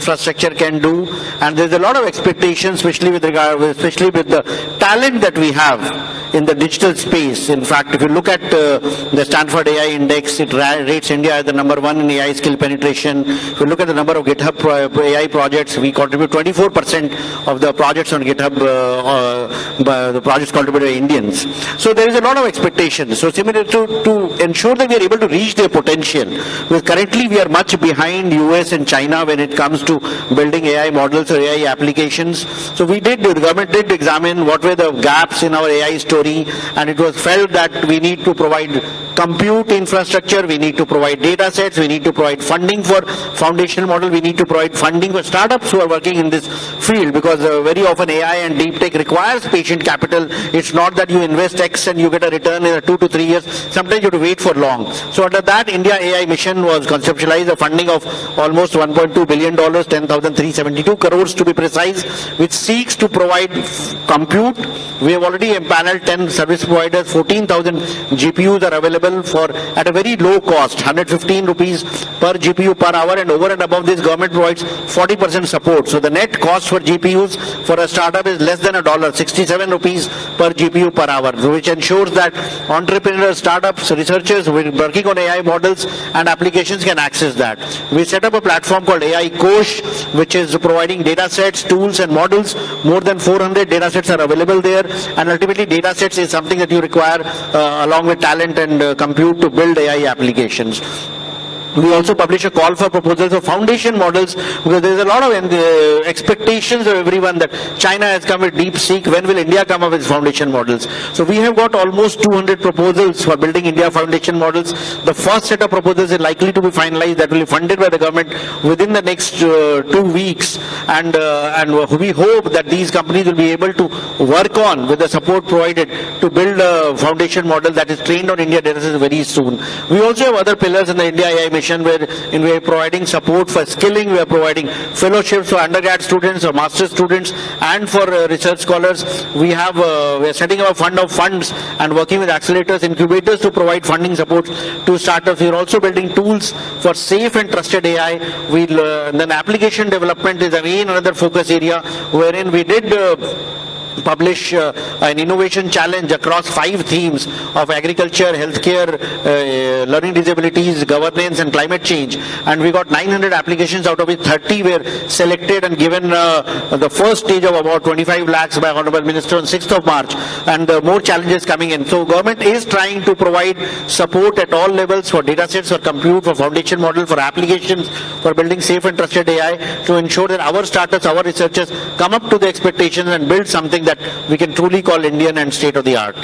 infrastructure can do, and there's a lot of expectations, especially with the talent that we have in the digital space. In fact, if you look at the Stanford AI Index, it rates India as the #1 in AI skill penetration. If you look at the number of GitHub AI projects, we contribute 24% of the projects on GitHub, the projects contributed by Indians. So there is a lot of expectations. So similar to ensure that we are able to reach their potential, because currently we are much behind US and China when it comes to building AI models or AI applications. So the government did examine what were the gaps in our AI story, and it was felt that we need to provide compute infrastructure, we need to provide data sets, we need to provide funding for foundational model, we need to provide funding for startups who are working in this field, because very often AI and deep tech requires patient capital. It's not that you invest X and you get a return in 2 to 3 years. Sometimes you have to wait for long. So under that, India AI mission was conceptualized, a funding of almost $1.2 billion, 10,372 crores to be precise, which seeks to provide compute. We have already empaneled 10 service providers, 14,000 GPUs are available at a very low cost, 115 rupees per GPU per hour, and over and above this, government provides 40% support. So the net cost for GPUs for a startup is less than $1, 67 rupees per GPU per hour, which ensures that entrepreneurs, startups, researchers working on AI models and applications can access that. We set up a platform called AI Kosh, which is providing data sets, tools and models. More than 400 data sets are available there, and ultimately data sets is something that you require along with talent and compute to build AI applications. We also publish a call for proposals of foundation models, because there is a lot of expectations of everyone that China has come with DeepSeek. When will India come up with foundation models? So we have got almost 200 proposals for building India foundation models. The first set of proposals is likely to be finalized, that will be funded by the government within the next 2 weeks, and we hope that these companies will be able to work on, with the support provided, to build a foundation model that is trained on India data sets very soon. We also have other pillars in the India AI mission, where we are providing support for skilling, we are providing fellowships for undergrad students or master's students, and for research scholars. We are setting up a fund of funds and working with accelerators, incubators to provide funding support to startups. We are also building tools for safe and trusted AI. Then application development is again another focus area, wherein we did publish an innovation challenge across 5 themes of agriculture, healthcare, learning disabilities, governance and climate change, and we got 900 applications, out of which 30 were selected and given the first stage of about 25 lakhs by Honorable Minister on 6th of March, and more challenges coming in. So government is trying to provide support at all levels for data sets, for compute, for foundation model, for applications, for building safe and trusted AI, to ensure that our startups, our researchers come up to the expectations and build something that we can truly call Indian and state of the art.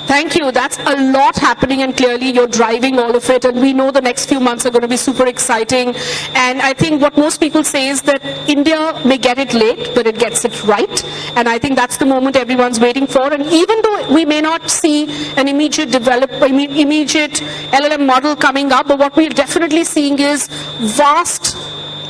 Thank you. That's a lot happening, and clearly you're driving all of it, and we know the next few months are going to be super exciting. And I think what most people say is that India may get it late, but it gets it right. And I think that's the moment everyone's waiting for. And even though we may not see an immediate LLM model coming up, but what we're definitely seeing is vast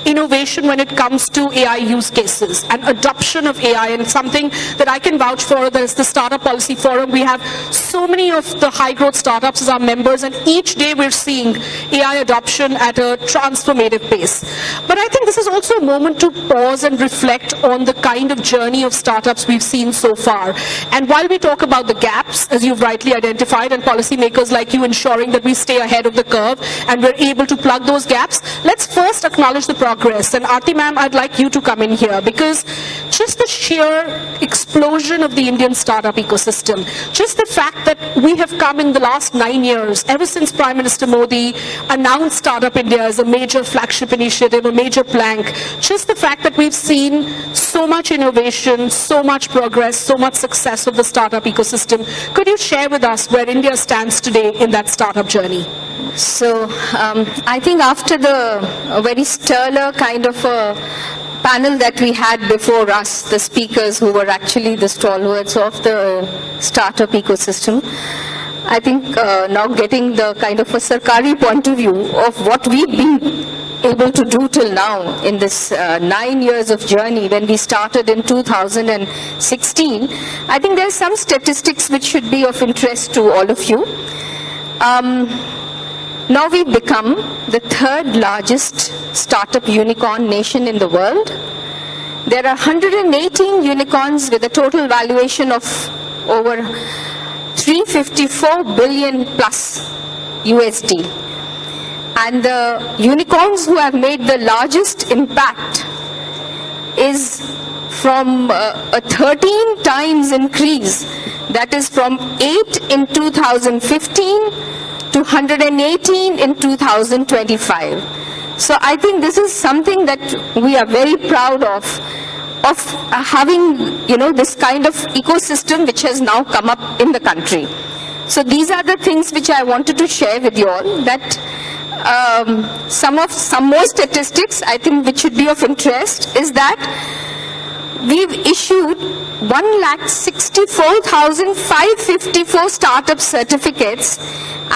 innovation when it comes to AI use cases and adoption of AI, and something that I can vouch for. There's the Startup Policy Forum. We have so many of the high growth startups as our members, and each day we're seeing AI adoption at a transformative pace. But I think this is also a moment to pause and reflect on the kind of journey of startups we've seen so far. And while we talk about the gaps, as you've rightly identified, and policymakers like you ensuring that we stay ahead of the curve and we're able to plug those gaps, let's first acknowledge the progress. And Aarti ma'am, I'd like you to come in here, because just the sheer explosion of the Indian startup ecosystem, just the fact that we have come in the last 9 years, ever since Prime Minister Modi announced Startup India as a major flagship initiative, a major plank, just the fact that we've seen so much innovation, so much progress, so much success of the startup ecosystem. Could you share with us where India stands today in that startup journey? So I think after the very sterling kind of a panel that we had before us, the speakers who were actually the stalwarts of the startup ecosystem, I think now getting the kind of a Sarkari point of view of what we've been able to do till now in this 9 years of journey, when we started in 2016, I think there are some statistics which should be of interest to all of you. Now we've become the third largest startup unicorn nation in the world. There are 118 unicorns with a total valuation of over 354 billion plus USD. And the unicorns who have made the largest impact is from a 13 times increase, that is from 8 in 2015 to 118 in 2025. So I think this is something that we are very proud of having, this kind of ecosystem which has now come up in the country. So these are the things which I wanted to share with you all, that some more statistics I think which should be of interest is that we've issued 1,64,554 startup certificates,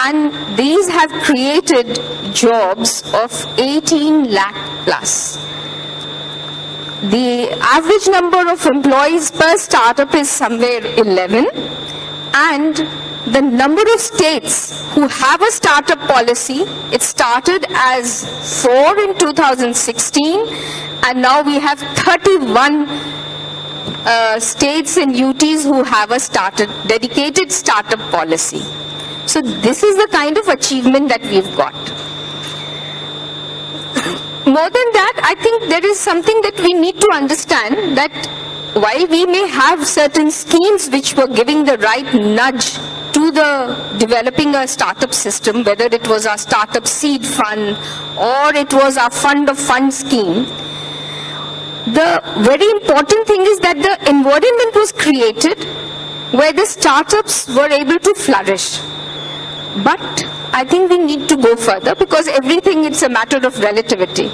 and these have created jobs of 18 lakh plus. The average number of employees per startup is somewhere 11, and the number of states who have a startup policy, it started as 4 in 2016, and now we have 31 states and UTs who have a dedicated startup policy. So this is the kind of achievement that we've got. More than that, I think there is something that we need to understand, that while we may have certain schemes which were giving the right nudge to the developing a startup system, whether it was our startup seed fund or it was our fund of funds scheme, the very important thing is that the environment was created where the startups were able to flourish. But I think we need to go further, because everything, it's a matter of relativity.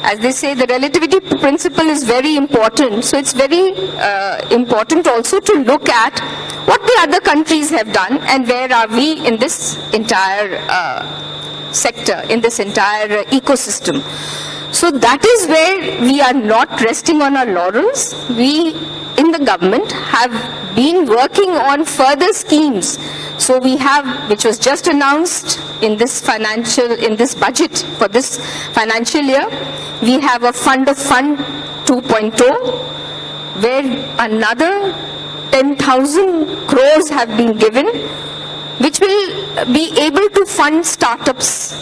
As they say, the relativity principle is very important. So it's very important also to look at what the other countries have done and where are we in this entire sector, in this entire ecosystem. So that is where we are not resting on our laurels. We in the government have been working on further schemes. So we have, which was just announced in this budget for this financial year, we have a fund of fund 2.0, where another 10,000 crores have been given, which will be able to fund startups,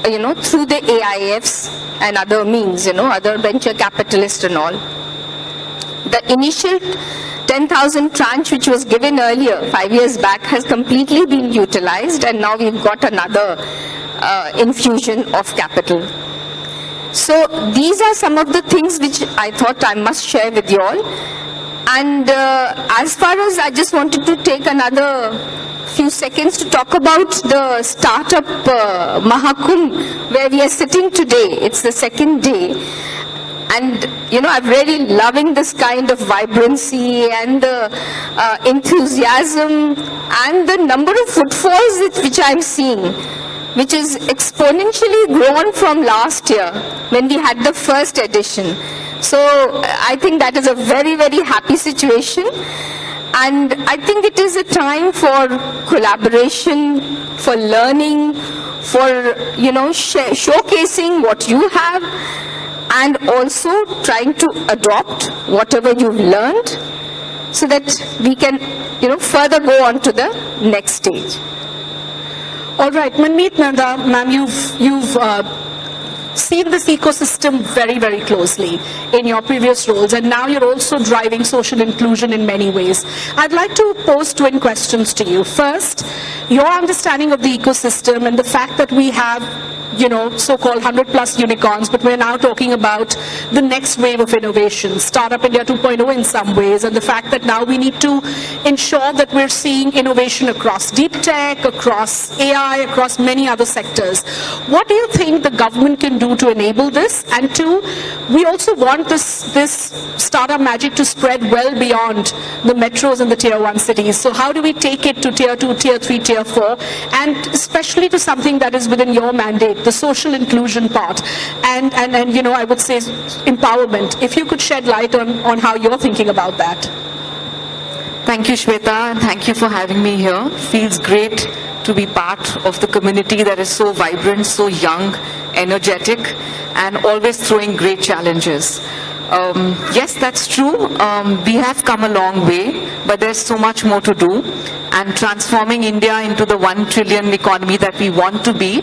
through the AIFs and other means, other venture capitalists and all. The initial 10,000 tranche which was given earlier, 5 years back, has completely been utilized, and now we've got another infusion of capital. So these are some of the things which I thought I must share with you all. And as far as I just wanted to take another few seconds to talk about the Startup Mahakumbh, where we are sitting today. It's the second day. And, I'm really loving this kind of vibrancy and the enthusiasm and the number of footfalls which I'm seeing, which is exponentially grown from last year when we had the first edition. So I think that is a very, very happy situation. And I think it is a time for collaboration, for learning, for, showcasing what you have, and also trying to adopt whatever you've learned so that we can, further go on to the next stage. All right, Manmeet Nanda, ma'am, you've seen this ecosystem very, very closely in your previous roles, and now you're also driving social inclusion in many ways. I'd like to pose twin questions to you. First, your understanding of the ecosystem and the fact that we have so-called 100 plus unicorns, but we're now talking about the next wave of innovation, Startup India 2.0 in some ways, and the fact that now we need to ensure that we're seeing innovation across deep tech, across AI, across many other sectors. What do you think the government can do to enable this? And two, we also want this startup magic to spread well beyond the metros and the tier 1 cities. So how do we take it to tier 2, tier 3, tier 4, and especially to something that is within your mandate, the social inclusion part, and I would say empowerment. If you could shed light on how you're thinking about that. Thank you, Shweta, and thank you for having me here. Feels great to be part of the community that is so vibrant, so young, energetic, and always throwing great challenges. Yes, that's true. We have come a long way, but there's so much more to do. And transforming India into the 1 trillion economy that we want to be,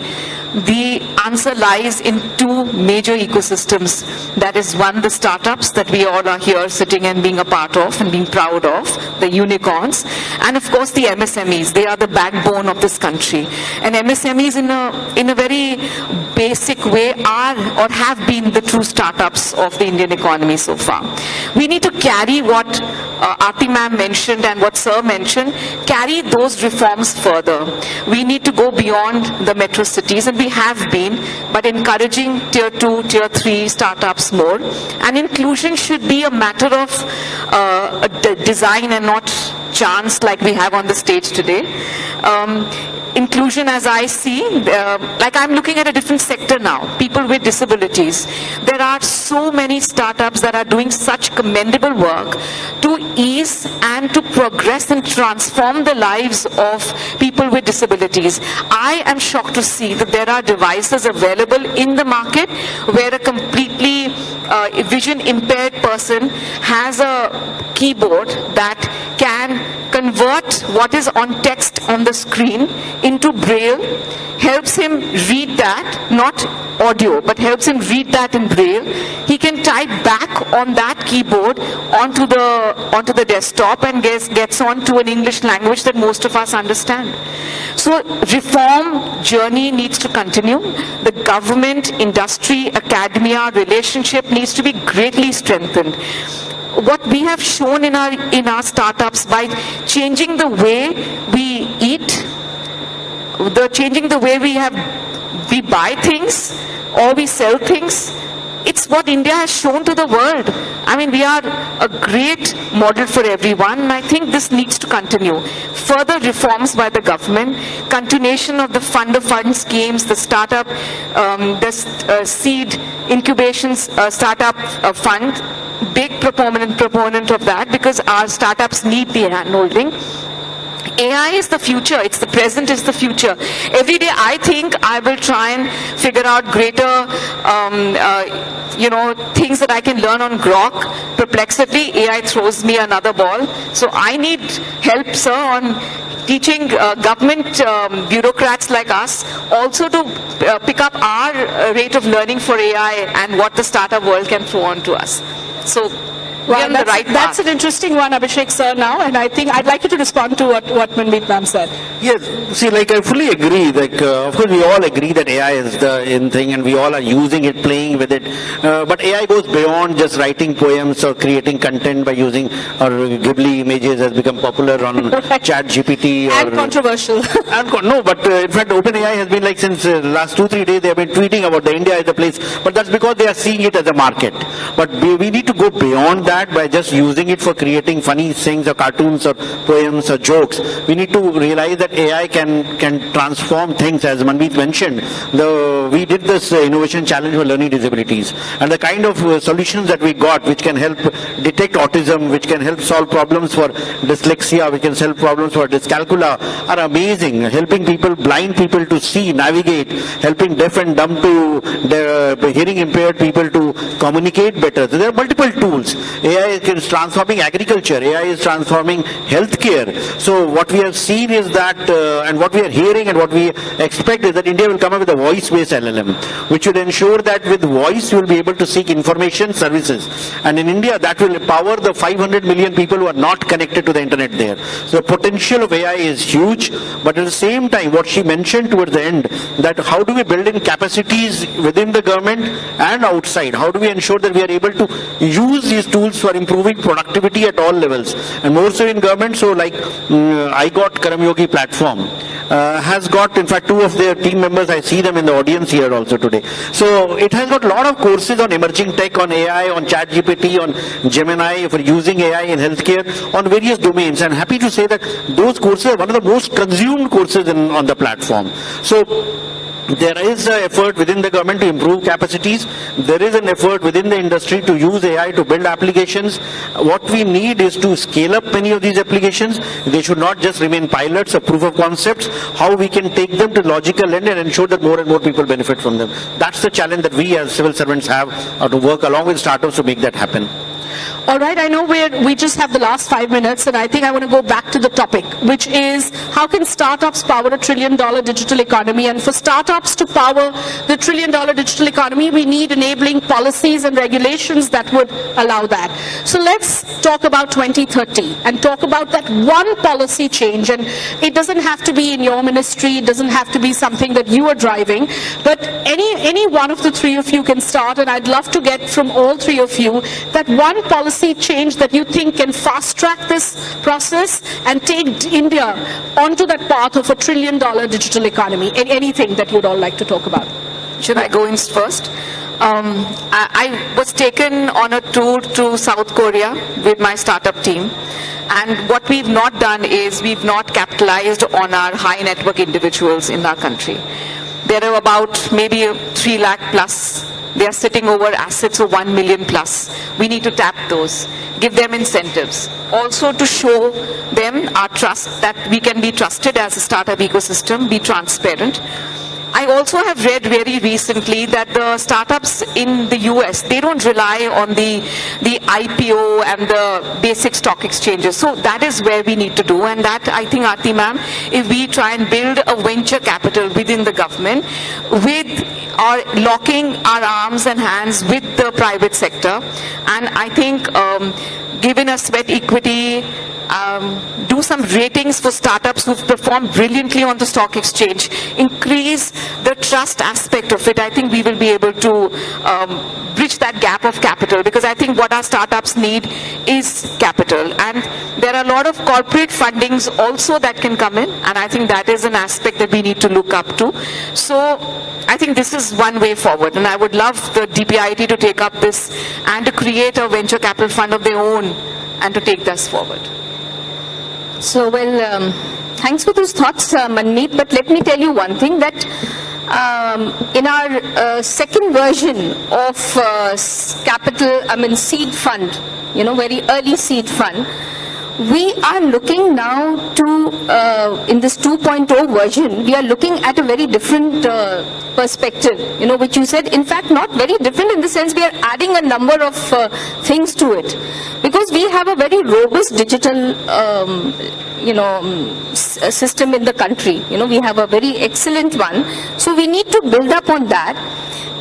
the answer lies in two major ecosystems. That is one, the startups that we all are here sitting and being a part of and being proud of, the unicorns, and of course the MSMEs. They are the backbone of this country. And MSMEs in a very basic way are or have been the true startups of the Indian economy so far. We need to carry what Aarti ma'am mentioned and what Sir mentioned, carry those reforms further. We need to go beyond the metro cities, and we have been, but encouraging tier 2, tier 3 startups more. And inclusion should be a matter of design and not chance like we have on the stage today. Inclusion, as I see, like I'm looking at a different sector now, people with disabilities. There are so many startups that are doing such commendable work to ease and to progress and transform the lives of people with disabilities. I am shocked to see that there are devices available in the market where a completely vision impaired person has a keyboard that can convert what is on text on the screen into Braille, helps him read that, not audio, but helps him read that in Braille. He can type back on that keyboard onto the desktop and gets on to an English language that most of us understand. So reform journey needs to continue. The government, industry, academia relationship needs to be greatly strengthened. What we have shown in our startups by changing the way we eat, changing the way we buy things or we sell things, it's what India has shown to the world. I mean, we are a great model for everyone, and I think this needs to continue. Further reforms by the government, continuation of the fund of fund schemes, the startup, seed incubations, startup fund, big proponent of that, because our startups need the hand-holding. AI is the future, it's the present, is the future. Every day I think I will try and figure out greater things that I can learn on Grok. Perplexity, AI throws me another ball. So I need help, sir, on teaching government bureaucrats like us also to pick up our rate of learning for AI and what the startup world can throw on to us. So well, that's an interesting one, Abhishek sir, now, and I think I'd like you to respond to what Manmeet ma'am said. Yes, see, like I fully agree. Like, of course, we all agree that AI is the in thing, and we all are using it, playing with it. But AI goes beyond just writing poems or creating content by using or Ghibli images has become popular on ChatGPT. And controversial. No, but in fact, OpenAI has been like since last 2-3 days they have been tweeting about the India as a place. But that's because they are seeing it as a market. But we need to go beyond that by just using it for creating funny things or cartoons or poems or jokes. We need to realize that AI can transform things, as Manmeet mentioned. We did this innovation challenge for learning disabilities, and the kind of solutions that we got, which can help detect autism, which can help solve problems for dyslexia, which can solve problems for dyscalculia, are amazing. Helping people, blind people to see, navigate, helping deaf and dumb to hearing impaired people to communicate better. So there are multiple tools. AI is transforming agriculture. AI is transforming healthcare. So what we have seen is that, and what we are hearing and what we expect is that India will come up with a voice-based LLM, which will ensure that with voice you will be able to seek information services. And in India, that will empower the 500 million people who are not connected to the internet there. So the potential of AI is huge, but at the same time, what she mentioned towards the end, that how do we build in capacities within the government and outside? How do we ensure that we are able to use these tools for improving productivity at all levels, and more so in government? So like I got Karamyogi platform has got, in fact, 2 of their team members, I see them in the audience here also today. So it has got a lot of courses on emerging tech, on AI, on ChatGPT, on Gemini, for using AI in healthcare, on various domains. And happy to say that those courses are one of the most consumed courses on the platform. So There is an effort within the government to improve capacities. There is an effort within the industry to use AI to build applications. What we need is to scale up many of these applications. They should not just remain pilots or proof of concepts. How we can take them to logical end and ensure that more and more people benefit from them. That's the challenge that we as civil servants have to work along with startups to make that happen. All right, I know we just have the last 5 minutes, and I think I want to go back to the topic, which is how can startups power a $1 trillion digital economy? And for startups to power the $1 trillion digital economy, we need enabling policies and regulations that would allow that. So let's talk about 2030 and talk about that one policy change. And it doesn't have to be in your ministry, it doesn't have to be something that you are driving, but any one of the three of you can start, and I'd love to get from all three of you that one policy change that you think can fast track this process and take India onto that path of a $1 trillion digital economy. Anything that you'd all like to talk about? Should I go in first? I was taken on a tour to South Korea with my startup team. And what we've not done is we've not capitalized on our high network individuals in our country. There are about maybe 3 lakh plus. They are sitting over assets of 1 million plus. We need to tap those, give them incentives. Also to show them our trust, that we can be trusted as a startup ecosystem, be transparent. I also have read very recently that the startups in the US, they don't rely on the IPO and the basic stock exchanges. So that is where we need to do. And that, I think, Aarti ma'am, if we try and build a venture capital within the government with our locking our arms and hands with the private sector, and I think given a sweat equity, do some ratings for startups who've performed brilliantly on the stock exchange, increase the trust aspect of it, I think we will be able to bridge that gap of capital, because I think what our startups need is capital. And there are a lot of corporate fundings also that can come in, and I think that is an aspect that we need to look up to. So I think this is one way forward, and I would love the DPIIT to take up this and to create a venture capital fund of their own and to take this forward. So, well, thanks for those thoughts, Manmeet, but let me tell you one thing, that in our second version of seed fund, very early seed fund, we are looking now to, in this 2.0 version, we are looking at a very different perspective, which you said, in fact, not very different in the sense we are adding a number of things to it. Because we have a very robust digital, system in the country. We have a very excellent one. So we need to build up on that.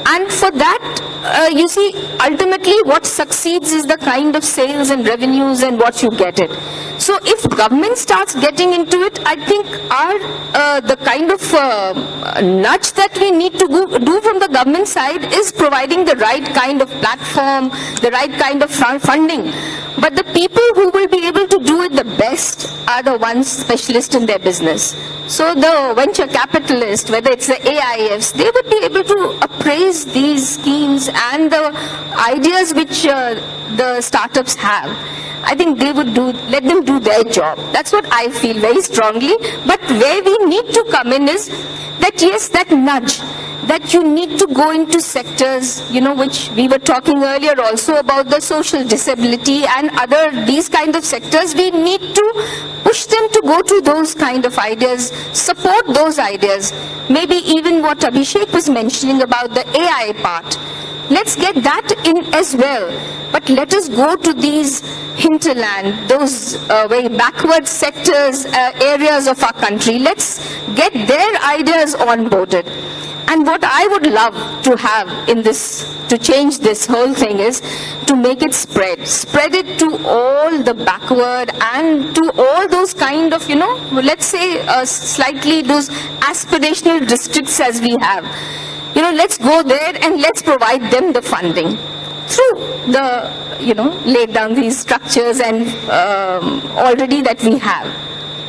And for that, you see, ultimately what succeeds is the kind of sales and revenues and what you get it. So if government starts getting into it, I think the kind of nudge that we need to do from the government side is providing the right kind of platform, the right kind of funding. But the people who will be able to do it the best are the ones specialists in their business. So the venture capitalists, whether it's the AIFs, they would be able to appraise these schemes and the ideas which the startups have. I think they would let them do their job. That's what I feel very strongly. But where we need to come in is that, yes, that nudge, that you need to go into sectors, which we were talking earlier also about the social disability and these kind of sectors. We need to push them to go to those kind of ideas, support those ideas. Maybe even what Abhishek was mentioning about the AI part. Let's get that in as well. But let us go to these hinterland, those very backward sectors, areas of our country. Let's get their ideas onboarded. And what I would love to have in this, to change this whole thing, is to make it spread it to all the backward and to all those kind of, let's say slightly those aspirational districts as we have. Let's go there and let's provide them the funding through the, lay down these structures and already that we have.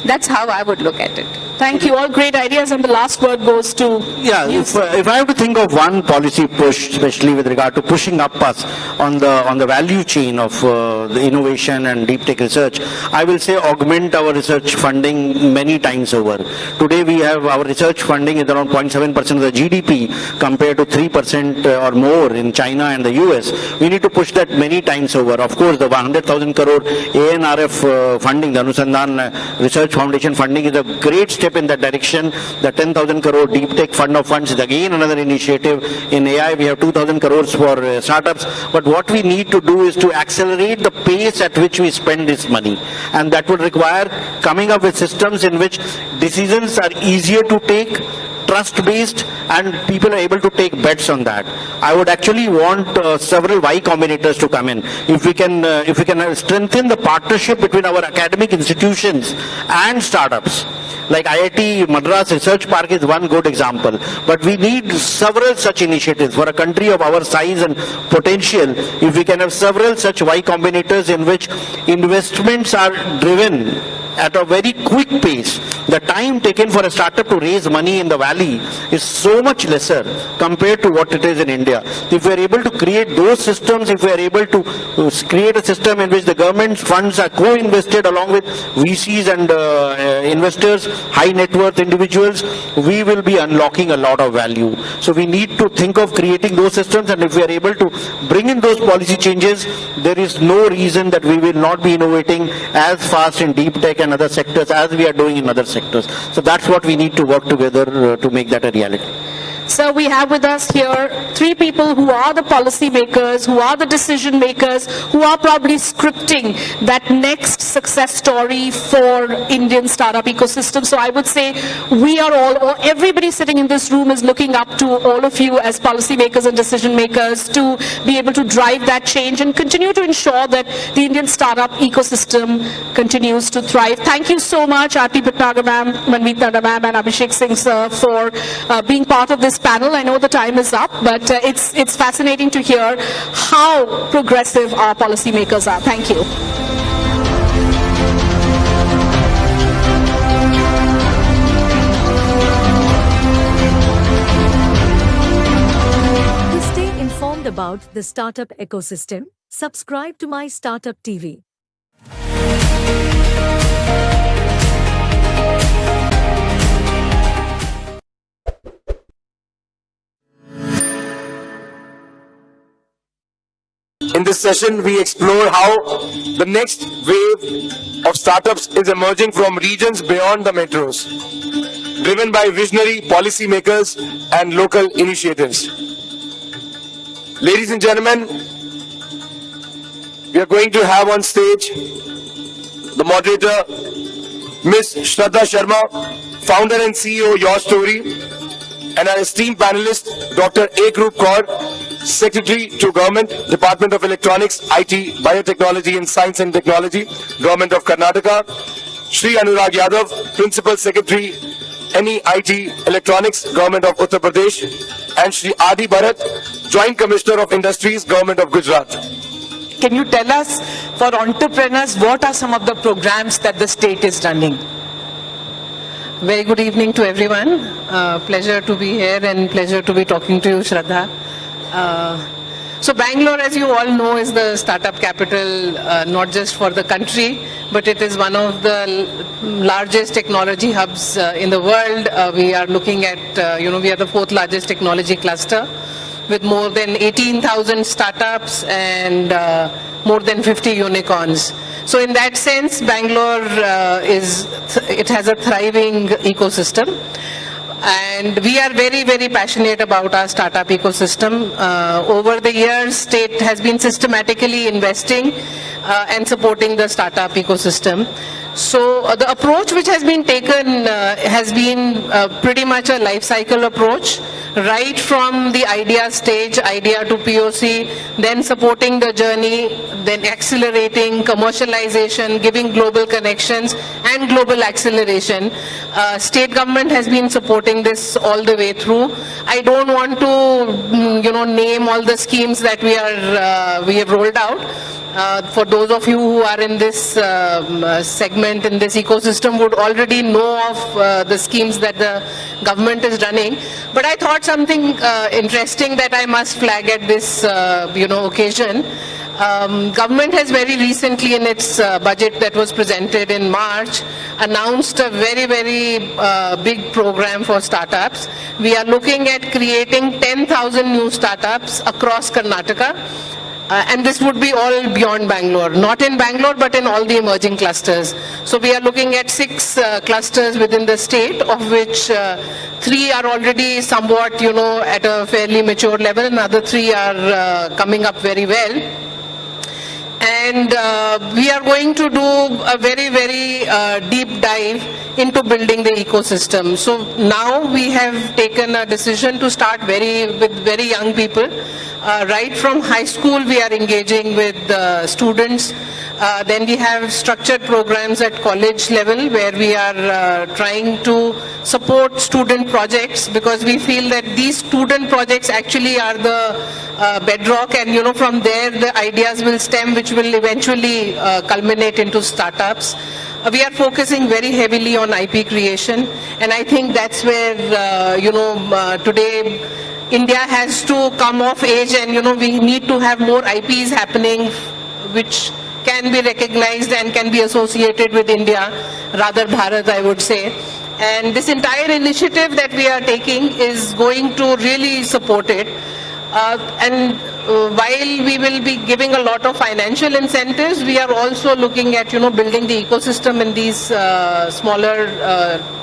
That's how I would look at it. Thank you. All great ideas, and the last word goes to Yeah, you. if I have to think of one policy push, especially with regard to pushing up us on the value chain of the innovation and deep tech research, I will say augment our research funding many times over. Today we have our research funding is around 0.7% of the GDP compared to 3% or more in China and the US. We need to push that many times over. Of course, the 100,000 crore ANRF funding, the Anusandhan Research Foundation funding, is a great step in that direction. The 10,000 crore deep tech fund of funds is again another initiative. In AI, we have 2,000 crores for startups. But what we need to do is to accelerate the pace at which we spend this money. And that would require coming up with systems in which decisions are easier to take, trust-based, and people are able to take bets on that. I would actually want several Y Combinators to come in. If we can strengthen the partnership between our academic institutions and startups. Like IIT Madras Research Park is one good example. But we need several such initiatives for a country of our size and potential. If we can have several such Y Combinators in which investments are driven at a very quick pace, the time taken for a startup to raise money in the valley is so much lesser compared to what it is in India. If we are able to create those systems, if we are able to create a system in which the government funds are co-invested along with VCs and investors, high net worth individuals, we will be unlocking a lot of value. So we need to think of creating those systems, and if we are able to bring in those policy changes, there is no reason that we will not be innovating as fast in deep tech and other sectors as we are doing in other sectors. So that's what we need to work together to make that a reality. So we have with us here three people who are the policy makers, who are the decision makers, who are probably scripting that next success story for Indian startup ecosystem. So I would say we are all, or everybody sitting in this room is looking up to all of you as policy makers and decision makers to be able to drive that change and continue to ensure that the Indian startup ecosystem continues to thrive. Thank you so much, Aarti Bhatnagar ma'am, Manmeet Nada ma'am, and Abhishek Singh sir for being part of this panel. I know the time is up, but it's fascinating to hear how progressive our policymakers are. Thank you. To stay informed about the startup ecosystem, subscribe to My Startup TV. In this session, we explore how the next wave of startups is emerging from regions beyond the metros, driven by visionary policymakers and local initiatives. Ladies and gentlemen, we are going to have on stage the moderator, Ms. Shraddha Sharma, founder and CEO Your Story, and our esteemed panelist, Dr. Ekroop Kaur, Secretary to Government, Department of Electronics, IT, Biotechnology and Science and Technology, Government of Karnataka, Shri Anurag Yadav, Principal Secretary, NEIT Electronics, Government of Uttar Pradesh, and Shri Adi Bharat, Joint Commissioner of Industries, Government of Gujarat. Can you tell us, for entrepreneurs, what are some of the programs that the state is running? Very good evening to everyone. Pleasure to be here and pleasure to be talking to you, Shraddha. So Bangalore, as you all know, is the startup capital, not just for the country, but it is one of the largest technology hubs in the world. We are looking at, we are the fourth largest technology cluster with more than 18,000 startups and more than 50 unicorns. So in that sense, Bangalore it has a thriving ecosystem. And we are very, very passionate about our startup ecosystem. Over the years, state has been systematically investing and supporting the startup ecosystem. So the approach which has been taken has been pretty much a life cycle approach, right from the idea stage, idea to POC, then supporting the journey, then accelerating, commercialization, giving global connections and global acceleration. State government has been supporting this all the way through. I don't want to, name all the schemes that we have rolled out. For those of you who are in this segment, development in this ecosystem would already know of the schemes that the government is running. But I thought something interesting that I must flag at this occasion. Government has very recently in its budget that was presented in March announced a very, very big program for startups. We are looking at creating 10,000 new startups across Karnataka. And this would be all beyond Bangalore, not in Bangalore, but in all the emerging clusters. So we are looking at 6 clusters within the state, of which 3 are already somewhat, at a fairly mature level, and other 3 are coming up very well. And we are going to do a very, very deep dive into building the ecosystem. So now we have taken a decision to start with very young people. Right from high school we are engaging with students. Then we have structured programs at college level where we are trying to support student projects, because we feel that these student projects actually are the bedrock, and from there the ideas will stem, which will eventually culminate into startups. We are focusing very heavily on IP creation, and I think that's where today India has to come of age, and we need to have more IPs happening which can be recognized and can be associated with India, rather Bharat, I would say. And this entire initiative that we are taking is going to really support it. While we will be giving a lot of financial incentives, we are also looking at building the ecosystem in these smaller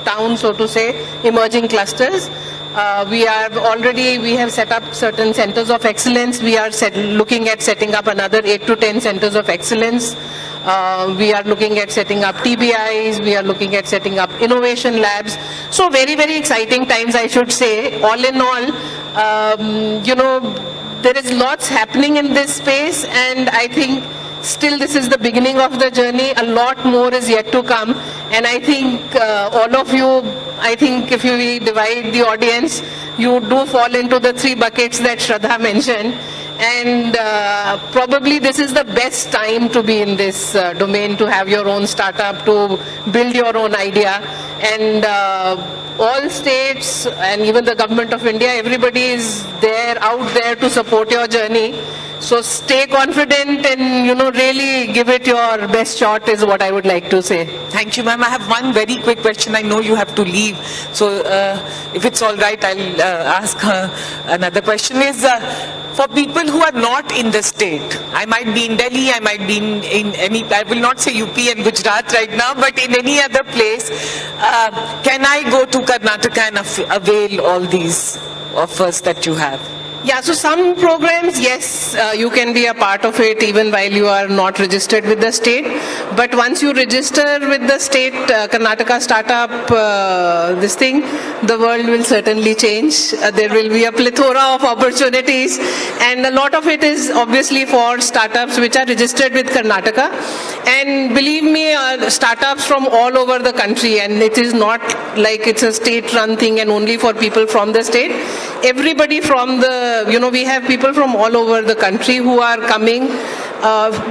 towns, so to say, emerging clusters. We have set up certain centers of excellence. We are looking at setting up another 8 to 10 centers of excellence. We are looking at setting up TBIs. We are looking at setting up innovation labs. So very, very exciting times, I should say. All in all, there is lots happening in this space, and I think still this is the beginning of the journey. A lot more is yet to come, and I think all of you, if you divide the audience, you do fall into the 3 buckets that Shraddha mentioned, and probably this is the best time to be in this domain, to have your own startup, to build your own idea. And all states and even the government of India, everybody is out there to support your journey. So stay confident and, really give it your best shot is what I would like to say. Thank you, ma'am. I have one very quick question. I know you have to leave. So if it's all right, I'll ask another question. Is for people who are not in the state, I might be in Delhi, I might be in any, I will not say UP and Gujarat right now, but in any other place, can I go to Karnataka and avail all these offers that you have? Yeah, so some programs, yes, you can be a part of it even while you are not registered with the state. But once you register with the state, Karnataka startup, the world will certainly change. There will be a plethora of opportunities, and a lot of it is obviously for startups which are registered with Karnataka. And believe me, startups from all over the country, and it is not like it's a state-run thing and only for people from the state. Everybody from we have people from all over the country who are coming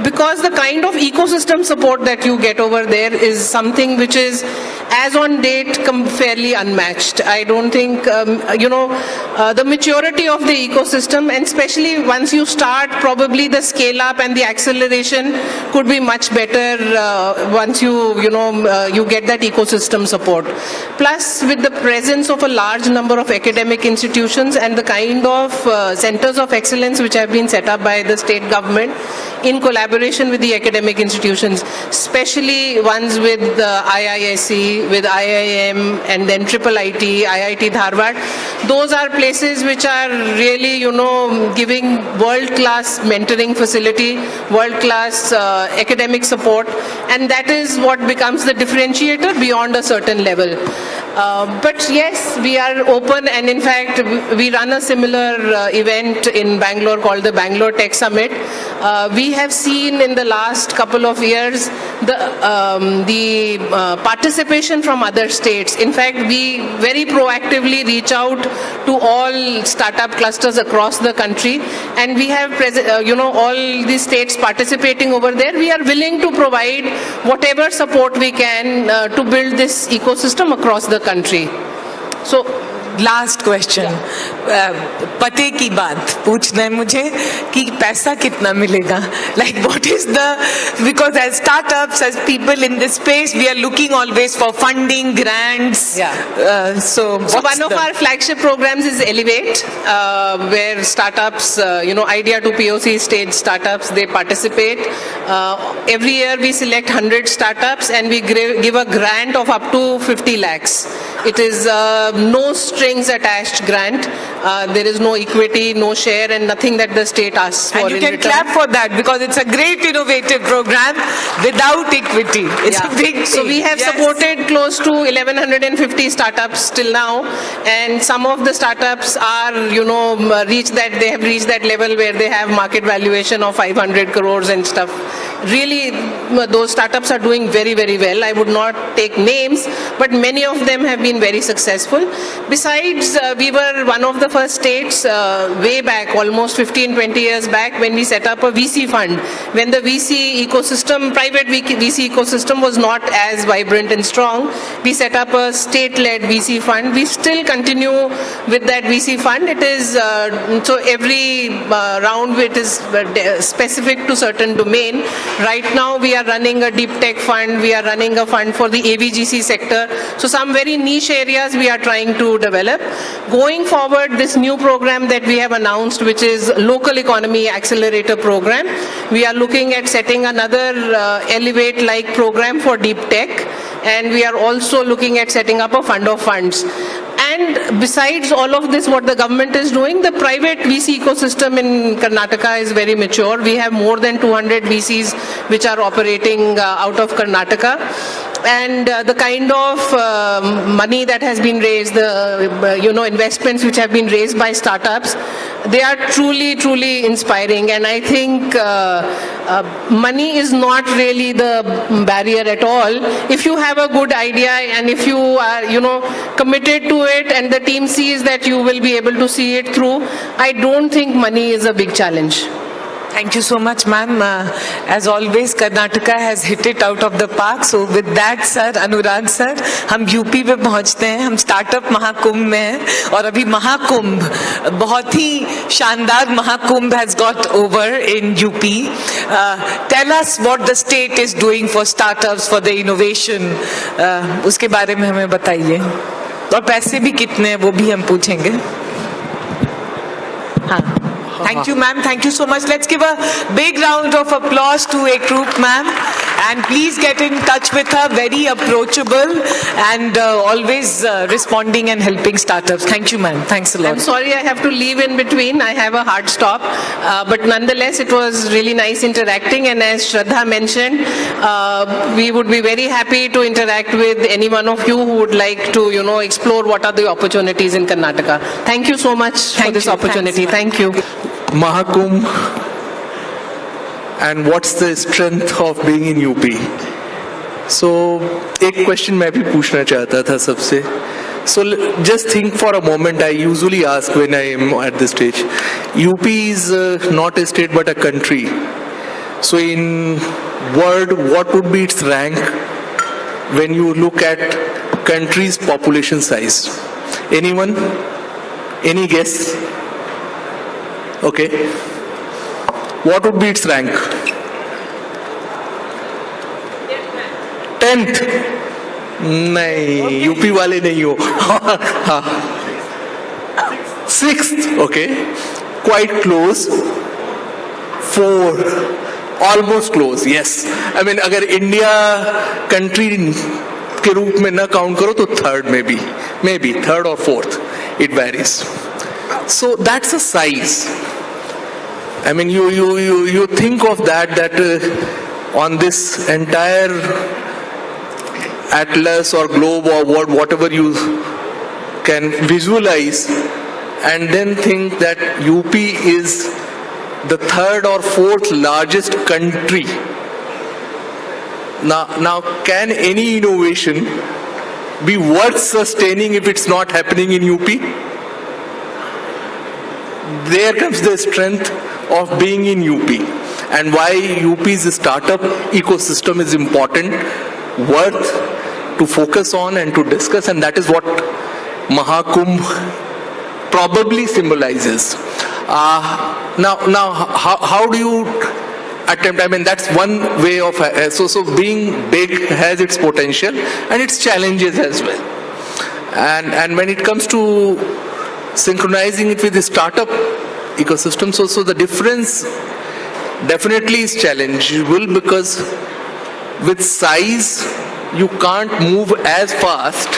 because the kind of ecosystem support that you get over there is something which is, as on date, fairly unmatched. I don't think, the maturity of the ecosystem, and especially once you start, probably the scale up and the acceleration could be much better once you get that ecosystem support. Plus, with the presence of a large number of academic institutions and the kind of centers of excellence which have been set up by the state government in collaboration with the academic institutions, especially ones with IISc, with IIM, and then IIT, IIT Dharwad. Those are places which are really, giving world-class mentoring facility, world-class academic support, and that is what becomes the differentiator beyond a certain level. But yes, we are open, and in fact, we run a similar event in Bangalore called the Bangalore Tech Summit. we have seen in the last couple of years the participation from other states. In fact, we very proactively reach out to all startup clusters across the country, and we have all the states participating over there. We are willing to provide whatever support we can to build this ecosystem across the country. So last question, पते की बात पूछना है मुझे कि पैसा कितना मिलेगा, like what is the, because as startups, as people in this space, we are looking always for funding, grants. So one of our flagship programs is Elevate, where startups, idea to POC stage startups, they participate. Every year we select 100 startups and we give a grant of up to 50 lakhs. It is no strings attached grant. There is no equity, no share, and nothing that the state asks for. And you can clap for that because it's a great innovative program without equity. It's a big thing. So we have supported close to 1150 startups till now, and some of the startups are, they have reached that level where they have market valuation of 500 crores and stuff. Really, those startups are doing very, very well. I would not take names, but many of them have been very successful. Besides, we were one of the first states way back, almost 15-20 years back, when we set up a VC fund. When the VC ecosystem, private VC ecosystem was not as vibrant and strong, we set up a state-led VC fund. We still continue with that VC fund. It is, so every round it is specific to certain domain. Right now we are running a deep tech fund, we are running a fund for the AVGC sector. So some very niche areas we are trying to develop. Going forward, this new program that we have announced, which is Local Economy Accelerator Program, we are looking at setting another Elevate-like program for deep tech, and we are also looking at setting up a fund of funds. And besides all of this, what the government is doing, the private VC ecosystem in Karnataka is very mature. We have more than 200 VCs which are operating out of Karnataka. And the kind of money that has been raised, the investments which have been raised by startups, they are truly, truly inspiring. And I think money is not really the barrier at all. If you have a good idea and if you are, committed to it, and the team sees that you will be able to see it through, I don't think money is a big challenge. Thank you so much, ma'am. As always, Karnataka has hit it out of the park. So with that, sir, Anurag sir, हम UP पे पहुंचते हैं. हम startup Mahakumbh में हैं और अभी महाकुंभ बहुत ही शानदार Mahakumbh has got over in UP. Tell us what the state is doing for startups, for the innovation. उसके बारे में हमें बताइए. और पैसे भी कितने हैं वो भी हम पूछेंगे. हाँ. Thank you, ma'am. Thank you so much. Let's give a big round of applause to a group, ma'am. And please get in touch with her. Very approachable and always responding and helping startups. Thank you, ma'am. Thanks a lot. I'm sorry I have to leave in between. I have a hard stop. But nonetheless, it was really nice interacting. And as Shraddha mentioned, we would be very happy to interact with any one of you who would like to, explore what are the opportunities in Karnataka. Thank you so much for this opportunity. Thank you. Mahakumbh, and what's the strength of being in UP? So, एक question मैं भी पूछना चाहता था सबसे. So just think for a moment. I usually ask when I am at this stage. UP is not a state but a country. So in world, what would be its rank when you look at country's population size? Anyone? Any guess? Okay. What would be its rank? 10th? नहीं, UP वाले नहीं हो. 6th, okay. Quite close. 4. Almost close, yes. I mean, अगर India country के रूप में ना count करो तो 3rd maybe 3rd or 4th. It varies. So that's a size. I mean, you think of that on this entire atlas or globe or whatever you can visualize, and then think that UP is the third or fourth largest country. Now, can any innovation be worth sustaining if it's not happening in UP? There comes the strength of being in UP, and why UP's startup ecosystem is important, worth to focus on and to discuss, and that is what Mahakumbh probably symbolizes. Now, how do you attempt? I mean, that's one way of, so being big has its potential and its challenges as well. And when it comes to synchronizing it with the startup ecosystem, so the difference definitely is challengeable, because with size, you can't move as fast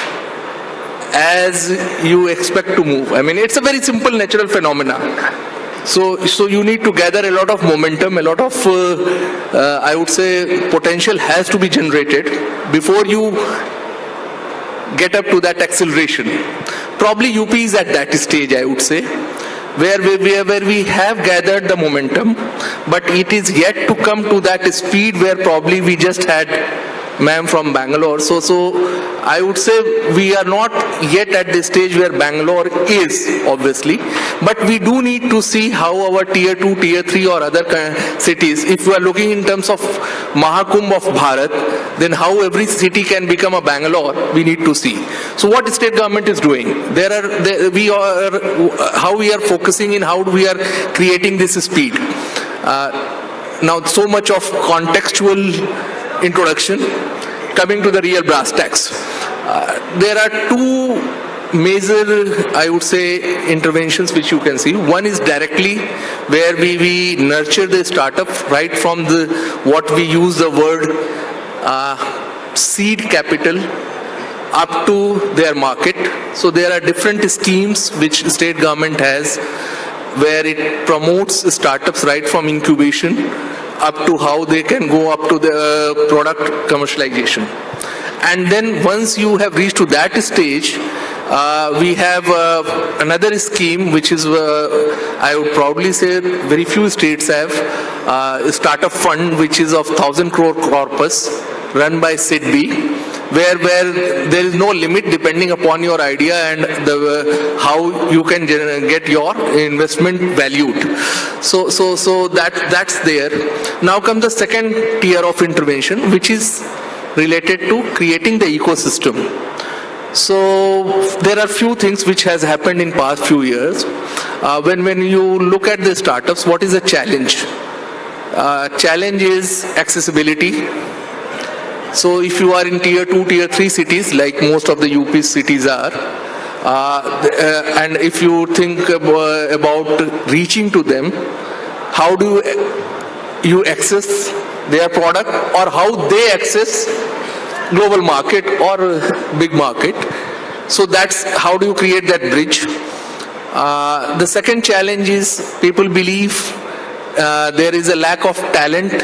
as you expect to move. I mean, it's a very simple natural phenomena. So you need to gather a lot of momentum, a lot of, I would say, potential has to be generated before you get up to that acceleration. Probably UP is at that stage, I would say, where we have gathered the momentum, but it is yet to come to that speed where probably we just had ma'am from Bangalore. So I would say we are not yet at the stage where Bangalore is, obviously, but we do need to see how our tier 2, tier 3 or other cities, if we are looking in terms of Mahakumbh of Bharat, then how every city can become a Bangalore, we need to see. So what the state government is doing, how we are focusing in, how we are creating this speed. Now, so much of contextual introduction. Coming to the real brass tacks, there are two major, I would say, interventions which you can see. One is directly where we nurture the startup right from what we use the word seed capital up to their market. So there are different schemes which state government has where it promotes startups right from incubation up to how they can go up to the product commercialization. And then once you have reached to that stage, we have another scheme which is, I would probably say very few states have, a startup fund which is of 1,000 crore corpus run by SIDBI, where there is no limit depending upon your idea and how you can get your investment valued. So that's there. Now comes the second tier of intervention, which is related to creating the ecosystem. So there are few things which has happened in past few years. When you look at the startups, what is the challenge? Challenge is accessibility. So if you are in tier 2, tier 3 cities, like most of the UP cities are, and if you think about reaching to them, how do you access their product, or how they access global market or big market? So that's how do you create that bridge. The second challenge is people believe there is a lack of talent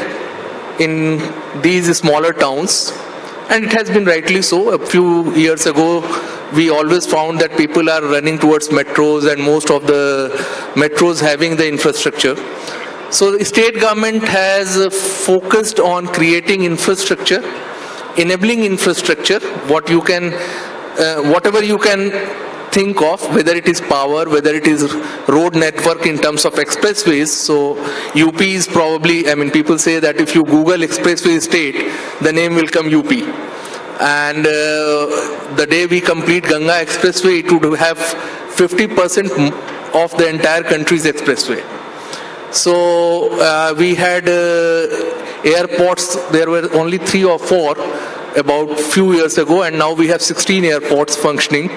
in these smaller towns, and it has been rightly so. A few years ago, we always found that people are running towards metros, and most of the metros having the infrastructure. So the state government has focused on creating infrastructure, enabling infrastructure, whatever you can think of, whether it is power, whether it is road network in terms of expressways. So UP is probably, I mean, people say that if you Google expressway state, the name will come UP. And the day we complete Ganga expressway, it would have 50% of the entire country's expressway. So we had airports, there were only 3 or 4 about few years ago, and now we have 16 airports functioning.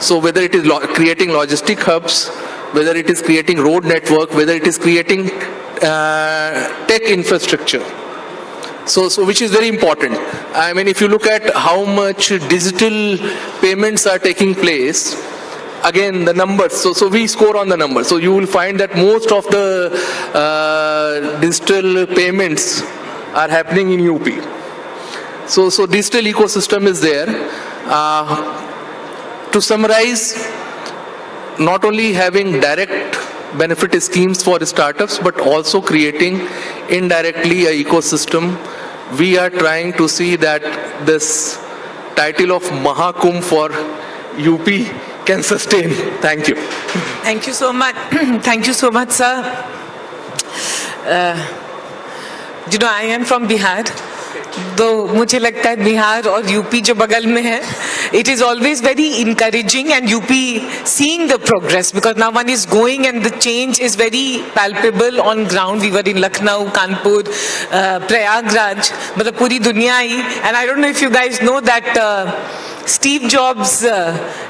So whether it is creating logistic hubs, whether it is creating road network, whether it is creating tech infrastructure, so which is very important. I mean, if you look at how much digital payments are taking place, again the numbers, so we score on the numbers. So you will find that most of the digital payments are happening in UP. So digital ecosystem is there. To summarize, not only having direct benefit schemes for startups, but also creating indirectly an ecosystem. We are trying to see that this title of Mahakumbh for UP can sustain. Thank you. Thank you so much. Thank you so much, sir. I am from Bihar. तो मुझे लगता है बिहार और UP जो बगल में है, it is always very encouraging and UP seeing the progress because now one is going and the change is very palpable on ground. We were in Lucknow, Kanpur, Prayagraj, मतलब पूरी दुनिया ही. And I don't know if you guys know that Steve Jobs'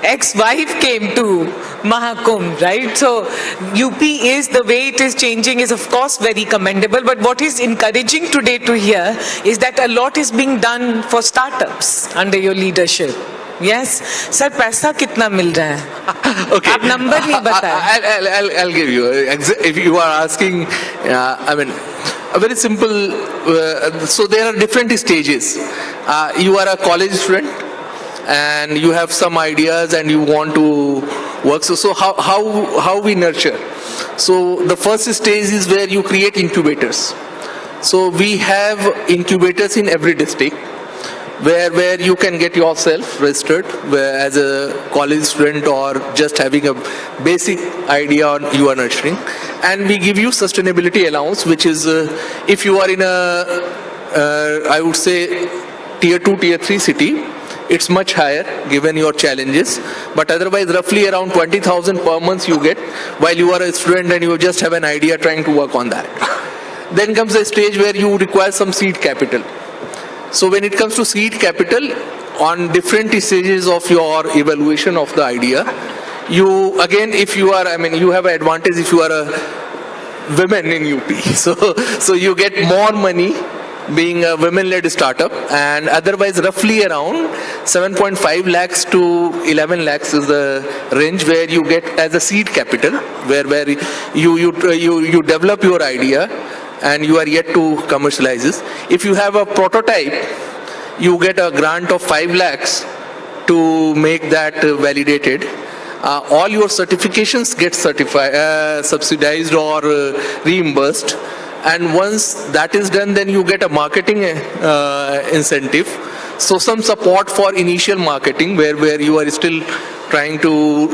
ex-wife came to Mahakumbh, right? So UP is, the way it is changing is of course very commendable, but what is encouraging today to hear is that a lot is being done for startups under your leadership. Yes? Sir, पैसा कितना मिल रहा है? Okay. आप number नहीं बताए. I'll give you. If you are asking, I mean, a very simple, so there are different stages. You are a college student, and you have some ideas and you want to work. So how we nurture? So the first stage is where you create incubators. So we have incubators in every district where you can get yourself registered as a college student or just having a basic idea on you are nurturing. And we give you sustainability allowance, which is if you are in a, I would say, tier 2, tier 3 city, it's much higher given your challenges, but otherwise roughly around 20,000 per month you get while you are a student and you just have an idea trying to work on that. Then comes a stage where you require some seed capital. So when it comes to seed capital, on different stages of your evaluation of the idea, you again, if you are, I mean, you have an advantage if you are a woman in UP. So you get more money being a women-led startup, and otherwise roughly around 7.5 lakhs to 11 lakhs is the range where you get as a seed capital, where you develop your idea and you are yet to commercialize this. If you have a prototype, you get a grant of 5 lakhs to make that validated. All your certifications get subsidized or reimbursed. And once that is done, then you get a marketing incentive. So some support for initial marketing where you are still trying to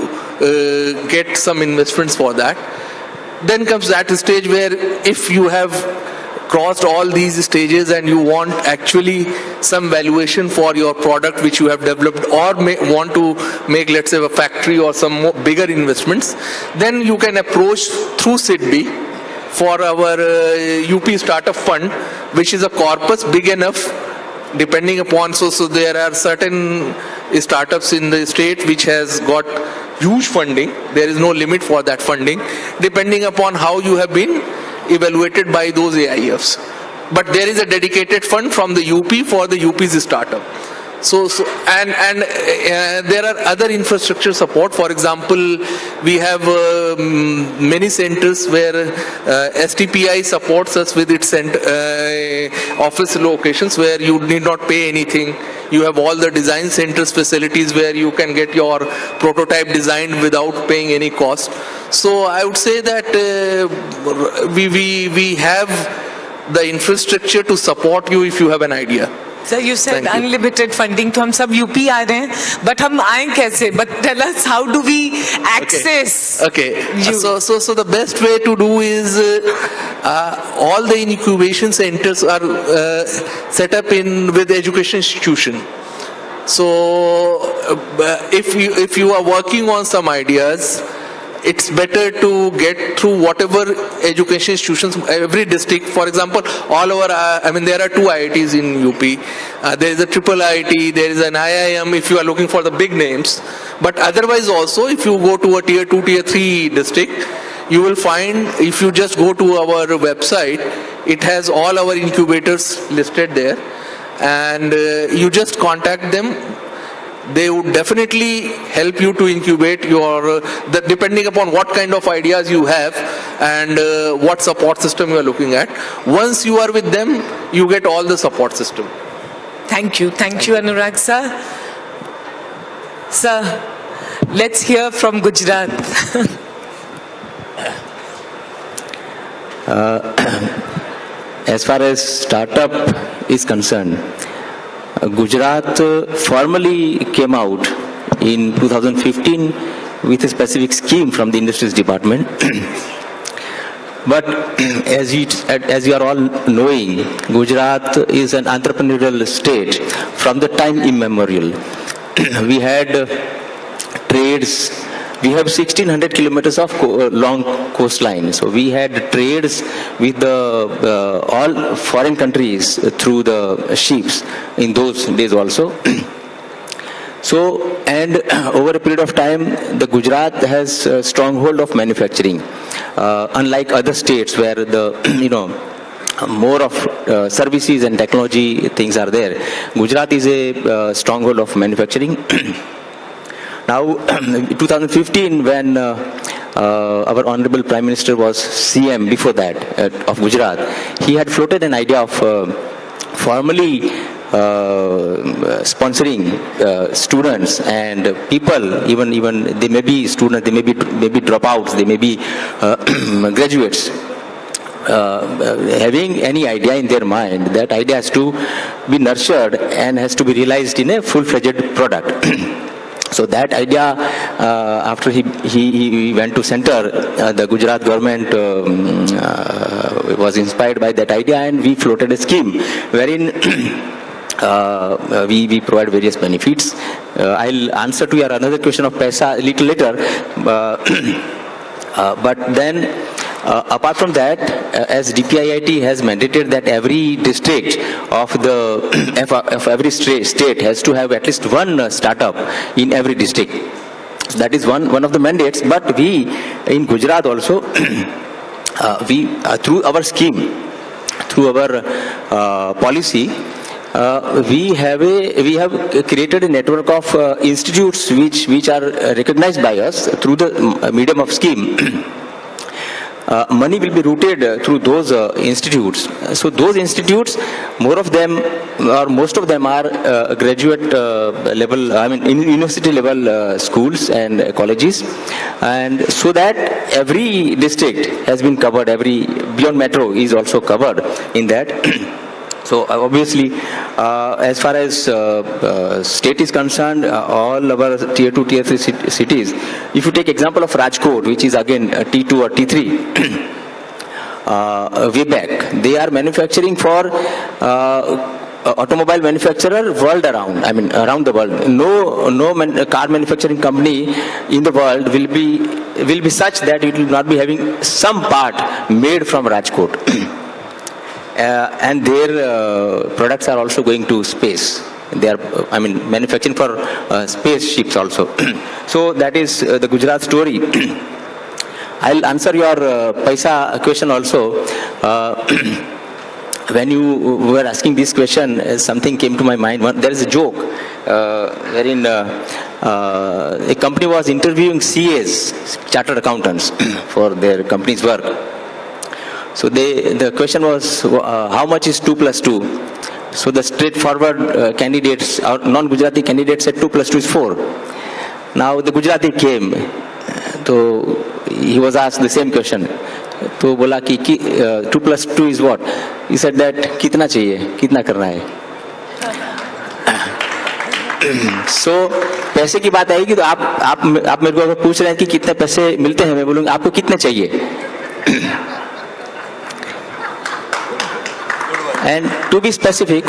get some investments for that. Then comes that stage where if you have crossed all these stages and you want actually some valuation for your product which you have developed or want to make, let's say, a factory or some more bigger investments, then you can approach through SIDBI for our UP Startup Fund, which is a corpus big enough depending upon, so there are certain startups in the state which has got huge funding. There is no limit for that funding depending upon how you have been evaluated by those AIFs. But there is a dedicated fund from the UP for the UP's startup. So there are other infrastructure support. For example, we have many centers where STPI supports us with its office locations where you need not pay anything. You have all the design centers facilities where you can get your prototype designed without paying any cost. So I would say that we have the infrastructure to support you if you have an idea. Sir, you said unlimited funding, तो हम सब UP आ रहे हैं, but हम आए कैसे? But tell us, how do we access? Okay. So the best way to do is all the incubation centers are set up with education institution. So if you are working on some ideas, it's better to get through whatever education institutions, every district. For example, all over, there are 2 IITs in UP. There is a triple IIT, there is an IIM if you are looking for the big names. But otherwise also, if you go to a tier 2, tier 3 district, you will find, if you just go to our website, it has all our incubators listed there. And you just contact them. They would definitely help you to incubate your, depending upon what kind of ideas you have and what support system you are looking at. Once you are with them, you get all the support system. Thank you. Thank you, Anurag sir. Sir, let's hear from Gujarat. As far as startup is concerned, Gujarat formally came out in 2015 with a specific scheme from the Industries Department. But as you are all knowing, Gujarat is an entrepreneurial state from the time immemorial. We had trades. We have 1600 kilometers of long coastline. So we had trades with the all foreign countries through the ships in those days also. So, and over a period of time, the Gujarat has a stronghold of manufacturing. Unlike other states where the, more of services and technology things are there, Gujarat is a stronghold of manufacturing. Now, 2015, when our Honorable Prime Minister was CM before that of Gujarat, he had floated an idea of formally sponsoring students and people, even they may be students, they may be dropouts, they may be graduates. Having any idea in their mind, that idea has to be nurtured and has to be realized in a full-fledged product. So that idea, after he went to center, the Gujarat government was inspired by that idea, and we floated a scheme wherein we provide various benefits. I'll answer to your another question of paisa a little later. But then, apart from that, as DPIIT has mandated that every district of every state has to have at least one startup in every district. So that is one of the mandates. But we in Gujarat also, we through our scheme, through our policy, we have created a network of institutes which are recognized by us through the medium of scheme. Money will be routed through those institutes. So those institutes, more of them or most of them are graduate level, university level schools and colleges, and so that every district has been covered. Every beyond metro is also covered in that. So obviously, as far as state is concerned, all our tier 2, tier 3 cities, if you take example of Rajkot, which is again T2 or T3, way back, they are manufacturing for automobile manufacturer world around, around the world. No car manufacturing company in the world will be such that it will not be having some part made from Rajkot. And their products are also going to space. They are, manufacturing for spaceships also. So that is the Gujarat story. I'll answer your paisa question also. When you were asking this question, something came to my mind. There is a joke wherein a company was interviewing CAs, chartered accountants, for their company's work. So the question was, how much is 2 plus 2? So the straightforward candidates, or non-Gujarati candidates said 2 plus 2 is 4. Now the Gujarati came, so he was asked the same question. तो बोला कि 2 plus 2 is what? He said that कितना चाहिए, कितना करना है. So पैसे की बात आएगी तो आप मेरे को अगर पूछ रहे हैं कि कितने पैसे मिलते हैं, मैं बोलूँगा आपको कितने चाहिए. And to be specific,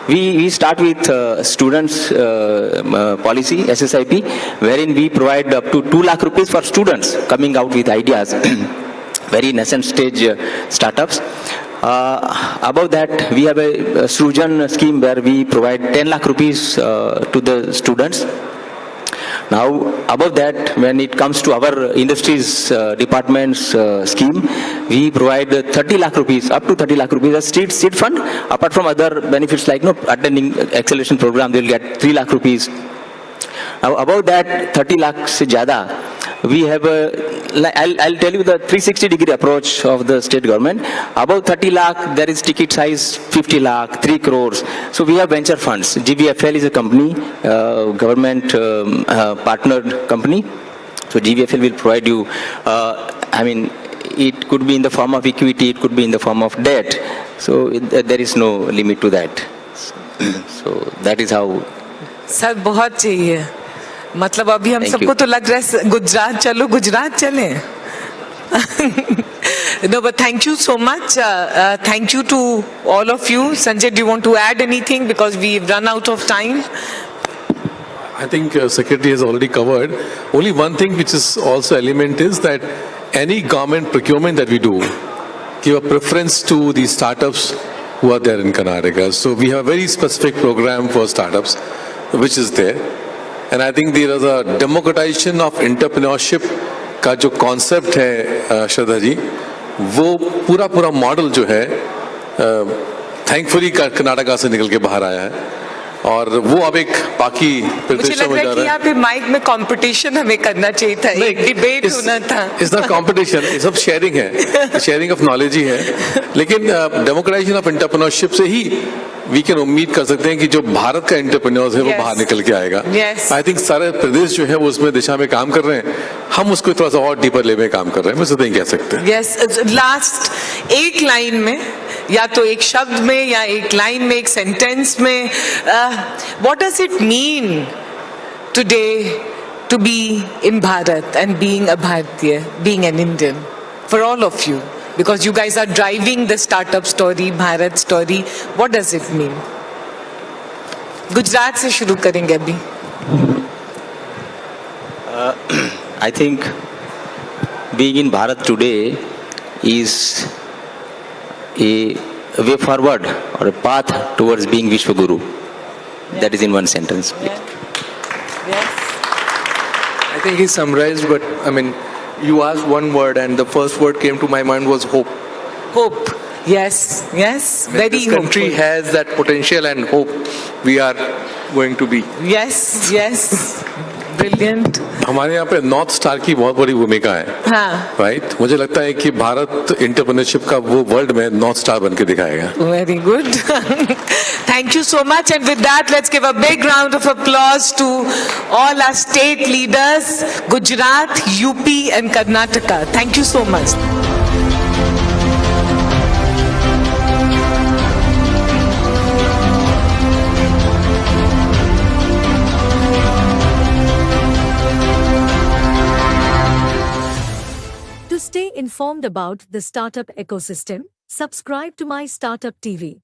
we start with students policy, SSIP, wherein we provide up to 2 lakh rupees for students coming out with ideas, very nascent stage startups. Above that, we have a Srujan scheme where we provide 10 lakh rupees to the students. Now, above that, when it comes to our industries department's scheme, we provide 30 lakh rupees, up to 30 lakh rupees as seed fund. Apart from other benefits like attending acceleration program, they will get 3 lakh rupees. Now, above that, 30 lakh se jada, we have I'll tell you the 360-degree approach of the state government. Above 30 lakh, there is ticket size 50 lakh, 3 crores. So we have venture funds. GVFL is a company, government partnered company. So GVFL will provide you, it could be in the form of equity, it could be in the form of debt. So there is no limit to that. So that is how. Sir बहुत चाहिए, मतलब अभी हम Thank सबको you. तो लग रहा है गुजरात चलो, गुजरात चले. No, but thank you so much. Thank you to all of you. Sanjay, do you want to add anything, because we've run out of time? I think Secretary has already covered. Only one thing which is also element is that any government procurement that we do give a preference to the startups who are there in Karnataka. So we have a very specific program for startups which is there. And I think there is a democratization of entrepreneurship का जो concept है श्रद्धा जी, वो पूरा model जो है thankfully Karnataka से निकल के बाहर आया है. और वो अब एक बाकी मुझे प्रदेशों लग में रहा जा है कि रहा है. यहाँ पे माइक में कंपटीशन हमें करना चाहिए था, एक डिबेट होना था. इट्स नॉट कंपटीशन, ये सब शेयरिंग है, शेयरिंग ऑफ नॉलेज ही है. लेकिन डेमोक्रेटाइजेशन ऑफ एंटरप्रेन्योरशिप से ही वी कैन उम्मीद कर सकते हैं कि जो भारत का एंटरप्रेन्योर्स है वो Yes. बाहर निकल के आएगा. Yes. आई थिंक सारे प्रदेश जो है वो उसमें दिशा में काम कर रहे हैं. हम उसको थोड़ा सा और डीपर लेवल में काम कर रहे हैं, मैं तो नहीं कह सकते. यस, लास्ट एक लाइन में, या तो एक शब्द में या एक लाइन में, एक सेंटेंस में, what does it mean today to be in Bharat and being a Bharatiya, being an Indian, for all of you, because you guys are driving the startup story, Bharat story. What does it mean? Gujarat से शुरू करेंगे अभी. I think being in Bharat today is a way forward or a path towards being Vishwaguru. That is in one sentence. Yes. I think he summarized, but I mean, you asked one word and the first word came to my mind was hope. Hope. Yes. Yes. Very This country hopeful. has that potential and hope we are going to be. Yes. Yes. Brilliant. हमारे यहाँ पे north star की बहुत बड़ी भूमिका है. हाँ. Right, मुझे लगता है कि भारत एंटरप्रेन्योरशिप का वो वर्ल्ड में नॉर्थ स्टार बन के दिखाएगा. Very good. Thank you so much. And with that, let's give a big round of applause to all our state leaders, Gujarat, UP and Karnataka. Thank you so much. To stay informed about the startup ecosystem, subscribe to My Startup TV.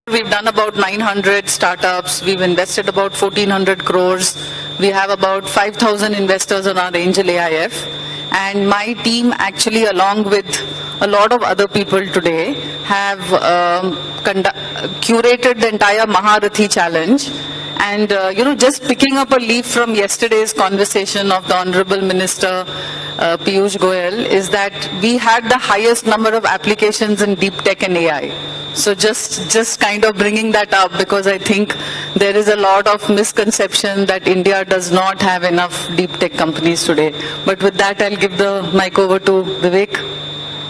We've done about 900 startups. We've invested about 1,400 crores. We have about 5,000 investors on our Angel AIF. And my team actually, along with a lot of other people today, have curated the entire Maharathi challenge. And, just picking up a leaf from yesterday's conversation of the Honorable Minister Piyush Goyal, is that we had the highest number of applications in deep tech and AI. So just kind of bringing that up, because I think there is a lot of misconception that India does not have enough deep tech companies today. But with that, I'll give the mic over to Vivek.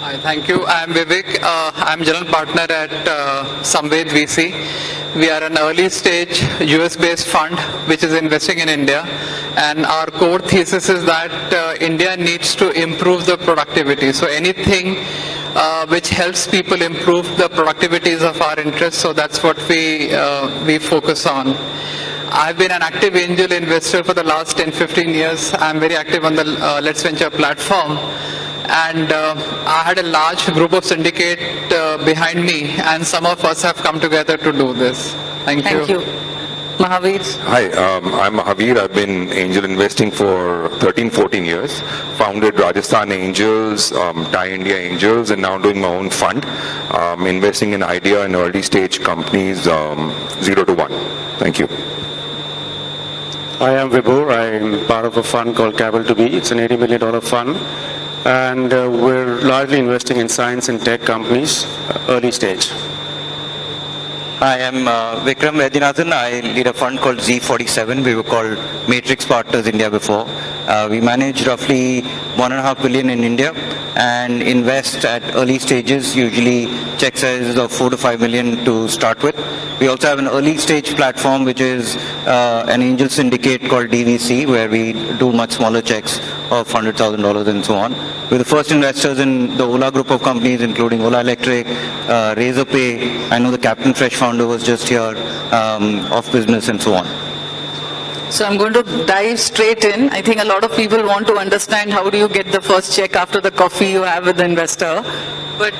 Hi, thank you. I'm Vivek. I'm general partner at Samved VC. We are an early stage US-based fund which is investing in India, and our core thesis is that India needs to improve the productivity. So anything which helps people improve the productivities of our interest, so that's what we focus on. I've been an active angel investor for the last 10-15 years. I'm very active on the Let's Venture platform. And I had a large group of syndicate behind me, and some of us have come together to do this. Thank you. Thank you. Mahavir. Hi, I'm Mahavir. I've been angel investing for 13-14 years. Founded Rajasthan Angels, Thai India Angels, and now doing my own fund, investing in idea and early stage companies 0 to 1. Thank you. I am Vibhor. I'm part of a fund called Capital to Be. It's an $80 million fund. And we're largely investing in science and tech companies, early stage. Hi, I'm Vikram Vedinathan. I lead a fund called Z47. We were called Matrix Partners India before. We manage roughly $1.5 billion in India, and invest at early stages, usually check sizes of 4 to 5 million to start with. We also have an early stage platform which is an angel syndicate called DVC, where we do much smaller checks of $100,000 and so on. We're the first investors in the Ola group of companies, including Ola Electric, Razorpay. I know the Captain Fresh founder was just here, off business and so on. So I'm going to dive straight in. I think a lot of people want to understand how do you get the first check after the coffee you have with the investor. But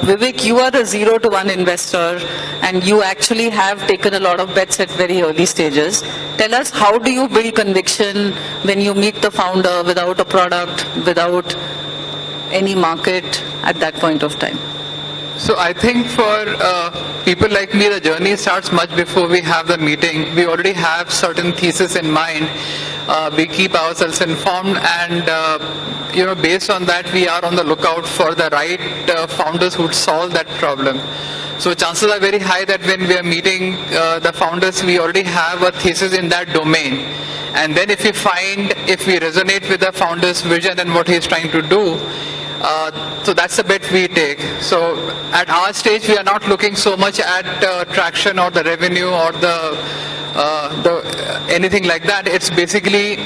Vivek, you are a 0 to 1 investor and you actually have taken a lot of bets at very early stages. Tell us, how do you build conviction when you meet the founder without a product, without any market at that point of time? So I think for people like me, the journey starts much before we have the meeting. We already have certain thesis in mind. We keep ourselves informed, and based on that, we are on the lookout for the right founders who would solve that problem. So chances are very high that when we are meeting the founders, we already have a thesis in that domain. And then if we resonate with the founder's vision and what he's trying to do, so that's the bet we take. So at our stage, we are not looking so much at traction or the revenue or the anything like that. It's basically,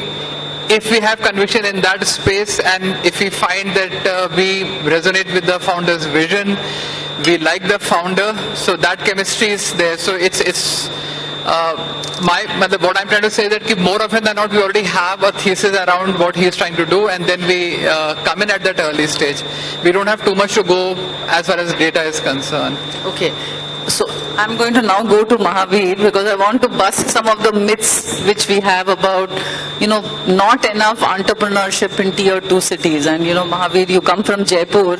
if we have conviction in that space and if we find that we resonate with the founder's vision, we like the founder, so that chemistry is there. So what I'm trying to say is that more often than not, we already have a thesis around what he is trying to do, and then we come in at that early stage. We don't have too much to go as far as data is concerned. Okay. So I'm going to now go to Mahavir, because I want to bust some of the myths which we have about, not enough entrepreneurship in tier 2 cities. And Mahavir, you come from Jaipur,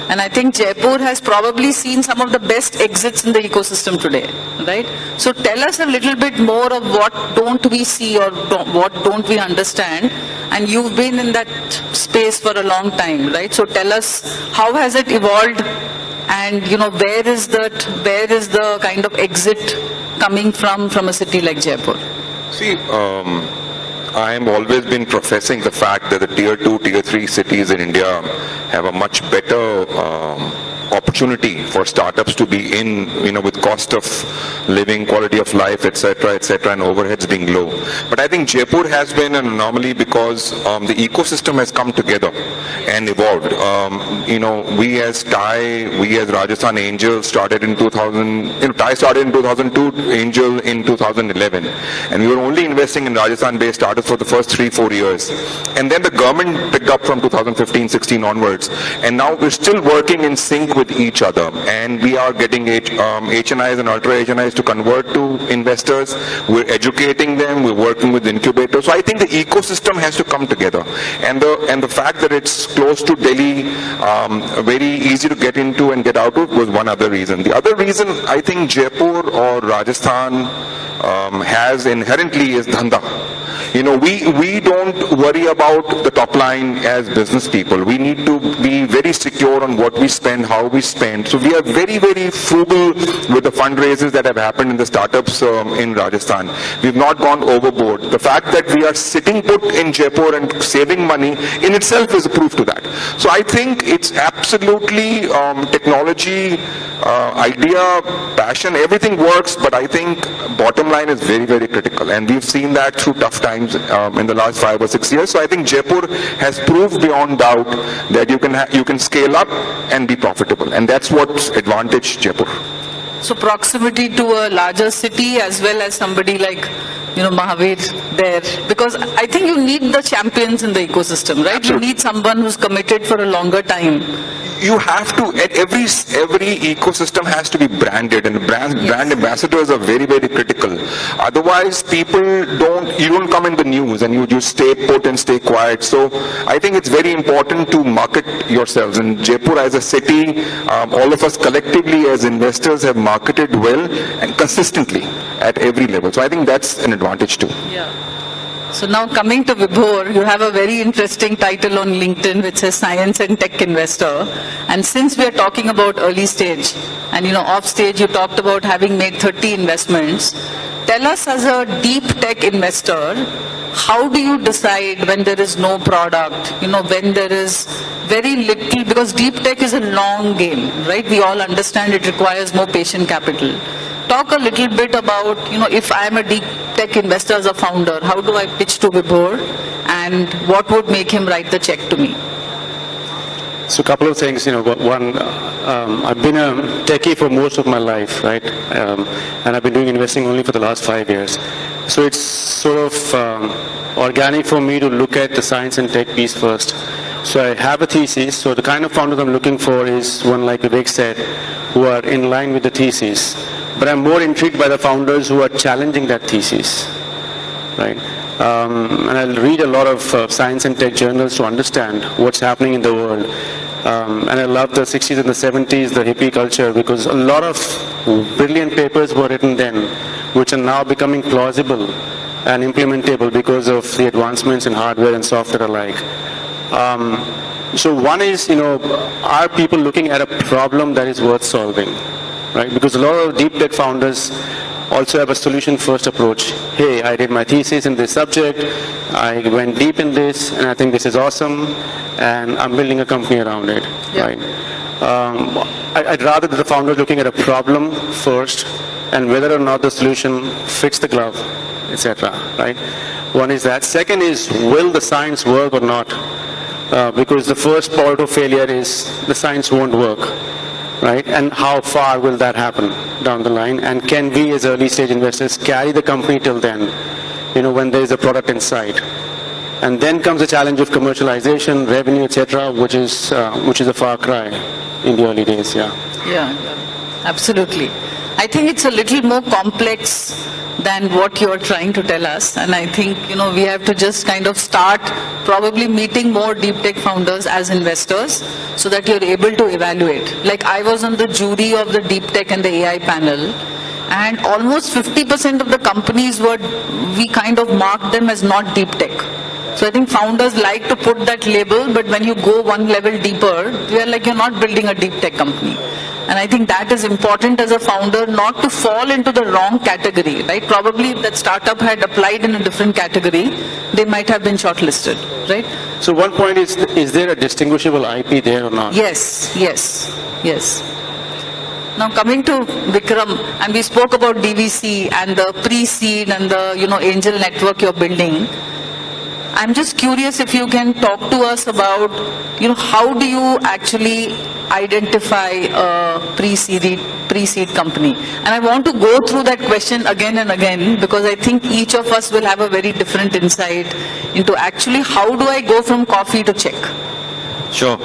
and I think Jaipur has probably seen some of the best exits in the ecosystem today, right? So tell us a little bit more of what don't we see or what don't we understand. And you've been in that space for a long time, right? So tell us, how has it evolved? And where is the kind of exit coming from a city like Jaipur? See, I'm always been professing the fact that the tier 2, tier 3 cities in India have a much better opportunity for startups to be in, with cost of living, quality of life, etc., and overheads being low. But I think Jaipur has been an anomaly because the ecosystem has come together and evolved. We as TIE, we as Rajasthan Angel started in 2000, TIE started in 2002, Angel in 2011. And we were only investing in Rajasthan-based startups for the first 3-4 years. And then the government picked up from 2015-16 onwards. And now we're still working in sync with each other, and we are getting HNIs and ultra HNIs to convert to investors. We're educating them, we're working with incubators. So I think the ecosystem has to come together, and the fact that it's close to Delhi, very easy to get into and get out of, was one other reason. The other reason I think Jaipur or Rajasthan has inherently is dhanda. We don't worry about the top line as business people. We need to be very secure on what we spend, how we spend. So we are very, very frugal with the fundraisers that have happened in the startups in Rajasthan. We've not gone overboard. The fact that we are sitting put in Jaipur and saving money in itself is a proof to that. So I think it's absolutely technology, idea, passion, everything works, but I think bottom line is very, very critical. And we've seen that through tough times in the last 5 or 6 years. So I think Jaipur has proved beyond doubt that you can scale up and be profitable. And that's what's advantage Jaipur. So proximity to a larger city as well as somebody like Mahavir there, because I think you need the champions in the ecosystem, right? Absolutely. You need someone who's committed for a longer time. You have to, every ecosystem has to be branded, and brand ambassadors are very, very critical. Otherwise, you don't come in the news, and you just stay put and stay quiet. So I think it's very important to market yourselves. And Jaipur as a city, all of us collectively as investors have marketed well and consistently at every level. So I think that's an advantage too. Yeah. So now coming to Vibhor, you have a very interesting title on LinkedIn which says Science and Tech Investor. And since we are talking about early stage, and off stage you talked about having made 30 investments, tell us, as a deep tech investor, how do you decide when there is no product, when there is very little, because deep tech is a long game, right? We all understand it requires more patient capital. Talk a little bit about, if I'm a deep tech investor as a founder, how do I pitch to Vibhor, and what would make him write the check to me? So a couple of things, one, I've been a techie for most of my life, right? And I've been doing investing only for the last 5 years. So it's sort of organic for me to look at the science and tech piece first. So I have a thesis. So the kind of founders I'm looking for is one, like Vivek said, who are in line with the thesis. But I'm more intrigued by the founders who are challenging that thesis, right? And I'll read a lot of science and tech journals to understand what's happening in the world. And I love the 60s and the 70s, the hippie culture, because a lot of brilliant papers were written then, which are now becoming plausible and implementable because of the advancements in hardware and software alike. So one is, are people looking at a problem that is worth solving, right? Because a lot of deep tech founders also have a solution-first approach. Hey, I did my thesis in this subject, I went deep in this, and I think this is awesome, and I'm building a company around it, right? I'd rather that the founder is looking at a problem first, and whether or not the solution fits the glove, etc., right? One is that. Second is, will the science work or not? Because the first part of failure is the science won't work, right? And how far will that happen down the line? And can we as early stage investors carry the company till then, when there is a product in sight? And then comes the challenge of commercialization, revenue, etc., which is a far cry in the early days, Yeah, absolutely. I think it's a little more complex than what you're trying to tell us. And I think, we have to just kind of start probably meeting more deep tech founders as investors so that you're able to evaluate. Like I was on the jury of the deep tech and the AI panel, and almost 50% of the companies we kind of marked them as not deep tech. So I think founders like to put that label, but when you go one level deeper, we are like, you're not building a deep tech company. And I think that is important as a founder, not to fall into the wrong category, right? Probably if that startup had applied in a different category, they might have been shortlisted, right? So one point is there a distinguishable IP there or not? Yes. Now coming to Vikram, and we spoke about DVC and the pre-seed and the, angel network you're building. I'm just curious if you can talk to us about, how do you actually identify a pre-seed company? And I want to go through that question again and again, because I think each of us will have a very different insight into actually how do I go from coffee to check? Sure.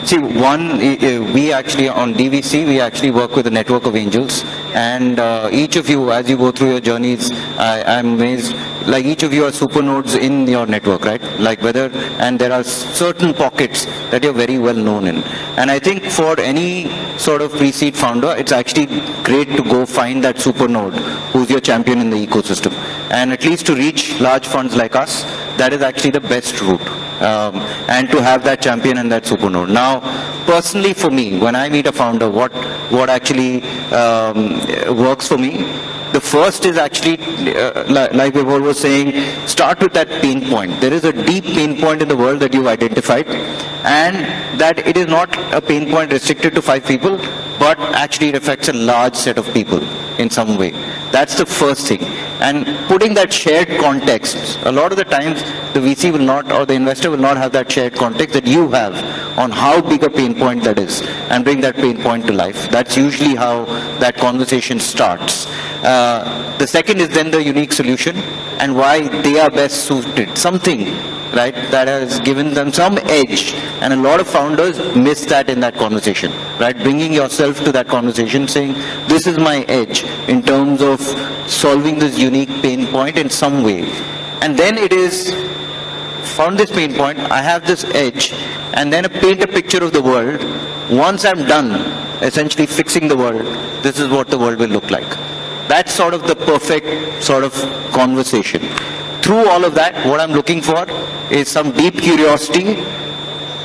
See, we actually, on DVC, we actually work with a network of angels. And each of you, as you go through your journeys, I'm amazed, like each of you are super nodes in your network, right? And there are certain pockets that you're very well known in. And I think for any sort of pre-seed founder, it's actually great to go find that super node who's your champion in the ecosystem. And at least to reach large funds like us, that is actually the best route. And to have that champion and that super node. Now, personally for me, when I meet a founder, what actually works for me, the first is actually, like Vibhor was saying, start with that pain point. There is a deep pain point in the world that you've identified, and that it is not a pain point restricted to 5 people, but actually it affects a large set of people in some way. That's the first thing. And putting that shared context, a lot of the times the VC will not, or the investor will not have that shared context that you have on how big a pain point that is, and bring that pain point to life. That's usually how that conversation starts. The second is then the unique solution and why they are best suited. Something, right, that has given them some edge, and a lot of founders miss that in that conversation, right? Bringing yourself to that conversation, saying, this is my edge in terms of solving this unique pain point in some way. And then it is, found this pain point, I have this edge, and then paint a picture of the world. Once I'm done, essentially fixing the world, this is what the world will look like. That's sort of the perfect sort of conversation. Through all of that, what I'm looking for is some deep curiosity,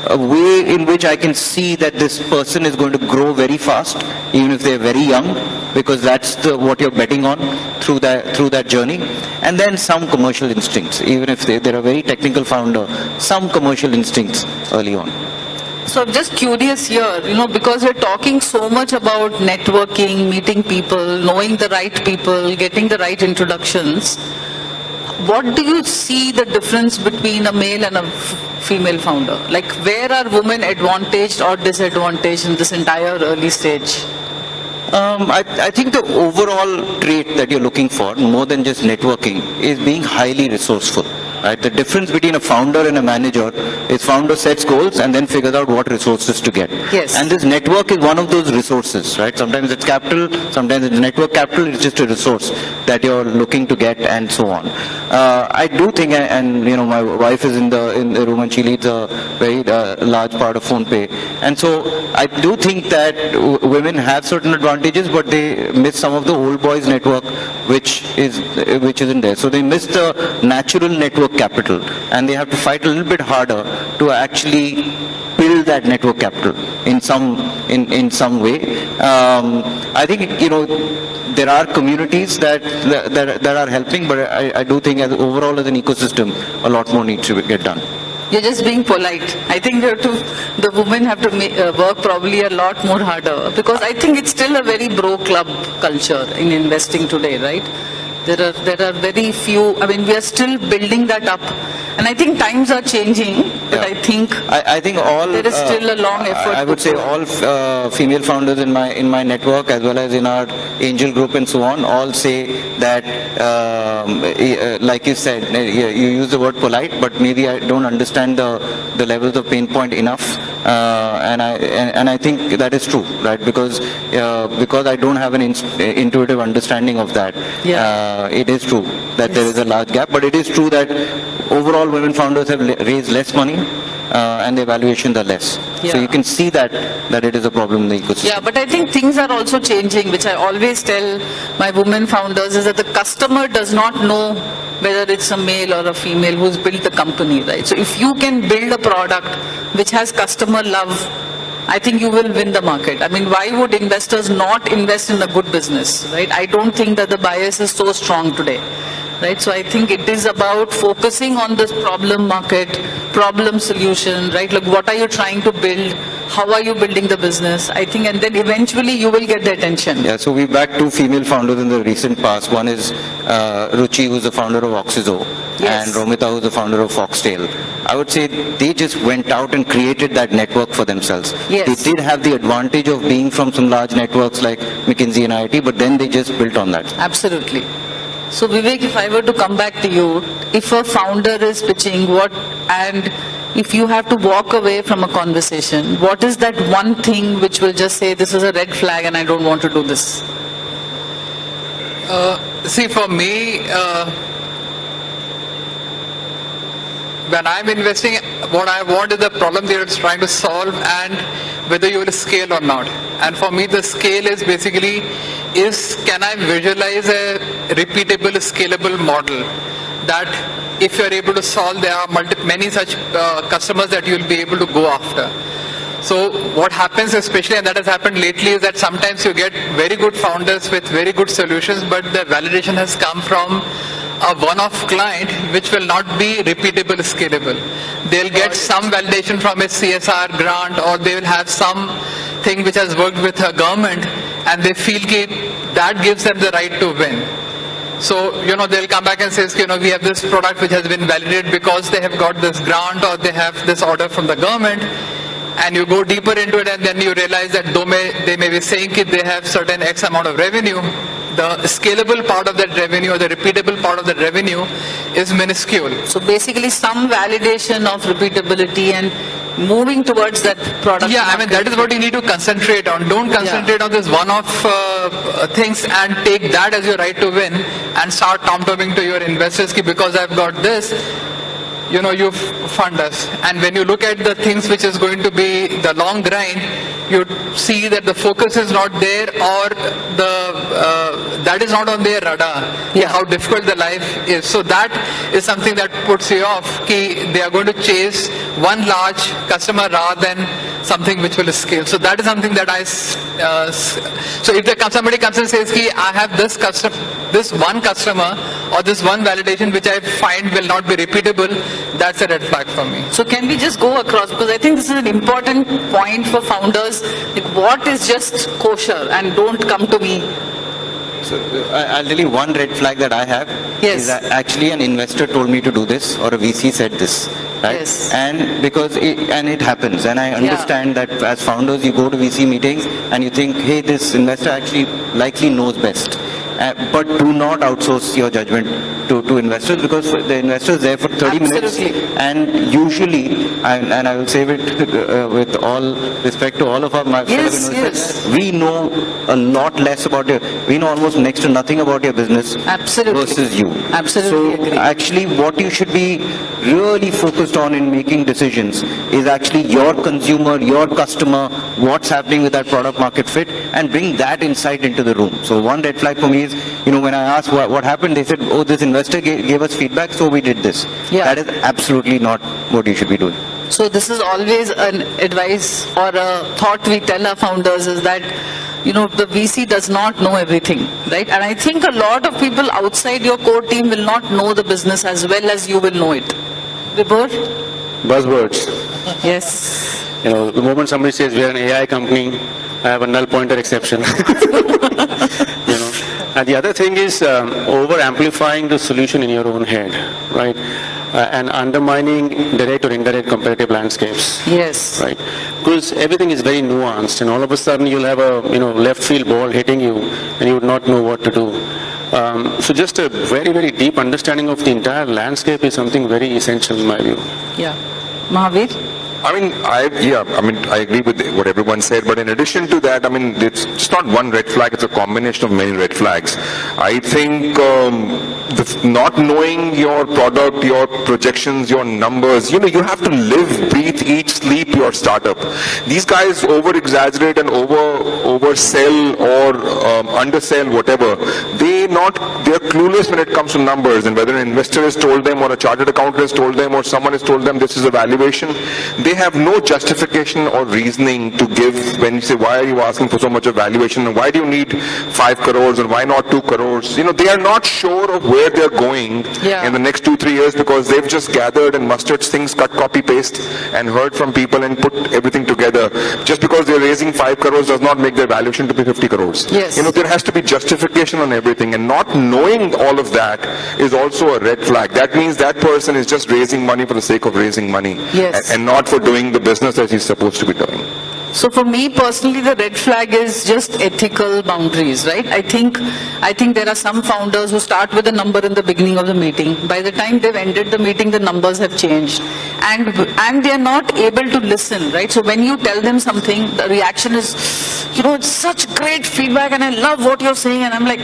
a way in which I can see that this person is going to grow very fast, even if they're very young, because that's what you're betting on through that journey. And then some commercial instincts, even if they're a very technical founder, some commercial instincts early on. So I'm just curious here, because we're talking so much about networking, meeting people, knowing the right people, getting the right introductions. What do you see the difference between a male and a female founder? Like, where are women advantaged or disadvantaged in this entire early stage? I think the overall trait that you're looking for, more than just networking, is being highly resourceful. Right? The difference between a founder and a manager is founder sets goals and then figures out what resources to get. Yes. And this network is one of those resources, right? Sometimes it's capital, sometimes it's network capital, it's just a resource that you're looking to get and so on. I do think, and my wife is in the room and she leads a very large part of PhonePe. And so I do think that women have certain advantages, but they miss some of the old boys network which isn't there. So they miss the natural network capital, and they have to fight a little bit harder to actually build that network capital in some way. I think there are communities that are helping, but I do think overall as an ecosystem, a lot more needs to get done. You're just being polite. I think the women have to work probably a lot more harder, because I think it's still a very bro club culture in investing today, right? There are very few. I mean, we are still building that up, and I think times are changing. But I think there is still a long effort. I would say all female founders in my network, as well as in our angel group and so on, all say that, like you said, you use the word polite, but maybe I don't understand the levels of pain point enough, and I think that is true, right? Because I don't have an intuitive understanding of that. It is true that there is a large gap, but it is true that overall women founders have raised less money and the valuations are less. So you can see that it is a problem in the ecosystem. Yeah, but I think things are also changing, which I always tell my women founders, is that the customer does not know whether it's a male or a female who's built the company, right? So if you can build a product which has customer love, I think you will win the market. I mean, why would investors not invest in a good business, right? I don't think that the bias is so strong today, right? So I think it is about focusing on this problem market, problem solution, right? Like, what are you trying to build? How are you building the business? I think, and then eventually you will get the attention. Yeah, so we backed 2 female founders in the recent past. One is Ruchi, who's the founder of Oxizo, and Romita, who's the founder of Foxtail. I would say they just went out and created that network for themselves. They did have the advantage of being from some large networks like McKinsey and IIT, but then they just built on that. Absolutely. So Vivek, if I were to come back to you, if a founder is pitching, and if you have to walk away from a conversation, what is that one thing which will just say, this is a red flag and I don't want to do this? See, for me, when I'm investing, what I want is the problem that it's trying to solve and whether you will scale or not. And for me, the scale is basically, can I visualize a repeatable, scalable model that if you're able to solve, there are many such customers that you'll be able to go after. So what happens, especially, and that has happened lately, is that sometimes you get very good founders with very good solutions, but the validation has come from a one-off client which will not be repeatable, scalable. They'll get some validation from a CSR grant, or they will have some thing which has worked with a government, and they feel that gives them the right to win. So, they'll come back and say, we have this product which has been validated because they have got this grant or they have this order from the government. And you go deeper into it, and then you realize that though they may be saying that they have certain X amount of revenue, the scalable part of that revenue or the repeatable part of that revenue is minuscule. So basically some validation of repeatability and moving towards that product. Yeah, I mean, that is what you need to concentrate on. Don't concentrate on this one-off things and take that as your right to win and start tom-tomming to your investors because I've got this. You fund us. And when you look at the things which is going to be the long grind, you see that the focus is not there, or that is not on their radar, how difficult the life is. So that is something that puts you off. They are going to chase one large customer rather than something which will scale. So that is something that so if somebody comes and says, I have this one customer or this one validation which I find will not be repeatable, that's a red flag for me. So can we just go across, because I think this is an important point for founders, like what is just kosher and don't come to me. So I'll tell you one red flag that I have. Yes. Is that actually an investor told me to do this, or a VC said this. Right? Yes. And because it happens, and I understand that as founders you go to VC meetings and you think, hey, this investor actually likely knows best. But do not outsource your judgment to investors, because the investor is there for 30 minutes, and usually, and I will say it with all respect to all of our fellow investors, we know a lot less about we know almost next to nothing about your business versus you. Absolutely. So actually what you should be really focused on in making decisions is actually your consumer, your customer, what's happening with that product market fit, and bring that insight into the room. So one red flag for me is, when I asked what happened, they said, oh, this investor gave us feedback, so we did this. That is absolutely not what you should be doing. So this is always an advice or a thought we tell our founders, is that the VC does not know everything, right? And I think a lot of people outside your core team will not know the business as well as you will know it. Vibhor? Buzzwords. Yes. The moment somebody says we are an AI company, I have a null pointer exception. And the other thing is over amplifying the solution in your own head, right? And undermining direct or indirect competitive landscapes. Yes. Right. Because everything is very nuanced, and all of a sudden you'll have a left field ball hitting you, and you would not know what to do. So just a very, very deep understanding of the entire landscape is something very essential in my view. Yeah. Mahavir? I agree with what everyone said, but in addition to that, it's just not one red flag, it's a combination of many red flags. I think not knowing your product, your projections, your numbers, you have to live, breathe, eat, sleep your startup. These guys over-exaggerate and oversell or undersell, whatever. They're clueless when it comes to numbers, and whether an investor has told them or a chartered accountant has told them or someone has told them this is a valuation, they have no justification or reasoning to give when you say, why are you asking for so much of valuation, and why do you need 5 crores or why not 2 crores? They are not sure of where they're going in the next 2-3 years, because they've just gathered and mustered things, cut, copy, paste, and heard from people and put everything together. Just because they're raising 5 crores does not make their valuation to be 50 crores. Yes. There has to be justification on everything, and not knowing all of that is also a red flag. That means that person is just raising money for the sake of raising money, and not for doing the business that he's supposed to be doing. So for me personally, the red flag is just ethical boundaries, right? I think there are some founders who start with a number in the beginning of the meeting. By the time they've ended the meeting, the numbers have changed, and they're not able to listen, right? So when you tell them something, the reaction is, it's such great feedback, and I love what you're saying, and I'm like,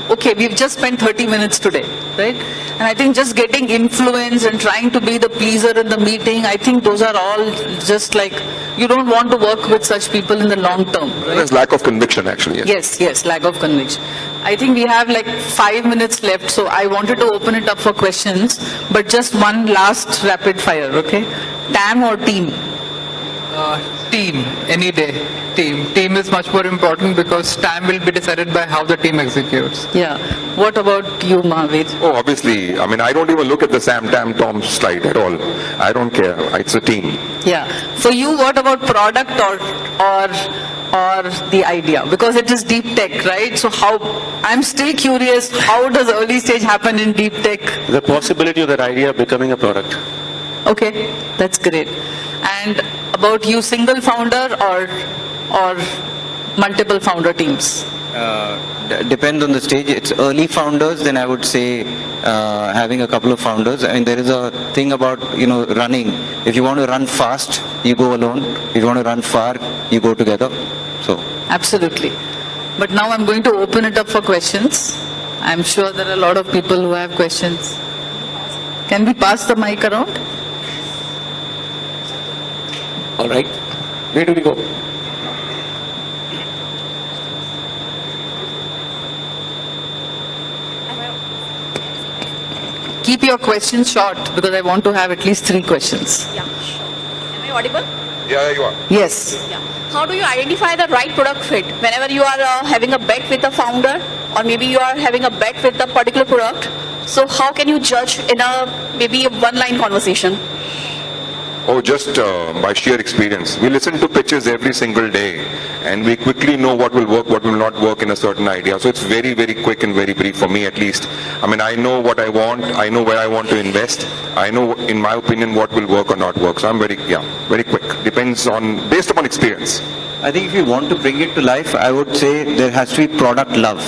okay, we've just spent 30 minutes today, right? And I think just getting influence and trying to be the pleaser in the meeting, I think those are all just like, you don't want to work with such people in the long term. Right? There's lack of conviction, actually. Yes, lack of conviction. I think we have like 5 minutes left, so I wanted to open it up for questions, but just one last rapid fire, okay? TAM or team? Team, any day. Team is much more important, because TAM will be decided by how the team executes. Yeah. What about you, Mahavir? Oh, obviously. I don't even look at the Sam, Tam, Tom slide at all. I don't care. It's a team. Yeah. For you, what about product or the idea? Because it is deep tech, right? So I'm still curious, how does early stage happen in deep tech? The possibility of that idea becoming a product. Okay, that's great. And about you, single founder or multiple founder teams? Depends on the stage. It's early founders, then I would say having a couple of founders. There is a thing about running. If you want to run fast, you go alone. If you want to run far, you go together. So absolutely. But now I'm going to open it up for questions. I'm sure there are a lot of people who have questions. Can we pass the mic around? All right. Where do we go? Keep your questions short, because I want to have at least 3 questions. Yeah, sure. Am I audible? Yeah, you are. Yes. How do you identify the right product fit? Whenever you are having a bet with a founder, or maybe you are having a bet with a particular product, so how can you judge in maybe a one-line conversation? Oh, just by sheer experience. We listen to pitches every single day, and we quickly know what will work, what will not work in a certain idea. So it's very, very quick and very brief for me, at least. I mean, I know what I want. I know where I want to invest. I know, in my opinion, what will work or not work. So I'm very quick. Depends on, based upon experience. I think if you want to bring it to life, I would say there has to be product love.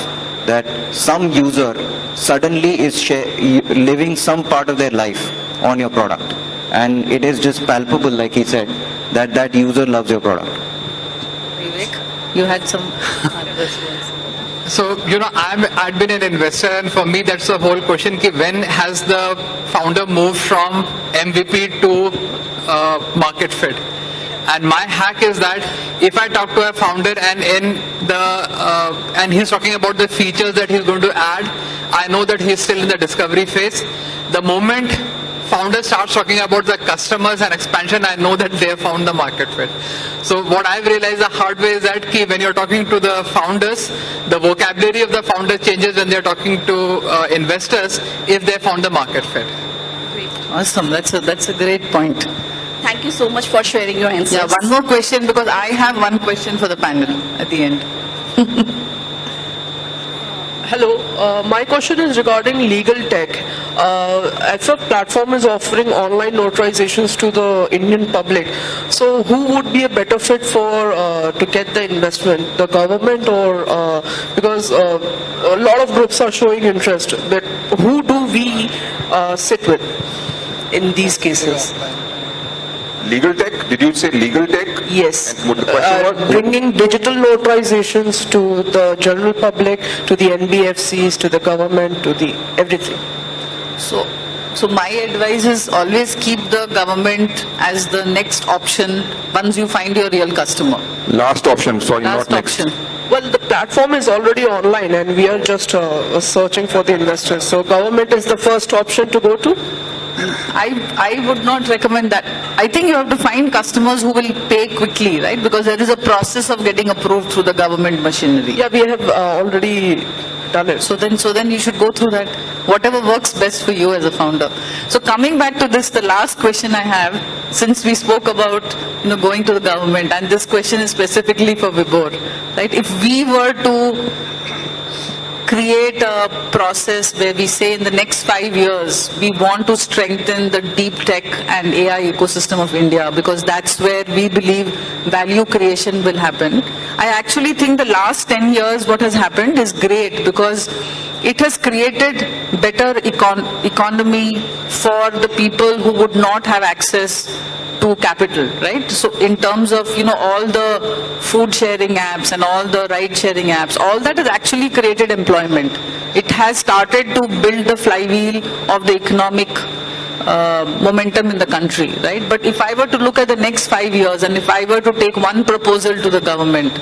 That some user suddenly is living some part of their life on your product. And it is just palpable, like he said, that that user loves your product. Vivek, you had some So, I've been an investor, and for me that's the whole question, when has the founder moved from MVP to market fit? And my hack is that if I talk to a founder and and he's talking about the features that he's going to add, I know that he's still in the discovery phase. The moment founder starts talking about the customers and expansion, I know that they have found the market fit. So what I've realized the hard way is that when you're talking to the founders, the vocabulary of the founder changes when they're talking to investors if they found the market fit. Awesome. That's a great point. Thank you so much for sharing your answers. Yeah, one more question, because I have one question for the panel at the end. Hello, my question is regarding legal tech. As a platform is offering online notarizations to the Indian public, so who would be a better fit for to get the investment, the government or because a lot of groups are showing interest, but who do we sit with in these cases? Legal tech? Did you say legal tech? Yes. And what the question was? Bringing digital notarizations to the general public, to the NBFCs, to the government, to the everything. So my advice is always keep the government as the next option once you find your real customer. Last option, sorry, Last not next. option. Well, the platform is already online and we are just searching for the investors. So government is the first option to go to? I would not recommend that. I think you have to find customers who will pay quickly, right? Because there is a process of getting approved through the government machinery. Yeah, we have already done it. So then you should go through that. Whatever works best for you as a founder. So coming back to this, the last question I have, since we spoke about going to the government, and this question is specifically for Vibhor, right? If we were to create a process where we say in the next 5 years we want to strengthen the deep tech and AI ecosystem of India, because that's where we believe value creation will happen. I actually think the last 10 years what has happened is great, because it has created better economy for the people who would not have access to capital, right? So in terms of, all the food sharing apps and all the ride sharing apps, all that has actually created employment. It has started to build the flywheel of the economic momentum in the country, right? But if I were to look at the next 5 years, and if I were to take one proposal to the government,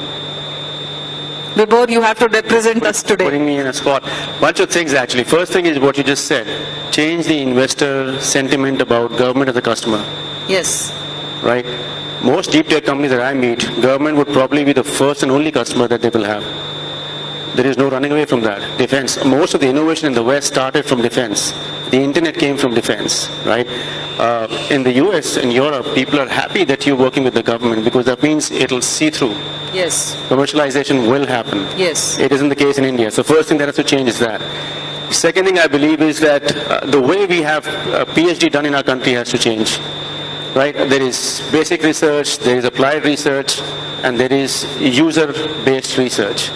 Vibhor, you have to represent us today. Putting me in a spot. Bunch of things actually. First thing is what you just said. Change the investor sentiment about government as a customer. Yes. Right? Most deep tech companies that I meet, government would probably be the first and only customer that they will have. There is no running away from that. Defense. Most of the innovation in the West started from defense. The internet came from defense, right? In the US and Europe, people are happy that you're working with the government, because that means it'll see through. Yes. Commercialization will happen. Yes. It isn't the case in India. So first thing that has to change is that. Second thing I believe is that the way we have PhD done in our country has to change. Right? There is basic research, there is applied research, and there is user-based research.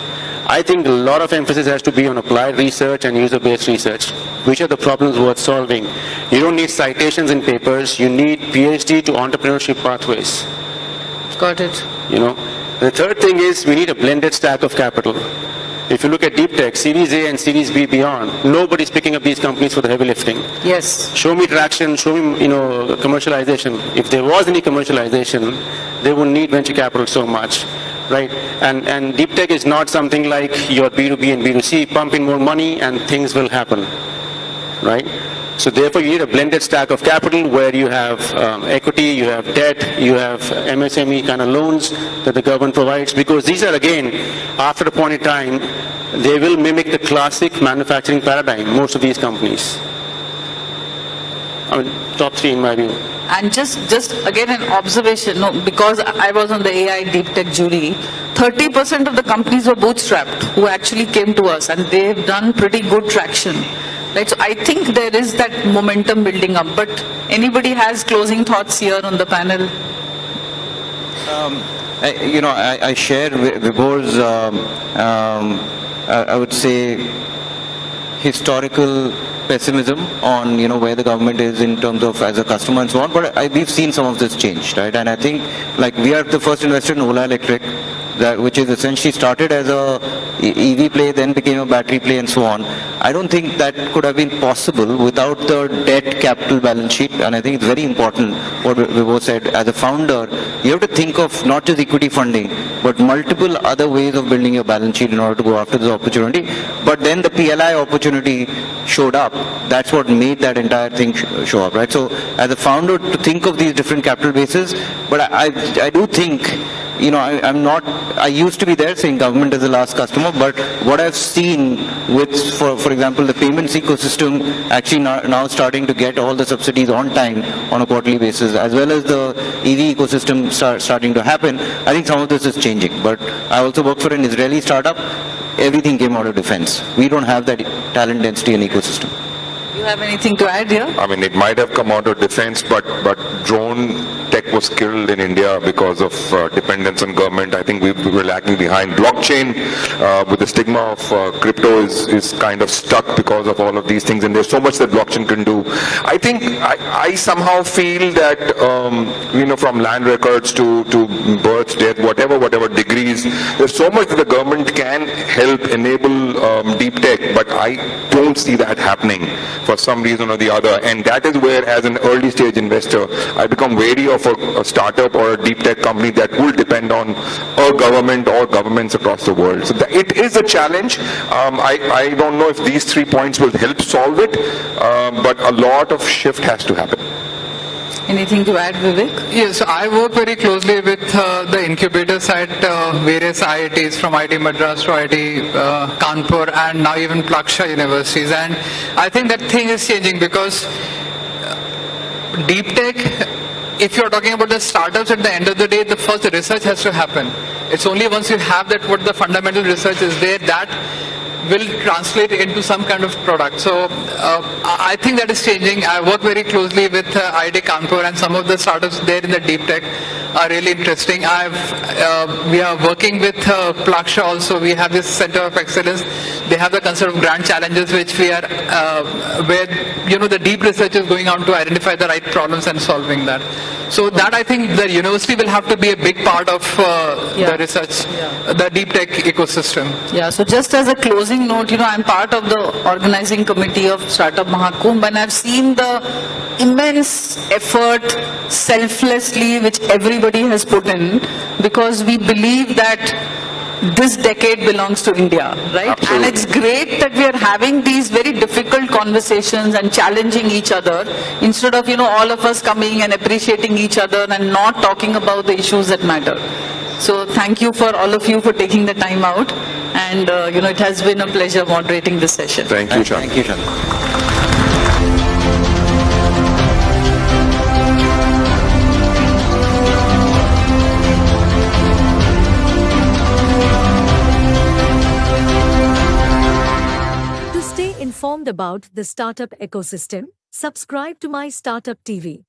I think a lot of emphasis has to be on applied research and user-based research. Which are the problems worth solving? You don't need citations in papers, you need PhD to entrepreneurship pathways. Got it. The third thing is we need a blended stack of capital. If you look at deep tech, Series A and Series B beyond, nobody's picking up these companies for the heavy lifting. Yes. Show me traction, show me, commercialization. If there was any commercialization, they wouldn't need venture capital so much, right? And deep tech is not something like your B2B and B2C, pump in more money and things will happen, right? So therefore, you need a blended stack of capital where you have equity, you have debt, you have MSME kind of loans that the government provides, because these are, again, after a point in time, they will mimic the classic manufacturing paradigm, most of these companies. I mean, top three in my view. And just again an observation, no, because I was on the AI deep tech jury, 30% of the companies were bootstrapped who actually came to us, and they've done pretty good traction. Right, so I think there is that momentum building up. But anybody has closing thoughts here on the panel? I share Vibhor's, I would say, historical pessimism on where the government is in terms of as a customer and so on. But we've seen some of this change, right? And I think like we are the first investor in Ola Electric, which is essentially started as a EV play, then became a battery play and so on. I don't think that could have been possible without the debt capital balance sheet. And I think it's very important what Vibhor said. As a founder, you have to think of not just equity funding, but multiple other ways of building your balance sheet in order to go after this opportunity. But then the PLI opportunity showed up. That's what made that entire thing show up, right? So as a founder, to think of these different capital bases, but I do think, I used to be there saying government is the last customer, but what I've seen with, for example, the payments ecosystem actually now starting to get all the subsidies on time on a quarterly basis, as well as the EV ecosystem starting to happen, I think some of this is changing. But I also work for an Israeli startup. Everything came out of defense. We don't have that talent density and ecosystem. You have anything to add here? I mean, it might have come out of defense, but drone tech was killed in India because of dependence on government. I think we were lagging behind. Blockchain, with the stigma of crypto, is kind of stuck because of all of these things, and there's so much that blockchain can do. I think I somehow feel that from land records to birth, death, whatever degrees, there's so much that the government can help enable deep tech, but I don't see that happening for some reason or the other. And that is where, as an early stage investor, I become wary of a startup or a deep tech company that will depend on a government or governments across the world. So it is a challenge. I don't know if these 3 points will help solve it, but a lot of shift has to happen. Anything to add, Vivek? Yes, I work very closely with the incubators at various IITs, from IIT Madras to IIT Kanpur, and now even Plaksha universities. And I think that thing is changing, because deep tech, if you're talking about the startups, at the end of the day, the first research has to happen. It's only once you have that, what the fundamental research is there, that will translate into some kind of product. So I think that is changing. I work very closely with IIT Kanpur, and some of the startups there in the deep tech are really interesting. We are working with Plaksha also. We have this center of excellence. They have the concept of grand challenges, which we are where the deep research is going on to identify the right problems and solving that. So that, I think the university will have to be a big part of the research, the deep tech ecosystem. Yeah, so just as a closing note, I'm part of the organizing committee of Startup Mahakumbh, and I've seen the immense effort selflessly which everybody has put in, because we believe that this decade belongs to India, right? Absolutely. And it's great that we are having these very difficult conversations and challenging each other, instead of, all of us coming and appreciating each other and not talking about the issues that matter. So thank you for all of you for taking the time out. And, it has been a pleasure moderating this session. Thank you, Chan. Thank you, Chan. Informed about the startup ecosystem, subscribe to My Startup TV.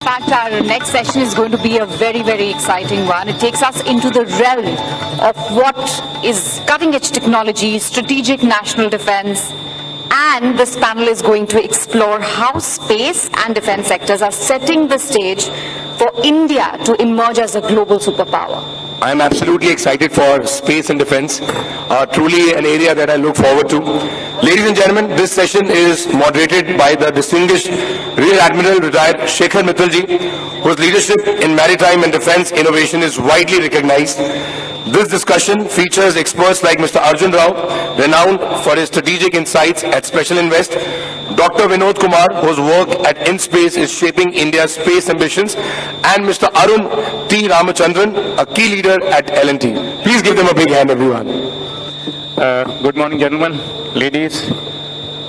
In fact, our next session is going to be a very, very exciting one. It takes us into the realm of what is cutting-edge technology, strategic national defense, and this panel is going to explore how space and defense sectors are setting the stage for India to emerge as a global superpower. I'm absolutely excited for space and defense, truly an area that I look forward to. Ladies and gentlemen, this session is moderated by the distinguished Rear Admiral retired Shekhar Mittalji, whose leadership in maritime and defense innovation is widely recognized. This discussion features experts like Mr. Arjun Rao, renowned for his strategic insights at Special Invest, Dr. Vinod Kumar, whose work at InSpace is shaping India's space ambitions, and Mr. Arun T. Ramachandran, a key leader at L&T. Please give them a big hand, everyone. Good morning, gentlemen, ladies.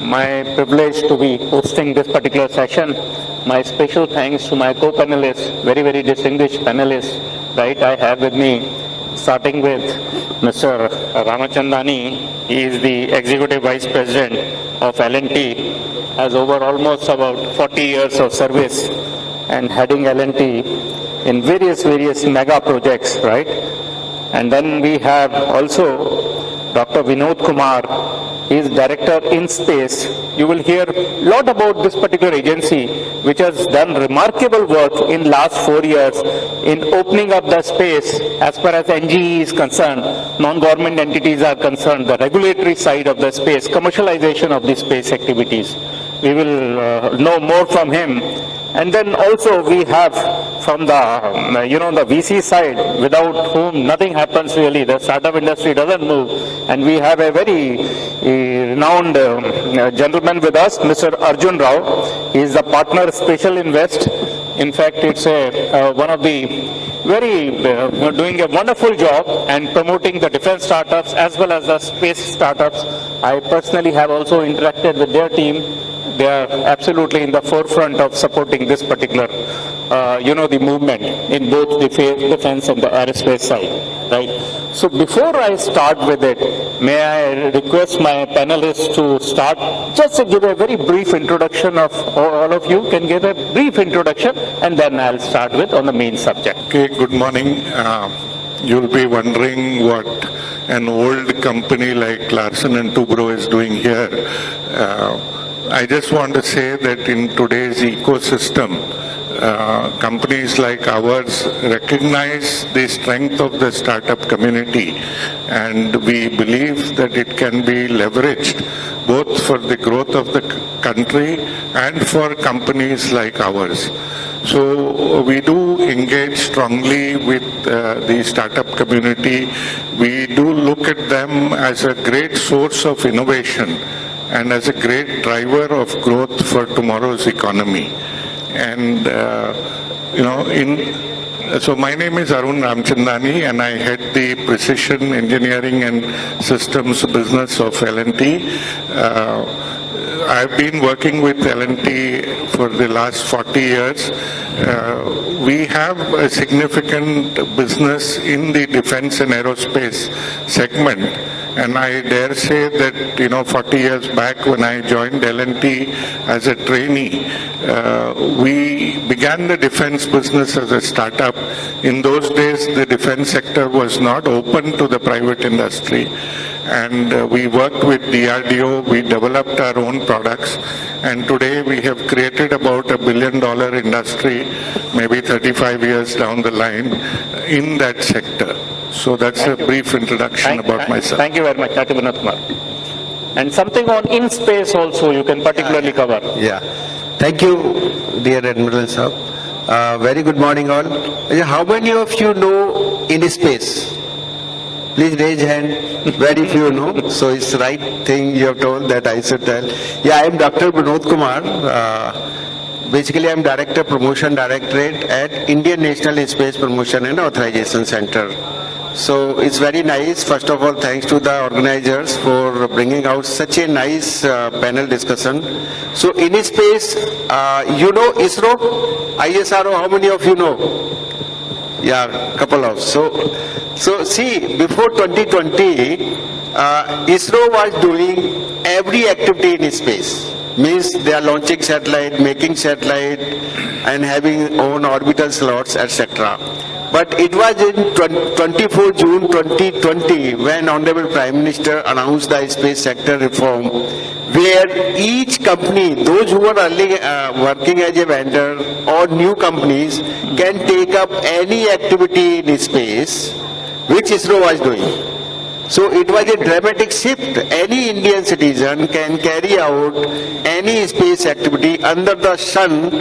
My privilege to be hosting this particular session. My special thanks to my co-panelists, very, very distinguished panelists, right, I have with me, starting with Mr. Ramachandani. He is the Executive Vice President of L&T, has over almost about 40 years of service and heading L&T in various mega projects, right? And then we have also Dr. Vinod Kumar. He is Director InSpace. You will hear a lot about this particular agency, which has done remarkable work in last 4 years in opening up the space as far as NGE is concerned, non-government entities are concerned, the regulatory side of the space, commercialization of the space activities. We will know more from him. And then also we have from the, the VC side, without whom nothing happens really. The startup industry doesn't move. And we have a very renowned gentleman with us, Mr. Arjun Rao. He is the partner Special Invest. In fact, it's one of the doing a wonderful job and promoting the defense startups as well as the space startups. I personally have also interacted with their team. They are absolutely in the forefront of supporting this particular, the movement in both the defense and the aerospace side, right? So before I start with it, may I request my panelists to start, just to give a very brief introduction of all of you, can give a brief introduction, and then I'll start with on the main subject. Okay, good morning. You'll be wondering what an old company like Larsen & Toubro is doing here. I just want to say that in today's ecosystem, companies like ours recognize the strength of the startup community, and we believe that it can be leveraged both for the growth of the country and for companies like ours. So we do engage strongly with the startup community. We do look at them as a great source of innovation and as a great driver of growth for tomorrow's economy. And, so my name is Arun Ramchandani, and I head the Precision Engineering and Systems business of L&T. I've been working with L&T for the last 40 years. We have a significant business in the defense and aerospace segment. And I dare say that, 40 years back when I joined L&T as a trainee, we began the defense business as a startup. In those days, the defense sector was not open to the private industry. And we worked with DRDO, we developed our own products, and today we have created about $1 billion industry, maybe 35 years down the line, in that sector. So that's a brief introduction about myself. Thank you very much, Dr. Vinod Kumar. And something on InSpace also you can particularly cover. Yeah. Thank you, dear Admiral Sahab. Very good morning all. How many of you know InSpace? Please raise hand. Very few know. So it's the right thing you have told that I should tell. Yeah, I am Dr. Vinod Kumar. Basically, I am Director Promotion Directorate at Indian National Space Promotion and Authorization Center. So it's very nice. First of all, thanks to the organizers for bringing out such a nice panel discussion. So InSpace, you know ISRO? ISRO, how many of you know? Yeah, couple of. So see, before 2020, ISRO was doing every activity in space. Means they are launching satellite, making satellite, and having own orbital slots, etc. But it was in 24 June 2020 when Honorable Prime Minister announced the space sector reform, where each company, those who were early working as a vendor or new companies, can take up any activity in space which ISRO was doing. So it was a dramatic shift. Any Indian citizen can carry out any space activity under the sun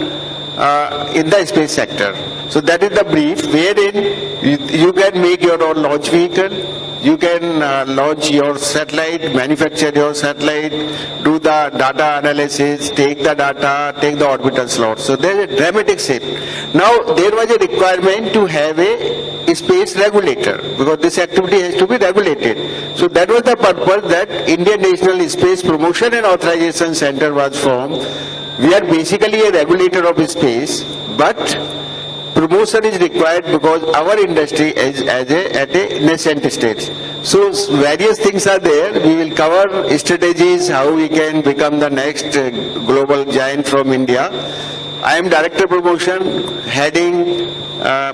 in the space sector. So that is the brief, wherein you can make your own launch vehicle, you can launch your satellite, manufacture your satellite, do the data analysis, take the data, take the orbital slot. So there is a dramatic shift. Now there was a requirement to have a space regulator, because this activity has to be regulated. So that was the purpose that Indian National Space Promotion and Authorization Center was formed. We are basically a regulator of space, but promotion is required because our industry is at a nascent stage. So various things are there. We will cover strategies, how we can become the next global giant from India. I am Director Promotion, heading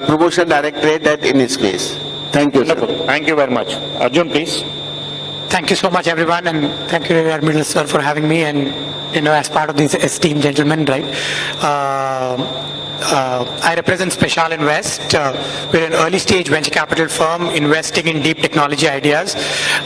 Promotion Directorate at InSpace. Thank you, sir. Thank you very much. Arjun, please. Thank you so much, everyone, and thank you, Admiral Sir, for having me and, as part of these esteemed gentlemen, right? I represent Special Invest. We're an early stage venture capital firm investing in deep technology ideas.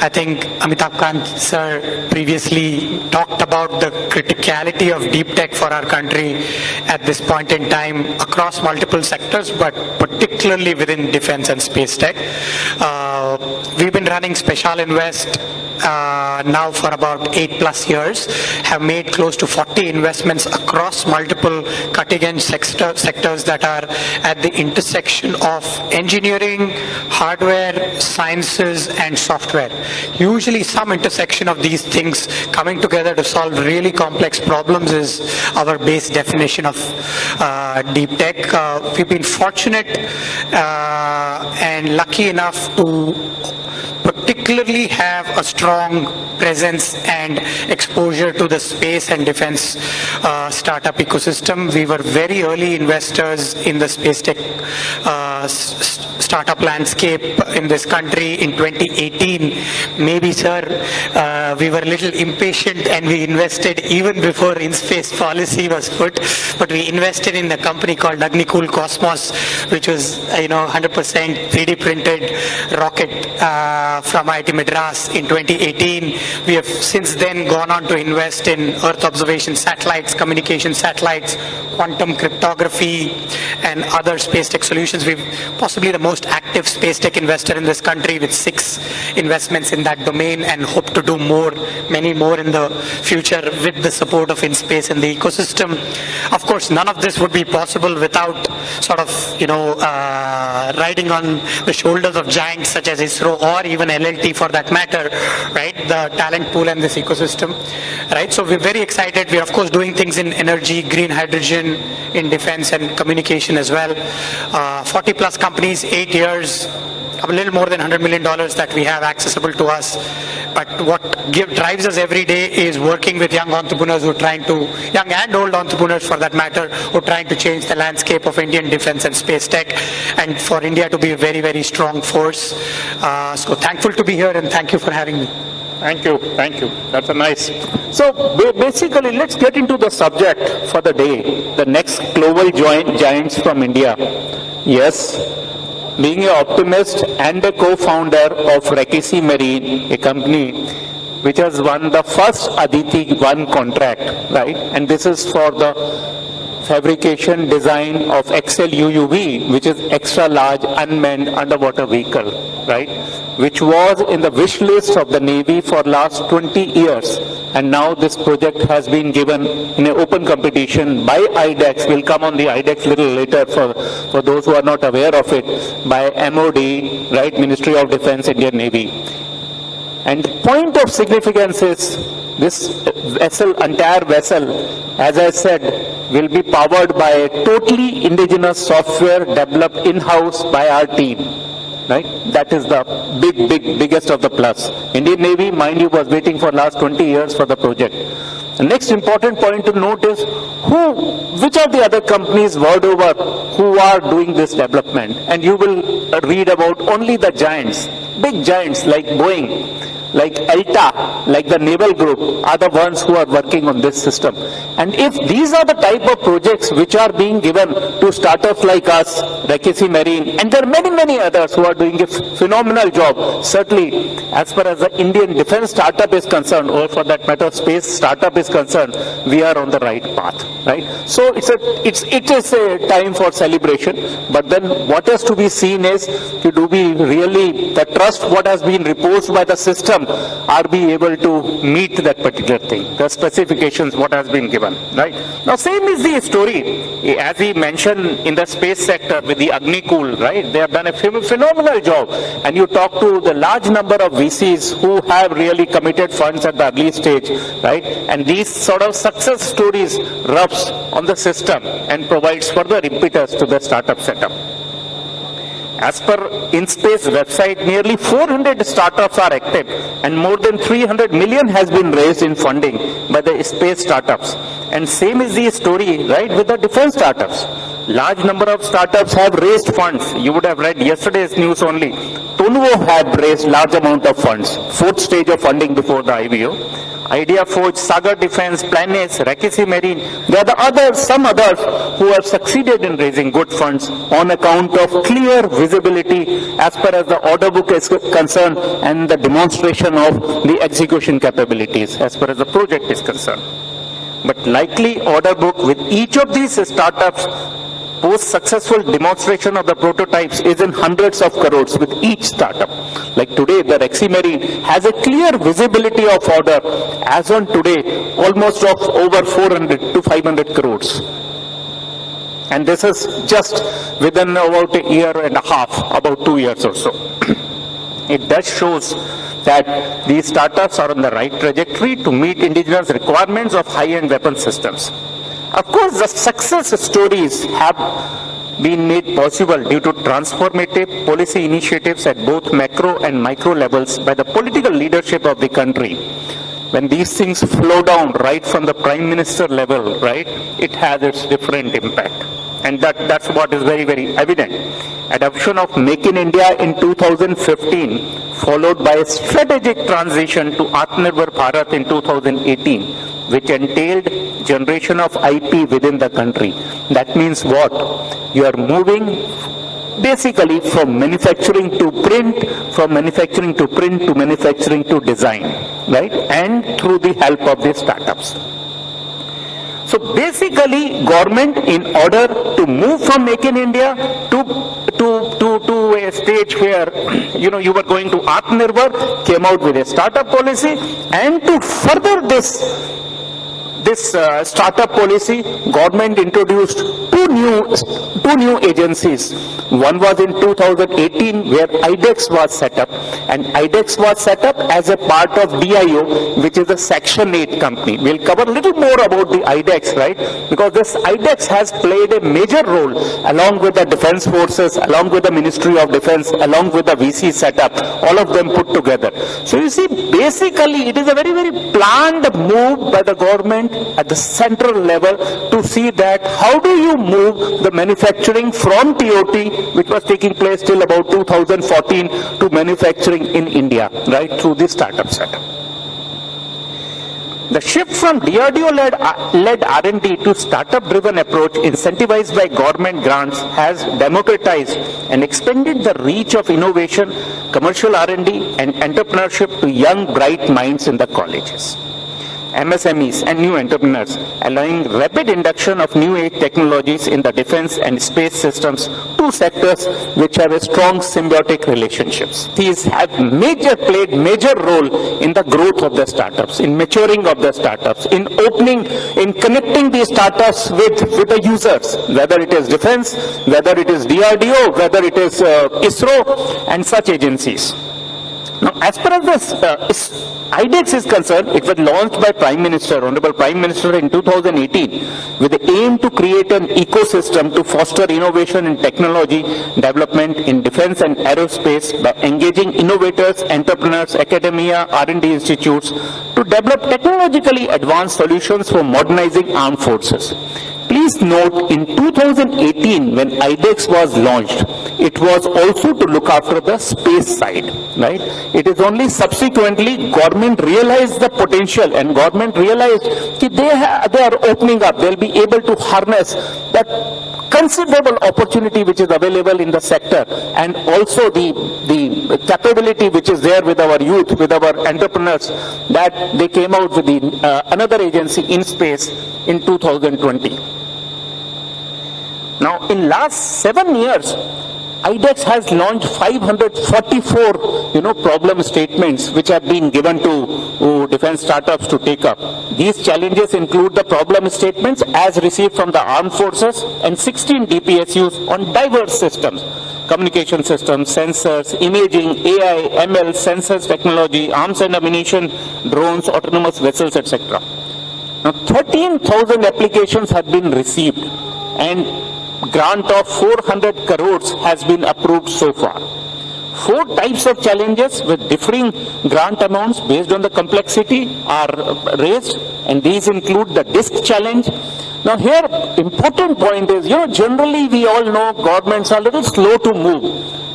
I think Amitabh Kant sir previously talked about the criticality of deep tech for our country at this point in time across multiple sectors, but particularly within defense and space tech. We've been running Special Invest now for about 8+ years, have made close to 40 investments across multiple cutting-edge sectors that are at the intersection of engineering, hardware, sciences, and software. Usually some intersection of these things coming together to solve really complex problems is our base definition of deep tech. We've been fortunate and lucky enough to particularly have a strong presence and exposure to the space and defense startup ecosystem. We were very early investors in the space tech startup landscape in this country in 2018. Maybe, sir, we were a little impatient and we invested even before in-space policy was put, but we invested in a company called Agnikul Cosmos, which was 100% 3D printed rocket from IIT Madras in 2018. We have since then gone on to invest in Earth observation satellites, communication satellites, quantum cryptography, and other space tech solutions. We're possibly the most active space tech investor in this country with 6 investments in that domain, and hope to do more, many more in the future with the support of InSpace and the ecosystem. Of course, none of this would be possible without sort of, riding on the shoulders of giants such as ISRO or even LLT for that matter, right? The talent pool and this ecosystem, right? So we're very excited. We're of course doing things in energy, green hydrogen, in defense and communication as well. 40+ companies, 8 years, a little more than $100 million that we have accessible to us. But what drives us every day is working with young entrepreneurs who are trying to, young and old entrepreneurs for that matter, who are trying to change the landscape of Indian defense and space tech, and for India to be a very, very strong force. So thankful to be here, and thank you for having me. Thank you. That's a nice. So basically, let's get into the subject for the day. The next global giants from India. Yes, being an optimist and a co-founder of Rakisi Marine, a company which has won the first Aditi 1 contract, right? And this is for the fabrication design of XL UUV, which is extra large unmanned underwater vehicle, right? Which was in the wish list of the Navy for last 20 years. And now this project has been given in an open competition by IDEX. We'll come on the IDEX a little later for those who are not aware of it, by MOD, right? Ministry of Defense, Indian Navy. And the point of significance is this vessel, entire vessel, as I said, will be powered by a totally indigenous software developed in-house by our team. Right? That is the biggest of the plus. Indian Navy, mind you, was waiting for last 20 years for the project. The next important point to note is which are the other companies world over who are doing this development? And you will read about only the giants, big giants like Boeing, like ELTA, like the Naval Group, are the ones who are working on this system. And if these are the type of projects which are being given to startups like us, Rakesi Marine, and there are many, many others who are doing a phenomenal job, certainly as far as the Indian defense startup is concerned, or for that matter space startup is concerned, we are on the right path, right? So it is a time for celebration, but then what has to be seen is, do we really, the trust what has been reposed by the system, are we able to meet that particular thing, the specifications what has been given, right? Now same is the story, as we mentioned in the space sector with the Agnikul, right? They have done a phenomenal job, and you talk to the large number of VCs who have really committed funds at the early stage, right? And these sort of success stories rubs on the system and provides further impetus to the startup setup. As per InSpace website, nearly 400 startups are active and more than 300 million has been raised in funding by the space startups. And same is the story, right, with the defense startups. Large number of startups have raised funds. You would have read yesterday's news only. Tunvo had raised large amount of funds, 4th stage of funding before the IPO. Idea Forge, Sagar Defense, Planes, Rakesi Marine, there are some others who have succeeded in raising good funds on account of clear visibility as far as the order book is concerned and the demonstration of the execution capabilities as far as the project is concerned. But likely order book with each of these startups post-successful demonstration of the prototypes is in hundreds of crores with each startup. Like today, the Rakesi Marine has a clear visibility of order as on today, almost of over 400 to 500 crores. And this is just within about a year and a half, about 2 years or so. It does shows that these startups are on the right trajectory to meet indigenous requirements of high-end weapon systems. Of course, the success stories have been made possible due to transformative policy initiatives at both macro and micro levels by the political leadership of the country. When these things flow down right from the Prime Minister level, right, it has its different impact. And that's what is very, very evident. Adoption of Make in India in 2015, followed by a strategic transition to Atmanirbhar Bharat in 2018, which entailed generation of IP within the country. That means what? You are moving basically from manufacturing to print, from manufacturing to print to manufacturing to design, right? And through the help of the startups. So basically, government, in order to move from Make in India to a stage where, you were going to Atmanirbhar, came out with a startup policy, and to further this startup policy, government introduced two new agencies. One was in 2018 where IDEX was set up, and IDEX was set up as a part of DIO, which is a Section 8 company. We'll cover a little more about the IDEX, right? Because this IDEX has played a major role along with the defense forces, along with the Ministry of Defense, along with the VC setup, all of them put together. So you see, basically it is a very, very planned move by the government at the central level to see that how do you move the manufacturing from TOT, which was taking place till about 2014, to manufacturing in India, right, through the startup setup. The shift from DRDO-led R&D to startup-driven approach incentivized by government grants has democratized and expanded the reach of innovation, commercial R&D and entrepreneurship to young, bright minds in the colleges, MSMEs and new entrepreneurs, allowing rapid induction of new age technologies in the defense and space systems, two sectors which have a strong symbiotic relationships. These have played major role in the growth of the startups, in maturing of the startups, in connecting these startups with the users, whether it is defense, whether it is DRDO, whether it is ISRO and such agencies. Now, as far as this IDEX is concerned, it was launched by Honorable Prime Minister in 2018 with the aim to create an ecosystem to foster innovation in technology development in defense and aerospace by engaging innovators, entrepreneurs, academia, R&D institutes to develop technologically advanced solutions for modernizing armed forces. Please please note in 2018 when IDEX was launched, it was also to look after the space side, right? It is only subsequently government realized the potential and government realized that they are opening up, they'll be able to harness that considerable opportunity which is available in the sector, and also the capability which is there with our youth, with our entrepreneurs, that they came out with another agency in space in 2020. Now, in last 7 years, IDEX has launched 544, problem statements which have been given to defense startups to take up. These challenges include the problem statements as received from the armed forces and 16 DPSUs on diverse systems, communication systems, sensors, imaging, AI, ML, sensors technology, arms and ammunition, drones, autonomous vessels, etc. Now, 13,000 applications have been received and grant of 400 crores has been approved so far. 4 types of challenges with differing grant amounts based on the complexity are raised, and these include the DISC challenge. Now here, important point is, generally we all know governments are a little slow to move.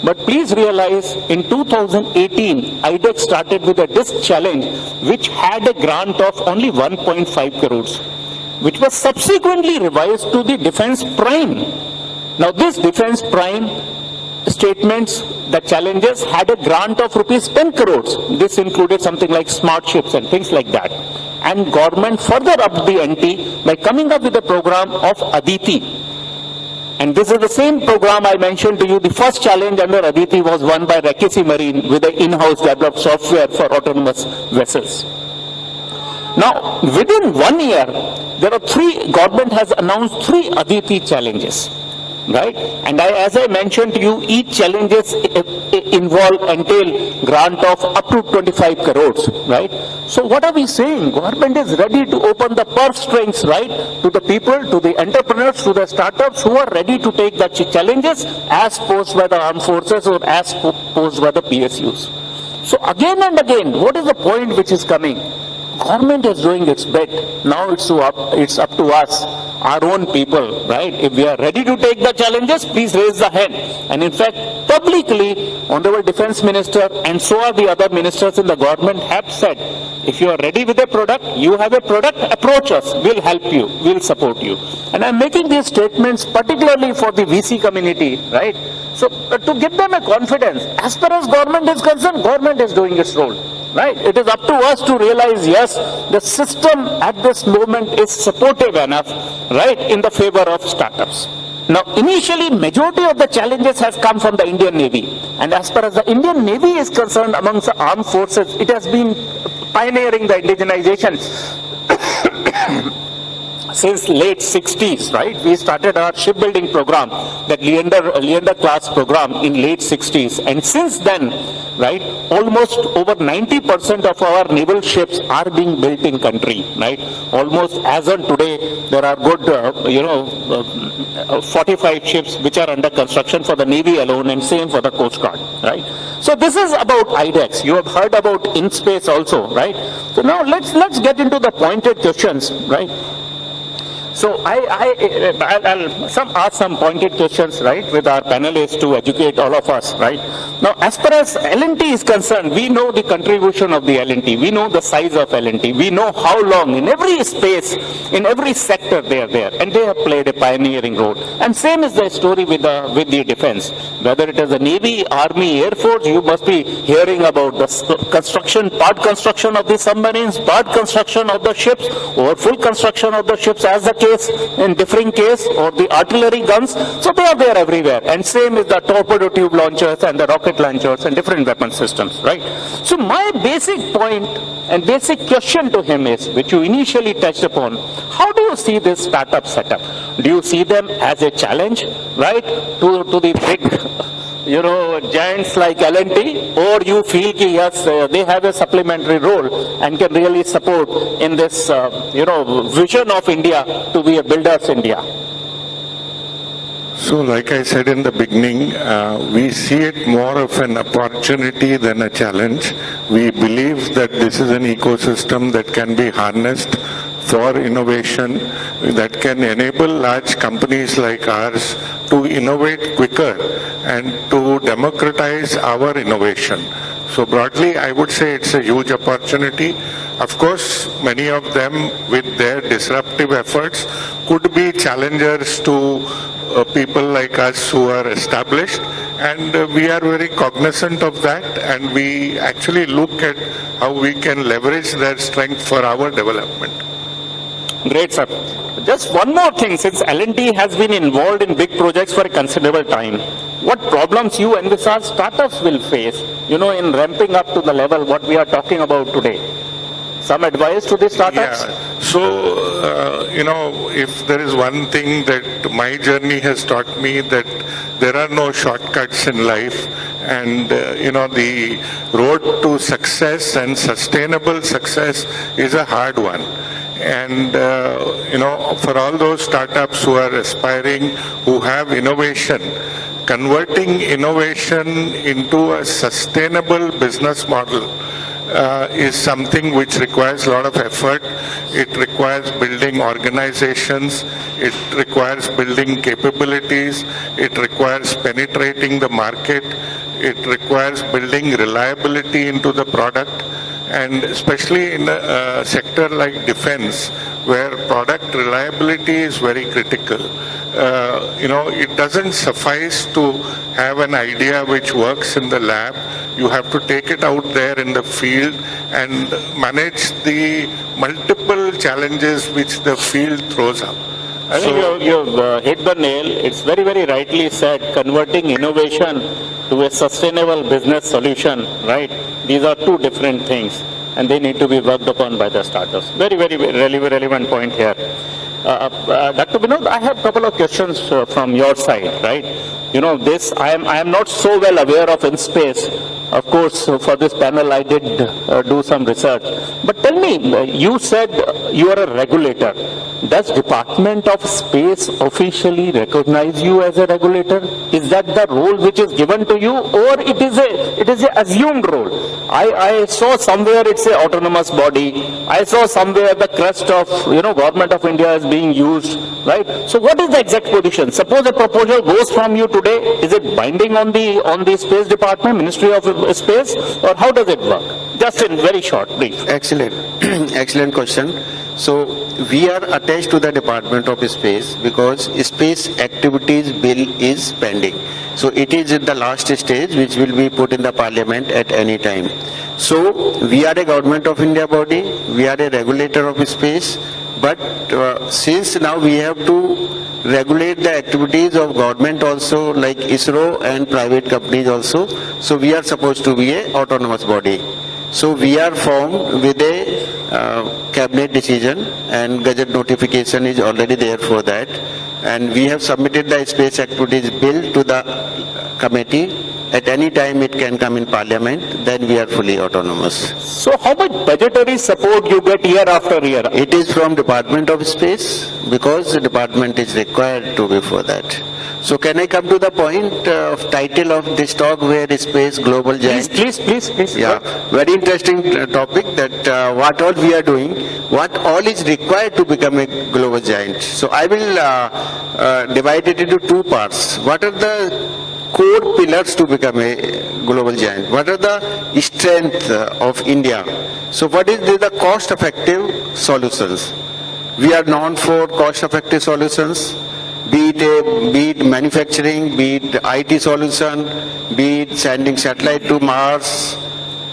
But please realize, in 2018, IDEX started with a DISC challenge which had a grant of only 1.5 crores, which was subsequently revised to the Defense Prime. Now this Defense Prime statements, the challenges had a grant of rupees 10 crores. This included something like smart ships and things like that. And government further upped the ante by coming up with a program of Aditi. And this is the same program I mentioned to you. The first challenge under Aditi was won by Rakesi Marine with an in-house developed software for autonomous vessels. Now, within 1 year, government has announced 3 Aditi challenges, right? And as I mentioned to you, each challenges entail grant of up to 25 crores, right? So what are we saying? Government is ready to open the purse strings, right, to the people, to the entrepreneurs, to the startups who are ready to take the challenges as posed by the armed forces or as posed by the PSUs. So again and again, what is the point which is coming? Government is doing its bit. Now it's up to us, our own people, right? If we are ready to take the challenges, please raise the hand. And in fact, publicly, Honorable Defense Minister and so are the other ministers in the government have said, if you are ready with a product, you have a product, approach us. We'll help you. We'll support you. And I'm making these statements particularly for the VC community, right? So to give them a confidence, as far as government is concerned, government is doing its role. Right? It is up to us to realize, yes, the system at this moment is supportive enough, right, in the favor of startups. Now, initially, majority of the challenges has come from the Indian Navy. And as far as the Indian Navy is concerned, amongst the armed forces, it has been pioneering the indigenization since late 60s, right? We started our shipbuilding program, that Leander class program in late 60s. And since then, right, almost over 90% of our naval ships are being built in country, right? Almost as on today, there are good, 45 ships which are under construction for the Navy alone, and same for the Coast Guard, right? So this is about IDEX. You have heard about InSpace also, right? So now let's get into the pointed questions, right? So I'll ask some pointed questions, right, with our panelists to educate all of us, right? Now, as far as L&T is concerned, we know the contribution of the L&T. We know the size of L&T. We know how long in every space, in every sector they are there, and they have played a pioneering role. And same is the story with the defense. Whether it is the Navy, Army, Air Force, you must be hearing about the part construction of the submarines, part construction of the ships, or full construction of the ships as the case, in differing case, or the artillery guns. So they are there everywhere. And same is the torpedo tube launchers and the rocket launchers and different weapon systems, right? So my basic point and basic question to him is, which you initially touched upon, how do you see this startup setup? Do you see them as a challenge, right, to the big giants like L&T, or you feel that yes, they have a supplementary role and can really support in this, vision of India to be a builder's India? So like I said in the beginning, we see it more of an opportunity than a challenge. We believe that this is an ecosystem that can be harnessed for innovation that can enable large companies like ours to innovate quicker and to democratize our innovation. So broadly, I would say it's a huge opportunity. Of course, many of them with their disruptive efforts could be challengers to people like us who are established, and we are very cognizant of that, and we actually look at how we can leverage their strength for our development. Great, sir. Just one more thing, since L&T has been involved in big projects for a considerable time, what problems you envisage startups will face, in ramping up to the level what we are talking about today? Some advice to the startups? Yeah. So, if there is one thing that my journey has taught me, that there are no shortcuts in life, and the road to success and sustainable success is a hard one. And for all those startups who are aspiring, who have innovation, converting innovation into a sustainable business model is something which requires a lot of effort. It requires building organizations, it requires building capabilities, it requires penetrating the market, it requires building reliability into the product, and especially in a sector like defense, where product reliability is very critical. It doesn't suffice to have an idea which works in the lab. You have to take it out there in the field and manage the multiple challenges which the field throws up. I think you've hit the nail. It's very, very rightly said, converting innovation to a sustainable business solution, right? These are two different things, and they need to be worked upon by the startups. Very, very relevant point here. Dr. Vinod, I have a couple of questions from your side, right? I am not so well aware of InSpace. Of course, for this panel, I did do some research. But tell me, you said you are a regulator. Does Department of Space officially recognize you as a regulator? Is that the role which is given to you, or it is a assumed role? I saw somewhere it's an autonomous body. I saw somewhere the crest of Government of India is being used, right? So what is the exact position? Suppose a proposal goes from you today, is it binding on the Space Department, Ministry of Space, or how does it work? Just in very short, brief. Excellent, excellent question. So we are attached to the Department of Space because Space Activities Bill is pending. So it is in the last stage, which will be put in the Parliament at any time. So we are a Government of India body, we are a regulator of space, but since now we have to regulate the activities of government also, like ISRO and private companies also, so we are supposed to be an autonomous body. So we are formed with a cabinet decision, and gazette notification is already there for that, and we have submitted the Space Activities Bill to the committee. At any time it can come in Parliament, then we are fully autonomous. So how much budgetary support you get year after year? It is from Department of Space, because the department is required to be for that. So can I come to the point of title of this talk, where Space Global Giant? Please. Yeah, very interesting topic, that what all we are doing, what all is required to become a global giant. So I will divide it into two parts. What are the core pillars to become a global giant? What are the strengths of India? So what is the cost-effective solutions? We are known for cost-effective solutions, be it manufacturing, be it IT solution, be it sending satellite to Mars,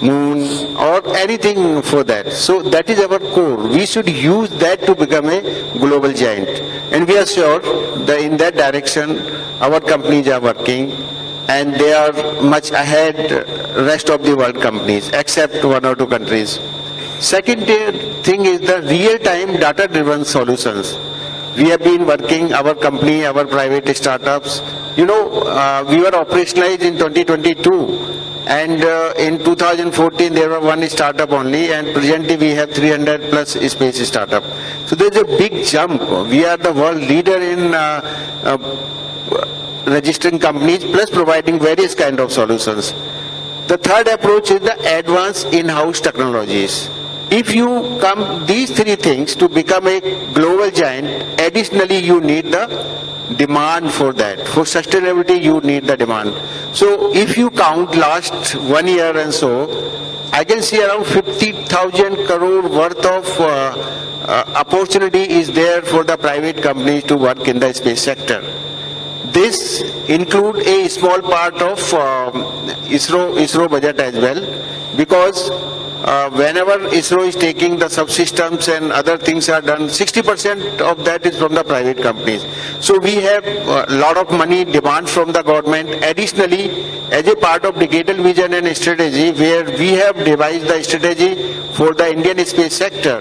Moon, or anything for that. So that is our core. We should use that to become a global giant. And we are sure that in that direction our companies are working, and they are much ahead rest of the world companies, except one or two countries. Second thing is the real-time data-driven solutions. We have been working, our company, our private startups, we were operationalized in 2022, and in 2014 there were one startup only, and presently we have 300 plus space startup. So there's a big jump. We are the world leader in registering companies plus providing various kind of solutions. The third approach is the advanced in-house technologies. if you come these three things to become a global giant, additionally you need the demand for that. For sustainability, you need the demand. So if you count last 1 year and so, I can see around 50,000 crore worth of opportunity is there for the private companies to work in the space sector. This include a small part of ISRO budget as well, because whenever ISRO is taking the subsystems and other things are done, 60% of that is from the private companies. So we have a lot of money demand from the government. Additionally, as a part of decadal vision and strategy, where we have devised the strategy for the Indian space sector,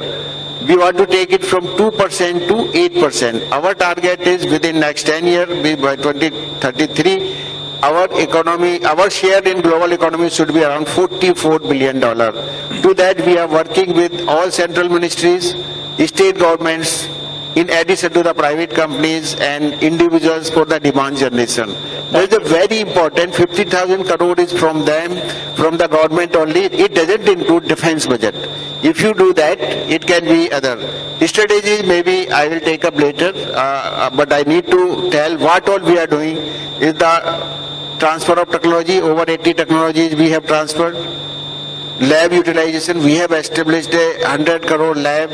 we want to take it from 2% to 8%. Our target is within next 10 years, by 2033, our economy, our share in global economy should be around $44 billion. To that, we are working with all central ministries, state governments, in addition to the private companies and individuals for the demand generation. That is a very important, 50,000 crore is from them, from the government only. It doesn't include defense budget. If you do that, it can be other. Strategies maybe I will take up later, but I need to tell what all we are doing is the transfer of technology. Over 80 technologies we have transferred. Lab utilization, we have established a 100 crore lab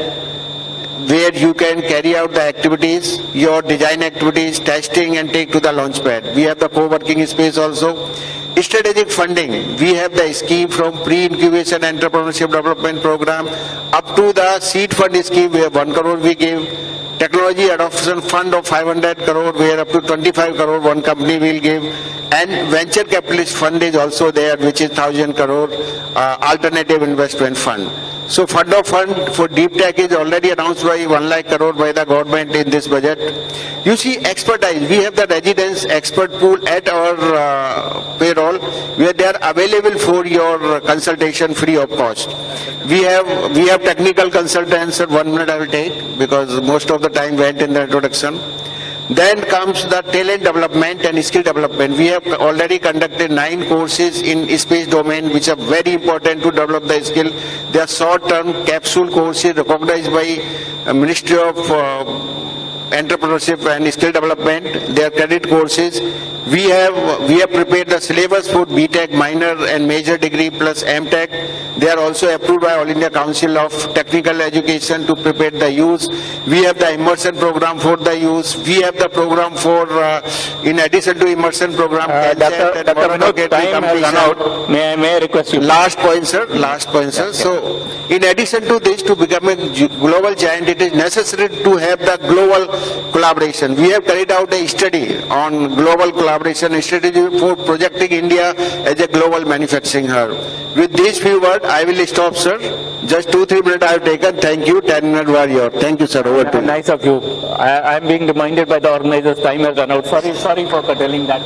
where you can carry out the activities, your design activities, testing and take to the launch pad. We have the co-working space also. Strategic funding, we have the scheme from pre-incubation entrepreneurship development program up to the seed fund scheme where 1 crore we give. Technology adoption fund of 500 crore where up to 25 crore one company will give. And venture capitalist fund is also there, which is 1,000 crore alternative investment fund. So fund of fund for deep tech is already announced by 1 lakh crore by the government in this budget. You see expertise, we have the residence expert pool at our payroll where they are available for your consultation free of cost. We have technical consultants, 1 minute I will take because most of the time went in the introduction. Then comes the talent development and skill development. We have already conducted 9 courses in space domain which are very important to develop the skill. They are short-term capsule courses recognized by Ministry of Entrepreneurship and Skill Development. They are credit courses. We have prepared the syllabus for BTech minor and major degree plus MTech. They are also approved by All India Council of Technical Education to prepare the youth. We have the immersion program for the youth. We have the program for, in addition to immersion program, Dr. Vinod, time has run out. May I request you? Last point, sir. Last point, sir. So, in addition to this, to become a global giant, it is necessary to have the global collaboration. We have carried out a study on global collaboration strategy for projecting India as a global manufacturing hub. With these few words, I will stop, sir. Just 2-3 minutes I have taken. Thank you. 10 minutes were yours. Thank you, sir. Over to you. Nice of you. I am being reminded by the organizers, time has run out. Sorry for curtailing that.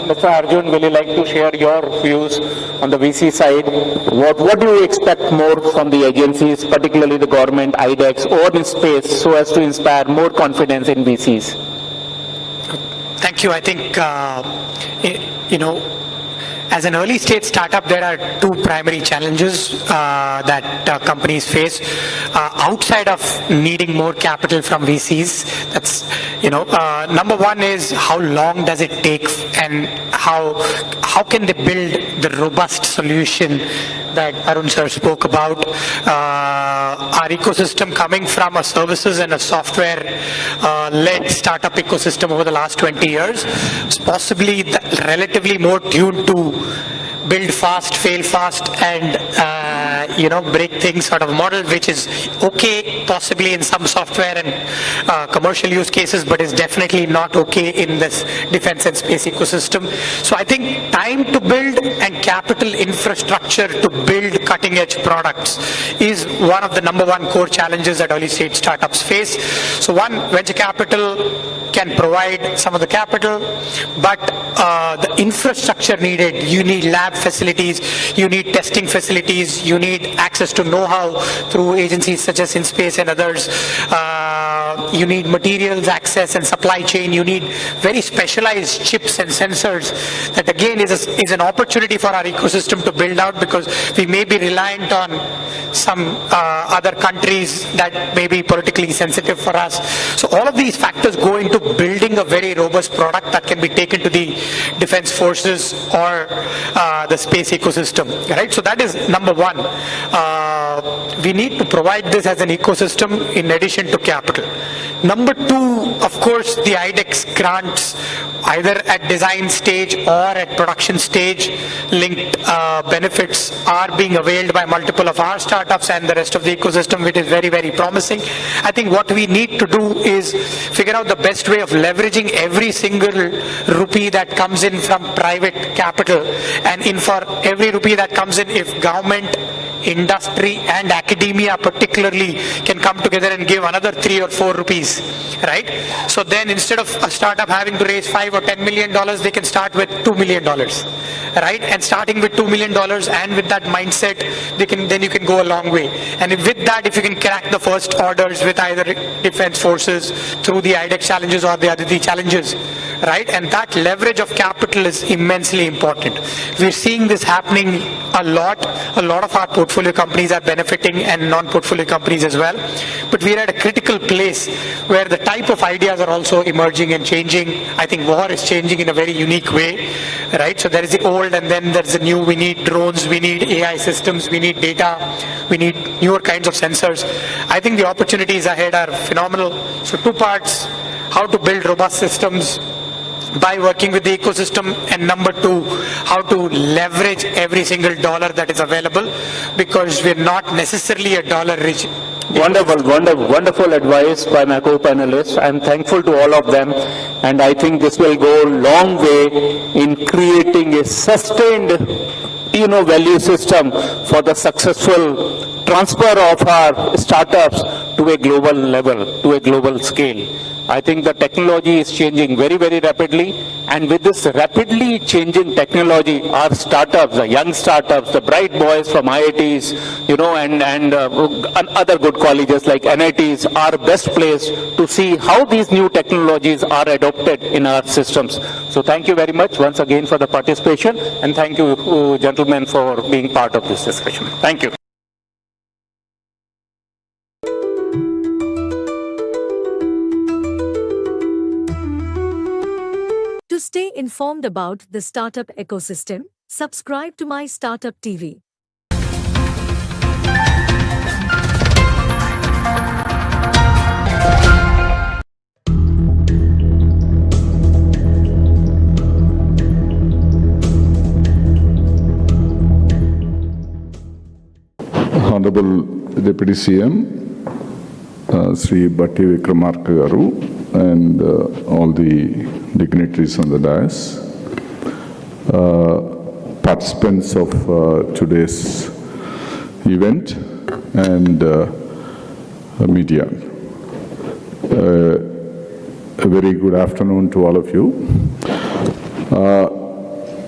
Mr. Arjun, will you like to share your views on the VC side? What do you expect more from the agencies, particularly the government, IDEX, or in space, so as to inspire more confidence in VCs? Thank you. I think, as an early stage startup, there are 2 primary challenges that companies face outside of needing more capital from VCs. That's, number 1 is how long does it take and how can they build the robust solution that Arun sir spoke about. Our ecosystem coming from a services and a software led startup ecosystem over the last 20 years is possibly relatively more tuned to build fast, fail fast, and break things sort of model, which is okay possibly in some software and commercial use cases, but is definitely not okay in this defense and space ecosystem. So I think time to build and capital infrastructure to build cutting edge products is one of the number 1 core challenges that early stage startups face. So 1, venture capital can provide some of the capital, but the infrastructure needed, you need lab facilities, you need testing facilities, you need access to know-how through agencies such as InSpace and others. You need materials access and supply chain. You need very specialized chips and sensors. That again is an opportunity for our ecosystem to build out, because we may be reliant on some other countries that may be politically sensitive for us. So all of these factors go into building a very robust product that can be taken to the defense forces or the space ecosystem, right? So that is number one. We need to provide this as an ecosystem in addition to capital. Number two, of course, the IDEX grants, either at design stage or at production stage, linked benefits are being availed by multiple of our startups and the rest of the ecosystem, which is very, very promising. I think what we need to do is figure out the best way of leveraging every single rupee that comes in from private capital, and in for every rupee that comes in, if government, industry and academia particularly can come together and give another 3 or 4 rupees, right? So then instead of a startup having to raise $5 or $10 million, they can start with $2 million, right? And starting with $2 million and with that mindset, then you can go a long way. And with that, if you can crack the first orders with either defense forces through the IDEX challenges or the other challenges, right? And that leverage of capital is immensely important. We're seeing this happening a lot. A lot of our portfolio companies are benefiting, and non-portfolio companies as well. But we're at a critical place where the type of ideas are also emerging and changing. I think war is changing in a very unique way, right? So there is the old and then there's the new. We need drones, we need AI systems, we need data, we need newer kinds of sensors. I think the opportunities ahead are phenomenal. So 2 parts: how to build robust systems by working with the ecosystem, and number 2, how to leverage every single dollar that is available, because we're not necessarily a dollar rich. Wonderful advice by my co-panelists. I'm thankful to all of them, and I think this will go a long way in creating a sustained, value system for the successful transfer of our startups to a global level, to a global scale. I think the technology is changing very, very rapidly, and with this rapidly changing technology, our startups, the young startups, the bright boys from IITs, and other good colleges like NITs are best placed to see how these new technologies are adopted in our systems. So thank you very much once again for the participation, and thank you, gentlemen, for being part of this discussion. Thank you. To stay informed about the startup ecosystem, subscribe to MyStartupTV. Honorable Deputy CM, Sri Bhatti Vikramarka Garu, and all the dignitaries on the dais, participants of today's event, and media. A very good afternoon to all of you.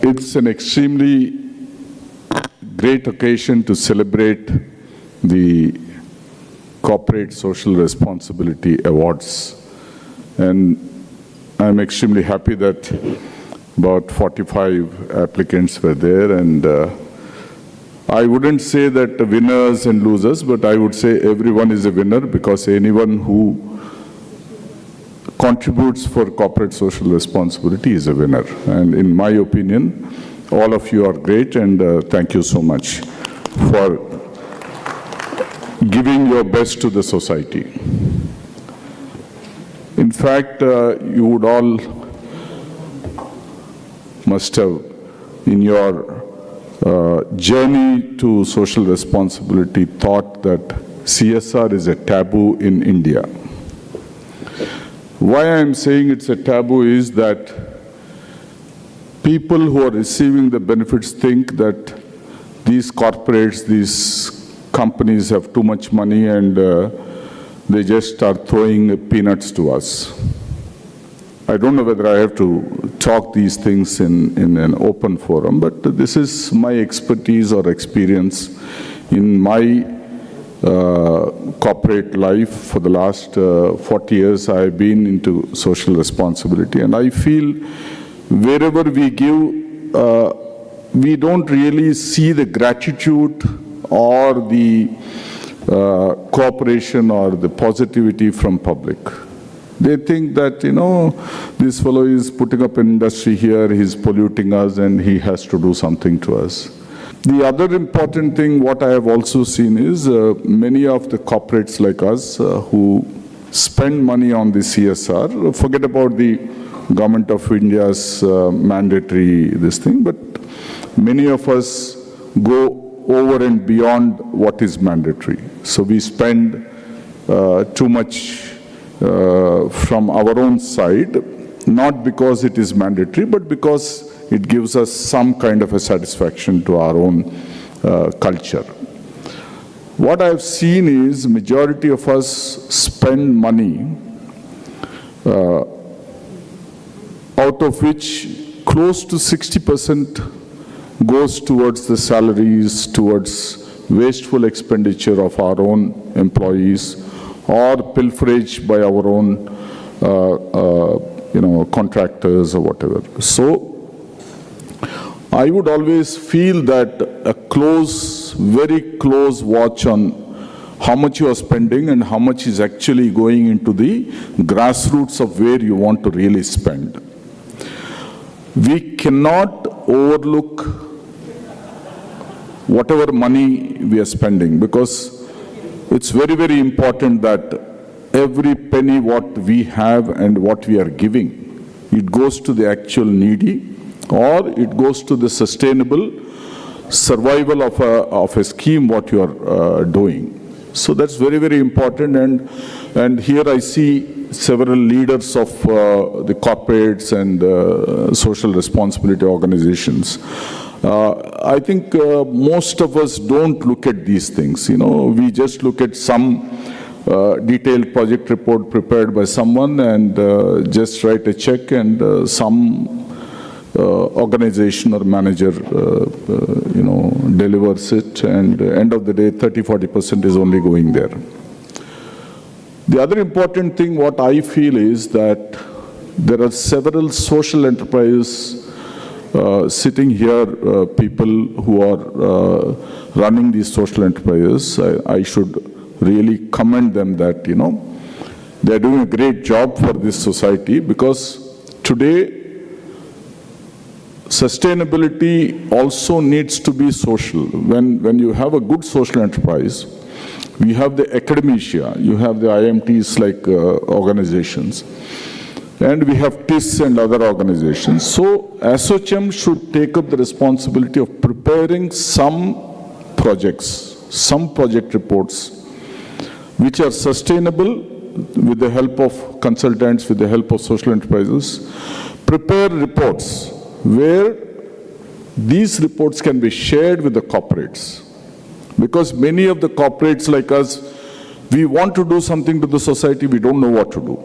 It's an extremely great occasion to celebrate the Corporate Social Responsibility Awards. And I'm extremely happy that about 45 applicants were there, and I wouldn't say that winners and losers, but I would say everyone is a winner, because anyone who contributes for corporate social responsibility is a winner. And in my opinion, all of you are great, and thank you so much for giving your best to the society. In fact, you would all must have, in your journey to social responsibility, thought that CSR is a taboo in India. Why I am saying it's a taboo is that people who are receiving the benefits think that these corporates, these companies have too much money, and they just start throwing peanuts to us. I don't know whether I have to talk these things in an open forum, but this is my expertise or experience in my corporate life. For the last 40 years, I've been into social responsibility, and I feel wherever we give, we don't really see the gratitude or the cooperation or the positivity from public. They think that, this fellow is putting up an industry here, he's polluting us, and he has to do something to us. The other important thing, what I have also seen is many of the corporates like us who spend money on the CSR, forget about the Government of India's mandatory this thing, but many of us go over and beyond what is mandatory. So we spend too much from our own side, not because it is mandatory, but because it gives us some kind of a satisfaction to our own culture. What I've seen is majority of us spend money out of which close to 60% goes towards the salaries, towards wasteful expenditure of our own employees, or pilferage by our own contractors or whatever. So I would always feel that a very close watch on how much you are spending and how much is actually going into the grassroots of where you want to really spend. We cannot overlook whatever money we are spending, because it's very, very important that every penny what we have and what we are giving, it goes to the actual needy, or it goes to the sustainable survival of a scheme what you are doing. So that's very, very important, and here I see several leaders of the corporates and social responsibility organizations. I think most of us don't look at these things. We just look at some detailed project report prepared by someone and just write a check, and some organization or manager delivers it, and end of the day 30-40% is only going there. The other important thing what I feel is that there are several social enterprises sitting here, people who are running these social enterprises. I should really commend them that they're doing a great job for this society, because today sustainability also needs to be social. When you have a good social enterprise, we have the academia, you have the IMTs like organizations, and we have TIS and other organizations. So ASSOCHAM should take up the responsibility of preparing some projects, some project reports, which are sustainable with the help of consultants, with the help of social enterprises. Prepare reports where these reports can be shared with the corporates. Because many of the corporates like us, we want to do something to the society, we don't know what to do.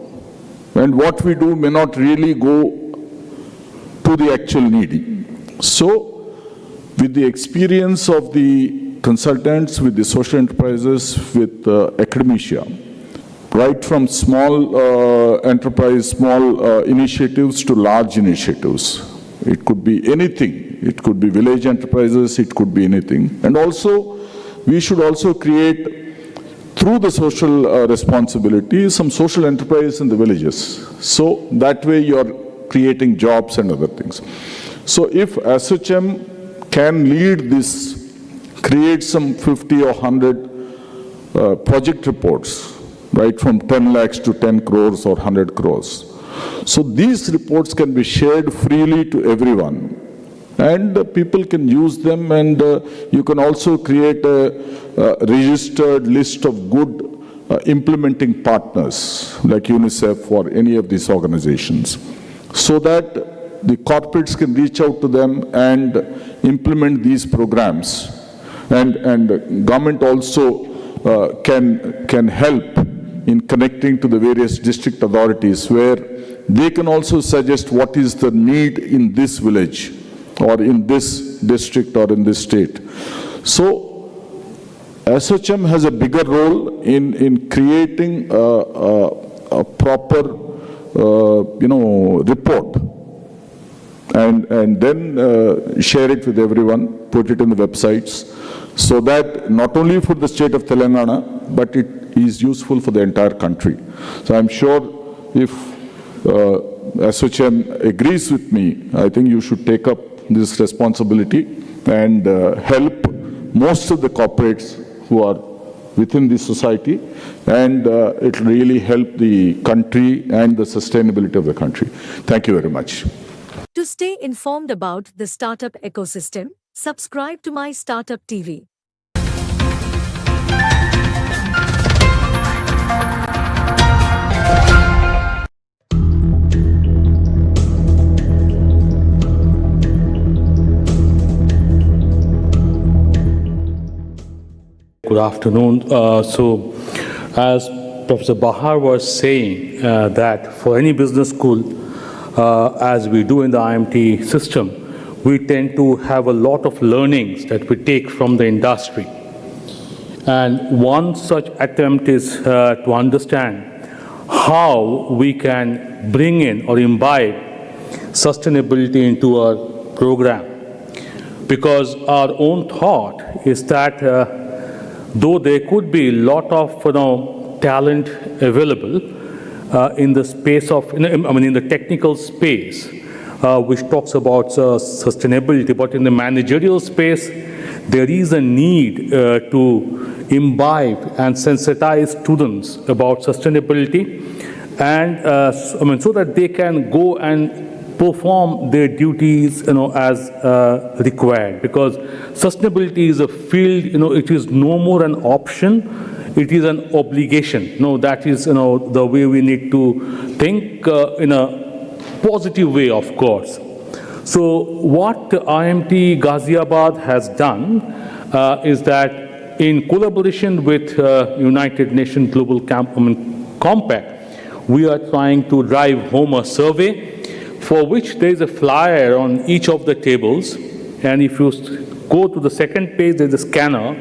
And what we do may not really go to the actual needy. So, with the experience of the consultants, with the social enterprises, with academia, right from small enterprise, small initiatives to large initiatives. It could be anything. It could be village enterprises, it could be anything. And also, we should also create, through the social responsibility, some social enterprise in the villages. So that way you are creating jobs and other things. So if ASSOCHAM can lead this, create some 50 or 100 project reports, right, from 10 lakhs to 10 crores or 100 crores. So these reports can be shared freely to everyone, and people can use them, and you can also create a registered list of good implementing partners like UNICEF or any of these organizations, so that the corporates can reach out to them and implement these programs, and government also can help in connecting to the various district authorities where they can also suggest what is the need in this village or in this district or in this state. So SHM has a bigger role in creating a proper, report, and then share it with everyone, put it in the websites, so that not only for the state of Telangana, but it is useful for the entire country. So I'm sure if SHM agrees with me, I think you should take up this responsibility and help most of the corporates who are within the society, and it will really help the country and the sustainability of the country. Thank you very much. To stay informed about the startup ecosystem, subscribe to My Startup TV. Good afternoon. So, as Professor Bahar was saying, that for any business school, as we do in the IMT system, we tend to have a lot of learnings that we take from the industry. And one such attempt is to understand how we can bring in or imbibe sustainability into our program. Because our own thought is that though there could be a lot of talent available in the space of, in the technical space, which talks about sustainability, but in the managerial space, there is a need to imbibe and sensitize students about sustainability, and so that they can go and perform their duties, as required. Because sustainability is a field, it is no more an option, it is an obligation. That is, the way we need to think in a positive way, of course. So what IMT Ghaziabad has done is that in collaboration with United Nations Global Compact, we are trying to drive home a survey for which there is a flyer on each of the tables, and if you go to the second page, there is a scanner.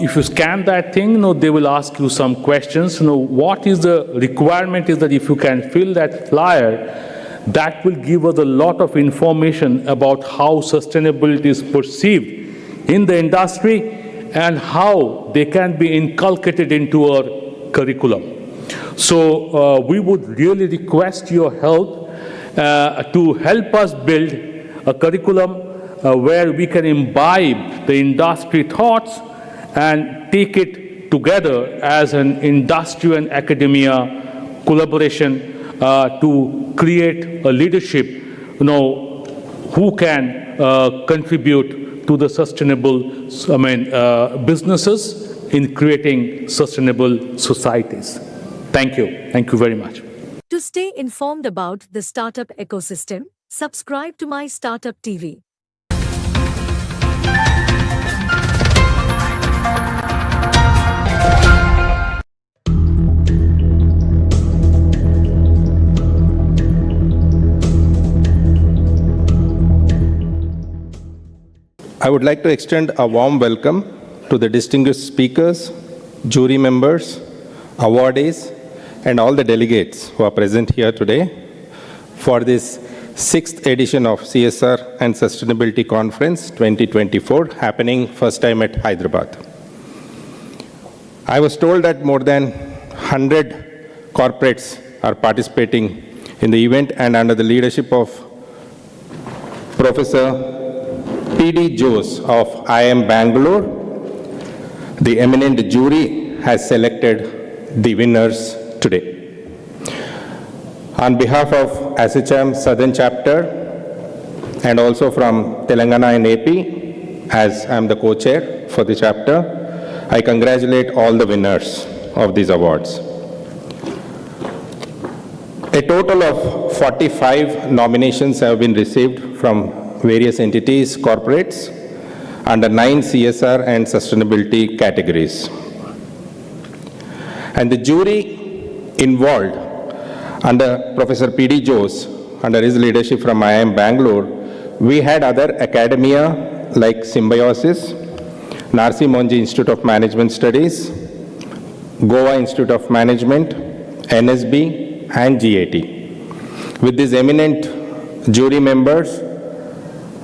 If you scan that thing, they will ask you some questions. What is the requirement is that if you can fill that flyer, that will give us a lot of information about how sustainability is perceived in the industry and how they can be inculcated into our curriculum. So we would really request your help to help us build a curriculum where we can imbibe the industry thoughts and take it together as an industry and academia collaboration to create a leadership, who can contribute to the sustainable, businesses in creating sustainable societies. Thank you. Thank you very much. To stay informed about the startup ecosystem, subscribe to My Startup TV. I would like to extend a warm welcome to the distinguished speakers, jury members, awardees, and all the delegates who are present here today for this 6th edition of CSR and Sustainability Conference 2024, happening first time at Hyderabad. I was told that more than 100 corporates are participating in the event, and under the leadership of Professor P.D. Jose of IIM Bangalore, the eminent jury has selected the winners today. On behalf of SHM Southern Chapter and also from Telangana and AP, as I'm the co-chair for the chapter, I congratulate all the winners of these awards. A total of 45 nominations have been received from various entities, corporates, under 9 CSR and sustainability categories. And the jury involved Under Professor P.D. Jose, under his leadership from IIM Bangalore, we had other academia like Symbiosis, Narsi Monji Institute of Management Studies, Goa Institute of Management, NSB, and GAT. With these eminent jury members,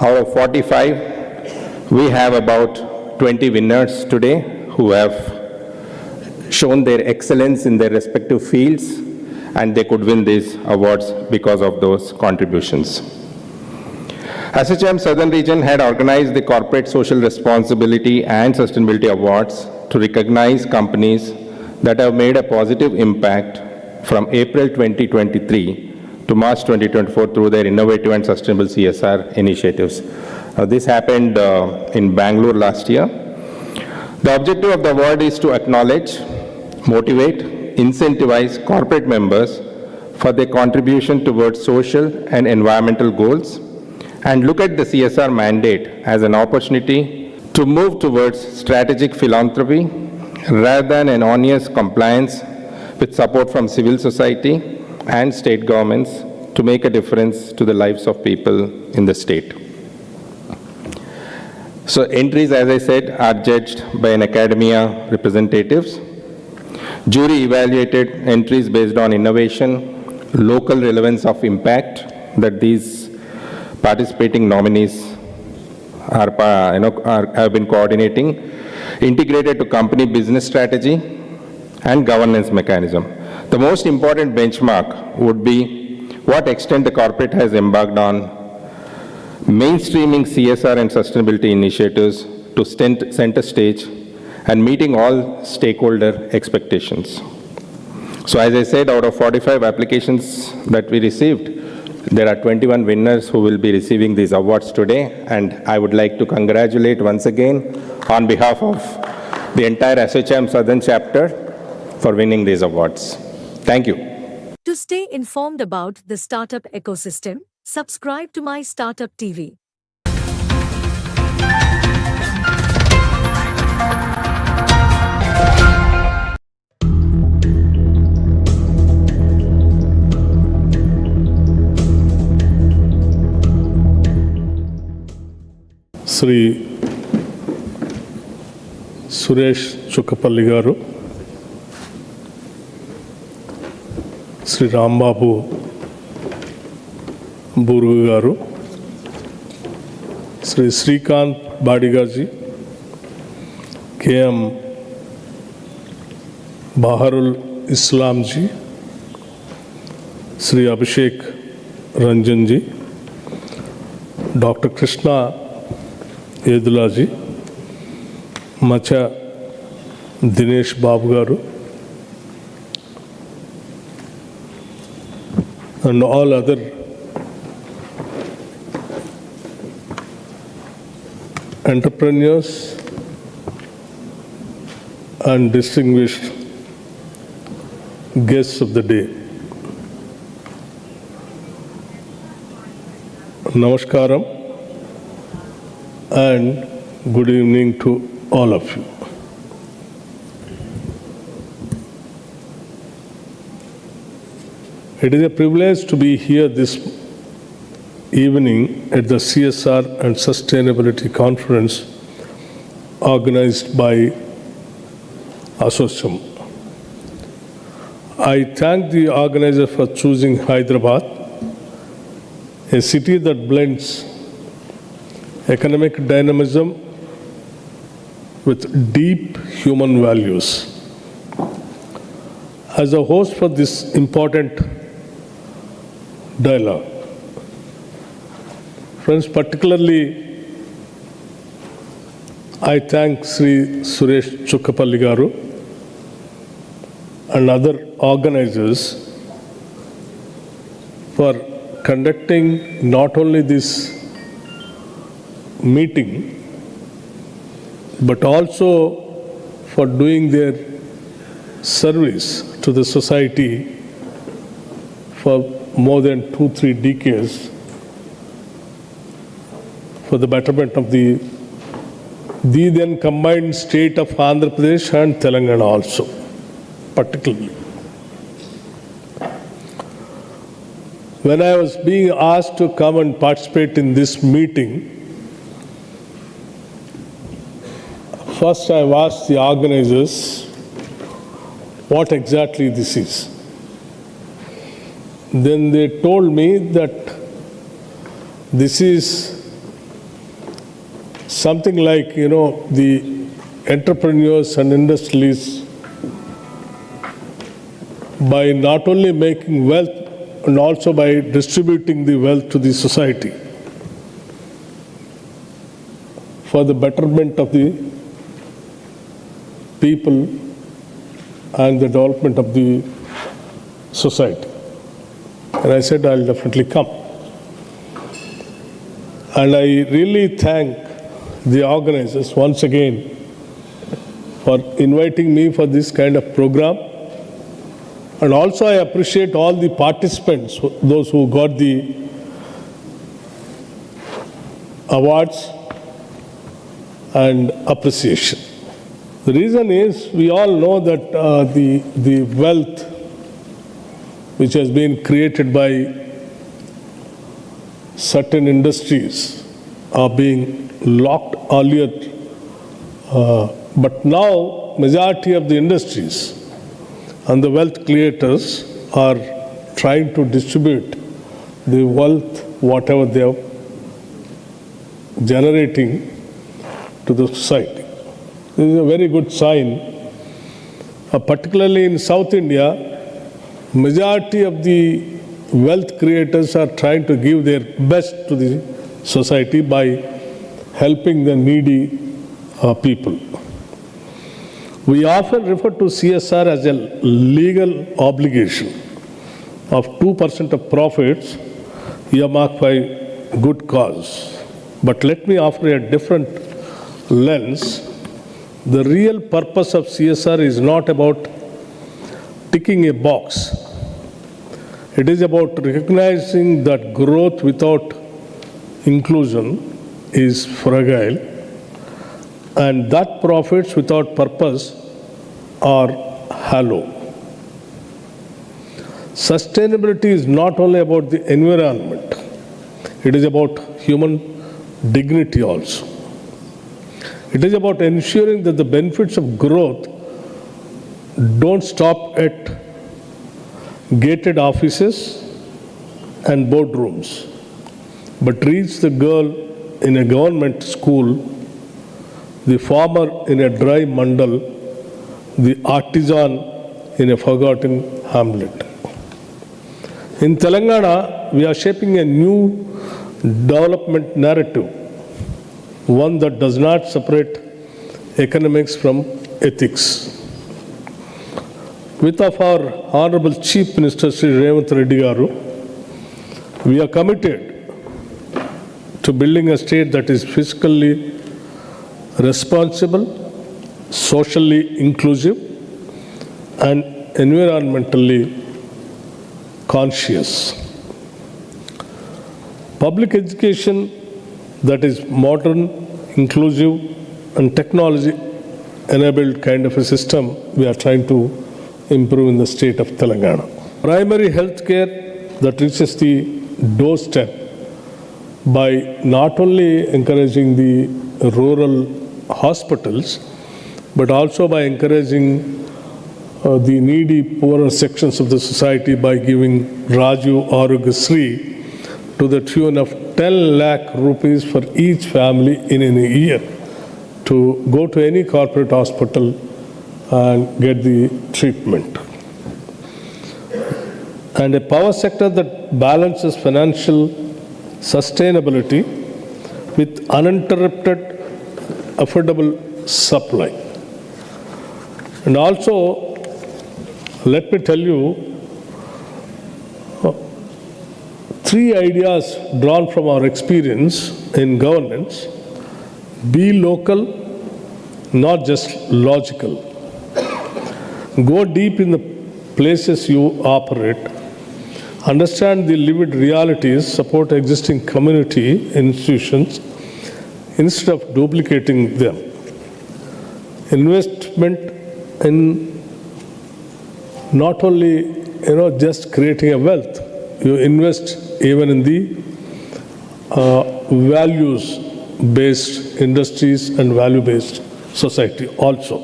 out of 45, we have about 20 winners today who have shown their excellence in their respective fields, and they could win these awards because of those contributions. ASSOCHAM Southern Region had organized the Corporate Social Responsibility and Sustainability Awards to recognize companies that have made a positive impact from April 2023 to March 2024 through their innovative and sustainable CSR initiatives. This happened in Bangalore last year. The objective of the award is to acknowledge, motivate, incentivize corporate members for their contribution towards social and environmental goals, and look at the CSR mandate as an opportunity to move towards strategic philanthropy rather than an onerous compliance with support from civil society and state governments to make a difference to the lives of people in the state. So entries, as I said, are judged by an academia representatives. Jury evaluated entries based on innovation, local relevance of impact that these participating nominees have been coordinating, integrated to company business strategy and governance mechanism. The most important benchmark would be what extent the corporate has embarked on mainstreaming CSR and sustainability initiatives to center stage and meeting all stakeholder expectations. So as I said, out of 45 applications that we received, there are 21 winners who will be receiving these awards today, and I would like to congratulate once again on behalf of the entire ASSOCHAM Southern chapter for winning these awards. Thank you. To stay informed about the startup ecosystem, subscribe to My Startup TV. Shri Suresh Chukkapalli గారు, శ్రీ రాంబాబు బూరుగు గారు, Shri Srikanth బాడిగాజీ, KM బహారుల్ ఇస్లాంజీ, Shri Abhishek రంజన్జీ, doctor Krishna ఏదులాజీ, మచ Dinesh బాబు గారు, and all other entrepreneurs and distinguished guests of the day. Namaskaram and good evening to all of you. It is a privilege to be here this evening at the CSR and Sustainability Conference organized by ASSOCHAM. I thank the organizer for choosing Hyderabad, a city that blends economic dynamism with deep human values. As a host for this important dialogue, friends, particularly I thank Sri Suresh Chukkapalli garu and other organizers for conducting not only this meeting but also for doing their service to the society for more than 2-3 decades for the betterment of the then combined state of Andhra Pradesh and Telangana also, particularly. when I was being asked to come and participate in this meeting, first I've asked the organizers what exactly this is. Then they told me that this is something like, the entrepreneurs and industrialists, by not only making wealth and also by distributing the wealth to the society for the betterment of the people and the development of the society. And I said, I'll definitely come. And I really thank the organizers once again for inviting me for this kind of program. And also I appreciate all the participants, those who got the awards and appreciation. The reason is we all know that the wealth which has been created by certain industries are being locked earlier, but now majority of the industries and the wealth creators are trying to distribute the wealth, whatever they are generating, to the society. This is a very good sign. Particularly in South India, majority of the wealth creators are trying to give their best to the society by helping the needy people. We often refer to CSR as a legal obligation of 2% of profits earmarked by good cause. But let me offer a different lens. The real purpose of CSR is not about ticking a box. It is about recognizing that growth without inclusion is fragile, and that profits without purpose are hollow. Sustainability is not only about the environment, it is about human dignity also. It is about ensuring that the benefits of growth don't stop at gated offices and boardrooms, but reach the girl in a government school, the farmer in a dry mandal, the artisan in a forgotten hamlet. In Telangana, we are shaping a new development narrative, one that does not separate economics from ethics. With our Honorable Chief Minister Sri Revanth Reddy Garu, we are committed to building a state that is fiscally responsible, socially inclusive, and environmentally conscious. Public education that is modern, inclusive, and technology-enabled kind of a system we are trying to improve in the state of Telangana. Primary health care that reaches the doorstep by not only encouraging the rural hospitals, but also by encouraging the needy, poorer sections of the society by giving Rajiv Arogya Sri to the tune of 10 lakh rupees for each family in a year to go to any corporate hospital and get the treatment. And a power sector that balances financial sustainability with uninterrupted affordable supply. And also, let me tell you, 3 ideas drawn from our experience in governance. Be local, not just logical. Go deep in the places you operate. Understand the lived realities, support existing community institutions instead of duplicating them. Investment in not only just creating a wealth, you invest even in the values-based industries and value-based society also.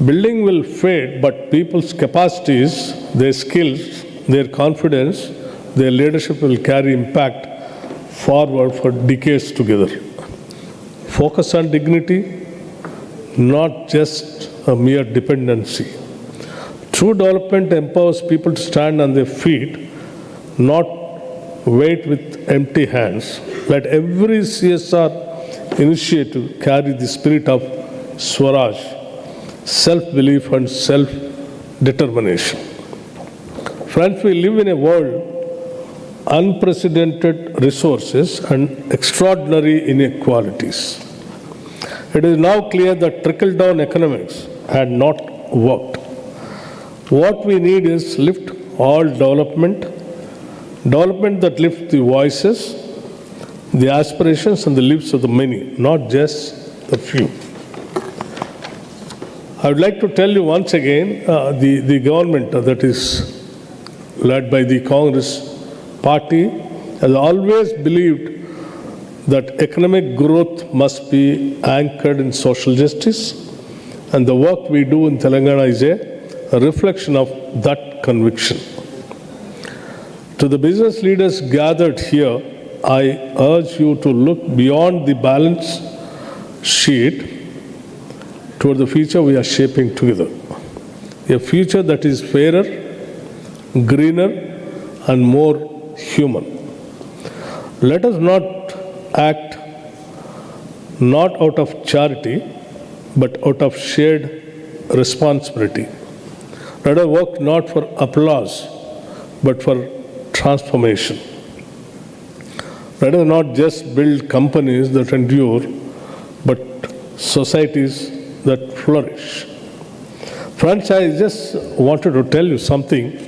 Building will fade, but people's capacities, their skills, their confidence, their leadership will carry impact forward for decades together. Focus on dignity, not just a mere dependency. True development empowers people to stand on their feet, not wait with empty hands. Let every CSR initiative carry the spirit of Swaraj, self-belief and self-determination. Friends, we live in a world unprecedented resources and extraordinary inequalities. It is now clear that trickle-down economics had not worked. What we need is lift all development that lifts the voices, the aspirations and the lives of the many, not just the few. I would like to tell you once again, the government that is led by the Congress party has always believed that economic growth must be anchored in social justice, and the work we do in Telangana is a reflection of that conviction. To the business leaders gathered here, I urge you to look beyond the balance sheet toward the future we are shaping together. A future that is fairer, greener, and more human. Let us not act not out of charity, but out of shared responsibility. Let us work not for applause, but for transformation. Let us not just build companies that endure, but societies that flourish. Friends, I just wanted to tell you something.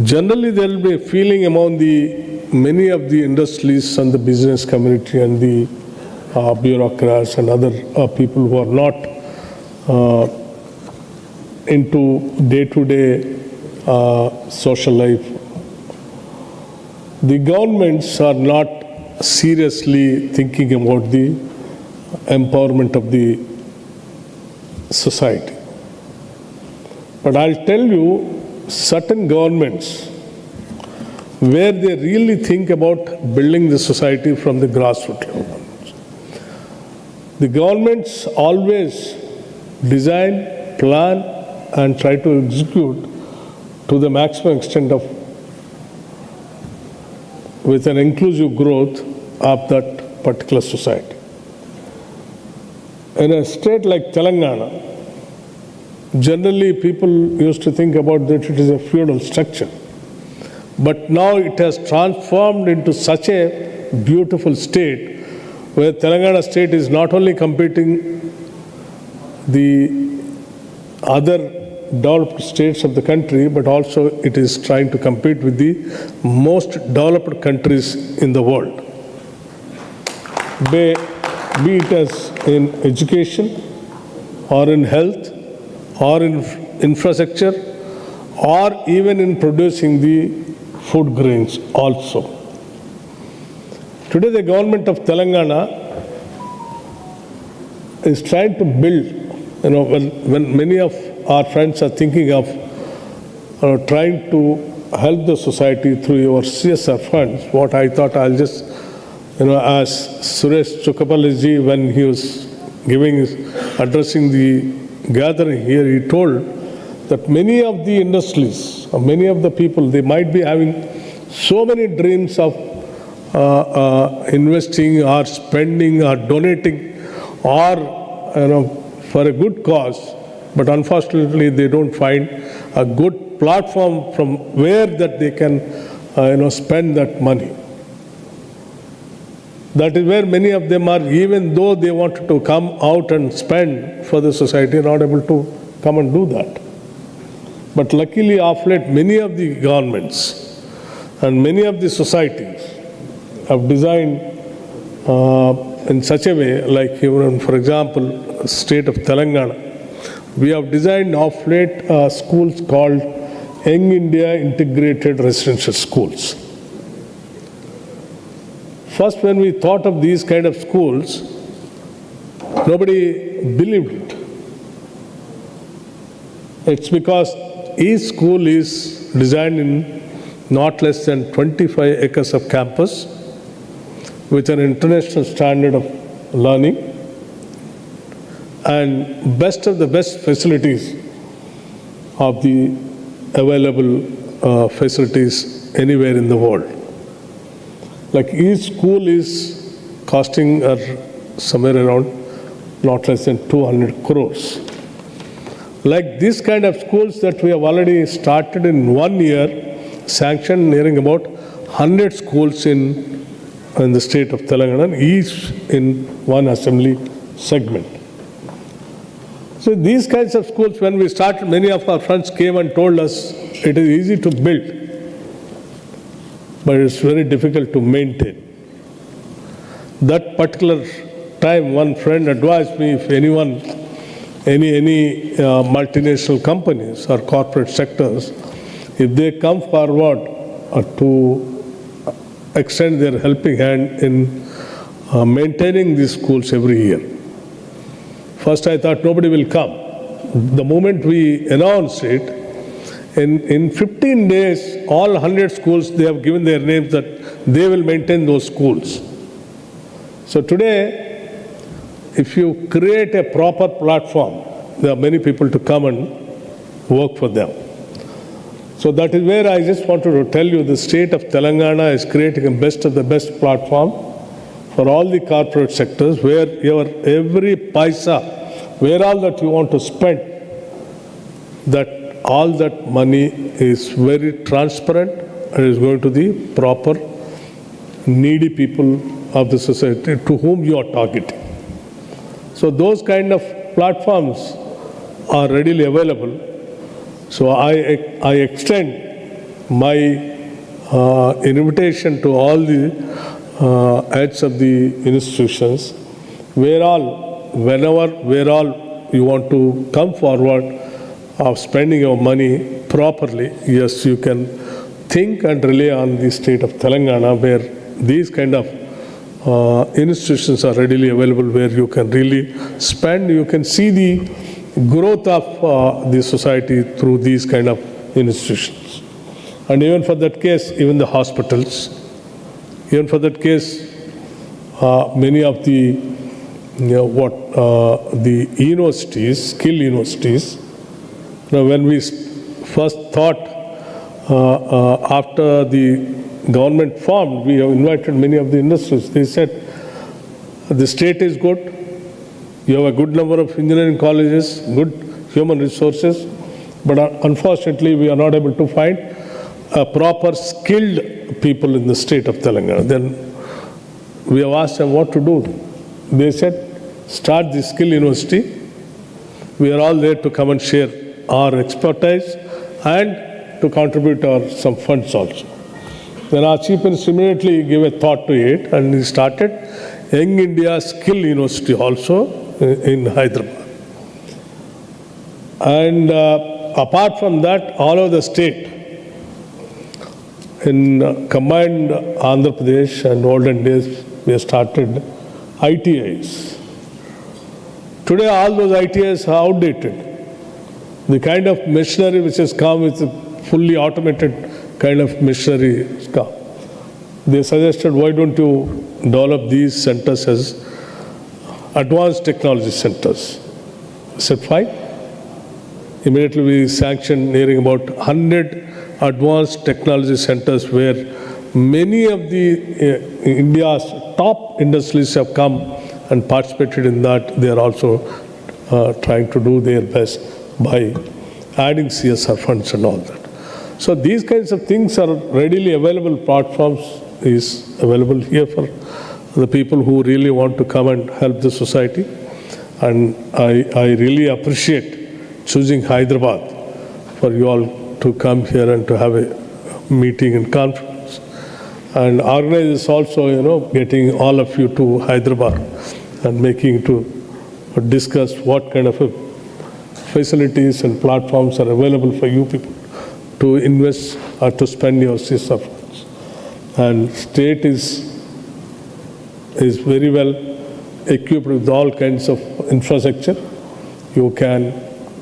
Generally, there will be a feeling among many of the industries and the business community and the bureaucrats and other people who are not into day-to-day social life. The governments are not seriously thinking about the empowerment of the society. But I'll tell you, certain governments, where they really think about building the society from the grassroots level. The governments always design, plan, and try to execute to the maximum extent of with an inclusive growth of that particular society. In a state like Telangana, generally people used to think about that it is a feudal structure. But now it has transformed into such a beautiful state where Telangana state is not only competing the other developed states of the country, but also it is trying to compete with the most developed countries in the world. Be it as in education, or in health, or in infrastructure, or even in producing the food grains also. Today the government of Telangana is trying to build, when many of our friends are thinking of trying to help the society through your CSR funds, what I thought I'll just, as Suresh Chukapaliji, when he was addressing the gathering here, he told that many of the industries, or many of the people, they might be having so many dreams of investing or spending or donating or for a good cause, but unfortunately they don't find a good platform from where that they can spend that money. That is where many of them are, even though they wanted to come out and spend for the society, not able to come and do that. But luckily, of late, many of the governments and many of the societies have designed in such a way, like even, for example, state of Telangana, we have designed of late schools called Young India Integrated Residential Schools. First, when we thought of these kind of schools, nobody believed it. It's because each school is designed in not less than 25 acres of campus with an international standard of learning and best of the best facilities of the available facilities anywhere in the world. Like each school is costing somewhere around not less than 200 crores. Like this kind of schools that we have already started in 1 year, sanctioned nearing about 100 schools in the state of Telangana, each in one assembly segment. So these kinds of schools, when we started, many of our friends came and told us it is easy to build, but it's very difficult to maintain. That particular time, one friend advised me, if anyone, any multinational companies or corporate sectors, if they come forward to extend their helping hand in maintaining these schools every year. First I thought nobody will come. The moment we announced it, in 15 days, all 100 schools, they have given their names that they will maintain those schools. So today, if you create a proper platform, there are many people to come and work for them. So that is where I just wanted to tell you the state of Telangana is creating a best of the best platform for all the corporate sectors where your every paisa, where all that you want to spend, that all that money is very transparent and is going to the proper needy people of the society to whom you are targeting. So those kind of platforms are readily available. So I extend my invitation to all the heads of the institutions, where all you want to come forward of spending your money properly. Yes, you can think and rely on the state of Telangana where these kind of institutions are readily available, where you can really spend, you can see the growth of the society through these kind of institutions. And even for that case, even the hospitals, even for that case, many of the, the universities, skill universities, when we first thought after the government formed, we have invited many of the industries. They said, the state is good, you have a good number of engineering colleges, good human resources, but unfortunately we are not able to find proper skilled people in the state of Telangana. Then we have asked them what to do. They said, start the skill university. We are all there to come and share our expertise and to contribute some funds also. Then our chief minister immediately gave a thought to it and he started Young India Skill University also in Hyderabad. And apart from that, all over the state, in combined Andhra Pradesh and olden days, we have started ITIs. Today, all those ITIs are outdated. The kind of machinery which has come with a fully automated kind of machinery has come. They suggested, why don't you develop these centers as advanced technology centers? I said, fine. Immediately we sanctioned nearing about 100 advanced technology centers where many of the India's top industries have come and participated in that. They are also trying to do their best by adding CSR funds and all that. So these kinds of things are readily available. Platforms is available here for the people who really want to come and help the society. And I really appreciate choosing Hyderabad for you all to come here and to have a meeting and conference. And organize is also, getting all of you to Hyderabad and making to discuss what kind of facilities and platforms are available for you people to invest or to spend your seeds of funds. And state is very well equipped with all kinds of infrastructure. You can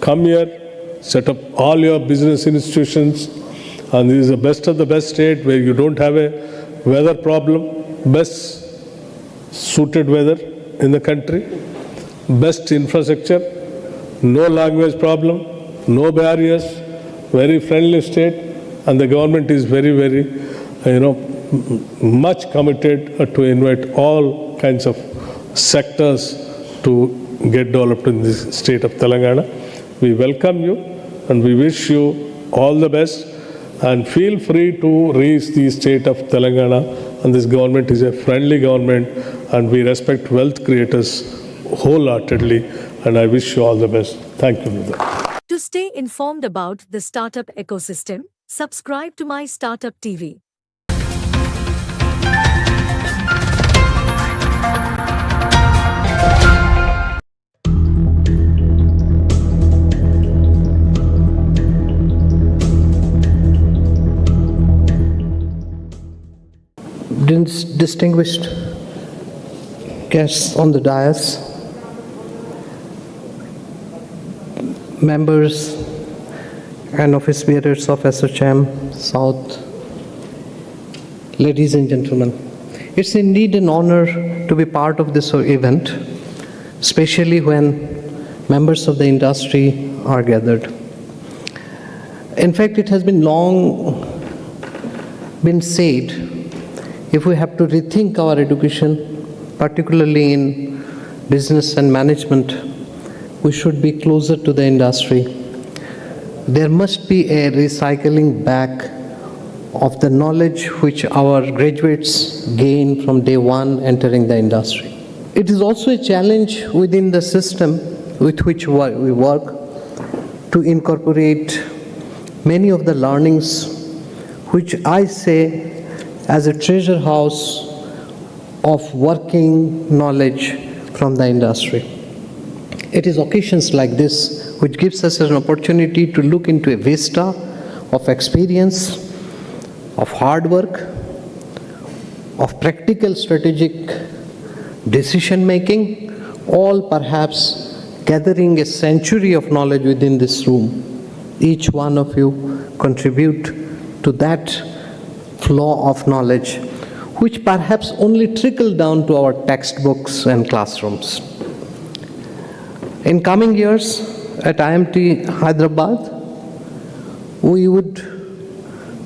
come here, set up all your business institutions, and this is the best of the best state where you don't have a weather problem, best suited weather in the country, best infrastructure, no language problem, no barriers, very friendly state, and the government is very, very, much committed to invite all kinds of sectors to get developed in this state of Telangana. We welcome you and we wish you all the best, and feel free to reach the state of Telangana, and this government is a friendly government and we respect wealth creators wholeheartedly, and I wish you all the best. Thank you, Nidha. To stay informed about the startup ecosystem, subscribe to My Startup TV. Distinguished guests on the dais, members and office bearers of SHM South, ladies and gentlemen, it's indeed an honor to be part of this event, especially when members of the industry are gathered. In fact, it has been long been said, if we have to rethink our education, particularly in business and management, we should be closer to the industry. There must be a recycling back of the knowledge which our graduates gain from day one entering the industry. It is also a challenge within the system with which we work to incorporate many of the learnings which I say as a treasure house of working knowledge from the industry. It is occasions like this which gives us an opportunity to look into a vista of experience, of hard work, of practical strategic decision making, all perhaps gathering a century of knowledge within this room. Each one of you contribute to that flow of knowledge, which perhaps only trickle down to our textbooks and classrooms. In coming years at IMT Hyderabad, we would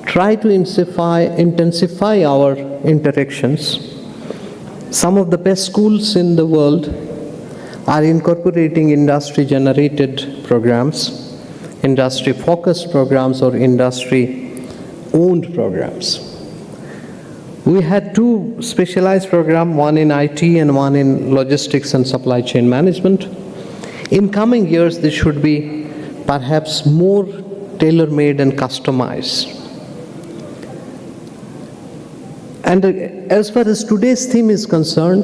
try to intensify our interactions. Some of the best schools in the world are incorporating industry-generated programs, industry-focused programs, or industry-owned programs. We had two specialized programs, one in IT and one in logistics and supply chain management. In coming years, this should be perhaps more tailor-made and customized. And as far as today's theme is concerned,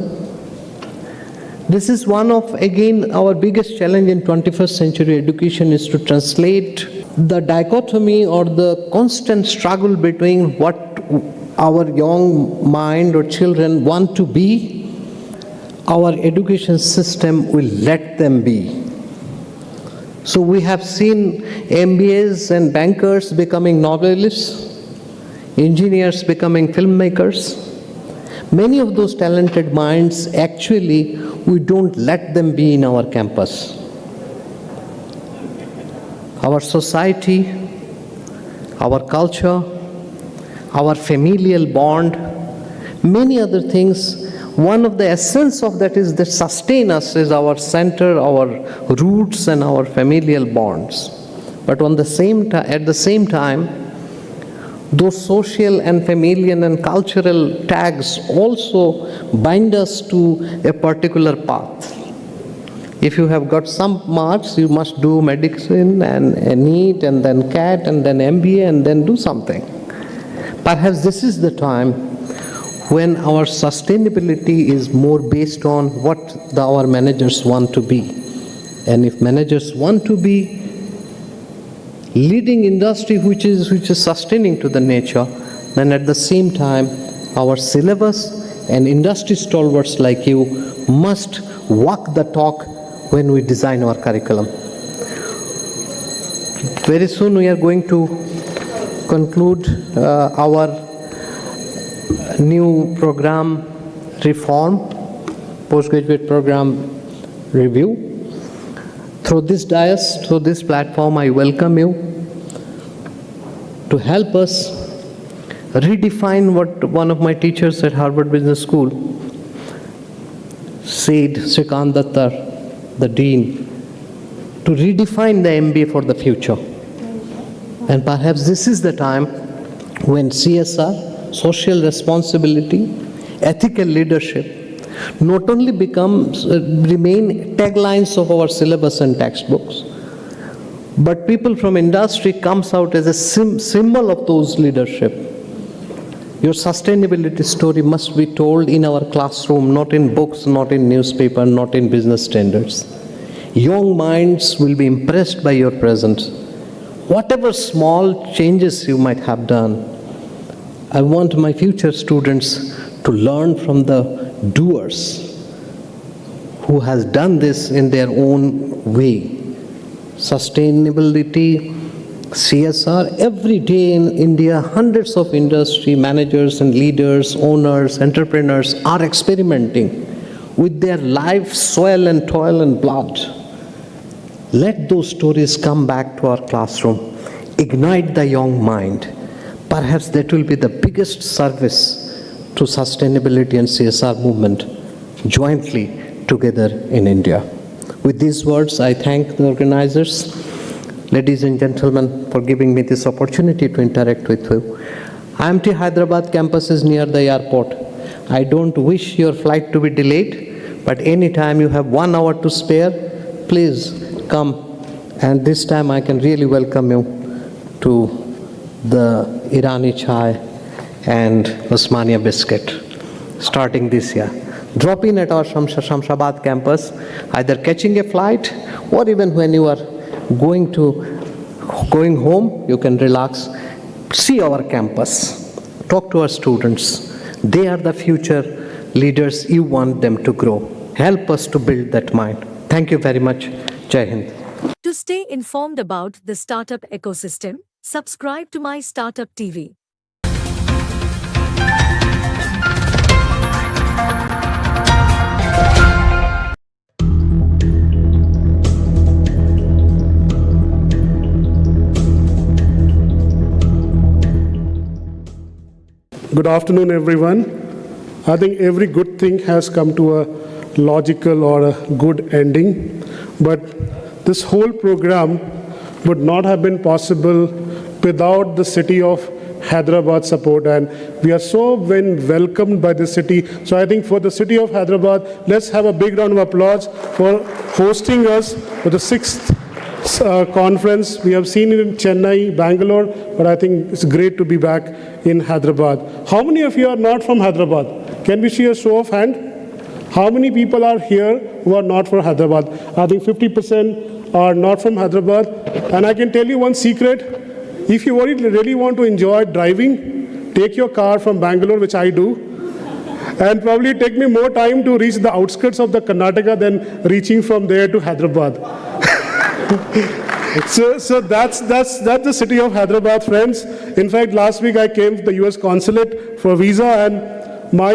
this is one of, again, our biggest challenge in 21st century education is to translate the dichotomy or the constant struggle between what our young mind or children want to be, our education system will let them be. So we have seen MBAs and bankers becoming novelists, engineers becoming filmmakers. Many of those talented minds, actually, we don't let them be in our campus. Our society, our culture, our familial bond, many other things. One of the essence of that is that sustain us is our center, our roots, and our familial bonds. But at the same time, those social and familial and cultural tags also bind us to a particular path. If you have got some marks, you must do medicine and NEET and then CAT and then MBA and then do something. Perhaps this is the time when our sustainability is more based on what our managers want to be. And if managers want to be leading industry which is sustaining to the nature, then at the same time our syllabus and industry stalwarts like you must walk the talk when we design our curriculum. Very soon we are going to conclude our new program reform, postgraduate program review. Through this dais, through this platform, I welcome you to help us redefine what one of my teachers at Harvard Business School said, Srikant Dattar, the dean, to redefine the MBA for the future. And perhaps this is the time when CSR, social responsibility, ethical leadership, not only remain taglines of our syllabus and textbooks, but people from industry comes out as a symbol of those leadership. Your sustainability story must be told in our classroom, not in books, not in newspaper, not in business standards. Young minds will be impressed by your presence. Whatever small changes you might have done, I want my future students to learn from the doers who has done this in their own way. Sustainability, CSR, every day in India, hundreds of industry managers and leaders, owners, entrepreneurs are experimenting with their life, soil and toil and blood. Let those stories come back to our classroom, ignite the young mind. Perhaps that will be the biggest service to sustainability and CSR movement jointly together in India. With these words, I thank the organizers, ladies and gentlemen, for giving me this opportunity to interact with you. IMT Hyderabad campus is near the airport. I don't wish your flight to be delayed, but anytime you have 1 hour to spare, please come. And this time I can really welcome you to the Irani chai and Osmania biscuit starting this year. Drop in at our Shamshabad campus, either catching a flight or even when you are going home, you can relax. See our campus, talk to our students. They are the future leaders. You want them to grow. Help us to build that mind. Thank you very much. Jai Hind. To stay informed about the startup ecosystem, subscribe to My Startup TV. Good afternoon, everyone. I think every good thing has come to a logical or a good ending, but this whole program would not have been possible without the city of Hyderabad support, and we are so welcomed by the city. So I think for the city of Hyderabad, let's have a big round of applause for hosting us for the 6th conference. We have seen it in Chennai, Bangalore, but I think it's great to be back in Hyderabad. How many of you are not from Hyderabad? Can we see a show of hand? How many people are here who are not from Hyderabad? I think 50% are not from Hyderabad. And I can tell you one secret. If you really want to enjoy driving, take your car from Bangalore, which I do, and probably take me more time to reach the outskirts of the Karnataka than reaching from there to Hyderabad. So that's the city of Hyderabad, friends. In fact, last week I came to the US consulate for visa, and my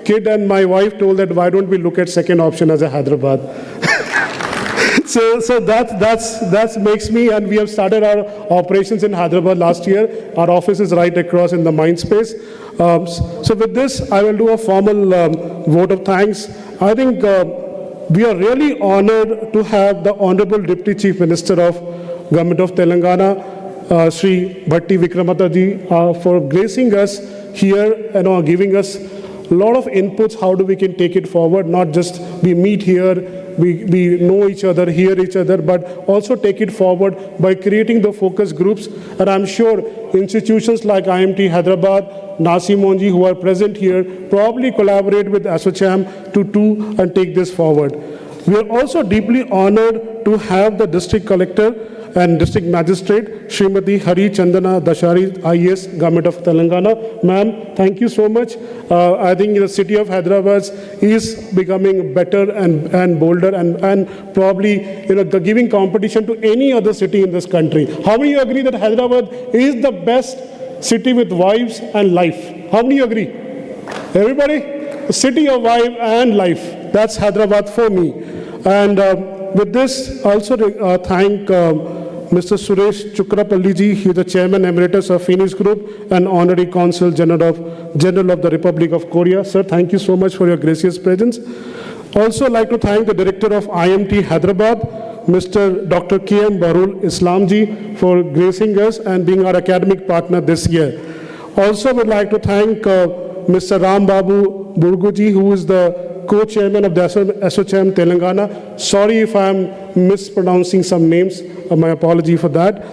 kid and my wife told that why don't we look at second option as a Hyderabad. So that makes me, and we have started our operations in Hyderabad last year. Our office is right across in the Mindspace. So with this, I will do a formal vote of thanks. I think we are really honored to have the Honorable Deputy Chief Minister of Government of Telangana, Sri Bhatti Vikramatha for gracing us here and giving us a lot of inputs. How do we can take it forward? Not just we meet here, we know each other, hear each other, but also take it forward by creating the focus groups. And I'm sure institutions like IMT Hyderabad, Nasi Monji, who are present here, probably collaborate with ASSOCHAM to take this forward. We are also deeply honored to have the district collector and District Magistrate, Srimati Hari Chandana Dashari, IAS, Government of Telangana. Ma'am, thank you so much. I think the city of Hyderabad is becoming better and bolder and probably giving competition to any other city in this country. How many agree that Hyderabad is the best city with vibes and life? How many agree? Everybody? A city of vibe and life. That's Hyderabad for me. And with this, also thank Mr. Suresh Chukrapalliji. He is the Chairman Emeritus of Phoenix Group and Honorary Consul General of the Republic of Korea. Sir, thank you so much for your gracious presence. Also like to thank the Director of IMT Hyderabad, Mr. Dr. K.M. Barul Islamji, for gracing us and being our academic partner this year. Also would like to thank Mr. Ram Babu Burguji, who is the co-chairman of the SOCHM Telangana. Sorry if I am mispronouncing some names. My apology for that.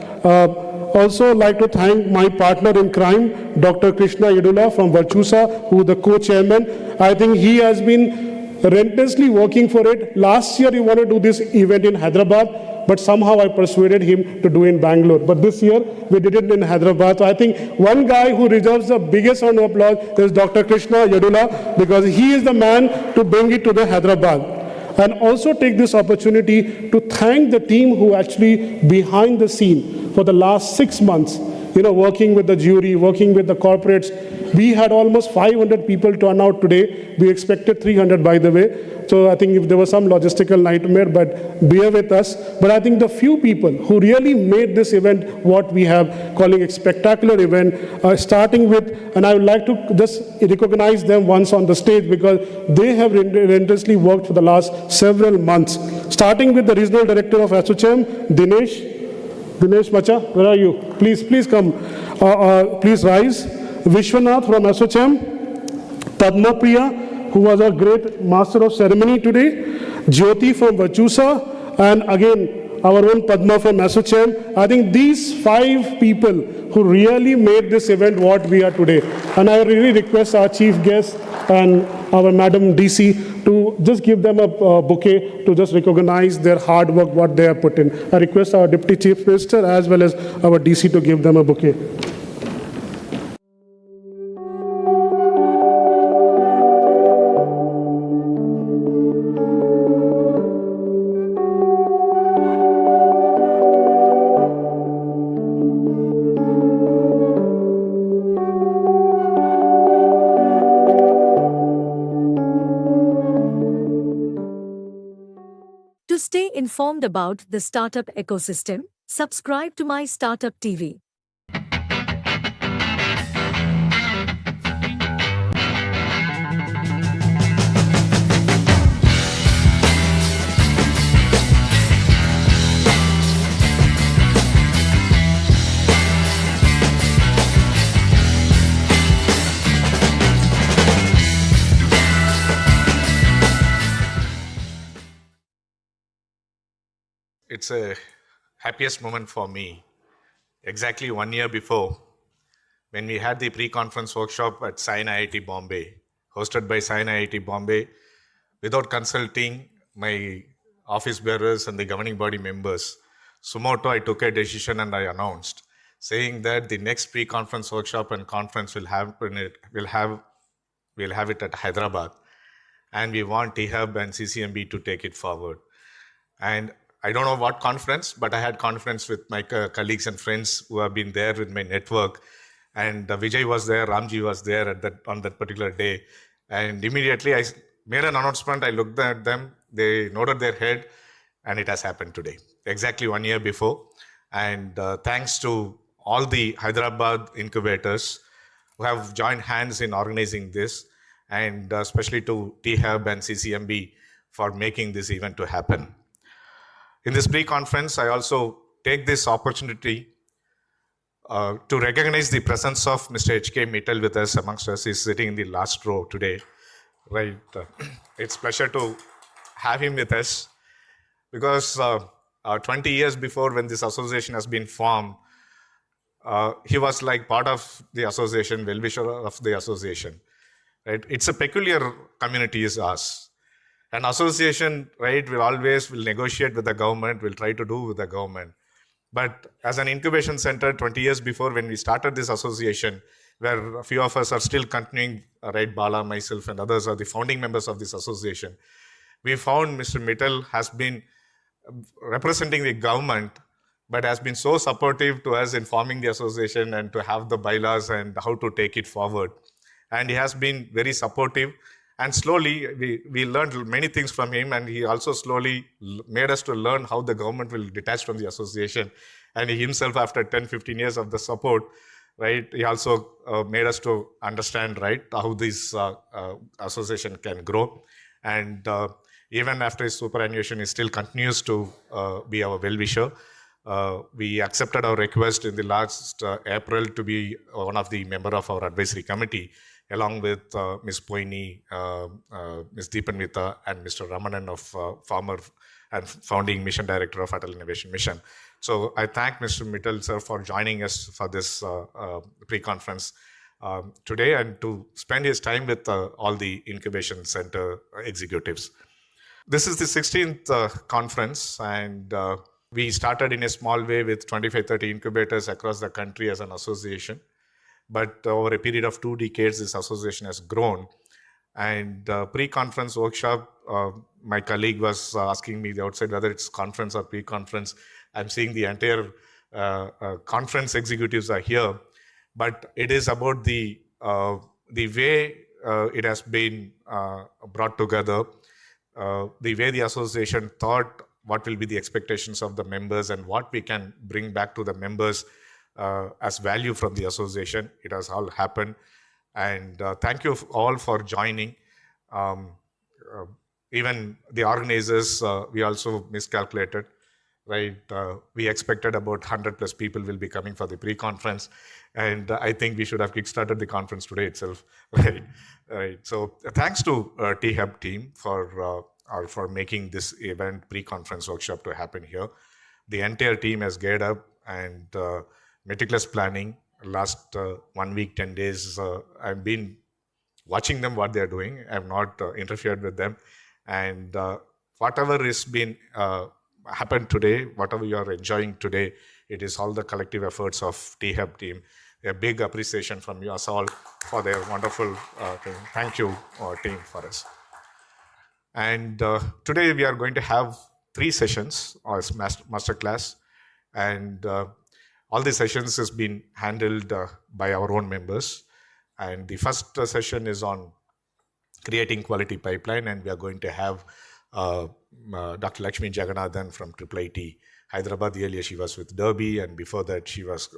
Also like to thank my partner in crime, Dr. Krishna Yedula from Virtusa, who is the co-chairman. I think he has been relentlessly working for it. Last year he wanted to do this event in Hyderabad, but somehow I persuaded him to do in Bangalore. But this year we did it in Hyderabad. So I think one guy who deserves the biggest round of applause is Dr. Krishna Yedula, because he is the man to bring it to the Hyderabad. And also take this opportunity to thank the team who actually behind the scene for the last 6 months, working with the jury, working with the corporates. We had almost 500 people turn out today. We expected 300, by the way. So I think if there was some logistical nightmare, but bear with us. But I think the few people who really made this event what we have calling a spectacular event, starting with, and I would like to just recognize them once on the stage, because they have relentlessly worked for the last several months. Starting with the Regional Director of SOCHM, Dinesh Macha, where are you? Please come. Please rise. Vishwanath from SOCHM, Padma Priya, who was a great master of ceremony today, Jyoti from Vachusa, and again, our own Padma from SOCHM. I think these 5 people who really made this event what we are today. And I really request our chief guest and our Madam DC to just give them a bouquet to just recognize their hard work, what they have put in. I request our Deputy Chief Minister as well as our DC to give them a bouquet. To stay informed about the startup ecosystem, subscribe to My Startup TV. It's a happiest moment for me. Exactly 1 year before, when we had the pre-conference workshop at Science IIT Bombay, hosted by Science IIT Bombay, without consulting my office bearers and the governing body members, sumoto I took a decision and I announced, saying that the next pre-conference workshop and conference we'll have it at Hyderabad, and we want THUB and CCMB to take it forward. And I don't know what conference, but I had conference with my colleagues and friends who have been there with my network. And Vijay was there, Ramji was there on that particular day. And immediately I made an announcement, I looked at them, they nodded their head, and it has happened today, exactly 1 year before. And thanks to all the Hyderabad incubators who have joined hands in organizing this, and especially to THUB and CCMB for making this event to happen. In this pre-conference, I also take this opportunity to recognize the presence of Mr. H.K. Mittal with us amongst us. He's sitting in the last row today. Right. It's a pleasure to have him with us, because 20 years before, when this association has been formed, he was like part of the association, well-wisher of the association. Right? It's a peculiar community is ours. An association, right, will negotiate with the government, will try to do with the government. But as an incubation center, 20 years before when we started this association, where a few of us are still continuing, right, Bala, myself and others are the founding members of this association, we found Mr. Mittal has been representing the government, but has been so supportive to us in forming the association and to have the bylaws and how to take it forward. And he has been very supportive. And slowly, we learned many things from him, and he also slowly made us to learn how the government will detach from the association. And he himself, after 10, 15 years of the support, right, he also made us to understand, right, how this association can grow. And even after his superannuation, he still continues to be our well-wisher. We accepted our request in the last April to be one of the member of our advisory committee, along with Ms. Poini, Ms. Deepanvita, and Mr. Ramanan of former and founding mission director of Atal Innovation Mission. So I thank Mr. Mittal, sir, for joining us for this pre-conference today and to spend his time with all the incubation center executives. This is the 16th conference, and we started in a small way with 25-30 incubators across the country as an association. But over a period of 2 decades, this association has grown. And pre-conference workshop, my colleague was asking me the outside whether it's conference or pre-conference. I'm seeing the entire conference executives are here, but it is about the way it has been brought together, the way the association thought what will be the expectations of the members and what we can bring back to the members as value from the association. It has all happened. And thank you all for joining. Even the organizers, we also miscalculated, right? We expected about 100 plus people will be coming for the pre-conference. And I think we should have kickstarted the conference today itself, right? Right. So thanks to T-Hub team for making this event pre-conference workshop to happen here. The entire team has geared up and meticulous planning. Last 1 week, 10 days, I've been watching them, what they're doing. I've not interfered with them. And whatever is been happened today, whatever you are enjoying today, it is all the collective efforts of T-Hub team. A big appreciation from you all for their wonderful thing. Thank you, team, for us. And today we are going to have 3 sessions as masterclass. And all the sessions has been handled by our own members. And the first session is on creating quality pipeline. And we are going to have Dr. Lakshmi Jagannathan from IIIT Hyderabad. Earlier she was with Derby, and before that she was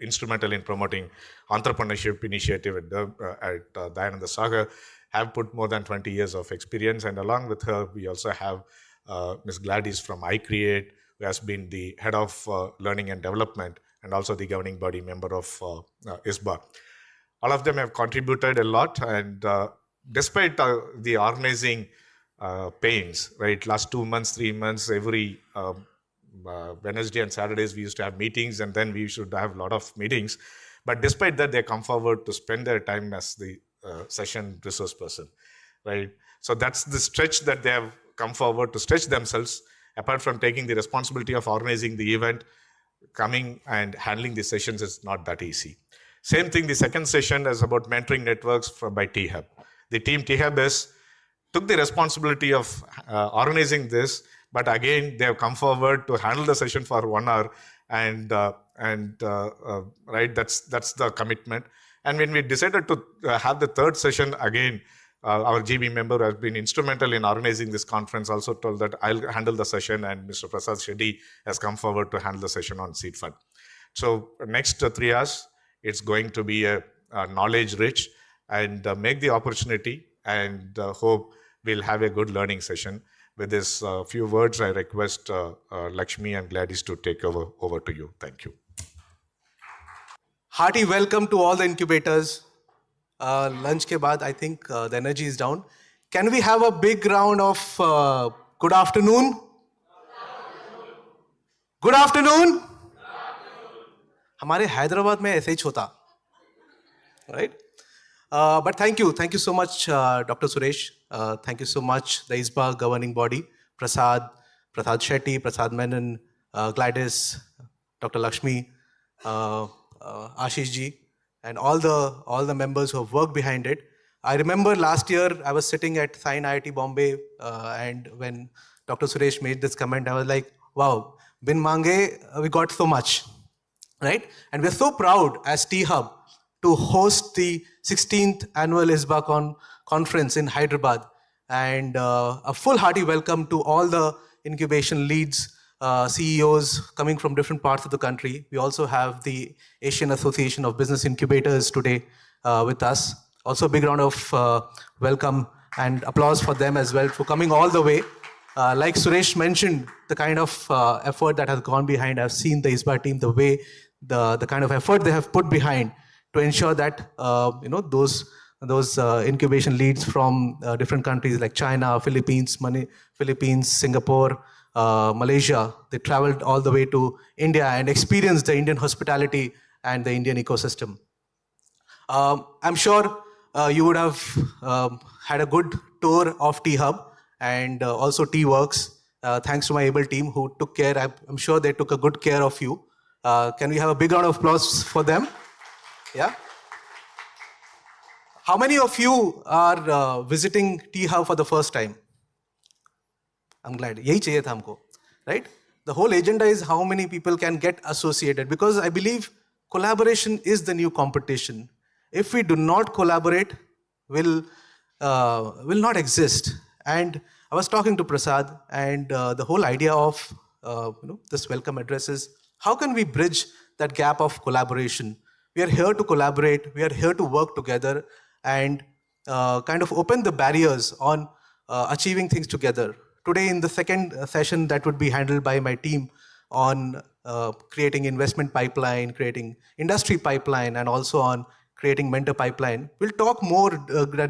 instrumental in promoting entrepreneurship initiative at Dayananda Sagar. Have put more than 20 years of experience. And along with her, we also have Ms. Gladys from iCreate, who has been the head of learning and development and also the governing body member of ISBA. All of them have contributed a lot, and despite the organizing pains, right, last 2 months, 3 months, every Wednesday and Saturdays we used to have meetings, and then we should have a lot of meetings. But despite that, they come forward to spend their time as the session resource person, right? So that's the stretch that they have come forward to stretch themselves. Apart from taking the responsibility of organizing the event, coming and handling the sessions is not that easy. Same thing, the second session is about mentoring networks by T-Hub. The team T-Hub took the responsibility of organizing this, but again, they have come forward to handle the session for 1 hour, and right, that's the commitment. And when we decided to have the third session, again, our GB member has been instrumental in organizing this conference, also told that I'll handle the session, and Mr. Prasad Shetty has come forward to handle the session on seed fund. So next 3 hours, it's going to be a knowledge rich, and make the opportunity, and hope we'll have a good learning session. With this few words, I request Lakshmi and Gladys to take over to you. Thank you. Hearty welcome to all the incubators. Lunch ke baad, I think the energy is down. Can we have a big round of good afternoon? Good afternoon. हमारे हैदराबाद में ऐसे ही होता, right? But thank you so much, Dr. Suresh. Thank you so much, the ISBA governing body, Prasad Shetty, Prasad Menon, Gladys, Dr. Lakshmi, Ashish ji, and all the members who have worked behind it. I remember last year I was sitting at Sain IIT Bombay, and when Dr. Suresh made this comment, I was like, wow, bin mange, we got so much, right? And we're so proud as T-Hub to host the 16th annual ISBA conference in Hyderabad. And a full hearty welcome to all the incubation leads, CEOs coming from different parts of the country. We also have the Asian Association of Business Incubators today with us. Also a big round of welcome and applause for them as well for coming all the way. Like Suresh mentioned, the kind of effort that has gone behind, I've seen the ISBA team, the way, the kind of effort they have put behind to ensure that those incubation leads from different countries like China, Philippines, Singapore, Malaysia, they traveled all the way to India and experienced the Indian hospitality and the Indian ecosystem. I'm sure you would have had a good tour of T-Hub and also T-Works. Thanks to my able team who took care. I'm sure they took a good care of you. Can we have a big round of applause for them? Yeah. How many of you are visiting T-Hub for the first time? I'm glad. Yahi chahiye tha humko, right? The whole agenda is how many people can get associated, because I believe collaboration is the new competition. If we do not collaborate, will not exist. And I was talking to Prasad, and the whole idea of this welcome address is how can we bridge that gap of collaboration? We are here to collaborate. We are here to work together and kind of open the barriers on achieving things together. Today in the second session that would be handled by my team on creating investment pipeline, creating industry pipeline, and also on creating mentor pipeline, we'll talk more,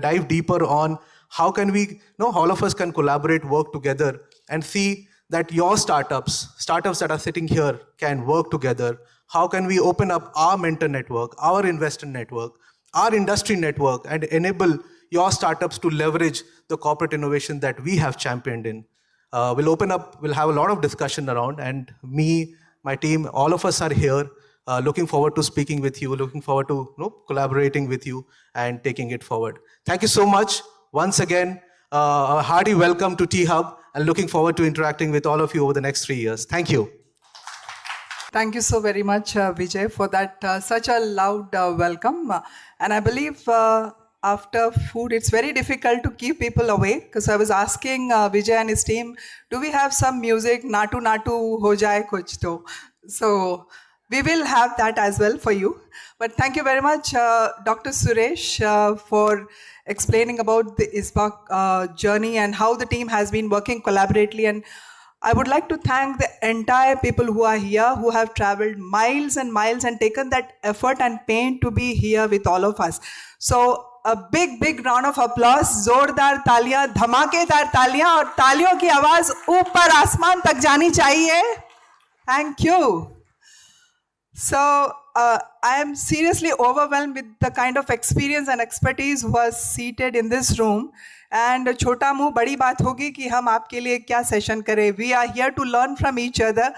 dive deeper on how can we, all of us can collaborate, work together and see that your startups that are sitting here can work together. How can we open up our mentor network, our investor network, our industry network, and enable your startups to leverage the corporate innovation that we have championed in. We'll have a lot of discussion around, and me, my team, all of us are here, looking forward to speaking with you, looking forward to collaborating with you and taking it forward. Thank you so much. Once again, a hearty welcome to T-Hub, and looking forward to interacting with all of you over the next 3 years. Thank you. Thank you so very much, Vijay, for that such a loud welcome. And I believe after food, it's very difficult to keep people awake, because I was asking Vijay and his team, do we have some music, Natu Natu Ho Jaye Kuch To? So we will have that as well for you. But thank you very much, Dr. Suresh, for explaining about the ISBA journey and how the team has been working collaboratively. And I would like to thank the entire people who are here, who have traveled miles and miles and taken that effort and pain to be here with all of us. So a big, big round of applause, जोरदार तालियां, धमाकेदार तालियां, और तालियों की आवाज ऊपर आसमान तक जानी चाहिए. Thank you. So I am seriously overwhelmed with the kind of experience and expertise who was seated in this room. And छोटा मुंह बड़ी बात होगी कि हम आपके लिए क्या session करें. We are here to learn from each other.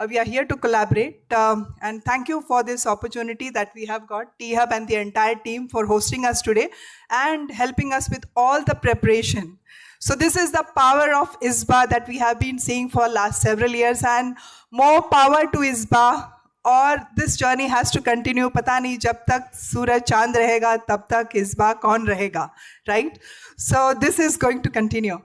We are here to collaborate. And thank you for this opportunity that we have got, T-Hub and the entire team, for hosting us today and helping us with all the preparation. So this is the power of ISBA that we have been seeing for last several years, and more power to ISBA. और this journey has to continue. पता नहीं जब तक सूरज चांद रहेगा तब तक ISBA कौन रहेगा, right? So this is going to continue.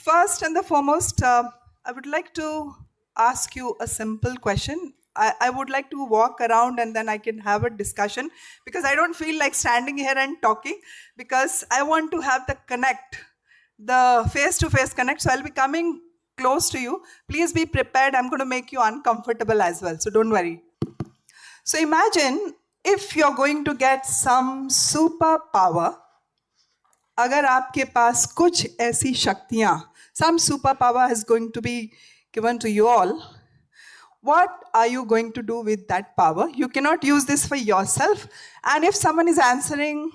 First and the foremost, I would like to ask you a simple question. I would like to walk around and then I can have a discussion, because I don't feel like standing here and talking, because I want to have the connect, the face-to-face connect. So I'll be coming close to you. Please be prepared. I'm going to make you uncomfortable as well, so don't worry. So imagine if you're going to get some superpower. अगर आपके पास कुछ ऐसी शक्तियां, some superpower is going to be given to you all. What are you going to do with that power? You cannot use this for yourself. And if someone is answering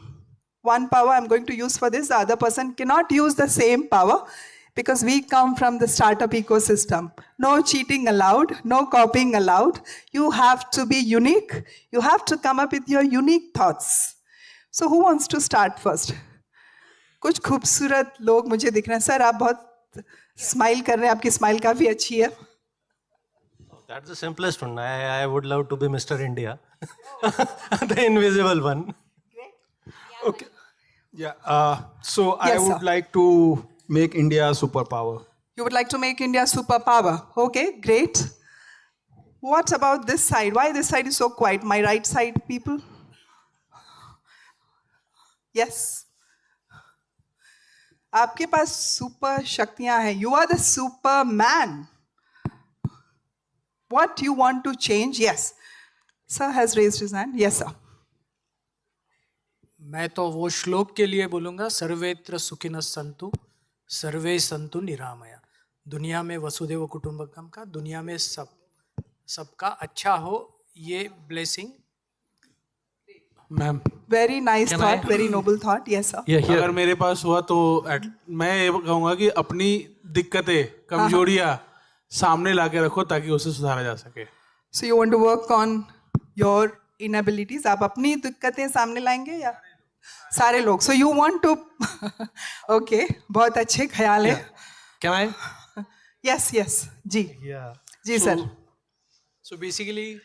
one power I'm going to use for this, the other person cannot use the same power. because we come from the startup ecosystem. No cheating allowed, no copying allowed. You have to be unique. You have to come up with your unique thoughts. So who wants to start first? कुछ खूबसूरत लोग मुझे दिख रहे हैं. Sir, आप बहुत smile कर रहे हैं. आपकी स्माइल काफी अच्छी है. That's the simplest one. I would love to be Mr. India, the invisible one. Okay. Yeah. So I Yes, would sir. like to make India a superpower. You would like to make India superpower. Okay, great. What about this side? Why this side is so quiet? My right side, people? Yes. आपके पास super शक्तियां हैं. You are the Superman. What you want to change? Yes. Sir has raised his hand. Yes, sir. मैं तो वो श्लोक के लिए बोलूँगा, सर्वेत्र सुखिनः सन्तु सर्वे सन्तु निरामया. दुनिया में वसुदेव कुटुंबकम का, दुनिया में सबका अच्छा हो, ये blessing. Ma'am, Very nice Can thought, I- very noble thought. Yes, sir. अगर मेरे पास हुआ तो मैं ये कहूँगा कि अपनी दिक्कतें, कमजोरियाँ सामने लाके रखो ताकि उसे सुधारा जा सके. So you want to work on your inabilities? आप अपनी दिक्कतें सामने लाएंगे या सारे लोग? So you want to? Okay, बहुत अच्छे ख्याल है. Can I? Yes, yes. जी. Yeah. जी sir. So basically,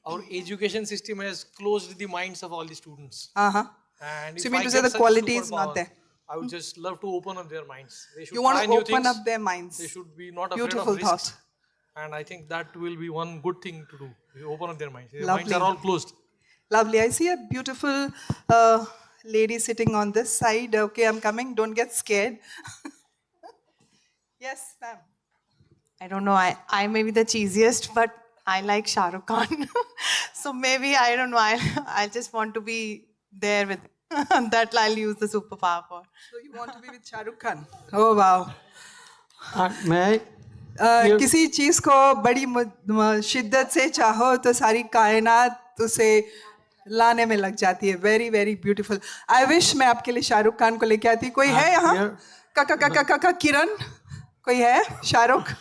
our education system has closed the minds of all the students. Uh-huh. And So if you mean I to say get the such quality is superpower, not there? I would just love to open up their minds. They should You want try to new open things. up their minds. They should be not afraid Beautiful of risks. thought. And I think that will be one good thing to do. You open up their minds. Their Lovely. minds are all closed. Lovely. I see a beautiful lady sitting on this side. Okay, I'm coming. Don't get scared. Yes, ma'am. I don't know, I may be the cheesiest, but I like Shah Rukh Khan. So maybe, I don't know, I just want to be there with that I'll use the superpower for. So you want to be with Shah Rukh Khan? Oh, wow. मैं किसी चीज को बड़ी शिद्दत से चाहो तो सारी कायनात उसे लाने में लग जाती है. Very very beautiful. I wish मैं आपके लिए शाहरुख खान को लेके आती. कोई है यहाँ? काका किरण कोई है? Shahrukh?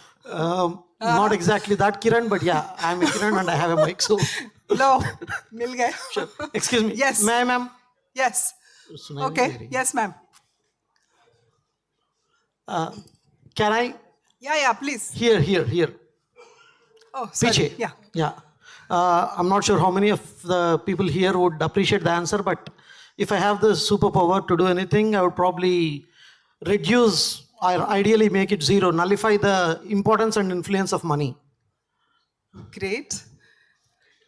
Not exactly that Kiran, but yeah, I'm a Kiran and I have a mic, so. लो मिल गए. Sure. Excuse me. Yes. Ma'am. Yes. Okay. Yes, ma'am. Can I? Yeah, please. Here. Oh, sorry. Piche. Yeah. Yeah. I'm not sure how many of the people here would appreciate the answer, but if I have the superpower to do anything, I would probably reduce or ideally make it zero, nullify the importance and influence of money. Great.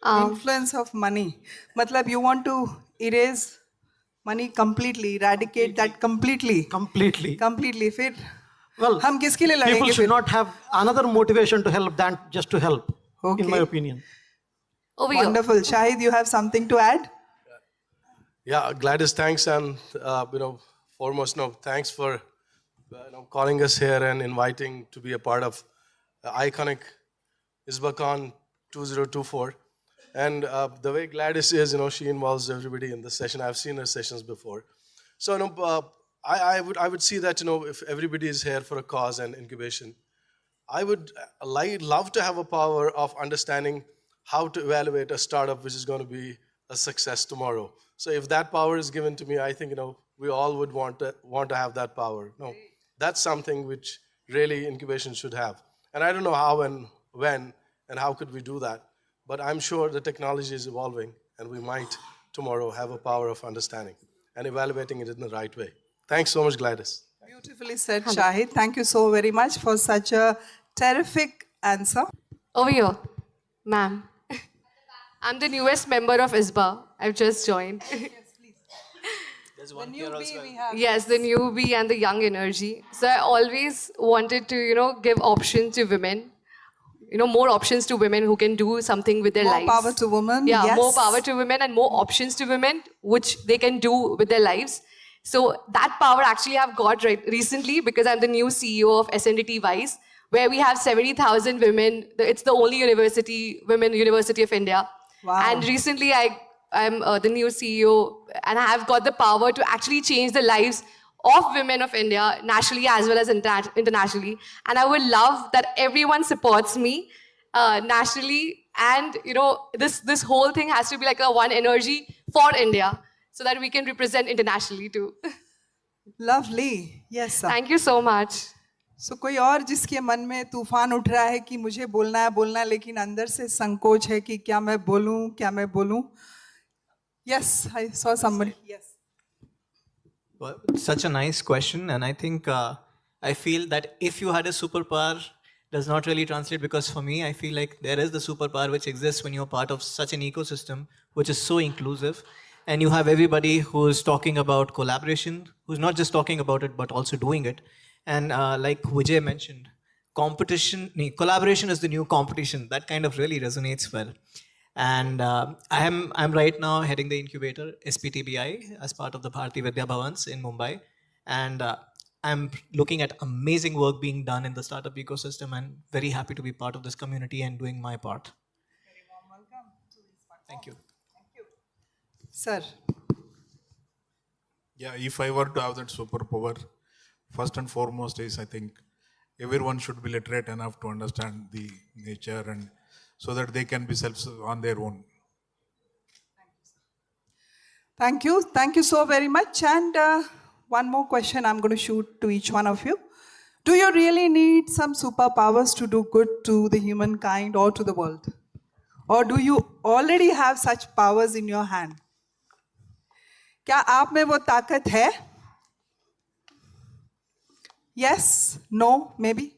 Influence of money. Matlab you want to erase money completely, eradicate that completely. Completely. फिर Well, हम किसके लिए लड़ेंगे? people should not have another motivation to help than just to help, in my opinion. Wonderful. Shahid, you have something to add? Yeah, Gladys, thanks, and foremost, thanks for calling us here and inviting to be a part of iconic ISBACon 2024. And the way Gladys is, she involves everybody in this session. I've seen her sessions before. So, I would see that, if everybody is here for a cause and incubation, I would love to have a power of understanding how to evaluate a startup which is going to be a success tomorrow. So if that power is given to me, I think, we all would want to have that power. No, that's something which really incubation should have. And I don't know how and when and how could we do that. But I'm sure the technology is evolving and we might tomorrow have a power of understanding and evaluating it in the right way. Thanks so much, Gladys. Beautifully said, Shahid. Thank you so very much for such a terrific answer. Over here, ma'am. I'm the newest member of ISBA. I've just joined. The newbie we have. Yes, the newbie and the young energy. So I always wanted to, give options to women. More options to women who can do something with their More lives. power to women. Yeah, Yes. more power to women and more options to women, which they can do with their lives. So that power actually I've got recently because I'm the new CEO of SNDT Vice, where we have 70,000 women. It's the only women university of India. Wow. And recently I'm the new CEO and I have got the power to actually change the lives of women of India, nationally as well as internationally. And I would love that everyone supports me nationally. And this whole thing has to be like a one energy for India, so that we can represent internationally too. Lovely. Yes, sir. Thank you so much. So कोई और जिसके मन में तूफान उठ रहा है कि मुझे बोलना है लेकिन अंदर से संकोच है कि क्या मैं बोलूं? Yes, I saw somebody. Yes. Well, such a nice question, and I think I feel that if you had a superpower, does not really translate, because for me, I feel like there is the superpower which exists when you're part of such an ecosystem which is so inclusive, and you have everybody who's talking about collaboration, who's not just talking about it but also doing it. And like Vijay mentioned, collaboration is the new competition. That kind of really resonates well. And I'm right now heading the incubator SPTBI as part of the Bharati Vidya Bhavans in Mumbai, and I'm looking at amazing work being done in the startup ecosystem, and very happy to be part of this community and doing my part. Very warm welcome to this platform. Thank you. Thank you. Sir. Yeah, if I were to have that superpower, first and foremost is I think everyone should be literate enough to understand the nature, and so that they can be self on their own. Thank you. Thank you so very much. And one more question I'm going to shoot to each one of you. Do you really need some superpowers to do good to the humankind or to the world? Or do you already have such powers in your hand? क्या आप में वो ताकत है? Yes, no, maybe?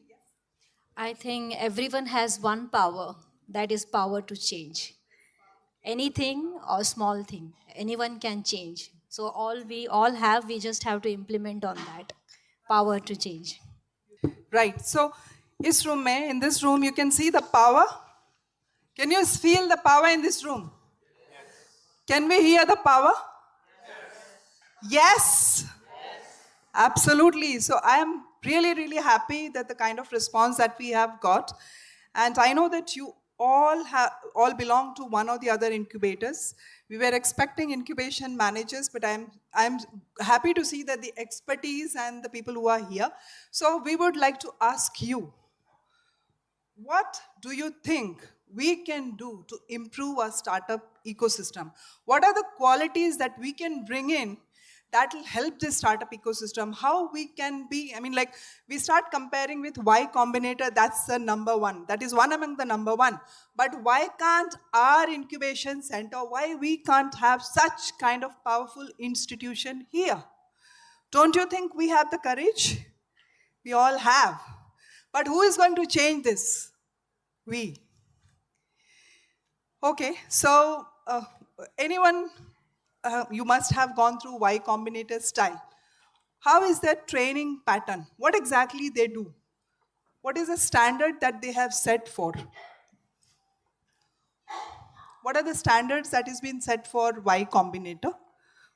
I think everyone has one power, that is power to change. Anything or small thing, anyone can change. So we just have to implement on that power to change. Right. So in this room, you can see the power. Can you feel the power in this room? Yes. Can we hear the power? Yes. Yes. Absolutely. So I am really, really happy that the kind of response that we have got. And I know that you all belong to one or the other incubators. We were expecting incubation managers, but I'm happy to see that the expertise and the people who are here. So we would like to ask you, what do you think we can do to improve our startup ecosystem? What are the qualities that we can bring in that will help this startup ecosystem? How we can be, we start comparing with Y Combinator, that's the number one. That is one among the number one. But why can't our incubation center, why we can't have such kind of powerful institution here? Don't you think we have the courage? We all have. But who is going to change this? We. Okay, so anyone, you must have gone through Y Combinator style. How is their training pattern? What exactly they do? What is the standard that they have set for? What are the standards that has been set for Y Combinator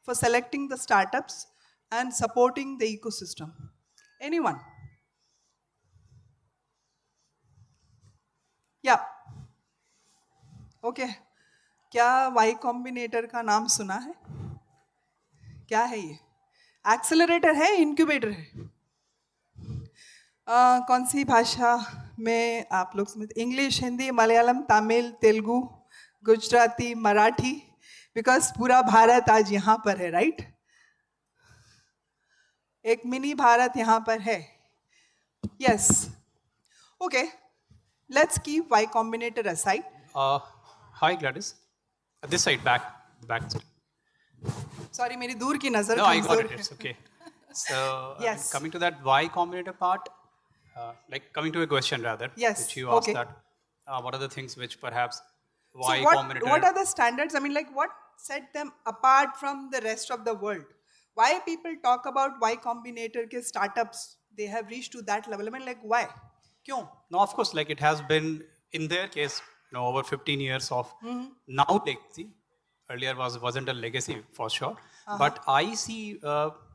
for selecting the startups and supporting the ecosystem? Anyone? Yeah. Okay. क्या Y Combinator का नाम सुना है? क्या है ये? Accelerator है, incubator है? कौन सी भाषा में आप लोग समझते? इंग्लिश, हिंदी, मलयालम, तमिल, तेलुगु, गुजराती, मराठी? बिकॉज पूरा भारत आज यहाँ पर है, राइट? एक मिनी भारत यहाँ पर है. Yes. Okay. Let's keep Y Combinator aside. Hi, Gladys. This side, back side. Sorry, मेरी दूर की नजर. No, I got it. It's okay. So, yes. Coming to that Y Combinator part, coming to a question rather, yes. which you asked that, what are the things which perhaps Y Combinator... What are the standards? What set them apart from the rest of the world? Why people talk about Y Combinator ke startups, they have reached to that level? Why? Kyun? No, of course, it has been, in their case, over 15 years of now legacy. Earlier wasn't a legacy for sure. But I see,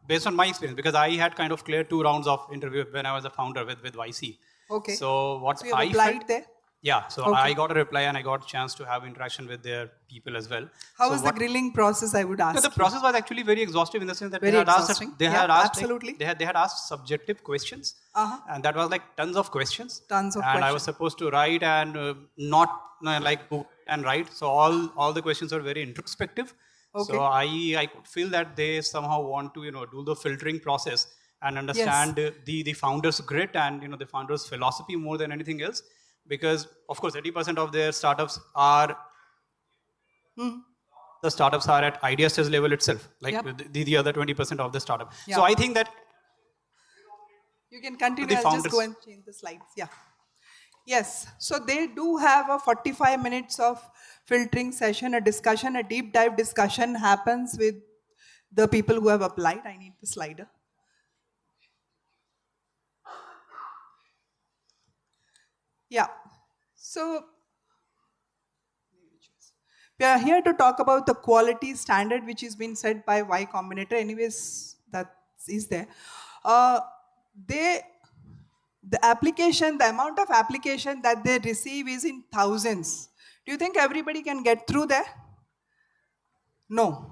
based on my experience, because I had kind of cleared 2 rounds of interview when I was a founder with YC. Okay. So what you I applied felt, there? Yeah, so Okay. I got a reply and I got a chance to have interaction with their people as well. How So was the grilling process, I would ask? No, the process was actually very exhaustive in the sense that Very they had exhausting. asked, they Yeah, had asked, absolutely. they had asked subjective questions, Uh-huh. and that was like tons of questions. Tons of and I was questions. supposed to write and not like go and write. So all the questions were very introspective. Okay. So I could feel that they somehow want to do the filtering process and understand the founder's grit and the founder's philosophy more than anything else, because of course 80% of their startups are the startups are at idea stage level itself, like Yep. the other 20% of the startup. Yeah. So I think that You can continue. The I'll just founders. go and change the slides. Yeah. Yes. So they do have a 45 minutes of filtering session, a discussion, a deep dive discussion happens with the people who have applied. I need the slider. Yeah. So we are here to talk about the quality standard which is being set by Y Combinator. Anyways, that is there. The application, the amount of application that they receive is in thousands. Do you think everybody can get through there? No.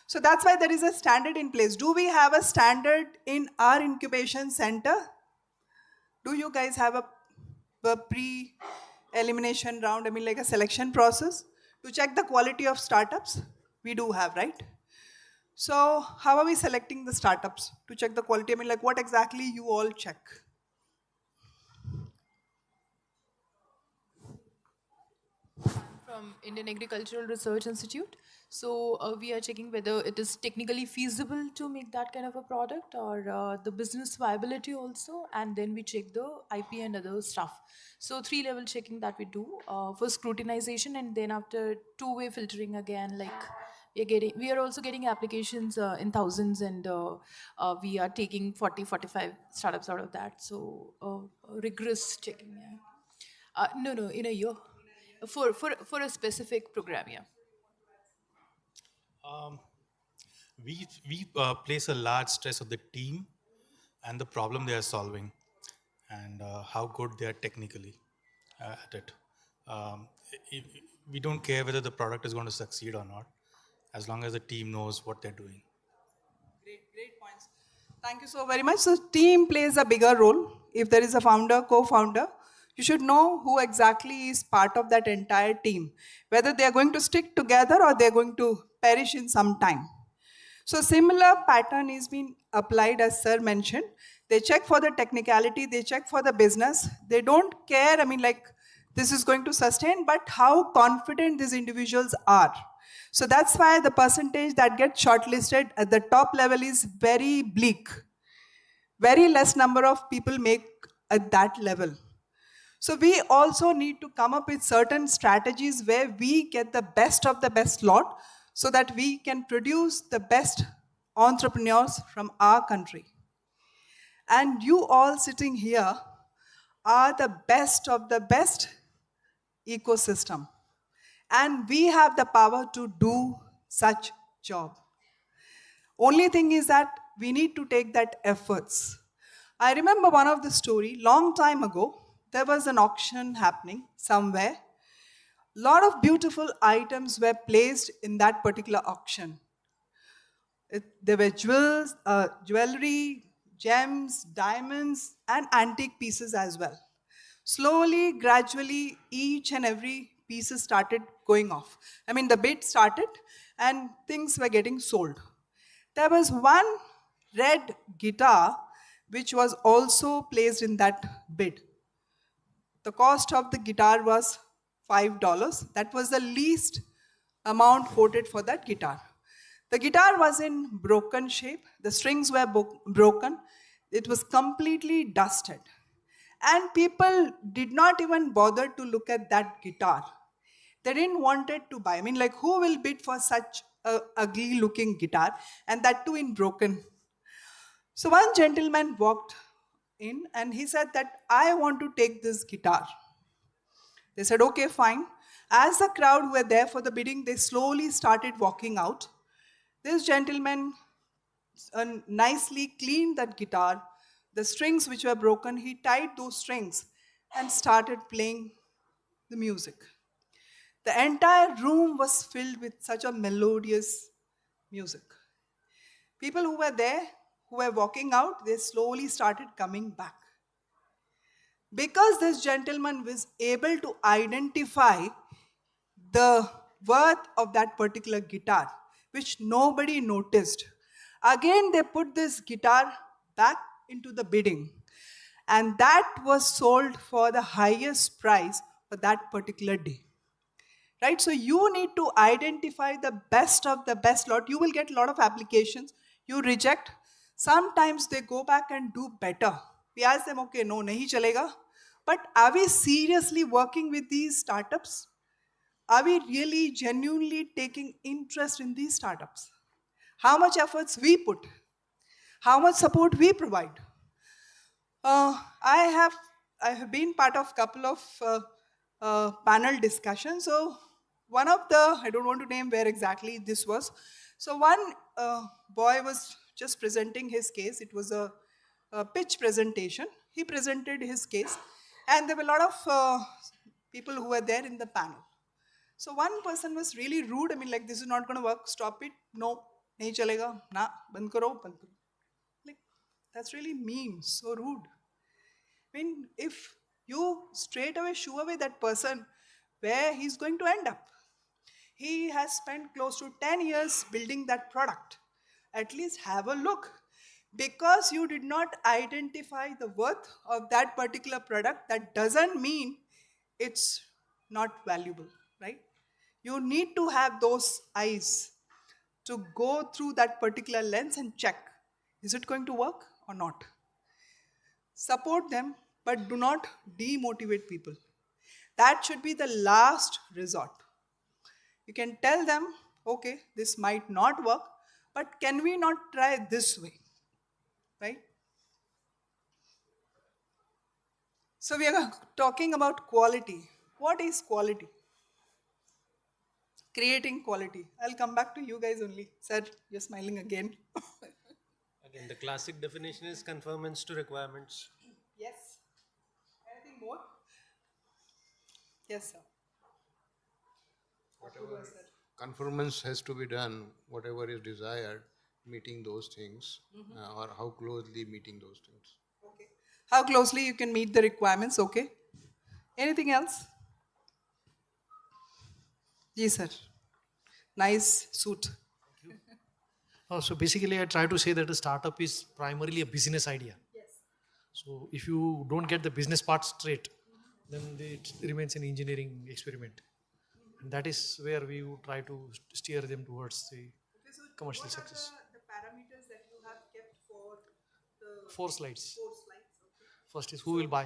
So that's why there is a standard in place. Do we have a standard in our incubation center? Do you guys have a pre-elimination round, I mean like a selection process to check the quality of startups? We do have, right? So how are we selecting the startups to check the quality? I mean like what exactly you all check? From Indian Agricultural Research Institute. So we are checking whether it is technically feasible to make that kind of a product or the business viability also, and then we check the IP and other stuff. So 3-level checking that we do for scrutinization, and then after two-way filtering again, like we are also getting applications in thousands, and we are taking 40-45 startups out of that. So rigorous checking. Yeah. No, in a year. For a specific program, yeah. We place a large stress on the team and the problem they are solving, and how good they are technically at it. We don't care whether the product is going to succeed or not, as long as the team knows what they're doing. Great points. Thank you so very much. So team plays a bigger role. If there is a founder, co-founder, you should know who exactly is part of that entire team, whether they are going to stick together or they're going to perish in some time. So similar pattern is being applied, as sir mentioned. They check for the technicality, they check for the business. They don't care, I mean like this is going to sustain, but how confident these individuals are. So that's why the percentage that gets shortlisted at the top level is very bleak. Very less number of people make at that level. So we also need to come up with certain strategies where we get the best of the best lot so that we can produce the best entrepreneurs from our country. And you all sitting here are the best of the best ecosystem. And we have the power to do such job. Only thing is that we need to take that efforts. I remember one of the story, long time ago, there was an auction happening somewhere. A lot of beautiful items were placed in that particular auction. There were jewels, jewelry, gems, diamonds, and antique pieces as well. Slowly, gradually, each and every piece started going off. I mean, the bid started and things were getting sold. There was one red guitar which was also placed in that bid. The cost of the guitar was $5. That was the least amount quoted for that guitar. The guitar was in broken shape. The strings were broken. It was completely dusted. And people did not even bother to look at that guitar. They didn't want it to buy. I mean, like, who will bid for such a ugly looking guitar, and that too in broken? So one gentleman walked in and he said that I want to take this guitar. They said, okay, fine. As the crowd who were there for the bidding, they slowly started walking out. This gentleman nicely cleaned that guitar. The strings which were broken, he tied those strings and started playing the music. The entire room was filled with such a melodious music. People who were there, who were walking out, they slowly started coming back. Because this gentleman was able to identify the worth of that particular guitar, which nobody noticed. Again, they put this guitar back into the bidding, and that was sold for the highest price for that particular day. Right? So you need to identify the best of the best lot. You will get a lot of applications. You reject. Sometimes they go back and do better. We ask them, okay, no, nahi chalega. But are we seriously working with these startups? Are we really genuinely taking interest in these startups? How much efforts we put? How much support we provide? I have been part of a couple of panel discussions. So one of the, I don't want to name where exactly this was. So one boy was just presenting his case. It was a pitch presentation. He presented his case, and there were a lot of people who were there in the panel. So one person was really rude. I mean, like, this is not going to work. Stop it. No, nahi chalega. Na, band karo, band karo. Like, that's really mean, so rude. I mean, if you straight away shoo away that person, where he's going to end up? He has spent close to 10 years building that product. At least have a look. Because you did not identify the worth of that particular product, that doesn't mean it's not valuable, right? You need to have those eyes to go through that particular lens and check, is it going to work or not? Support them, but do not demotivate people. That should be the last resort. You can tell them, okay, this might not work, but can we not try this way, right? So we are talking about quality. What is quality? Creating quality. I'll come back to you guys only. Sir, you're smiling again. Again, the classic definition is conformance to requirements. Yes. Anything more? Yes, sir. Whatever conformance has to be done, whatever is desired, meeting those things, or how closely meeting those things. Okay. How closely you can meet the requirements, okay. Anything else? Yes, sir. Nice suit. So basically I try to say that a startup is primarily a business idea. Yes. So if you don't get the business part straight, then it remains an engineering experiment. And that is where we would try to steer them towards the commercial success. The parameters that you have kept for the 4 slides. 4 slides. Okay. First is who will buy,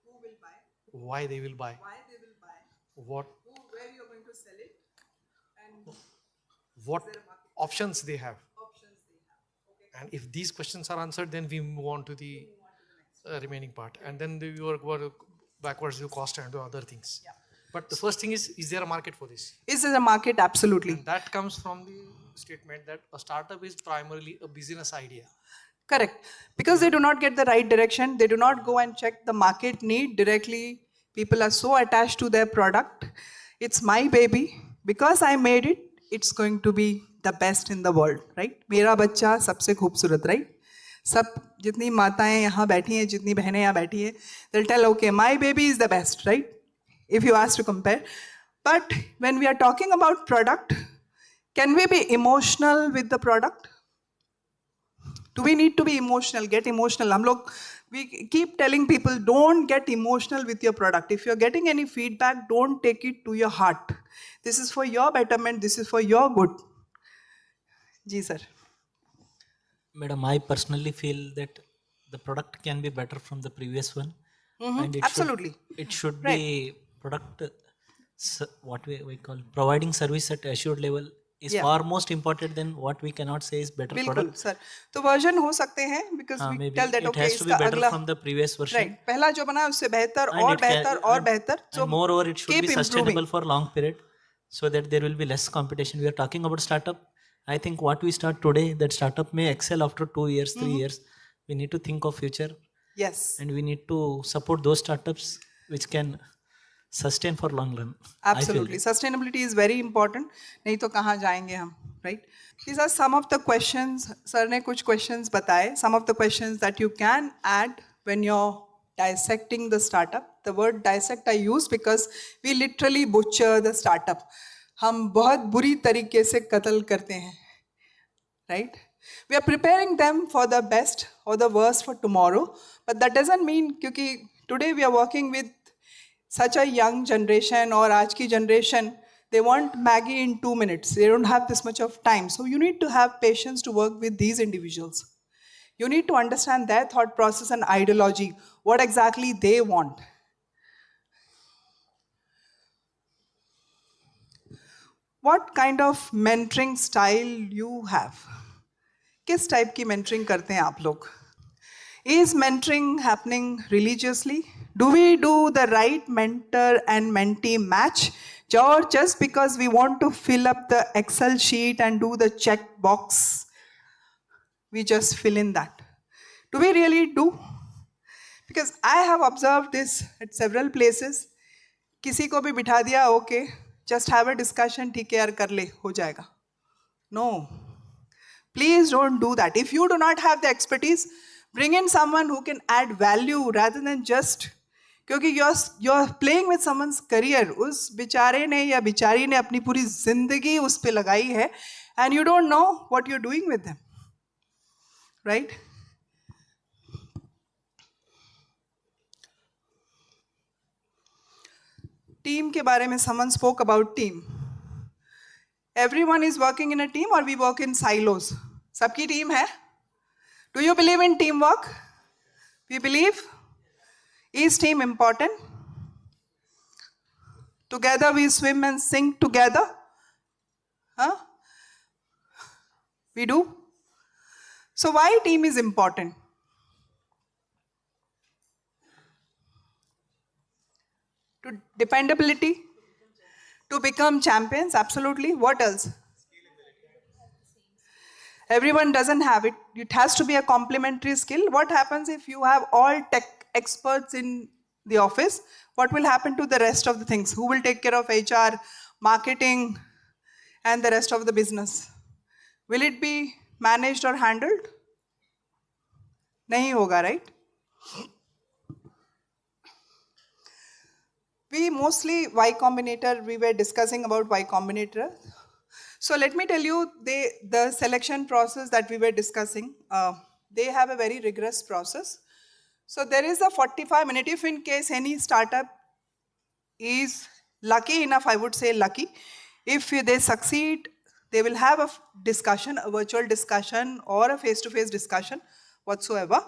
Who will buy? why they will buy, Why they will buy? what Where you are going to sell it? And what options they have. options they have. Okay. And if these questions are answered, then we move on to the remaining part. And then we work backwards to cost and to other things. Yeah. But the first thing is there a market for this? Is there a market? Absolutely. And that comes from the statement that a startup is primarily a business idea. Correct. Because they do not get the right direction. They do not go and check the market need directly. People are so attached to their product. It's my baby. Because I made it, it's going to be the best in the world, right? मेरा बच्चा सबसे खूबसूरत, right? सब जितनी माताएं यहाँ बैठी हैं, जितनी बहनें यहाँ बैठी हैं, they'll tell, okay, my baby is the best, right? If you ask to compare. But when we are talking about product, can we be emotional with the product? Do we need to be emotional? Get emotional. We keep telling people, don't get emotional with your product. If you're getting any feedback, don't take it to your heart. This is for your betterment. This is for your good. Ji, sir. Madam, I personally feel that the product can be better from the previous one. And Absolutely. It should be product, what we call, providing service at assured level is far most important than what we cannot say is better बिल्कुल product. Sir तो version हो सकते हैं because we Maybe tell that it okay has to be इसका better अगला from the previous version. right पहला जो बना है उससे बेहतर And और it can- बेहतर और बेहतर And so moreover, it should keep be sustainable improving. for long period so that there will be less competition. We are talking about startup. I think what we start today, that startup may excel after 2 years, 3 years. We need to think of future. Yes. And we need to support those startups which can sustain for long run. Absolutely. Sustainability is very important. नहीं तो कहाँ जाएंगे हम, right? These are some of the questions. Sir ने कुछ questions बताए. Some of the questions that you can add when you're dissecting the startup. The word dissect I use because we literally butcher the startup. हम बहुत बुरी तरीके से कत्ल करते हैं, right? We are preparing them for the best or the worst for tomorrow, but that doesn't mean क्योंकि today we are working with such a young generation or आज की generation, they want Maggie in 2 minutes. They don't have this much of time. So you need to have patience to work with these individuals. You need to understand their thought process and ideology, what exactly they want. What kind of mentoring style you have? किस type की mentoring करते हैं आप लोग? Is mentoring happening religiously? Do we do the right mentor and mentee match? Or just because we want to fill up the Excel sheet and do the check box, we just fill in that? Do we really do? Because I have observed this at several places. किसी को भी बिठा दिया, okay, just have a discussion, ठीक है यार कर ले, हो जाएगा. No. Please don't do that. If you do not have the expertise, bring in someone who can add value rather than just, क्योंकि you're playing with someone's career. उस बेचारे ने या बेचारी ने अपनी पूरी जिंदगी उस पे लगाई है, and you don't know what you're doing with them, right? Team के बारे में someone spoke about team. Everyone is working in a team or we work in silos? सबकी team है? Do you believe in teamwork? We believe? Is team important? Together we swim and sink together? Huh? We do? So why team is important? To dependability? To become champions? Absolutely. What else? Everyone doesn't have it. It has to be a complementary skill. What happens if you have all tech experts in the office? What will happen to the rest of the things? Who will take care of HR, marketing, and the rest of the business? Will it be managed or handled? Nahi hoga, right? We mostly Y Combinator, we were discussing about Y Combinator. So let me tell you, the selection process that we were discussing, they have a very rigorous process. So there is a 45-minute, if in case any startup is lucky enough, I would say lucky, if they succeed, they will have a discussion, a virtual discussion or a face-to-face discussion whatsoever.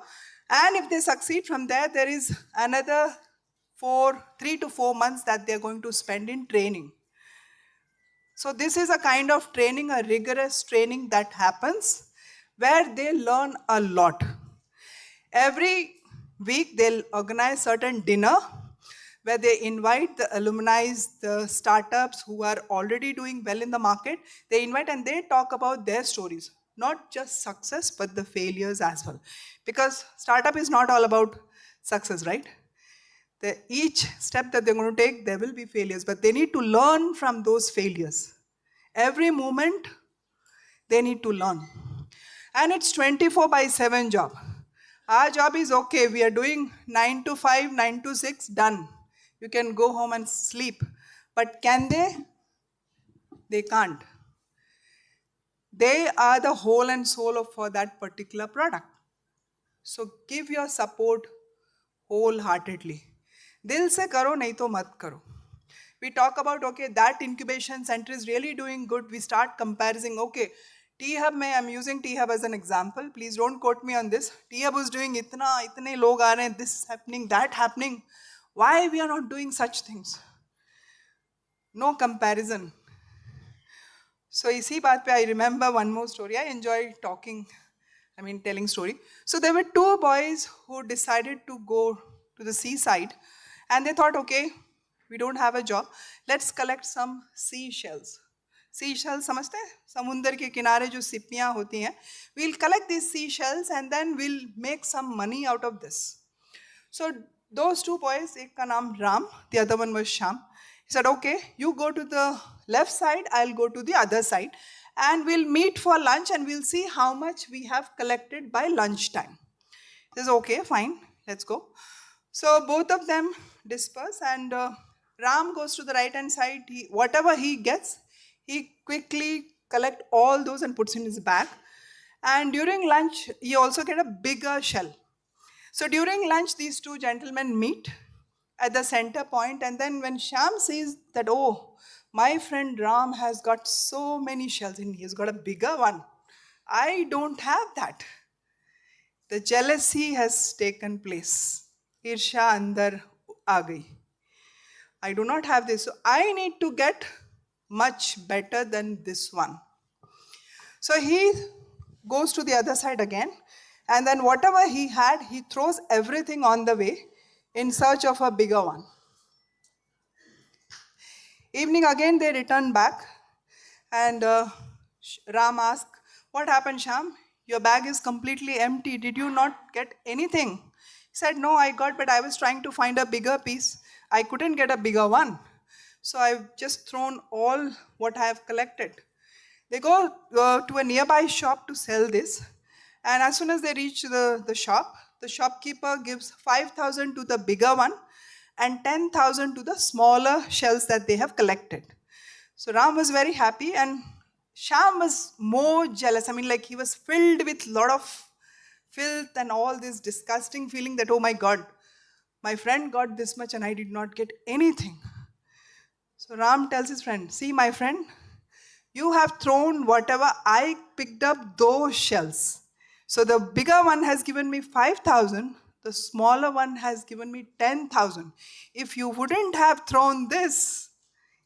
And if they succeed from there, there is another 3 to 4 months that they're going to spend in training. So this is a kind of training, a rigorous training that happens where they learn a lot. Every week they'll organize certain dinner where they invite the alumni, the startups who are already doing well in the market. They invite and they talk about their stories, not just success, but the failures as well. Because startup is not all about success, right? Each step that they're going to take, there will be failures, but they need to learn from those failures. Every moment, they need to learn. And it's 24/7 job. Our job is okay, we are doing 9 to 5, 9 to 6, done. You can go home and sleep. But can they? They can't. They are the whole and soul for that particular product. So give your support wholeheartedly. Dil se karo, nahi to mat karo. We talk about, okay, that incubation center is really doing good. We start comparing, okay, T-Hub, I'm using T-Hub as an example. Please don't quote me on this. T-Hub is doing itne log aa rahe hain, this is happening, that happening. Why we are not doing such things? No comparison. So isi baat pe I remember one more story. I enjoy telling story. So there were 2 boys who decided to go to the seaside and they thought, okay, we don't have a job. Let's collect some seashells. Seashells, समझते हैं? समुंदर के किनारे जो सिप्पियाँ होती हैं. We'll collect these seashells and then we'll make some money out of this. So those two boys, एक का नाम Ram, the other one was Sham. He said, okay, you go to the left side, I'll go to the other side, and we'll meet for lunch and we'll see how much we have collected by lunchtime. He says, okay, fine, let's go. So both of them disperse, and Ram goes to the right hand side. Whatever he gets, he quickly collects all those and puts in his bag. And during lunch, he also get a bigger shell. So during lunch, these two gentlemen meet at the center point, and then when Sham sees that, oh, my friend Ram has got so many shells and he's got a bigger one, I don't have that. The jealousy has taken place. Irsha andar aa gayi. I do not have this, so I need to get much better than this one. So he goes to the other side again, and then whatever he had, he throws everything on the way in search of a bigger one. Evening again, they return back, and Ram asks, what happened, Sham? Your bag is completely empty. Did you not get anything? He said, no, I got, but I was trying to find a bigger piece. I couldn't get a bigger one. So I've just thrown all what I have collected. They go to a nearby shop to sell this. And as soon as they reach the shop, the shopkeeper gives 5,000 to the bigger one and 10,000 to the smaller shells that they have collected. So Ram was very happy, and Sham was more jealous. I mean, like, he was filled with a lot of filth and all this disgusting feeling that, oh my God, my friend got this much and I did not get anything. So Ram tells his friend, see, my friend, you have thrown whatever I picked up, those shells. So the bigger one has given me 5,000, the smaller one has given me 10,000. If you wouldn't have thrown this,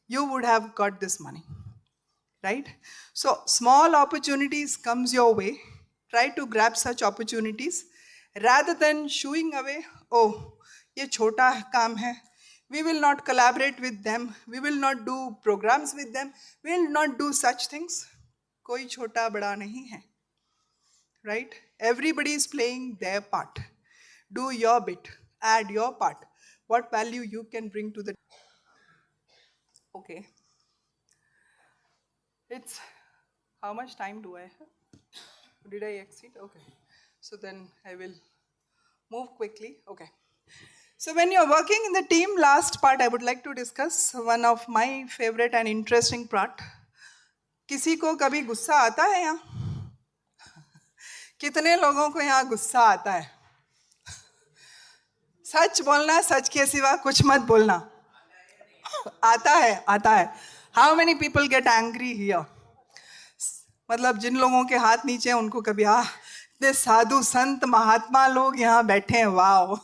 you would have got this money, right? So small opportunities comes your way. Try to grab such opportunities rather than shooing away, oh, ye chota kaam hai. We will not collaborate with them. We will not do programs with them. We will not do such things. Koi chota bada nahi hai. Right? Everybody is playing their part. Do your bit. Add your part. What value you can bring to the... Okay. It's... How much time do I have? Did I exceed? Okay. So then I will move quickly. Okay. So when you're working in the team, last part I would like to discuss one of my favorite and interesting part. किसी को कभी गुस्सा आता है यहाँ? कितने लोगों को यहाँ गुस्सा आता है? सच बोलना, सच के सिवा कुछ मत बोलना. आता है, आता है. How many people get angry here? मतलब जिन लोगों के हाथ नीचे हैं उनको कभी इतने साधु संत महात्मा लोग यहाँ बैठे हैं, wow.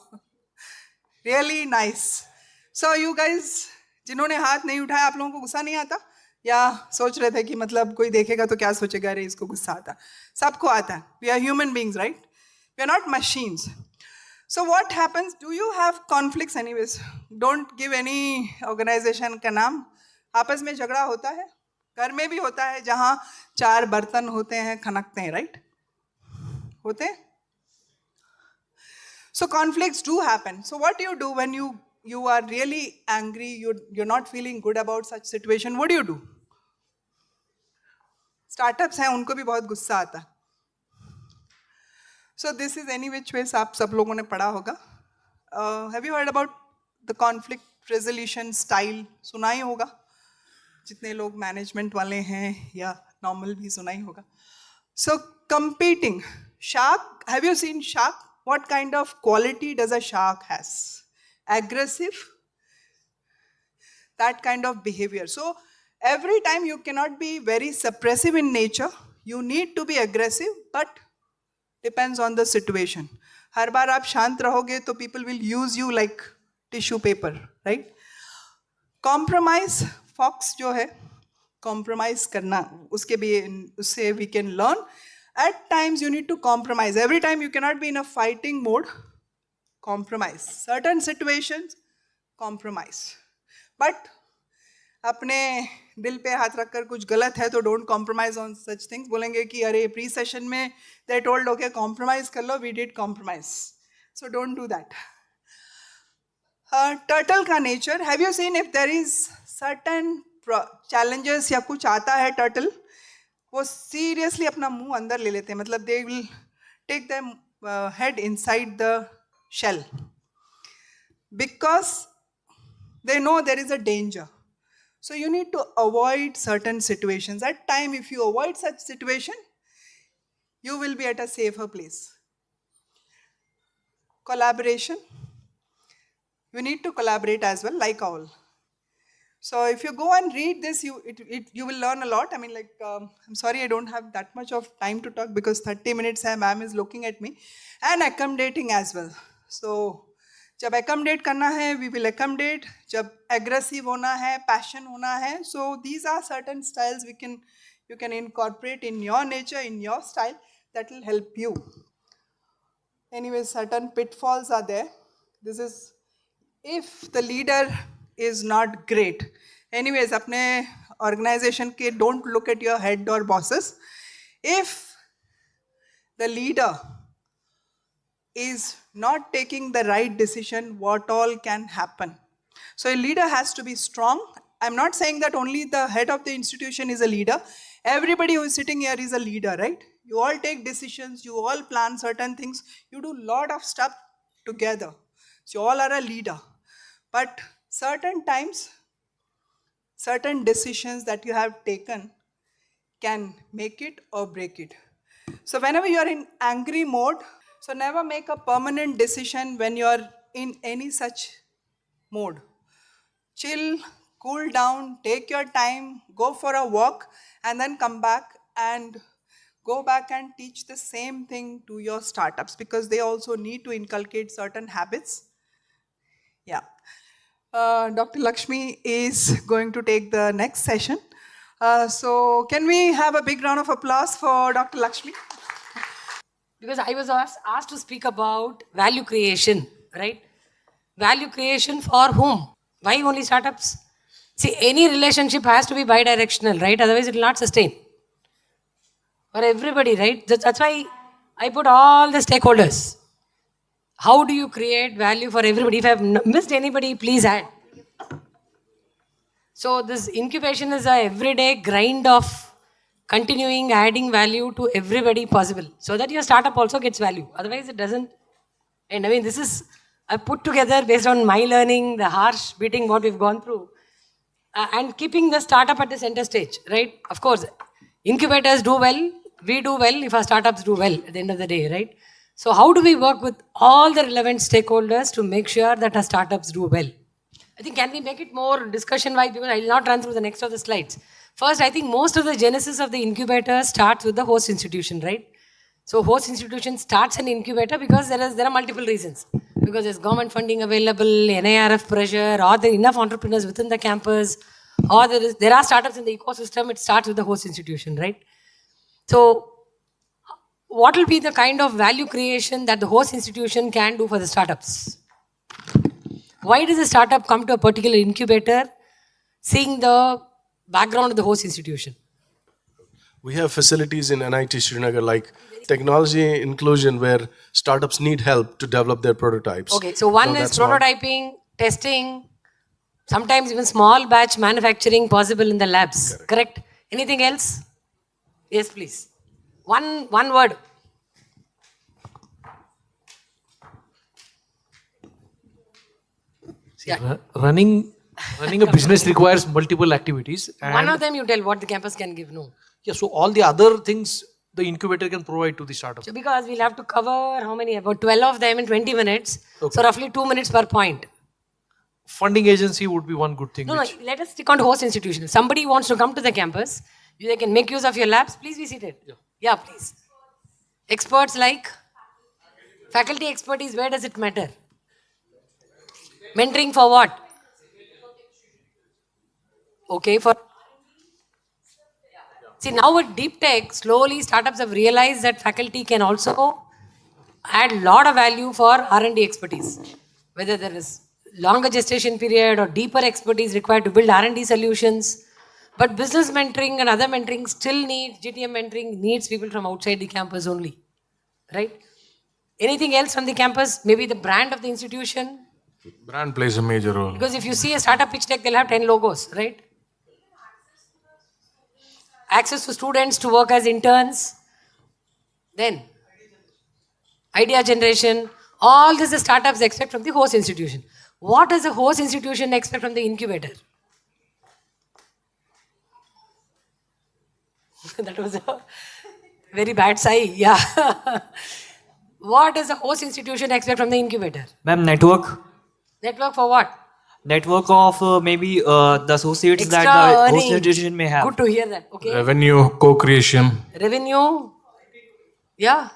Really nice. So you guys, जिन्होंने हाथ नहीं उठाया, आप लोगों को गुस्सा नहीं आता? या सोच रहे थे कि मतलब कोई देखेगा तो क्या सोचेगा, अरे इसको गुस्सा आता? सबको आता है. We are human beings, right? We are not machines. So what happens? Do you have conflicts anyways? Don't give any organization का नाम. आपस में झगड़ा होता है? घर में भी होता है, जहाँ 4 बर्तन होते हैं, खनकते हैं, right? होते हैं? So conflicts do happen. So what do you do when you are really angry, you're not feeling good about such situation? What do you do? Startups हैं, उनको भी बहुत गुस्सा आता. So this is any which ways आप सब लोगों ने पढ़ा होगा. Have you heard about the conflict resolution style? सुना ही होगा. जितने लोग management वाले हैं या normal भी सुना ही होगा. So competing. Shark, have you seen shark? What kind of quality does a shark has? Aggressive? That kind of behavior. So every time you cannot be very suppressive in nature. You need to be aggressive, but depends on the situation. हर बार आप शांत रहोगे तो people will use you like tissue paper, right? Compromise, fox जो है, compromise करना, उसके भी उससे we can learn. At times you need to compromise. Every time you cannot be in a fighting mode. Compromise. Certain situations, compromise. But अपने दिल पे हाथ रखकर कुछ गलत है तो don't compromise on such things. बोलेंगे कि अरे pre-session में they told okay compromise कर लो, we did compromise. So don't do that. Turtle का nature, have you seen if there is certain challenges या कुछ आता है turtle, वो seriously अपना मुंह अंदर ले लेते हैं, मतलब they will take their head inside the shell because they know there is a danger. So you need to avoid certain situations. At time, if you avoid such situation, you will be at a safer place. Collaboration. You need to collaborate as well, like all. So if you go and read this, you will learn a lot. I mean, like, I'm sorry I don't have that much of time to talk because 30 minutes ma'am is looking at me. And accommodating as well. So, जब accommodate करना है, we will accommodate. जब aggressive होना है, passion होना है. So these are certain styles you can incorporate in your nature, in your style, that will help you. Anyway, certain pitfalls are there. This is if the leader is not great. Anyways, अपने organization के don't look at your head or bosses. If the leader is not taking the right decision, what all can happen. So a leader has to be strong. I'm not saying that only the head of the institution is a leader. Everybody who is sitting here is a leader, right? You all take decisions, you all plan certain things, you do a lot of stuff together. So you all are a leader. But certain times, certain decisions that you have taken can make it or break it. So whenever you are in angry mode, so never make a permanent decision when you are in any such mode. Chill, cool down, take your time, go for a walk, and then come back and go back and teach the same thing to your startups because they also need to inculcate certain habits. Yeah. Dr. Lakshmi is going to take the next session. So can we have a big round of applause for Dr. Lakshmi? Because I was asked to speak about value creation, right? Value creation for whom? Why only startups? See, any relationship has to be bidirectional, right? Otherwise it will not sustain. For everybody, right? That's why I put all the stakeholders. How do you create value for everybody? If I have missed anybody, please add. So this incubation is a everyday grind of continuing adding value to everybody possible so that your startup also gets value. Otherwise it doesn't. And I mean, this is I put together based on my learning, the harsh beating what we've gone through, and keeping the startup at the center stage, right? Of course, incubators do well, we do well if our startups do well at the end of the day, right? So how do we work with all the relevant stakeholders to make sure that our startups do well? I think can we make it more discussion-wise because I will not run through the next of the slides. First, I think most of the genesis of the incubator starts with the host institution, right? So host institution starts an incubator because there are multiple reasons. Because there's government funding available, NIRF pressure, or there are enough entrepreneurs within the campus, or there are startups in the ecosystem, it starts with the host institution, right? So what will be the kind of value creation that the host institution can do for the startups? Why does a startup come to a particular incubator seeing the background of the host institution? We have facilities in NIT Srinagar like technology inclusion where startups need help to develop their prototypes. Okay, so one is prototyping, testing, sometimes even small batch manufacturing possible in the labs. Correct? Anything else? Yes, please. One word. See, running a business requires multiple activities. And one of them you tell what the campus can give, no? Yeah, so all the other things the incubator can provide to the startup. So because we'll have to cover how many? About 12 of them in 20 minutes. Okay. So roughly 2 minutes per point. Funding agency would be one good thing. No, let us stick on to host institution. If somebody wants to come to the campus, they can make use of your labs. Please be seated. Yeah, please. Experts like? Faculty expertise, where does it matter? Mentoring for what? Okay, for... See, now with deep tech, slowly startups have realized that faculty can also add a lot of value for R&D expertise. Whether there is longer gestation period or deeper expertise required to build R&D solutions. But business mentoring and other mentoring still needs, GTM mentoring needs people from outside the campus only. Right? Anything else from the campus? Maybe the brand of the institution? Brand plays a major role. Because if you see a startup pitch deck, they'll have 10 logos, right? Access to students to work as interns. Then, idea generation. All this the startups expect from the host institution. What does the host institution expect from the incubator? That was a very bad sigh, yeah. What does the host institution expect from the incubator? Ma'am, network. Network for what? Network of maybe the associates Extra that the host earning. institution may have. Good to hear that. Okay. Revenue, co-creation, Revenue. Yeah.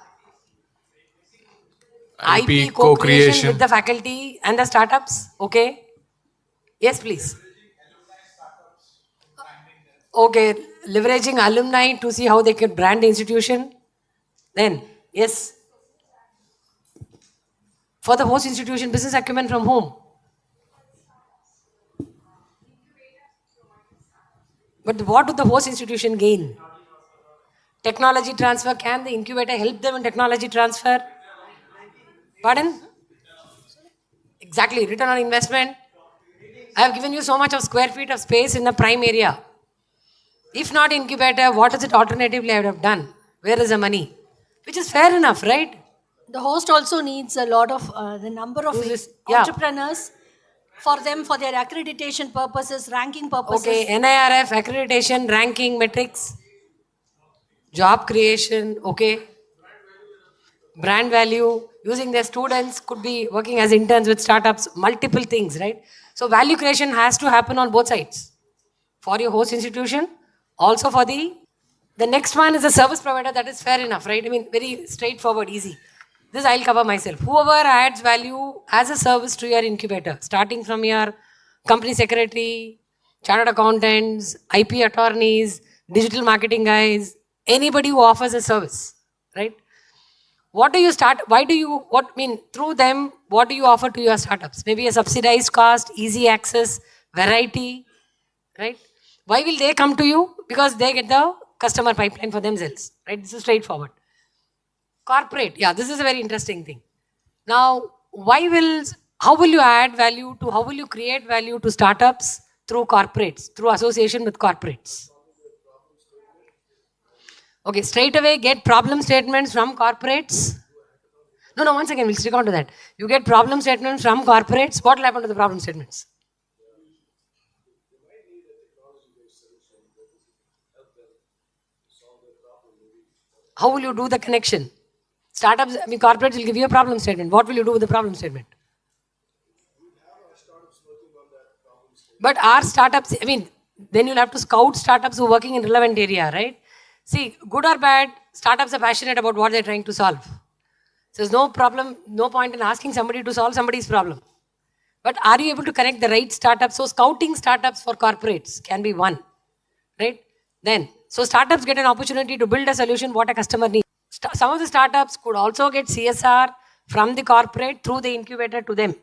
IP co-creation with the faculty and the startups. Okay. Yes, please. Okay. Leveraging alumni to see how they can brand the institution. Then, yes. For the host institution, business acumen from whom? But what would the host institution gain? Technology transfer. Can the incubator help them in technology transfer? Pardon? Exactly. Return on investment. I have given you so much of square feet of space in the prime area. If not incubator, what is it alternatively I would have done? Where is the money? Which is fair enough, right? The host also needs a lot of the number of Yeah. entrepreneurs for them, for their accreditation purposes, ranking purposes. Okay, NIRF, accreditation, ranking, metrics, job creation, okay. Brand value, using their students, could be working as interns with startups, multiple things, right? So value creation has to happen on both sides. For your host institution, also for the next one is a service provider, that is fair enough, right? I mean, very straightforward, easy. This I'll cover myself. Whoever adds value as a service to your incubator, starting from your company secretary, chartered accountants, IP attorneys, digital marketing guys, anybody who offers a service, right? What do you start? Why do you, through them, what do you offer to your startups? Maybe a subsidized cost, easy access, variety, right? Why will they come to you? Because they get the customer pipeline for themselves, right? This is straightforward. Corporate, yeah, this is a very interesting thing. Now, how will you add value to, how will you create value to startups through corporates, through association with corporates? Okay, straight away get problem statements from corporates. No, one second, we'll stick on to that. You get problem statements from corporates. What will happen to the problem statements? How will you do the connection? Startups, corporates will give you a problem statement. What will you do with the problem statement? But our startups, then you'll have to scout startups who are working in relevant area, right? See, good or bad, startups are passionate about what they're trying to solve. So there's no problem, no point in asking somebody to solve somebody's problem. But are you able to connect the right startups? So scouting startups for corporates can be one, right? Then, so startups get an opportunity to build a solution what a customer needs. Some of the startups could also get CSR from the corporate through the incubator to them.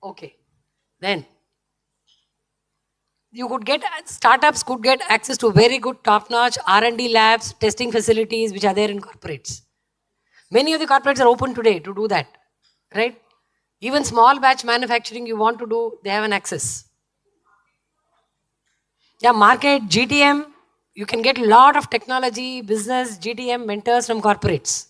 Okay. Then, startups could get access to very good top-notch R&D labs, testing facilities which are there in corporates. Many of the corporates are open today to do that, right? Even small batch manufacturing you want to do, they have an access. Yeah, market, GTM, you can get a lot of technology, business, GTM mentors from corporates.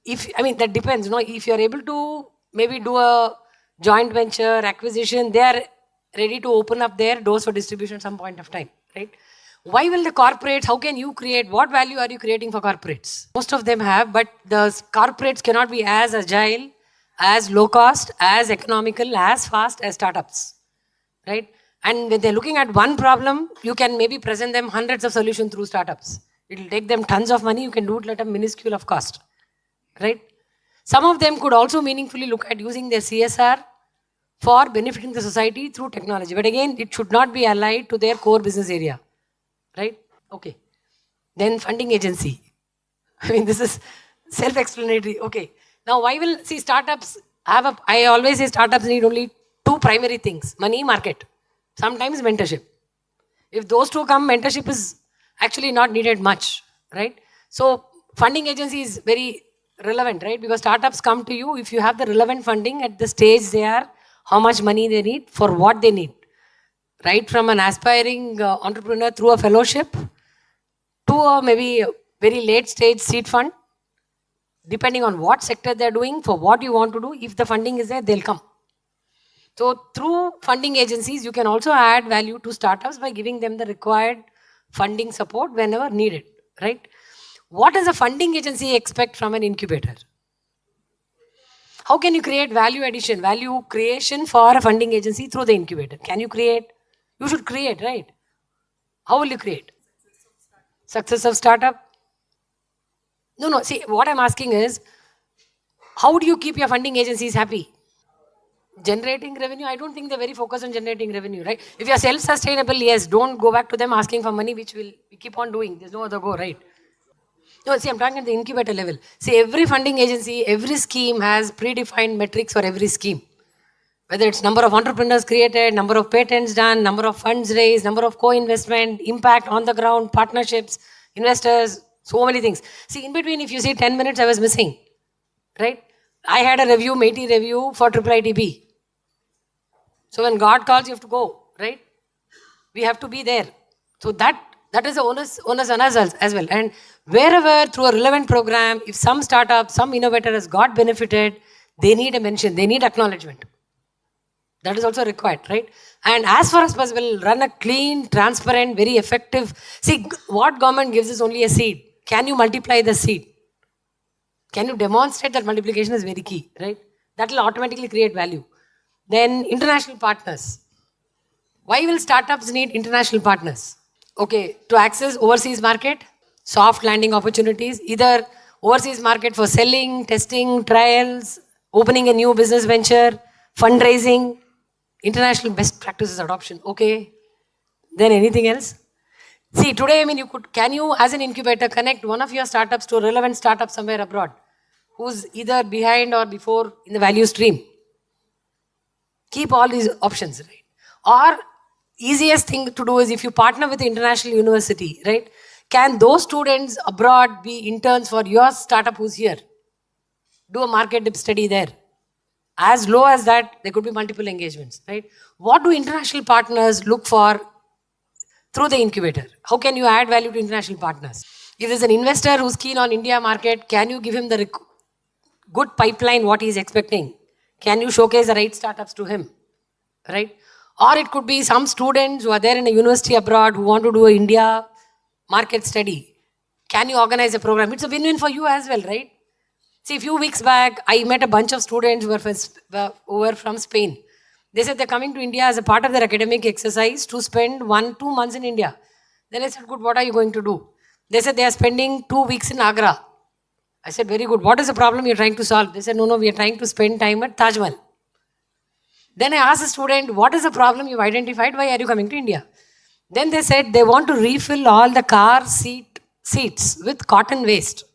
That depends, if you're able to maybe do a joint venture, acquisition, they are ready to open up their doors for distribution at some point of time, right? Why will the corporates, how can you create, what value are you creating for corporates? Most of them have, but the corporates cannot be as agile, as low cost, as economical, as fast as startups, right? And when they're looking at one problem, you can maybe present them hundreds of solutions through startups. It will take them tons of money, you can do it at a minuscule of cost, right? Some of them could also meaningfully look at using their CSR for benefiting the society through technology. But again, it should not be allied to their core business area, right? Okay. Then funding agency. This is self-explanatory. Okay. Now, startups I always say startups need only two primary things, money, market. Sometimes mentorship. If those two come, mentorship is actually not needed much, right? So funding agency is very relevant, right? Because startups come to you if you have the relevant funding at the stage they are, how much money they need, for what they need. Right from an aspiring entrepreneur through a fellowship to a maybe very late stage seed fund, depending on what sector they're doing, for what you want to do, if the funding is there, they'll come. So through funding agencies, you can also add value to startups by giving them the required funding support whenever needed, right? What does a funding agency expect from an incubator? How can you create value addition, value creation for a funding agency through the incubator? Can you create? You should create, right? How will you create? Success of startup? No. See, what I'm asking is, how do you keep your funding agencies happy? Generating revenue? I don't think they're very focused on generating revenue, right? If you're self-sustainable, yes, don't go back to them asking for money, which we keep on doing. There's no other go, right? No, see, I'm talking at the incubator level. See, every funding agency, every scheme has predefined metrics for every scheme. Whether it's number of entrepreneurs created, number of patents done, number of funds raised, number of co-investment, impact on the ground, partnerships, investors, so many things. See, in between, if you see 10 minutes, I was missing, right? I had a review, matey review for IIITB. So when God calls, you have to go, right? We have to be there. So that is the onus on us as well. And wherever through a relevant program, if some startup, some innovator has got benefited, they need a mention, they need acknowledgement. That is also required, right? And as far as possible, run a clean, transparent, very effective. See, what government gives is only a seed. Can you multiply the seed? Can you demonstrate that multiplication is very key, right? That will automatically create value. Then international partners. Why will startups need international partners? Okay, to access overseas market, soft landing opportunities, either overseas market for selling, testing, trials, opening a new business venture, fundraising, international best practices adoption. Okay, then anything else? See, today, I mean, can you as an incubator connect one of your startups to a relevant startup somewhere abroad who's either behind or before in the value stream? Keep all these options, right? Or easiest thing to do is if you partner with the international university, right? Can those students abroad be interns for your startup who's here? Do a market dip study there. As low as that, there could be multiple engagements, right? What do international partners look for through the incubator? How can you add value to international partners? If there's an investor who's keen on India market, can you give him the good pipeline, what he's expecting? Can you showcase the right startups to him, right? Or it could be some students who are there in a university abroad who want to do an India market study. Can you organize a program? It's a win-win for you as well, right? See, a few weeks back, I met a bunch of students who were from Spain. They said they're coming to India as a part of their academic exercise to spend 1-2 months in India. Then I said, good, what are you going to do? They said they are spending 2 weeks in Agra. I said, very good. What is the problem you're trying to solve? They said, no, we are trying to spend time at Taj Mahal. Then I asked the student, what is the problem you've identified? Why are you coming to India? Then they said they want to refill all the car seats with cotton waste,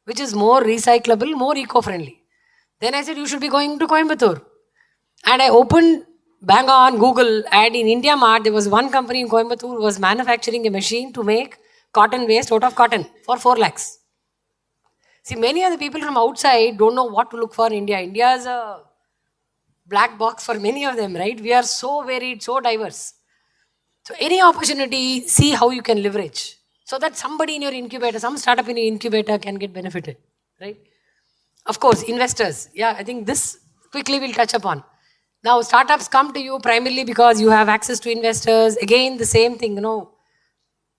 which is more recyclable, more eco-friendly. Then I said, you should be going to Coimbatore. And I opened bang on Google ad in India Mart. There was one company in Coimbatore who was manufacturing a machine to make cotton waste out of cotton for 4 lakhs. See, many of the people from outside don't know what to look for in India. India is a black box for many of them, right? We are so varied, so diverse. So any opportunity, see how you can leverage. So that somebody in your incubator, some startup in your incubator can get benefited, right? Of course, investors. Yeah, I think this quickly we'll touch upon. Now, startups come to you primarily because you have access to investors. Again, the same thing,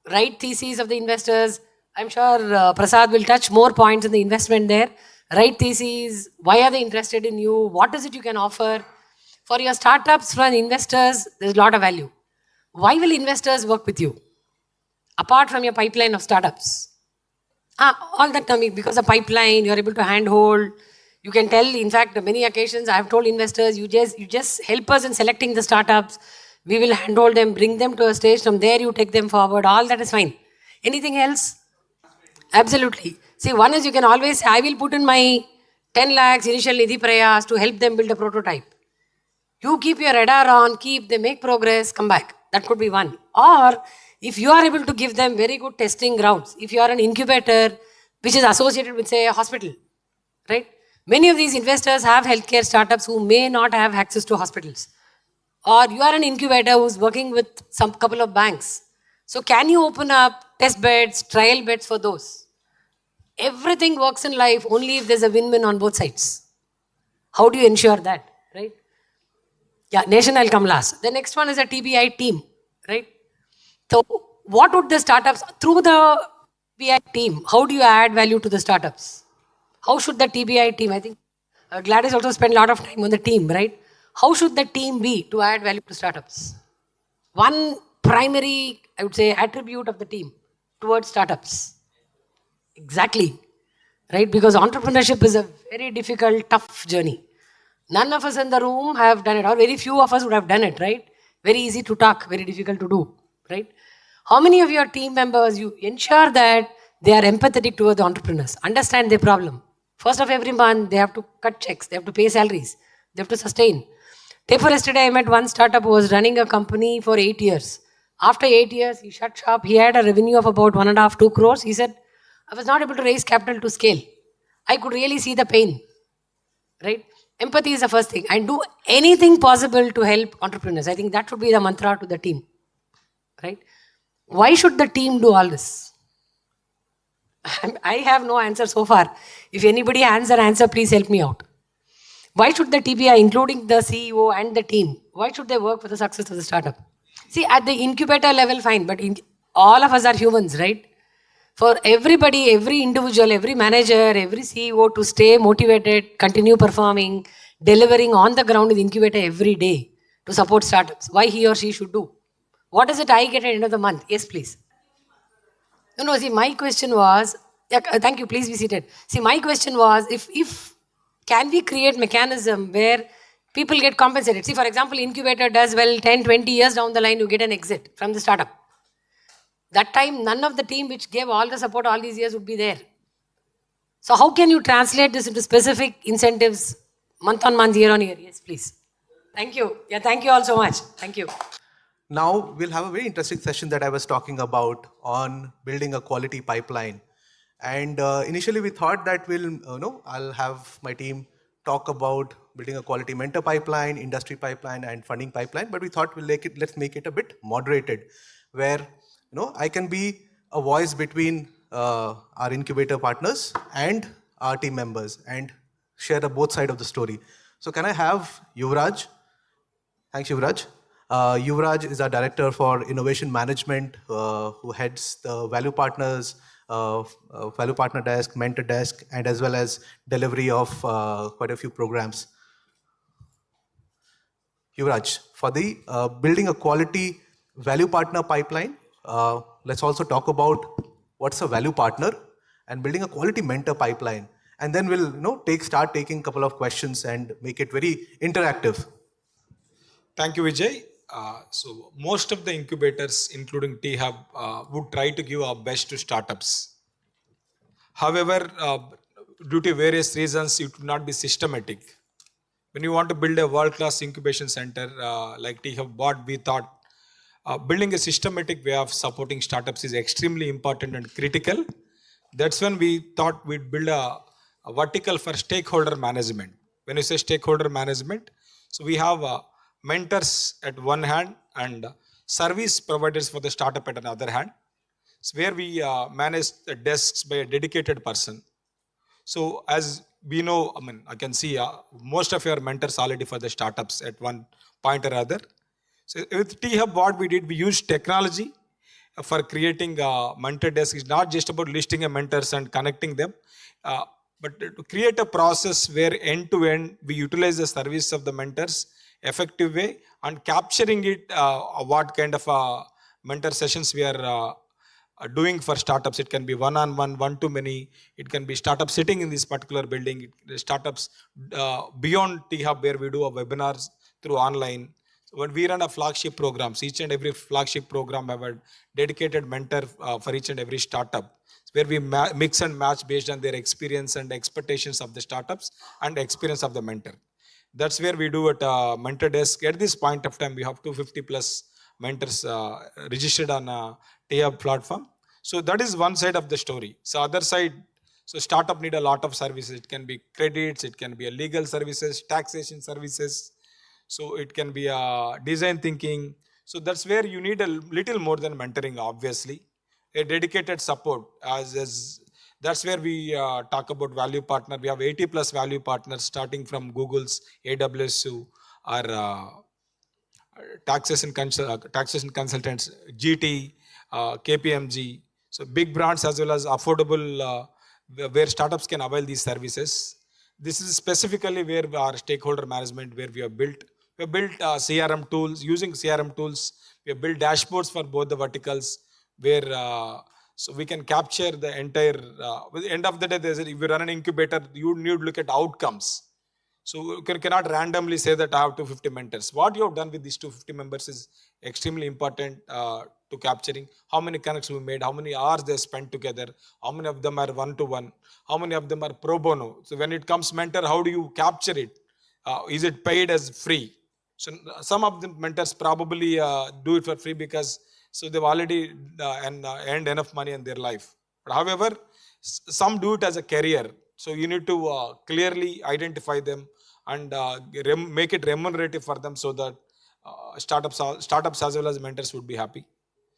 right theses of the investors. I'm sure Prasad will touch more points in the investment there. Right theses, why are they interested in you? What is it you can offer? For your startups, for investors, there's a lot of value. Why will investors work with you? Apart from your pipeline of startups. All that coming because the pipeline, you're able to handhold. You can tell, in fact, many occasions I have told investors, you just help us in selecting the startups. We will handhold them, bring them to a stage. From there, you take them forward. All that is fine. Anything else? Absolutely. See, one is you can always say, I will put in my 10 lakhs initial Nidhi Prayas to help them build a prototype. You keep your radar on, they make progress, come back. That could be one. Or if you are able to give them very good testing grounds, if you are an incubator which is associated with, say, a hospital, right? Many of these investors have healthcare startups who may not have access to hospitals. Or you are an incubator who's working with some couple of banks. So can you open up test beds, trial beds for those? Everything works in life only if there's a win-win on both sides. How do you ensure that, right? Yeah, nation, I'll come last. The next one is a TBI team, right? So what would the startups, through the TBI team, how do you add value to the startups? How should the TBI team, I think Gladys also spent a lot of time on the team, right? How should the team be to add value to startups? One primary, I would say, attribute of the team towards startups. Exactly, right? Because entrepreneurship is a very difficult, tough journey. None of us in the room have done it, or very few of us would have done it, right? Very easy to talk, very difficult to do, right? How many of your team members, you ensure that they are empathetic towards the entrepreneurs, understand their problem? First of every month, they have to cut checks, they have to pay salaries, they have to sustain. Day before yesterday, I met one startup who was running a company for 8 years. After 8 years, he shut shop. He had a revenue of about 1.5, 2 crores. He said, I was not able to raise capital to scale. I could really see the pain, right? Empathy is the first thing. And do anything possible to help entrepreneurs. I think that should be the mantra to the team, right? Why should the team do all this? I have no answer so far. If anybody has an answer, please help me out. Why should the TBI, including the CEO and the team, why should they work for the success of the startup? See, at the incubator level, fine, but all of us are humans, right? For everybody, every individual, every manager, every CEO to stay motivated, continue performing, delivering on the ground in the incubator every day to support startups. Why he or she should do? What is it I get at the end of the month? Yes, please. No, see, my question was, thank you, please be seated. See, my question was, if can we create mechanism where people get compensated? See, for example, incubator does well, 10, 20 years down the line, you get an exit from the startup. That time, none of the team which gave all the support all these years would be there. So how can you translate this into specific incentives month on month, year on year? Yes, please. Thank you. Yeah, thank you all so much. Thank you. Now we'll have a very interesting session that I was talking about on building a quality pipeline. And initially we thought that I'll have my team talk about building a quality mentor pipeline, industry pipeline, and funding pipeline. But we thought let's make it a bit moderated, where I can be a voice between our incubator partners and our team members and share both sides of the story. So can I have Yuvraj? Thanks, Yuvraj. Yuvraj is our director for innovation management, who heads the value partners, value partner desk, mentor desk, and as well as delivery of quite a few programs. Yuvraj, for the building a quality value partner pipeline, let's also talk about what's a value partner and building a quality mentor pipeline. And then we'll start taking a couple of questions and make it very interactive. Thank you, Vijay. So most of the incubators, including T-Hub, would try to give our best to startups. However, due to various reasons, it would not be systematic. When you want to build a world-class incubation center like T-Hub, what we thought, building a systematic way of supporting startups is extremely important and critical. That's when we thought we'd build a vertical for stakeholder management. When you say stakeholder management, so we have mentors at one hand and service providers for the startup at another hand. So where we manage the desks by a dedicated person. So as we know, I can see most of your mentors already for the startups at one point or other. So with T-Hub, what we did, we used technology for creating a mentor desk. It's not just about listing a mentors and connecting them, but to create a process where end-to-end we utilize the service of the mentors effective way and capturing it, what kind of mentor sessions we are doing for startups. It can be one-on-one, one-to-many. It can be startups sitting in this particular building. Startups beyond T-Hub where we do webinars through online. So when we run a flagship programs, each and every flagship program have a dedicated mentor for each and every startup, where we mix and match based on their experience and expectations of the startups and experience of the mentor. That's where we do at mentor desk. At this point of time, we have 250 plus mentors registered on T-Hub platform. So that is one side of the story. So other side, So startup need a lot of services. It can be credits, it can be a legal services, taxation services. So it can be a design thinking. So that's where you need a little more than mentoring, obviously. A dedicated support as that's where we talk about value partner. We have 80 plus value partners starting from Google's, AWS, who are taxation consultants, GT, KPMG. So big brands as well as affordable where startups can avail these services. This is specifically where our stakeholder management, where we have built CRM tools. Using CRM tools, we have built dashboards for both the verticals, where so we can capture the entire. At the end of the day, if you run an incubator, you need to look at outcomes. So you cannot randomly say that I have 250 mentors. What you have done with these 250 members is extremely important to capturing how many connections we made, how many hours they spent together, how many of them are one-to-one, how many of them are pro bono. So when it comes mentor, how do you capture it? Is it paid as free? So some of the mentors probably do it for free because so they've already earned enough money in their life. But however, some do it as a career. So you need to clearly identify them and make it remunerative for them so that startups as well as mentors would be happy.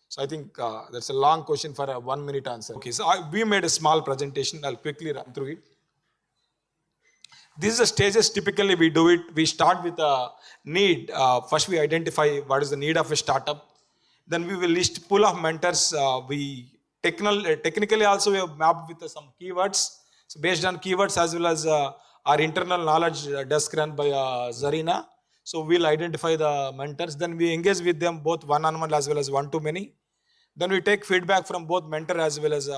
So I think that's a long question for a 1 minute answer. Okay, so we made a small presentation. I'll quickly run through it. These are stages. Typically we do it. We start with a need. First we identify what is the need of a startup. Then we will list pool of mentors. Technically also we have mapped with some keywords. So based on keywords as well as our internal knowledge desk run by Zarina. So we'll identify the mentors. Then we engage with them both one-on-one as well as one-to-many. Then we take feedback from both mentor as well as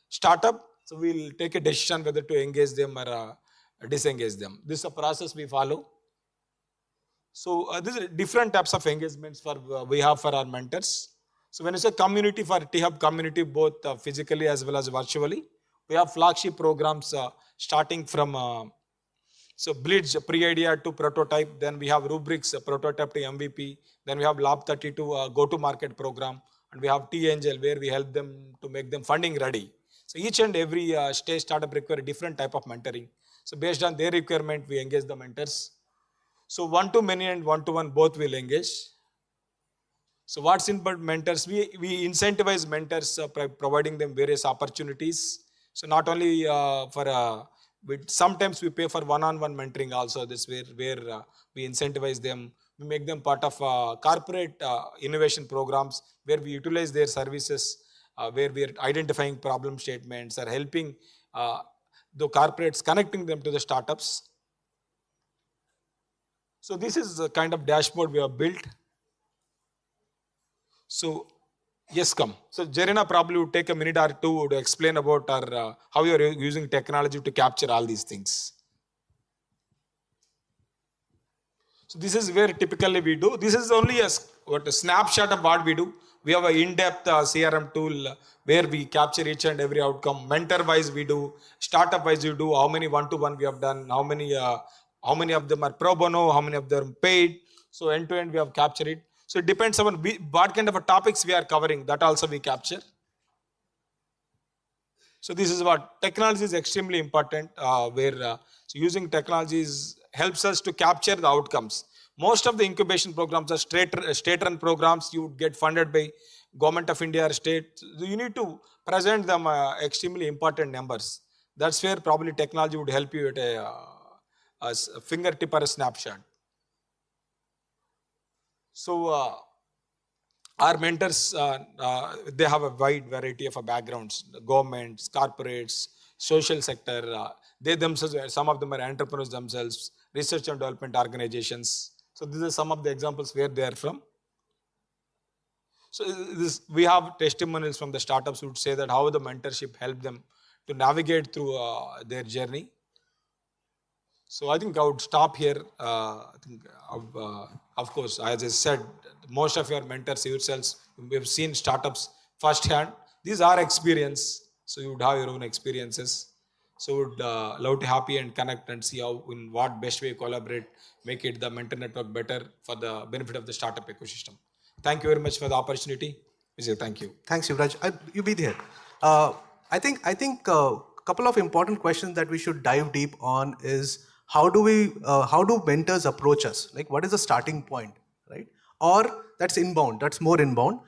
startup. So we'll take a decision whether to engage them or disengage them. This is a process we follow. So these are different types of engagements we have for our mentors. So when you say community, for T-Hub community, both physically as well as virtually, we have flagship programs starting from so Blitz, pre-idea to prototype. Then we have rubrics, prototype to MVP. Then we have Lab 32 go-to-market program. And we have T-Angel, where we help them to make them funding ready. So each and every stage startup require a different type of mentoring. So based on their requirement, we engage the mentors. So one-to-many and one-to-one both will engage. So what's in mentors? We incentivize mentors by providing them various opportunities. So not only sometimes we pay for one-on-one mentoring also. This where we incentivize them. We make them part of corporate innovation programs where we utilize their services, where we are identifying problem statements or helping the corporates, connecting them to the startups. So this is the kind of dashboard we have built. So yes, come. So Jarina probably would take a minute or two to explain about how you are using technology to capture all these things. So this is where typically we do. This is only a snapshot of what we do. We have an in-depth CRM tool where we capture each and every outcome. Mentor-wise we do, startup-wise we do, how many one-to-one we have done, how many of them are pro bono, how many of them are paid. So end-to-end we have captured it. So it depends on what kind of topics we are covering, that also we capture. So this is what technology is extremely important, so using technologies helps us to capture the outcomes. Most of the incubation programs are state-run programs. You would get funded by Government of India or state. So you need to present them extremely important numbers. That's where probably technology would help you at a fingertip or a snapshot. So our mentors, they have a wide variety of backgrounds, governments, corporates, social sector. They themselves, some of them are entrepreneurs themselves, research and development organizations. So these are some of the examples where they are from. So we have testimonials from the startups who would say that how the mentorship helped them to navigate through their journey. So I think I would stop here. Of course, as I said, most of your mentors yourselves, we have seen startups firsthand. These are experience, so you would have your own experiences. So would love to happy and connect and see how, in what best way collaborate, make it the mentor network better for the benefit of the startup ecosystem. Thank you very much for the opportunity. Vijay, thank you. Thanks, Yuvraj. You be there. I think couple of important questions that we should dive deep on is how do mentors approach us? Like, what is the starting point, right? Or that's inbound, that's more inbound.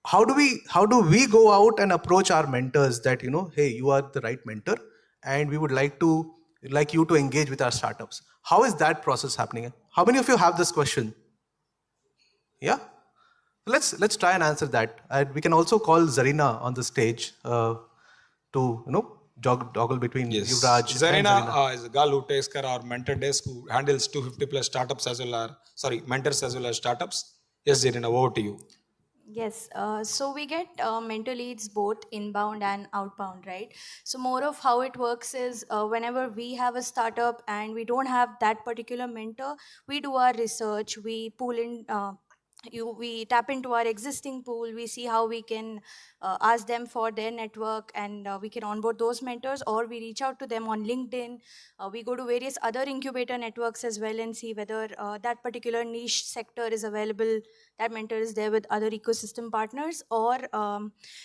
How do we go out and approach our mentors that, hey, you are the right mentor and we would like you to engage with our startups? How is that process happening? How many of you have this question? Yeah? Let's try and answer that. We can also call Zarina on the stage to toggle between Yuvraj and Zarina is a girl who takes care of our mentor desk, who handles 250 plus startups as well as, mentors as well as startups. Yes, Zarina, over to you. Yes, so we get mentor leads both inbound and outbound, right? So more of how it works is whenever we have a startup and we don't have that particular mentor, we do our research, we pull in, we tap into our existing pool, we see how we can ask them for their network and we can onboard those mentors, or we reach out to them on LinkedIn. We go to various other incubator networks as well and see whether that particular niche sector is available, that mentor is there with other ecosystem partners. Or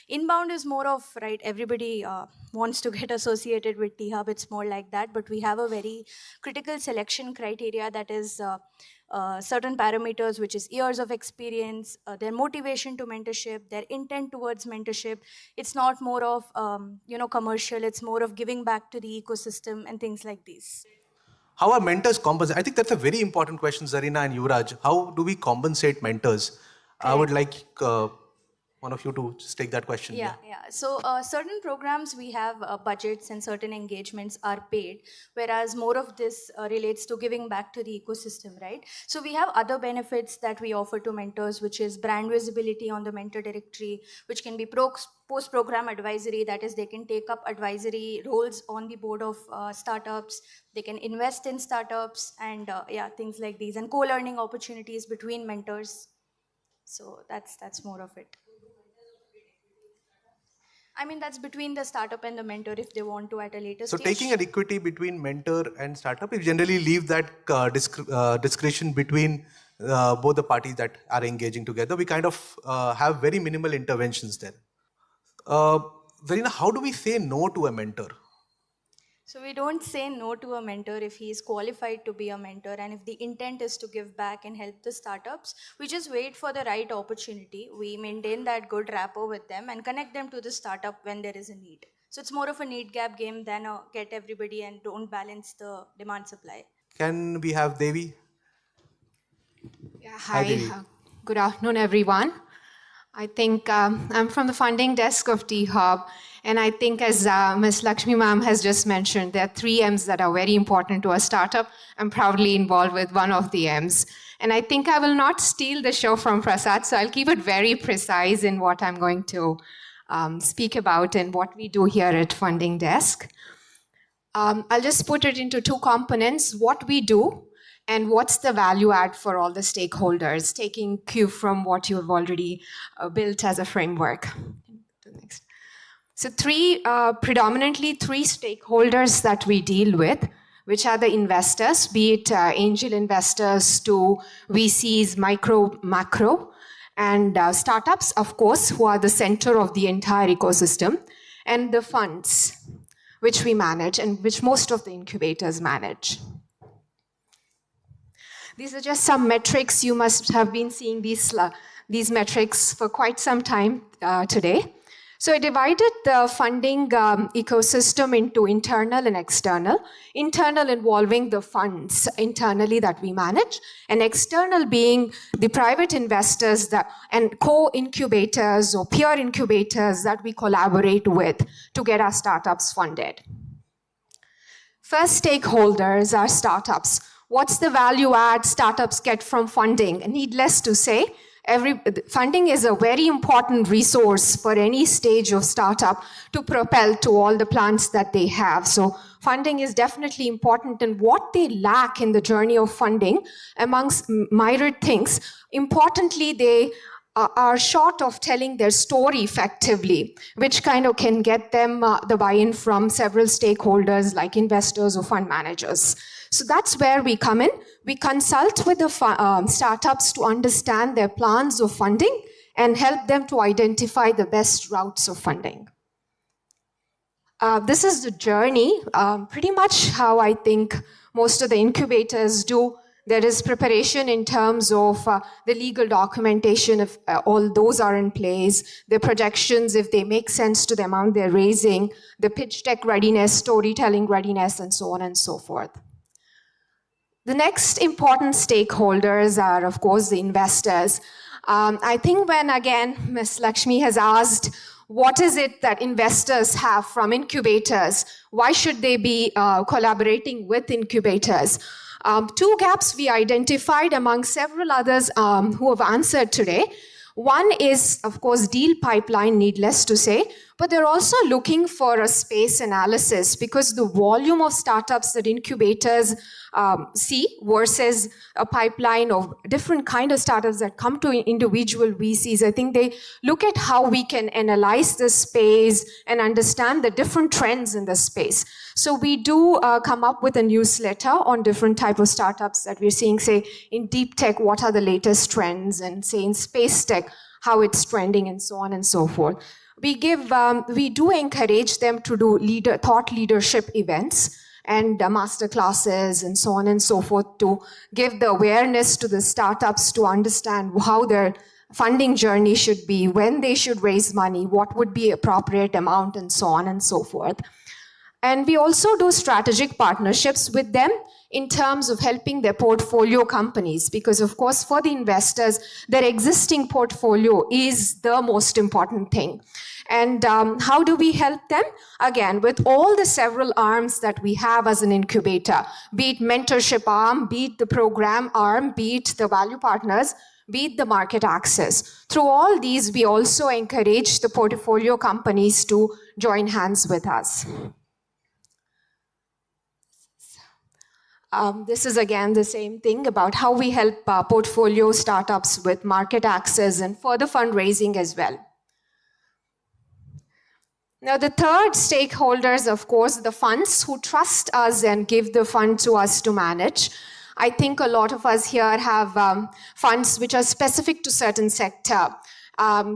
inbound is more of, right, everybody wants to get associated with T-Hub, it's more like that, but we have a very critical selection criteria that is certain parameters, which is years of experience, their motivation to mentorship, their intent towards mentorship. It's not more of commercial, it's more of giving back to the ecosystem and things like these. How are mentors compensated? I think that's a very important question, Zarina and Yuvraj. How do we compensate mentors? I would like one of you to just take that question. Yeah. So certain programs we have budgets and certain engagements are paid, whereas more of this relates to giving back to the ecosystem, right? So we have other benefits that we offer to mentors, which is brand visibility on the mentor directory, which can be post-program advisory, that is they can take up advisory roles on the board of startups, they can invest in startups and things like these, and co-learning opportunities between mentors. So that's more of it. I mean, that's between the startup and the mentor if they want to at a later So stage. taking an equity between mentor and startup, we generally leave that discretion between both the parties that are engaging together. We kind of have very minimal interventions there. Zarina, how do we say no to a mentor? So we don't say no to a mentor if he is qualified to be a mentor, and if the intent is to give back and help the startups, we just wait for the right opportunity. We maintain that good rapport with them and connect them to the startup when there is a need. So it's more of a need gap game than a get everybody and don't balance the demand supply. Can we have Devi? Yeah, Hi, Devi. Good afternoon, everyone. I think I'm from the funding desk of T-Hub, and I think as Ms. Lakshmi ma'am has just mentioned, there are 3 M's that are very important to a startup. I'm proudly involved with one of the M's. And I think I will not steal the show from Prasad, so I'll keep it very precise in what I'm going to speak about and what we do here at Funding Desk. I'll just put it into 2 components, what we do and what's the value add for all the stakeholders, taking cue from what you've already built as a framework. Next. So predominantly 3 stakeholders that we deal with, which are the investors, be it angel investors to VCs, micro, macro, and startups, of course, who are the center of the entire ecosystem, and the funds, which we manage and which most of the incubators manage. These are just some metrics. You must have been seeing these metrics for quite some time today. So I divided the funding ecosystem into internal and external. Internal involving the funds internally that we manage, and external being the private investors and co-incubators or peer incubators that we collaborate with to get our startups funded. First stakeholders are startups. What's the value add startups get from funding? Needless to say, funding is a very important resource for any stage of startup to propel to all the plans that they have. So funding is definitely important, and what they lack in the journey of funding, amongst myriad things, importantly, they are short of telling their story effectively, which kind of can get them the buy-in from several stakeholders like investors or fund managers. So that's where we come in. We consult with the startups to understand their plans of funding and help them to identify the best routes of funding. this is the journey, pretty much how I think most of the incubators do. There is preparation in terms of the legal documentation, if all those are in place, the projections, if they make sense to the amount they're raising, the pitch deck readiness, storytelling readiness, and so on and so forth. The next important stakeholders are, of course, the investors. I think when, again, Ms. Lakshmi has asked, what is it that investors have from incubators? Why should they be collaborating with incubators? Two gaps we identified among several others who have answered today. One is, of course, deal pipeline, needless to say, but they're also looking for a space analysis because the volume of startups that incubators see versus a pipeline of different kind of startups that come to individual VCs. I think they look at how we can analyze this space and understand the different trends in the space. So we do come up with a newsletter on different type of startups that we're seeing, say, in deep tech, what are the latest trends, and say in space tech, how it's trending, and so on and so forth. We do encourage them to do thought leadership events and master classes and so on and so forth to give the awareness to the startups to understand how their funding journey should be, when they should raise money, what would be appropriate amount, and so on and so forth. And we also do strategic partnerships with them in terms of helping their portfolio companies, because of course for the investors, their existing portfolio is the most important thing. And how do we help them? Again, with all the several arms that we have as an incubator, be it mentorship arm, be it the program arm, be it the value partners, be it the market access. Through all these, we also encourage the portfolio companies to join hands with us. This is again the same thing about how we help portfolio startups with market access and further fundraising as well. Now, the third stakeholders, of course, the funds who trust us and give the fund to us to manage. I think a lot of us here have funds which are specific to certain sector.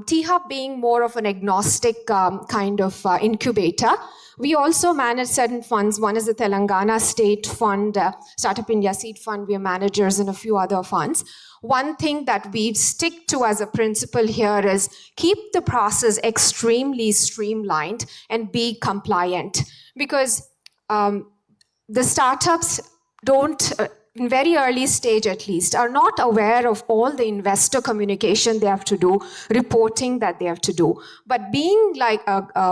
T-Hub being more of an agnostic kind of incubator. We also manage certain funds. One is the Telangana State Fund, Startup India Seed Fund. We are managers in a few other funds. One thing that we stick to as a principle here is keep the process extremely streamlined and be compliant, because the startups don't, in very early stage at least, are not aware of all the investor communication they have to do, reporting that they have to do. But being like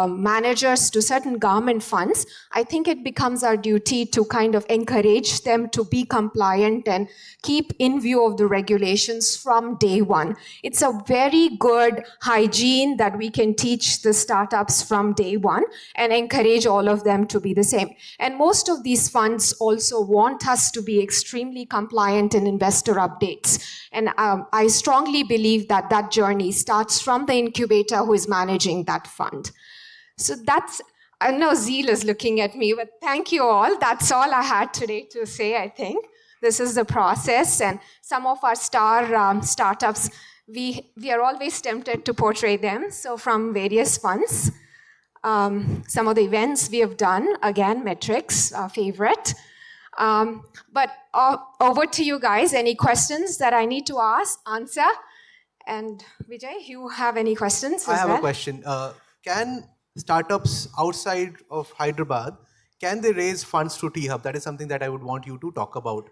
managers to certain government funds, I think it becomes our duty to kind of encourage them to be compliant and keep in view of the regulations from day one. It's a very good hygiene that we can teach the startups from day one and encourage all of them to be the same. And most of these funds also want us to be extremely compliant in investor updates. And I strongly believe that that journey starts from the incubator who is managing that fund. So that's, I know Zeel is looking at me, but thank you all. That's all I had today to say, I think. This is the process, and some of our star startups, we are always tempted to portray them. So from various funds, some of the events we have done, again, metrics, our favorite. But over to you guys. Any questions that I need to answer? And Vijay, you have any questions as well? I have a question. Can startups outside of Hyderabad, can they raise funds through T-Hub? That is something that I would want you to talk about.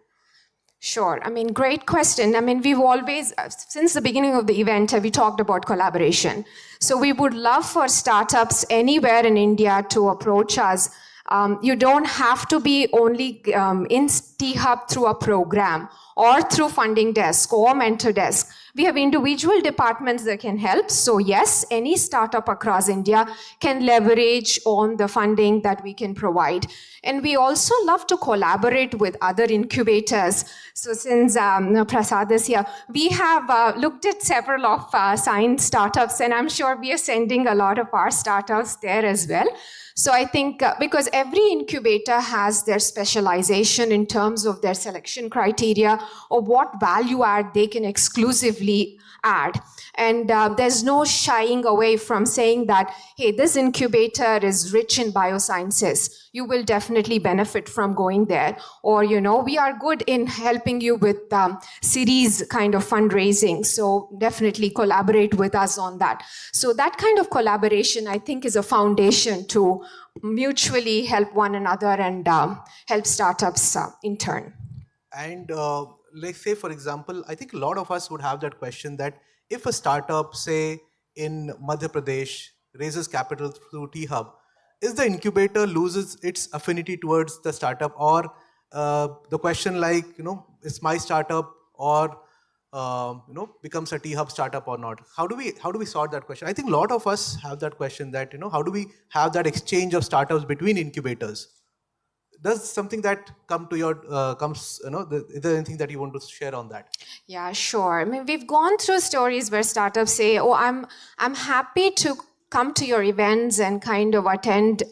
Sure. I mean, great question. I mean, we've always, since the beginning of the event, we talked about collaboration. So we would love for startups anywhere in India to approach us. You don't have to be only in T-Hub through a program or through funding desk or mentor desk. We have individual departments that can help. So yes, any startup across India can leverage on the funding that we can provide. And we also love to collaborate with other incubators. So since Prasad is here, we have looked at several of signed startups, and I'm sure we are sending a lot of our startups there as well. So I think because every incubator has their specialization in terms of their selection criteria, or what value add they can exclusively add. And there's no shying away from saying that, hey, this incubator is rich in biosciences. You will definitely benefit from going there. Or, we are good in helping you with series kind of fundraising. So definitely collaborate with us on that. So that kind of collaboration, I think, is a foundation to mutually help one another and help startups in turn. And let's say, for example, I think a lot of us would have that question that if a startup, say in Madhya Pradesh, raises capital through T-Hub, is the incubator loses its affinity towards the startup? Or the question like, is my startup or becomes a T-Hub startup or not? How do we sort that question? I think a lot of us have that question that, how do we have that exchange of startups between incubators? Does something that come to your, is there anything that you want to share on that? Yeah, sure. I mean, we've gone through stories where startups say, oh, I'm happy to come to your events and kind of attend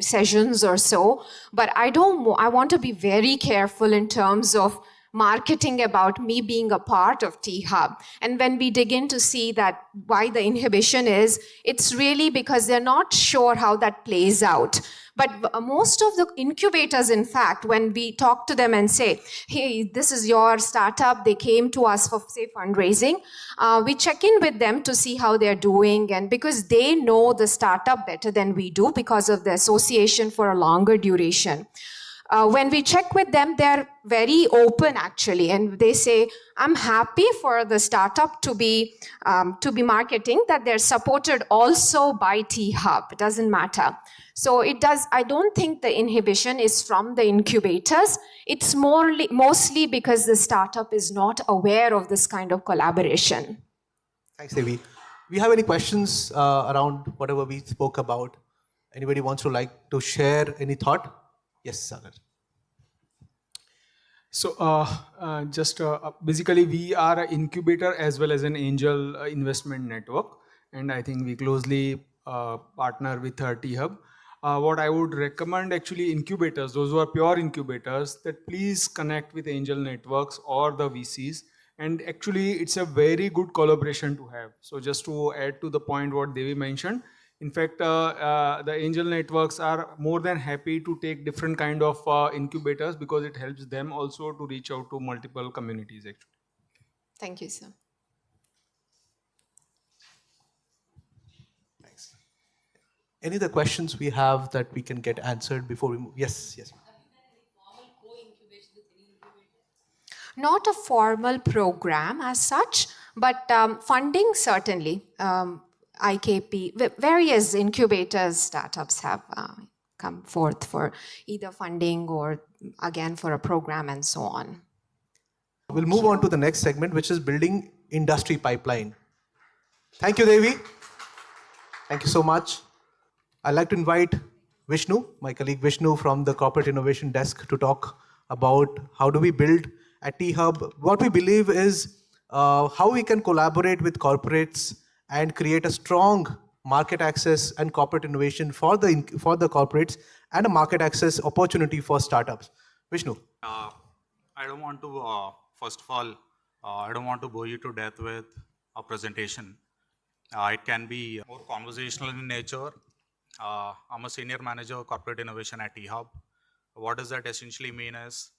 sessions or so, but I want to be very careful in terms of marketing about me being a part of T-Hub. And when we dig in to see that why the inhibition is, it's really because they're not sure how that plays out. But most of the incubators, in fact, when we talk to them and say, hey, this is your startup, they came to us for, say, fundraising, we check in with them to see how they're doing. And because they know the startup better than we do because of the association for a longer duration. When we check with them, they're very open actually, and they say, I'm happy for the startup to be marketing that they're supported also by T-Hub. It doesn't matter. So I don't think the inhibition is from the incubators. It's mostly because the startup is not aware of this kind of collaboration. Thanks, Devi. We have any questions around whatever we spoke about? Anybody wants to like to share any thought? Yes, Sagar. So basically we are an incubator as well as an angel investment network, and I think we closely partner with T-Hub. What I would recommend actually incubators, those who are pure incubators, that please connect with angel networks or the VCs, and actually it's a very good collaboration to have. So just to add to the point what Devi mentioned, in fact, the angel networks are more than happy to take different kind of incubators because it helps them also to reach out to multiple communities actually. Thank you, sir. Thanks. Any other questions we have that we can get answered before we move? Yes, yes. Not a formal program as such, but funding certainly. IKP, various incubators, startups have come forth for either funding or again for a program and so on. We'll move on to the next segment, which is building industry pipeline. Thank you, Devi. Thank you so much. I'd like to invite Vishnu, my colleague Vishnu from the Corporate Innovation Desk, to talk about how do we build at T-Hub. What we believe is how we can collaborate with corporates and create a strong market access and corporate innovation for the corporates and a market access opportunity for startups. Vishnu. I don't want to, first of all, I don't want to bore you to death with a presentation. It can be more conversational in nature. I'm a senior manager of corporate innovation at T-Hub. What does that essentially mean is,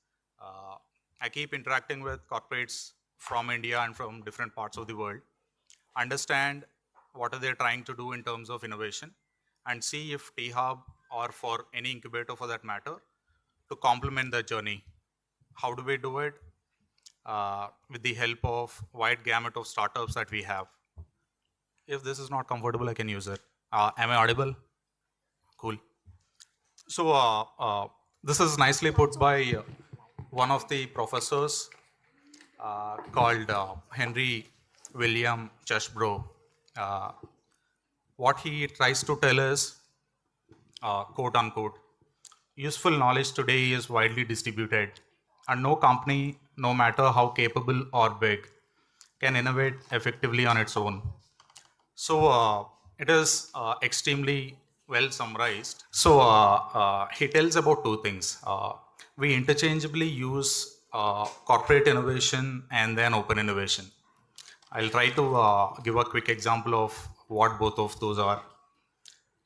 I keep interacting with corporates from India and from different parts of the world, understand what are they trying to do in terms of innovation, and see if T-Hub or for any incubator for that matter, to complement the journey. How do we do it? With the help of wide gamut of startups that we have. If this is not comfortable, I can use it. Am I audible? Cool. So this is nicely put by one of the professors called Henry William Cheshbro. What he tries to tell is, quote unquote, useful knowledge today is widely distributed, and no company, no matter how capable or big, can innovate effectively on its own. So it is extremely well summarized. So he tells about two things. We interchangeably use corporate innovation and then open innovation. I'll try to give a quick example of what both of those are.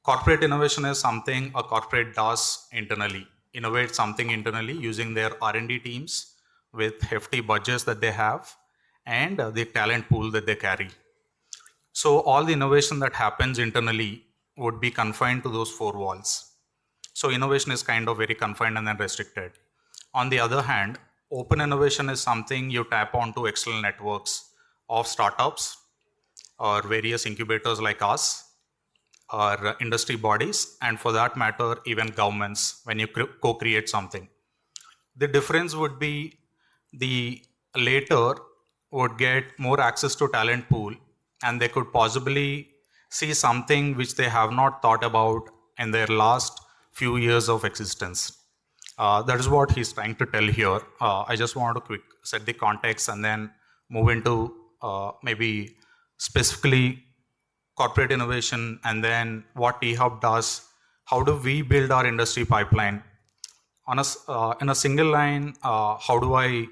Corporate innovation is something a corporate does internally, innovate something internally using their R&D teams with hefty budgets that they have and the talent pool that they carry. So all the innovation that happens internally would be confined to those four walls. So innovation is kind of very confined and then restricted. On the other hand, open innovation is something you tap onto external networks of startups or various incubators like us, or industry bodies, and for that matter, even governments when you co-create something. The difference would be the later would get more access to talent pool and they could possibly see something which they have not thought about in their last few years of existence. That is what he's trying to tell here. I just want to quick set the context and then move into maybe specifically corporate innovation and then what T-Hub does. How do we build our industry pipeline? In a single line, how do I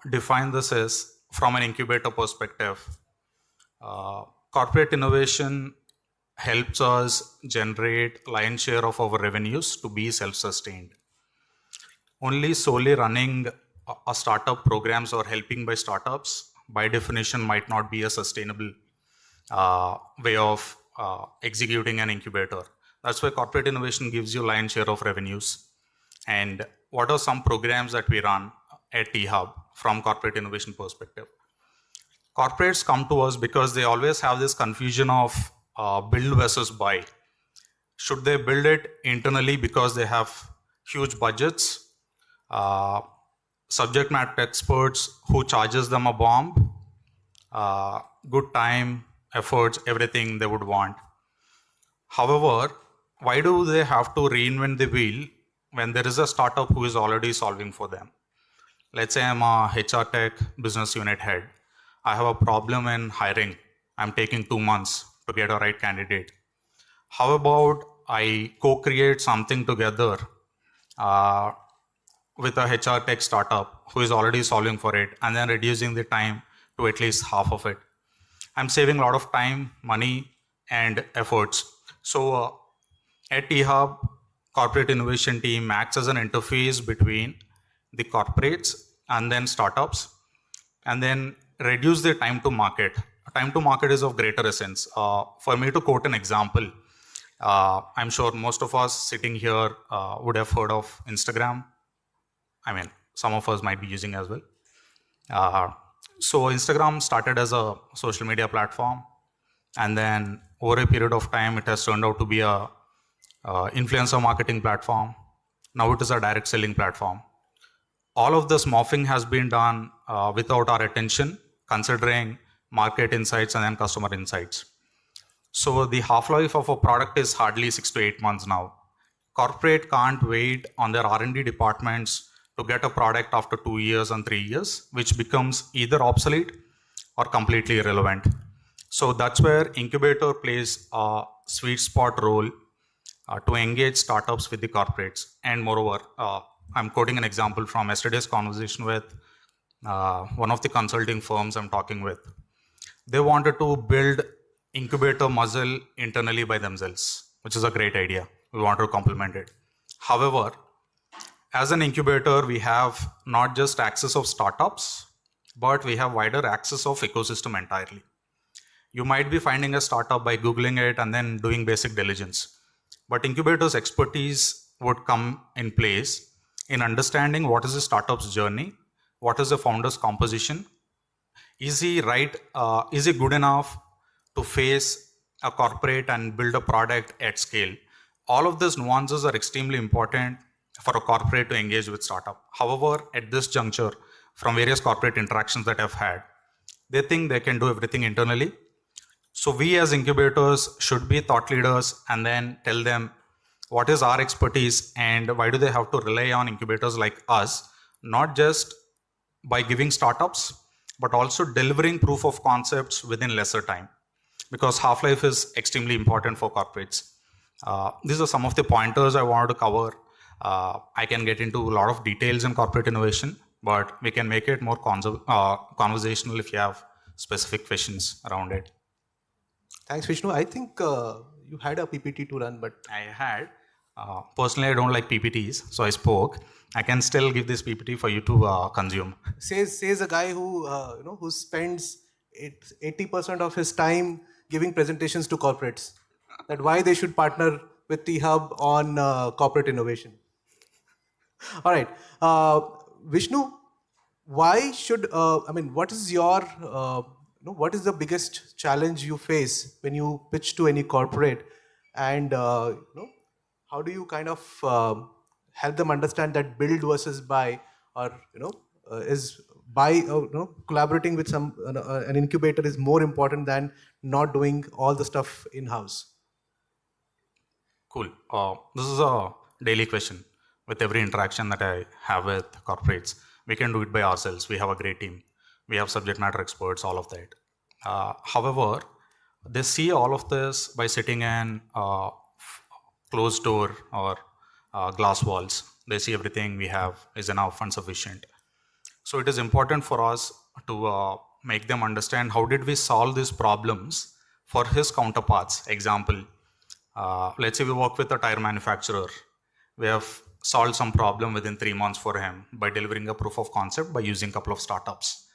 define this as from an incubator perspective? Corporate innovation helps us generate lion's share of our revenues to be self-sustained. Only solely running a startup programs or helping by startups, by definition, might not be a sustainable way of executing an incubator. That's why corporate innovation gives you lion's share of revenues. And what are some programs that we run at T-Hub from corporate innovation perspective? Corporates come to us because they always have this confusion of build versus buy. Should they build it internally because they have huge budgets, subject matter experts who charges them a bomb, good time, efforts, everything they would want. However, why do they have to reinvent the wheel when there is a startup who is already solving for them? Let's say I'm a HR tech business unit head. I have a problem in hiring. I'm taking 2 months to get a right candidate. How about I co-create something together with a HR tech startup who is already solving for it and then reducing the time to at least half of it? I'm saving a lot of time, money, and efforts. So at T-Hub, corporate innovation team acts as an interface between the corporates and then startups, and then reduce the time to market. Time to market is of greater essence. For me to quote an example, I'm sure most of us sitting here would have heard of Instagram. I mean, some of us might be using as well. So Instagram started as a social media platform, and then over a period of time, it has turned out to be a influencer marketing platform. Now it is a direct selling platform. All of this morphing has been done without our attention, considering market insights and then customer insights. So the half-life of a product is hardly 6 to 8 months now. Corporate can't wait on their R&D departments to get a product after 2 years and 3 years, which becomes either obsolete or completely irrelevant. So that's where incubator plays a sweet spot role to engage startups with the corporates. And moreover, I'm quoting an example from yesterday's conversation with one of the consulting firms I'm talking with. They wanted to build incubator muscle internally by themselves, which is a great idea. We want to complement it. However, as an incubator, we have not just access of startups, but we have wider access of ecosystem entirely. You might be finding a startup by Googling it and then doing basic diligence. But incubator's expertise would come in place in understanding what is the startup's journey, what is the founder's composition, is he good enough to face a corporate and build a product at scale. All of these nuances are extremely important for a corporate to engage with startup. However, at this juncture, from various corporate interactions that I've had, they think they can do everything internally. So we as incubators should be thought leaders and then tell them what is our expertise and why do they have to rely on incubators like us, not just by giving startups, but also delivering proof of concepts within lesser time, because half-life is extremely important for corporates. These are some of the pointers I wanted to cover. I can get into a lot of details in corporate innovation, but we can make it more conversational if you have specific questions around it. Thanks, Vishnu. I think you had a PPT to run, but I had. Personally, I don't like PPTs, so I spoke. I can still give this PPT for you to consume. says a guy who who spends 80% of his time giving presentations to corporates. That why they should partner with T-Hub on corporate innovation. All right, Vishnu, why should what is your what is the biggest challenge you face when you pitch to any corporate, and how do you kind of help them understand that build versus buy, or is buy collaborating with an incubator is more important than not doing all the stuff in house? Cool. This is a daily question with every interaction that I have with corporates. We can do it by ourselves. We have a great team. We have subject matter experts, all of that. However, they see all of this by sitting in closed door or glass walls. They see everything we have is enough and sufficient. So it is important for us to make them understand how did we solve these problems for his counterparts. Example, let's say we work with a tire manufacturer. We have solved some problem within 3 months for him by delivering a proof of concept by using a couple of startups.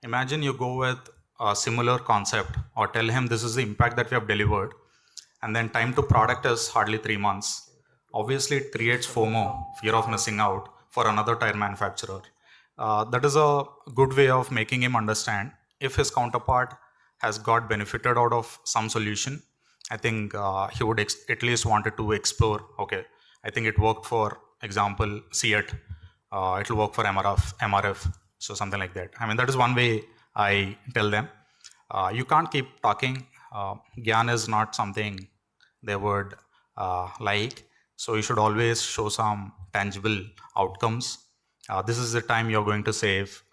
Imagine you go with a similar concept or tell him this is the impact that we have delivered, and then time to product is hardly 3 months. Obviously, it creates FOMO, fear of missing out, for another tire manufacturer. That is a good way of making him understand if his counterpart has got benefited out of some solution. I think he would at least wanted to explore, okay, I think it worked for example, Seat, it will work for MRF, so something like that. I mean, that is one way I tell them. You can't keep talking. Gyan is not something they would like, so you should always show some tangible outcomes. This is the time you're going to save.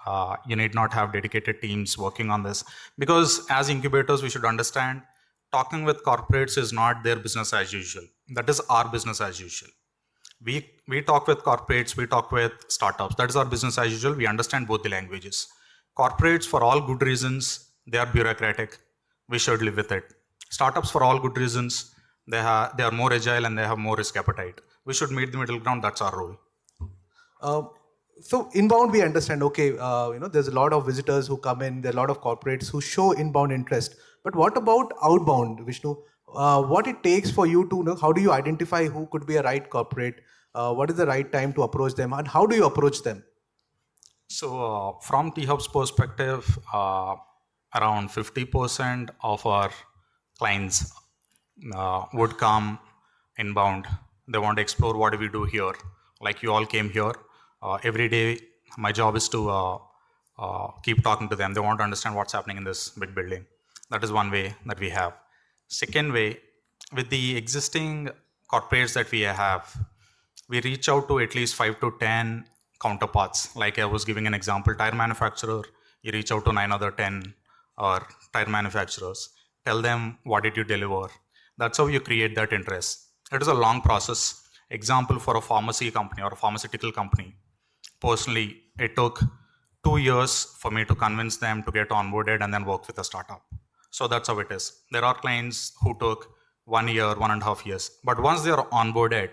You need not have dedicated teams working on this, because as incubators, we should understand talking with corporates is not their business as usual. That is our business as usual. We talk with corporates, we talk with startups. That is our business as usual. We understand both the languages. Corporates, for all good reasons, they are bureaucratic. We should live with it. Startups, for all good reasons, they are more agile and they have more risk appetite. We should meet the middle ground. That's our role. So inbound, we understand, okay, there's a lot of visitors who come in, there are a lot of corporates who show inbound interest. But what about outbound, Vishnu? What it takes for you to know, how do you identify who could be a right corporate? What is the right time to approach them, and how do you approach them? So from T-Hub's perspective, around 50% of our clients would come inbound. They want to explore what do we do here. Like you all came here. Every day, my job is to keep talking to them. They want to understand what's happening in this big building. That is one way that we have. Second way, with the existing corporates that we have, we reach out to at least 5 to 10 counterparts. Like I was giving an example, tire manufacturer, you reach out to 9 other 10 or tire manufacturers. Tell them what did you deliver. That's how you create that interest. It is a long process. Example for a pharmacy company or a pharmaceutical company. Personally, it took 2 years for me to convince them to get onboarded and then work with a startup. So that's how it is. There are clients who took 1 year, 1.5 years. But once they are onboarded,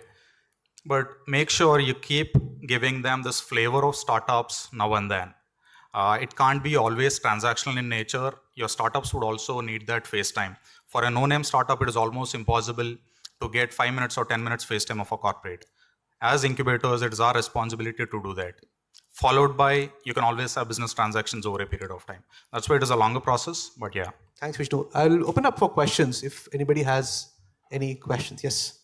but make sure you keep giving them this flavor of startups now and then. It can't be always transactional in nature. Your startups would also need that face time. For a no-name startup, it is almost impossible to get 5 minutes or 10 minutes face time of a corporate. As incubators, it is our responsibility to do that. Followed by, you can always have business transactions over a period of time. That's why it is a longer process, but yeah. Thanks, Vishnu. I'll open up for questions if anybody has any questions. Yes.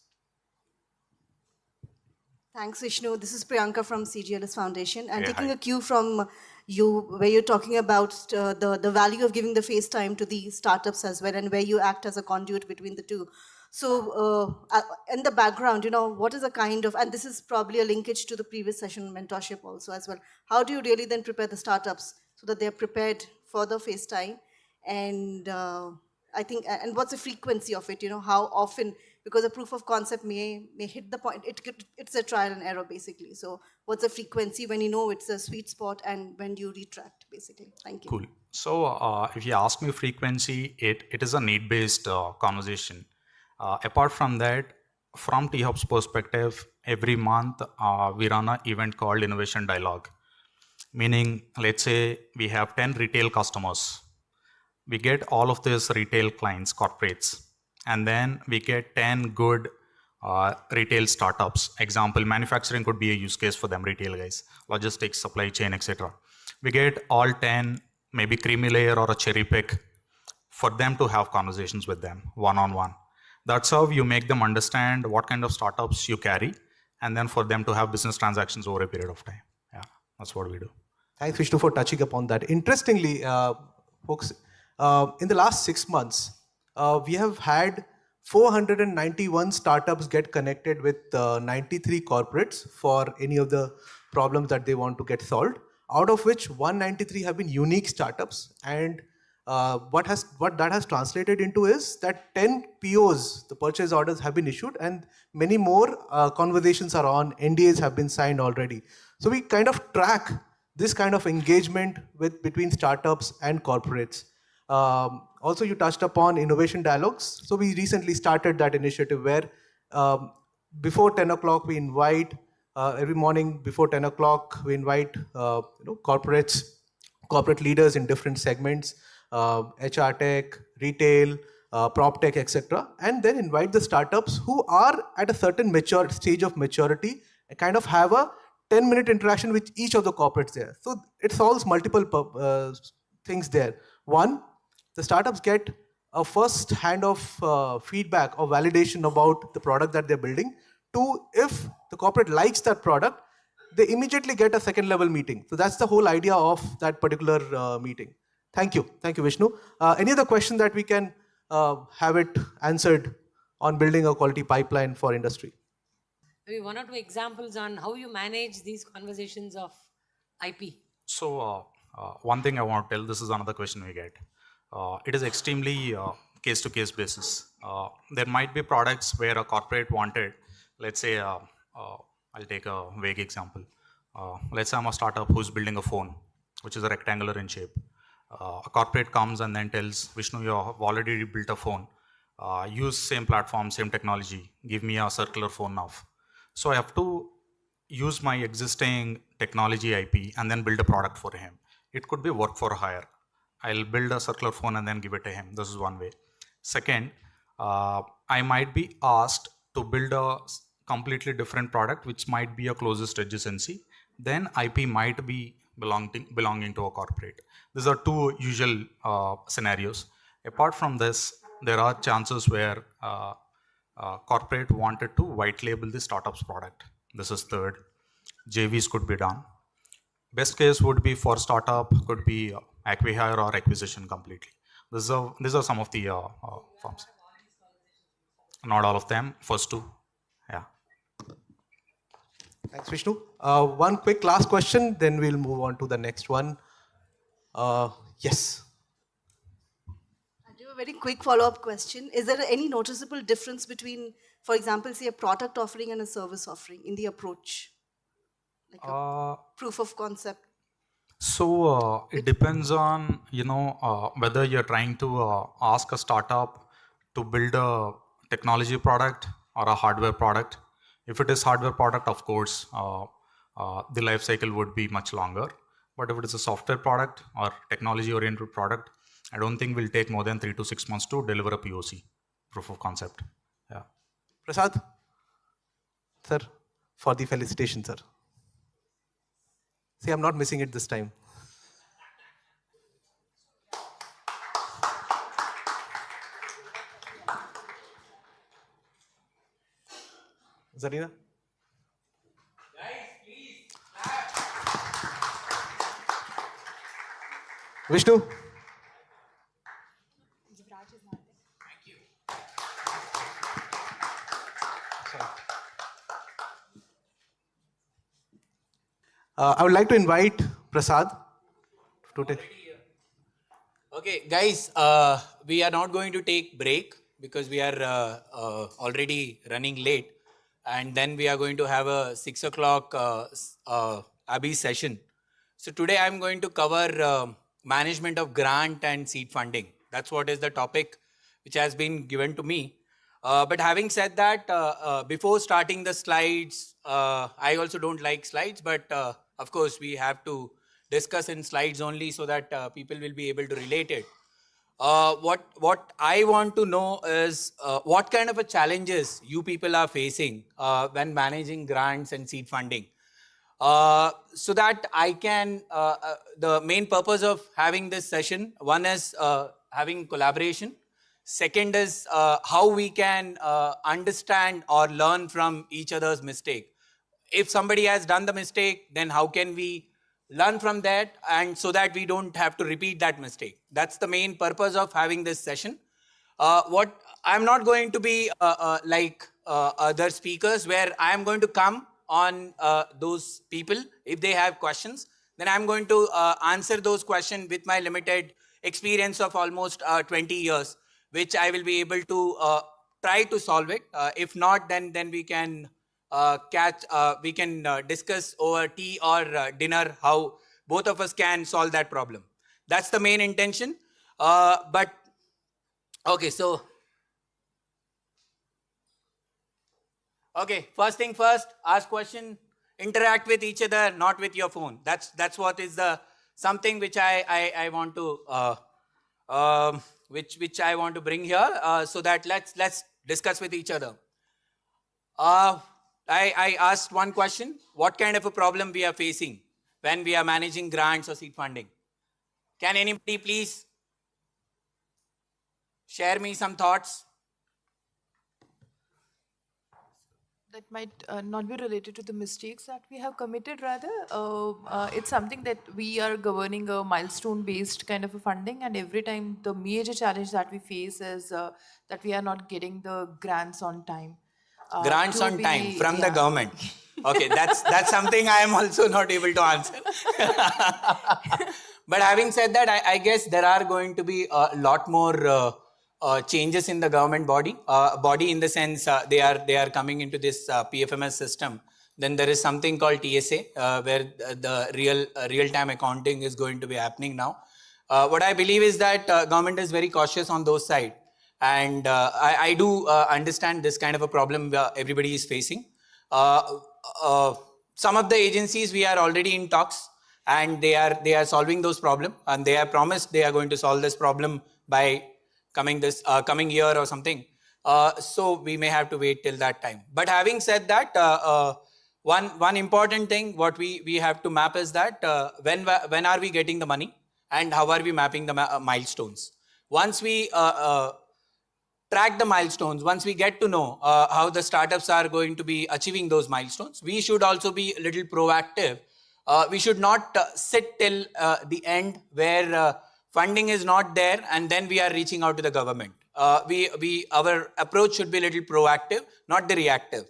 Thanks, Vishnu. This is Priyanka from CGLS Foundation. I'm Yeah, taking hi. a cue from you where you're talking about the value of giving the face time to the startups as well, and where you act as a conduit between the two. So in the background, what is a kind of, and this is probably a linkage to the previous session mentorship also as well. How do you really then prepare the startups so that they're prepared for the face time? And I think, and what's the frequency of it? How often, because a proof of concept may hit the point. It's a trial and error basically. So what's the frequency when you know it's a sweet spot, and when do you retract basically? Thank you. Cool. So if you ask me frequency, it is a need-based conversation. Apart from that, from T-Hub's perspective, every month we run an event called Innovation Dialogue. Meaning, let's say we have 10 retail customers. We get all of these retail clients, corporates, and then we get 10 good retail startups. Example, manufacturing could be a use case for them, retail guys, logistics, supply chain, etc. We get all 10, maybe creamy layer or a cherry pick for them to have conversations with them one-on-one. That's how you make them understand what kind of startups you carry, and then for them to have business transactions over a period of time. Yeah, that's what we do. Thanks, Vishnu, for touching upon that. Interestingly, folks, in the last 6 months, we have had 491 startups get connected with 93 corporates for any of the problems that they want to get solved, out of which 193 have been unique startups. And what that has translated into is that 10 POs, the purchase orders, have been issued, and many more conversations are on, NDAs have been signed already. So we kind of track this kind of engagement between startups and corporates. Also, you touched upon innovation dialogues. So we recently started that initiative where before 10 o'clock we invite, every morning before 10 o'clock we invite corporate leaders in different segments, HR tech, retail, prop tech, etc. And then invite the startups who are at a certain stage of maturity and kind of have a 10-minute interaction with each of the corporates there. So it solves multiple things there. One, the startups get a first hand of feedback or validation about the product that they're building. Two, if the corporate likes that product, they immediately get a second level meeting. So that's the whole idea of that particular meeting. Thank you. Thank you, Vishnu. Any other question that we can have it answered on building a quality pipeline for industry? Maybe one or two examples on how you manage these conversations of IP. So one thing I want to tell, this is another question we get. It is extremely case-to-case basis. There might be products where a corporate wanted, let's say, I'll take a vague example. Let's say I'm a startup who's building a phone, which is a rectangular in shape. A corporate comes and then tells, Vishnu, you have already built a phone. Use same platform, same technology. Give me a circular phone now. So I have to use my existing technology IP and then build a product for him. It could be work for hire. I'll build a circular phone and then give it to him. This is one way. Second, I might be asked to build a completely different product, which might be a closest adjacency. Then IP might be belonging to a corporate. These are two usual scenarios. Apart from this, there are chances where corporate wanted to white label the startup's product. This is third. JVs could be done. Best case would be for startup, could be acquihire or acquisition completely. These are some of the forms. Not all of them, first two. Yeah. Thanks, Vishnu. One quick last question, then we'll move on to the next one. Yes. I do a very quick follow-up question. Is there any noticeable difference between, for example, say a product offering and a service offering in the approach? Like a proof of concept? So it depends on, whether you're trying to ask a startup to build a technology product or a hardware product. If it is hardware product, of course, the life cycle would be much longer. But if it is a software product or technology-oriented product, I don't think will take more than 3 to 6 months to deliver a POC, proof of concept. Yeah. Prasad, sir, for the felicitation, sir. See, I'm not missing it this time. Zarina? Vishnu? I would like to invite Prasad to take. Okay, guys, we are not going to take break. because we are already running late, and then we are going to have a 6 o'clock ABI session. So today I'm going to cover management of grant and seed funding. That's what is the topic which has been given to me. But having said that, before starting the slides, I also don't like slides, but of course we have to discuss in slides only so that people will be able to relate it. What I want to know is what kind of a challenges you people are facing when managing grants and seed funding. So that I can, the main purpose of having this session, one is having collaboration. Second is how we can understand or learn from each other's mistake. If somebody has done the mistake, then how can we learn from that, and so that we don't have to repeat that mistake. That's the main purpose of having this session. What I'm not going to be like other speakers, where I'm going to come on those people. If they have questions, then I'm going to answer those questions with my limited experience of almost 20 years, which I will be able to try to solve it. If not, then we can discuss over tea or dinner how both of us can solve that problem. That's the main intention. But okay, so okay, first thing first, ask question, interact with each other, not with your phone. That's what is the something which I want to which I want to bring here, so that let's discuss with each other. I asked one question: what kind of a problem we are facing when we are managing grants or seed funding? Can anybody please share me some thoughts? That might not be related to the mistakes that we have committed, rather. It's something that we are governing a milestone-based kind of a funding, and every time the major challenge that we face is that we are not getting the grants on time. Grants on time from the government. Okay, that's something I am also not able to answer. But having said that, I guess there are going to be a lot more changes in the government body in the sense they are coming into this PFMS system. Then there is something called TSA where the real-time accounting is going to be happening now. What I believe is that government is very cautious on those sides. And I do understand this kind of a problem everybody is facing. Some of the agencies we are already in talks, and they are solving those problems, and they have promised they are going to solve this problem by coming year or something. So we may have to wait till that time. But having said that, one important thing what we have to map is that when are we getting the money, and how are we mapping the milestones. Once we track the milestones, once we get to know how the startups are going to be achieving those milestones, we should also be a little proactive. We should not sit till the end where funding is not there and then we are reaching out to the government. Our approach should be a little proactive, not the reactive.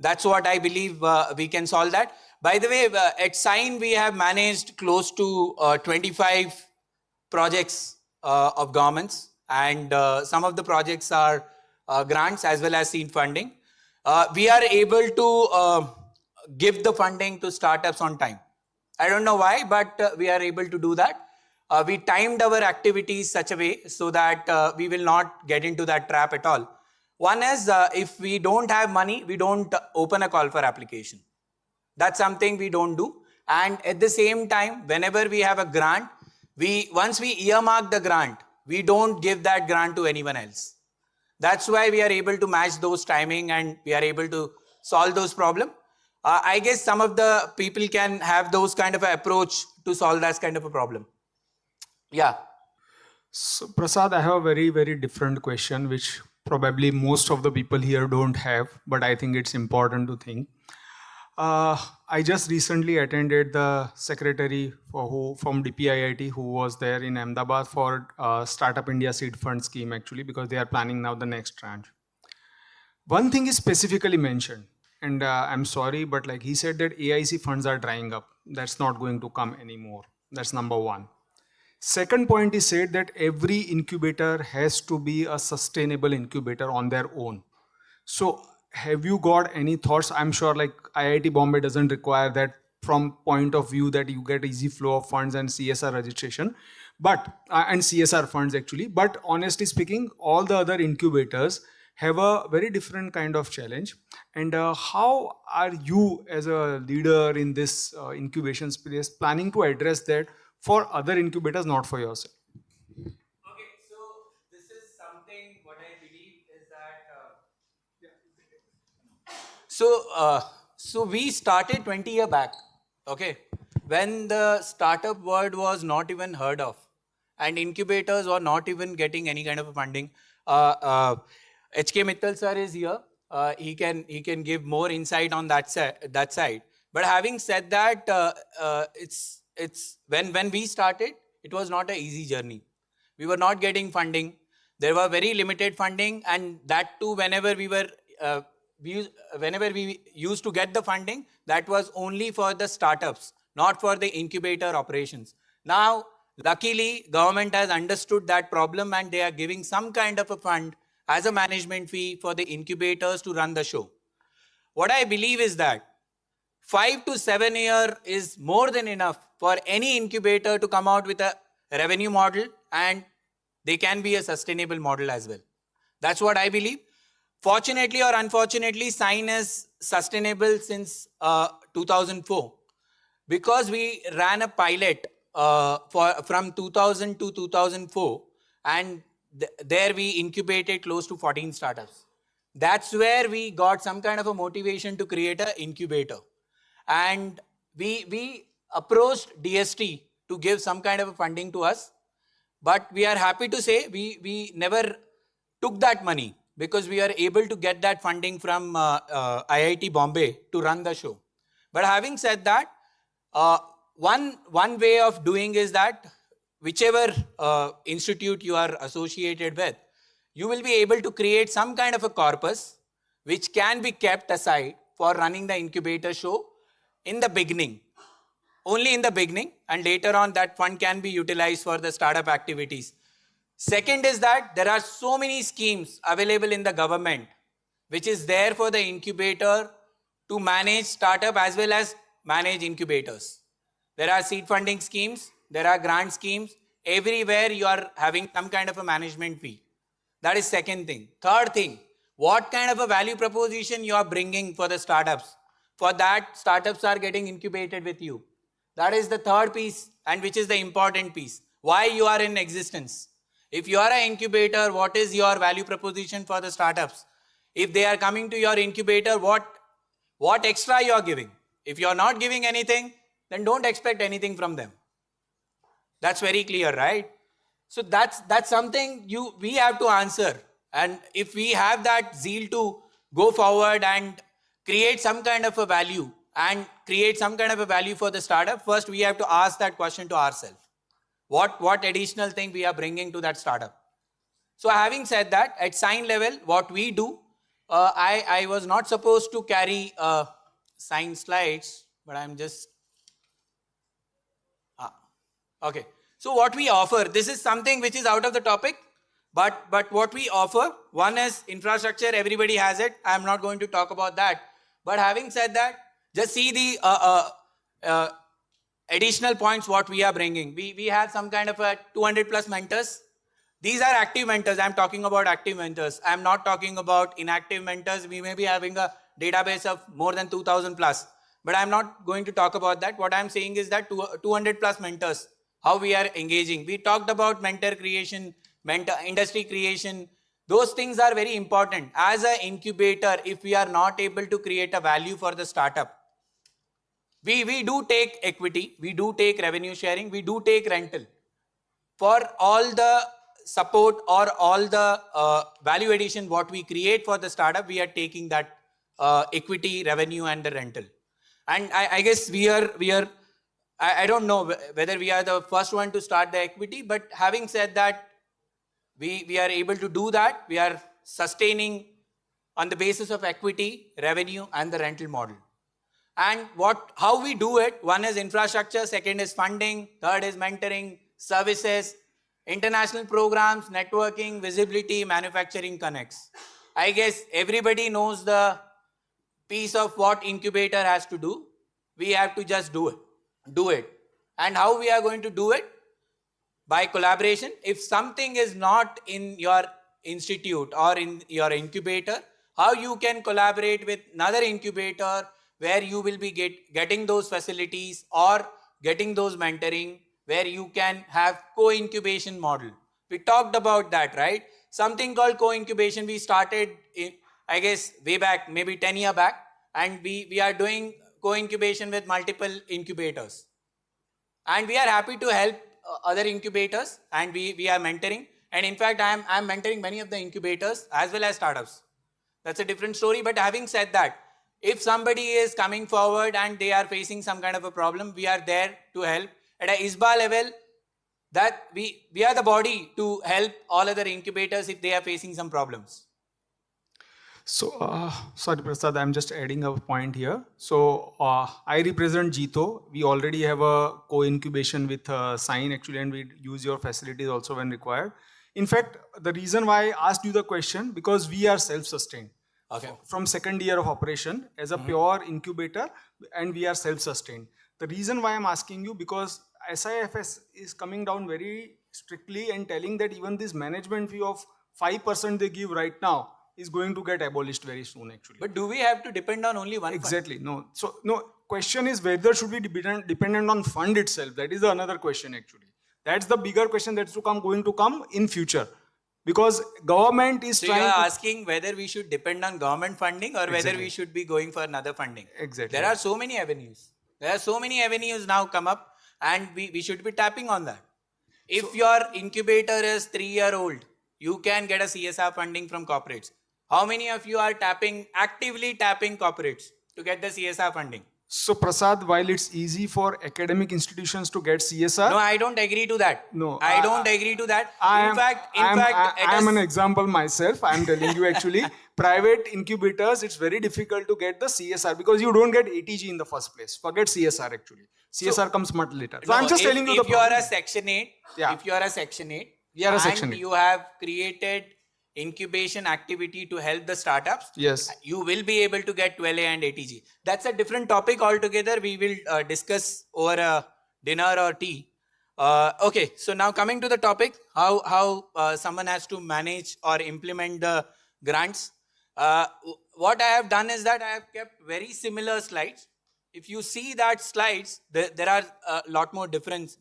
That's what I believe we can solve that. By the way, at Sign we have managed close to 25 projects of governments, and some of the projects are grants as well as seed funding. We are able to give the funding to startups on time. I don't know why, but we are able to do that. We timed our activities such a way so that we will not get into that trap at all. One is if we don't have money, we don't open a call for application. That's something we don't do. And at the same time, whenever we have a grant, once we earmark the grant, we don't give that grant to anyone else. That's why we are able to match those timing and we are able to solve those problems. I guess some of the people can have those kind of an approach to solve that kind of a problem. Yeah. So Prasad, I have a very, very different question, which probably most of the people here don't have, but I think it's important to think. I just recently attended the secretary from DPIIT who was there in Ahmedabad for Startup India Seed Fund scheme actually, because they are planning now the next tranche. One thing is specifically mentioned, and I'm sorry, but like he said that AIC funds are drying up. That's not going to come anymore. That's number one. Second point is said that every incubator has to be a sustainable incubator on their own. So have you got any thoughts? I'm sure like IIT Bombay doesn't require that from point of view that you get easy flow of funds and CSR registration, but and CSR funds actually. But honestly speaking, all the other incubators have a very different kind of challenge. And how are you as a leader in this incubation space planning to address that for other incubators, not for yourself? So we started 20 years back, okay, when the startup word was not even heard of, and incubators were not even getting any kind of funding. HK Mittal sir is here. He can give more insight on that side. But having said that, it's when we started, it was not an easy journey. We were not getting funding. There were very limited funding, and that too, whenever we used to get the funding, that was only for the startups, not for the incubator operations. Now, luckily, government has understood that problem, and they are giving some kind of a fund as a management fee for the incubators to run the show. What I believe is that 5 to 7 years is more than enough for any incubator to come out with a revenue model, and they can be a sustainable model as well. That's what I believe. Fortunately or unfortunately, Sign is sustainable since 2004, because we ran a pilot from 2000 to 2004, and there we incubated close to 14 startups. That's where we got some kind of a motivation to create an incubator. And we approached DST to give some kind of a funding to us. But we are happy to say we never took that money, because we are able to get that funding from IIT Bombay to run the show. But having said that, one way of doing is that whichever institute you are associated with, you will be able to create some kind of a corpus which can be kept aside for running the incubator show in the beginning. Only in the beginning, and later on that fund can be utilized for the startup activities. Second is that there are so many schemes available in the government which is there for the incubator to manage startup as well as manage incubators. There are seed funding schemes, there are grant schemes. Everywhere you are having some kind of a management fee. That is second thing. Third thing, what kind of a value proposition you are bringing for the startups. For that, startups are getting incubated with you. That is the third piece, and which is the important piece. Why you are in existence. If you are an incubator, what is your value proposition for the startups? If they are coming to your incubator, what extra you are giving? If you are not giving anything, then don't expect anything from them. That's very clear, right? So that's something we have to answer. And if we have that zeal to go forward and create some kind of a value and create some kind of a value for the startup, first we have to ask that question to ourselves. What additional thing we are bringing to that startup? So having said that, at Sign level, what we do, I was not supposed to carry Sign slides, but I'm just... Okay. So what we offer, this is something which is out of the topic, but what we offer, one is infrastructure, everybody has it. I'm not going to talk about that. But having said that, just see the additional points what we are bringing. We have some kind of a 200 plus mentors. These are active mentors. I'm talking about active mentors. I'm not talking about inactive mentors. We may be having a database of more than 2000 plus, but I'm not going to talk about that. What I'm saying is that 200 plus mentors, how we are engaging. We talked about mentor creation, mentor industry creation. Those things are very important. As an incubator, if we are not able to create a value for the startup, we do take equity, we do take revenue sharing, we do take rental. For all the support or all the value addition what we create for the startup, we are taking that equity, revenue and the rental. And I guess I don't know whether we are the first one to start the equity, but having said that, we are able to do that. We are sustaining on the basis of equity, revenue and the rental model. And how we do it, one is infrastructure, second is funding, third is mentoring, services, international programs, networking, visibility, manufacturing connects. I guess everybody knows the piece of what incubator has to do. We have to just do it. And how we are going to do it? By collaboration. If something is not in your institute or in your incubator, how you can collaborate with another incubator where you will be getting those facilities or getting those mentoring, where you can have co-incubation model. We talked about that, right? Something called co-incubation we started I guess way back, maybe 10 years back, and we are doing co-incubation with multiple incubators. And we are happy to help other incubators, and we are mentoring. And in fact, I am mentoring many of the incubators as well as startups. That's a different story. But having said that, if somebody is coming forward and they are facing some kind of a problem, we are there to help. At a ISBA level, that we are the body to help all other incubators if they are facing some problems. So, sorry Prasad, I'm just adding a point here. So, I represent Jito. We already have a co-incubation with Sign actually, and we use your facilities also when required. In fact, the reason why I asked you the question, because we are self-sustained. Okay. From second year of operation as a pure incubator, and we are self-sustained. The reason why I'm asking you, because SIFS is coming down very strictly and telling that even this management fee of 5% they give right now is going to get abolished very soon actually. But do we have to depend on only one Exactly, no. So, no, question is whether should we be dependent on fund itself. That is another question actually. That's the bigger question that's going to come in future. Because government is so trying you are to... asking whether we should depend on government funding or whether we should be going for another funding. Exactly. There are so many avenues. There are so many avenues now come up, and we should be tapping on that. If your incubator is 3-year-old, you can get a CSR funding from corporates. How many of you are actively tapping corporates to get the CSR funding? So Prasad, while it's easy for academic institutions to get CSR... No, I don't agree to that. No. I don't agree to that. In fact, I am an example myself. I am telling you actually, private incubators, it's very difficult to get the CSR because you don't get ATG in the first place. Forget CSR actually. CSR comes much later. So I'm just telling you if you are a Section 8, if you are a Section 8, and you have created incubation activity to help the startups, yes, you will be able to get 12A and ATG. That's a different topic altogether. We will discuss over a dinner or tea. Okay, so now coming to the topic, how someone has to manage or implement the grants. What I have done is that I have kept very similar slides. If you see that slides, there are a lot more difference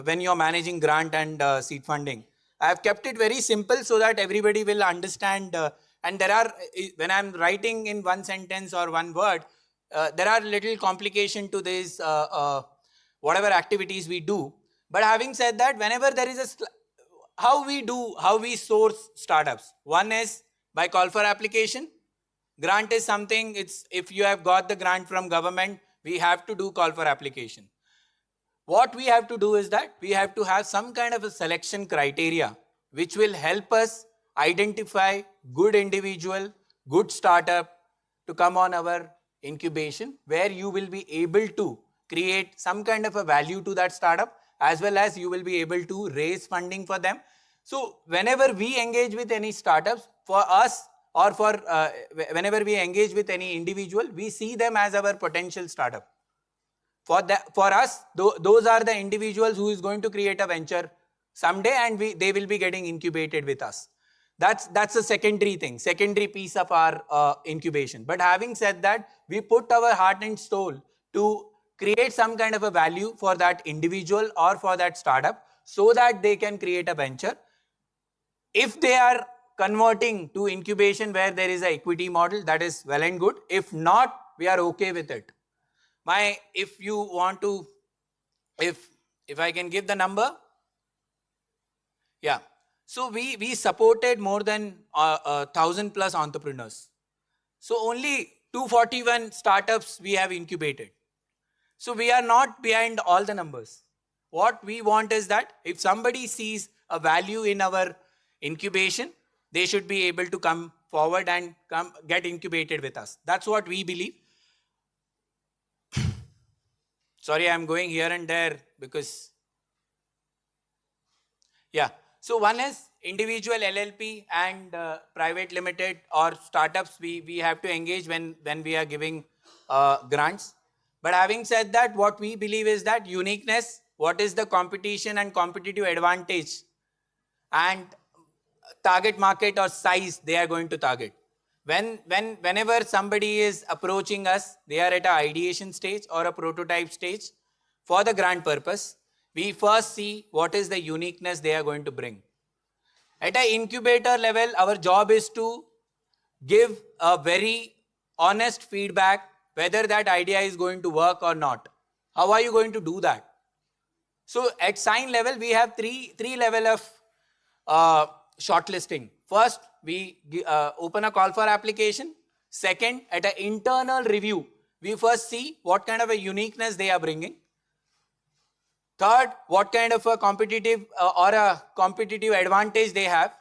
when you're managing grant and seed funding. I have kept it very simple so that everybody will understand. And there are, when I'm writing in one sentence or one word, there are little complication to this, whatever activities we do. But having said that, whenever there is a, how we source startups. One is by call for application. Grant is something, if you have got the grant from government, we have to do call for application. What we have to do is that we have to have some kind of a selection criteria which will help us identify good individual, good startup to come on our incubation, where you will be able to create some kind of a value to that startup, as well as you will be able to raise funding for them. So whenever we engage with any startups, for us or for whenever we engage with any individual, we see them as our potential startup. For us, those are the individuals who is going to create a venture someday, and they will be getting incubated with us. That's a secondary thing, secondary piece of our incubation. But having said that, we put our heart and soul to create some kind of a value for that individual or for that startup so that they can create a venture. If they are converting to incubation where there is an equity model, that is well and good. If not, we are okay with it. If you want to, if I can give the number, yeah. So we supported more than 1,000 plus entrepreneurs. So only 241 startups we have incubated. So we are not behind all the numbers. What we want is that if somebody sees a value in our incubation, they should be able to come forward and get incubated with us. That's what we believe. Sorry, I'm going here and there because Yeah. So one is individual LLP and private limited or startups we have to engage when we are giving grants. But having said that, what we believe is that uniqueness, what is the competition and competitive advantage and target market or size they are going to target. Whenever somebody is approaching us, they are at an ideation stage or a prototype stage for the grant purpose, we first see what is the uniqueness they are going to bring. At an incubator level, our job is to give a very honest feedback whether that idea is going to work or not. How are you going to do that? So at sign level, we have three level of shortlisting. First, we open a call for application. Second, at an internal review, we first see what kind of a uniqueness they are bringing. Third, what kind of a competitive advantage they have,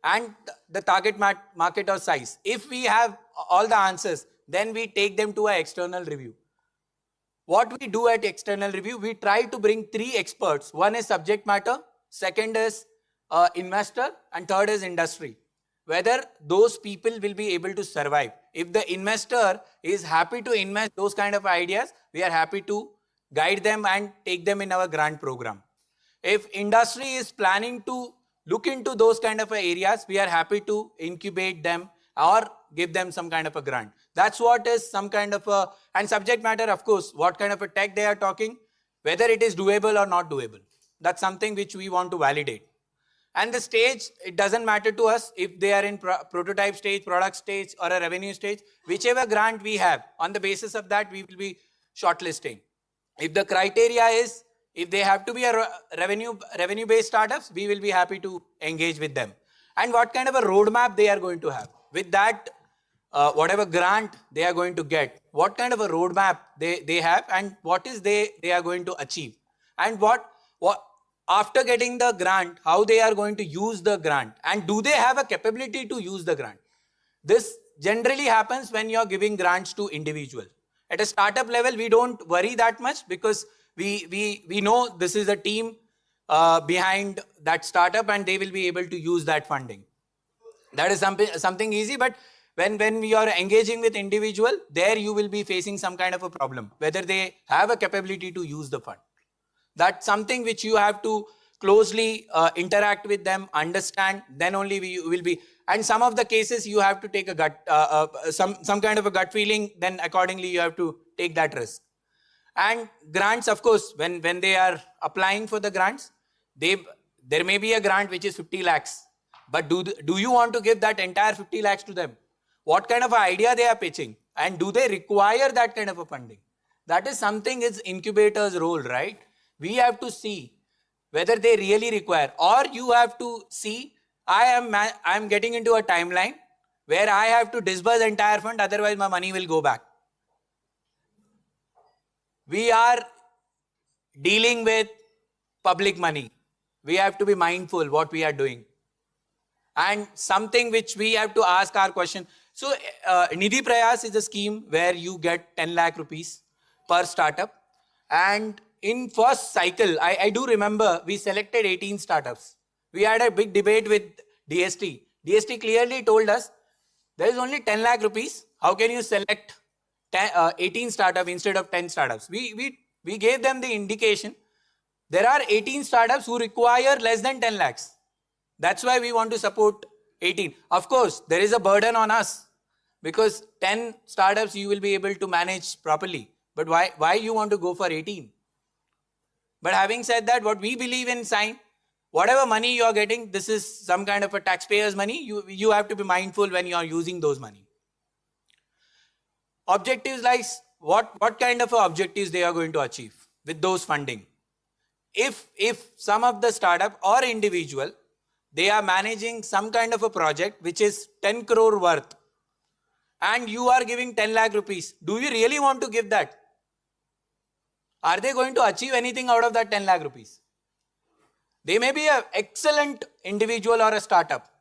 and the target market or size. If we have all the answers, then we take them to an external review. What we do at external review, we try to bring 3 experts. One is subject matter, second is investor, and third is industry. Whether those people will be able to survive. If the investor is happy to invest those kind of ideas, we are happy to guide them and take them in our grant program. If industry is planning to look into those kind of areas, we are happy to incubate them or give them some kind of a grant. That's what is some kind of a, and subject matter, of course, what kind of a tech they are talking, whether it is doable or not doable. That's something which we want to validate. And the stage, it doesn't matter to us if they are in prototype stage, product stage, or a revenue stage. Whichever grant we have, on the basis of that, we will be shortlisting. If the criteria is, if they have to be a revenue-based startups, we will be happy to engage with them. And what kind of a roadmap they are going to have. With that, whatever grant they are going to get, what kind of a roadmap they have, and what is they are going to achieve. And what after getting the grant, how they are going to use the grant, and do they have a capability to use the grant. This generally happens when you are giving grants to individual. At a startup level, we don't worry that much because we know this is a team behind that startup and they will be able to use that funding. That is something easy, but when we are engaging with individual, there you will be facing some kind of a problem, whether they have a capability to use the fund. That's something which you have to closely interact with them, understand, then only we will be. And some of the cases you have to take a gut, some kind of a gut feeling, then accordingly you have to take that risk. And grants, of course, when they are applying for the grants, there may be a grant which is 50 lakhs. But do you want to give that entire 50 lakhs to them? What kind of idea they are pitching? And do they require that kind of a funding? That is something is incubator's role, right? We have to see whether they really require, or you have to see, I am getting into a timeline where I have to disburse the entire fund, otherwise my money will go back. We are dealing with public money. We have to be mindful what we are doing. And something which we have to ask our question. So Nidhi Prayas is a scheme where you get 10 lakh rupees per startup. And in first cycle, I do remember we selected 18 startups. We had a big debate with DST. DST clearly told us there is only 10 lakh rupees. How can you select 18 startups instead of 10 startups? We gave them the indication. There are 18 startups who require less than 10 lakhs. That's why we want to support 18. Of course, there is a burden on us because 10 startups you will be able to manage properly. But why you want to go for 18? But having said that, what we believe in Sign, whatever money you are getting, this is some kind of a taxpayer's money. You have to be mindful when you are using those money. Objectives like what kind of objectives they are going to achieve with those funding. If some of the startup or individual, they are managing some kind of a project which is 10 crore worth and you are giving 10 lakh rupees, do you really want to give that? Are they going to achieve anything out of that 10 lakh rupees? They may be an excellent individual or a startup,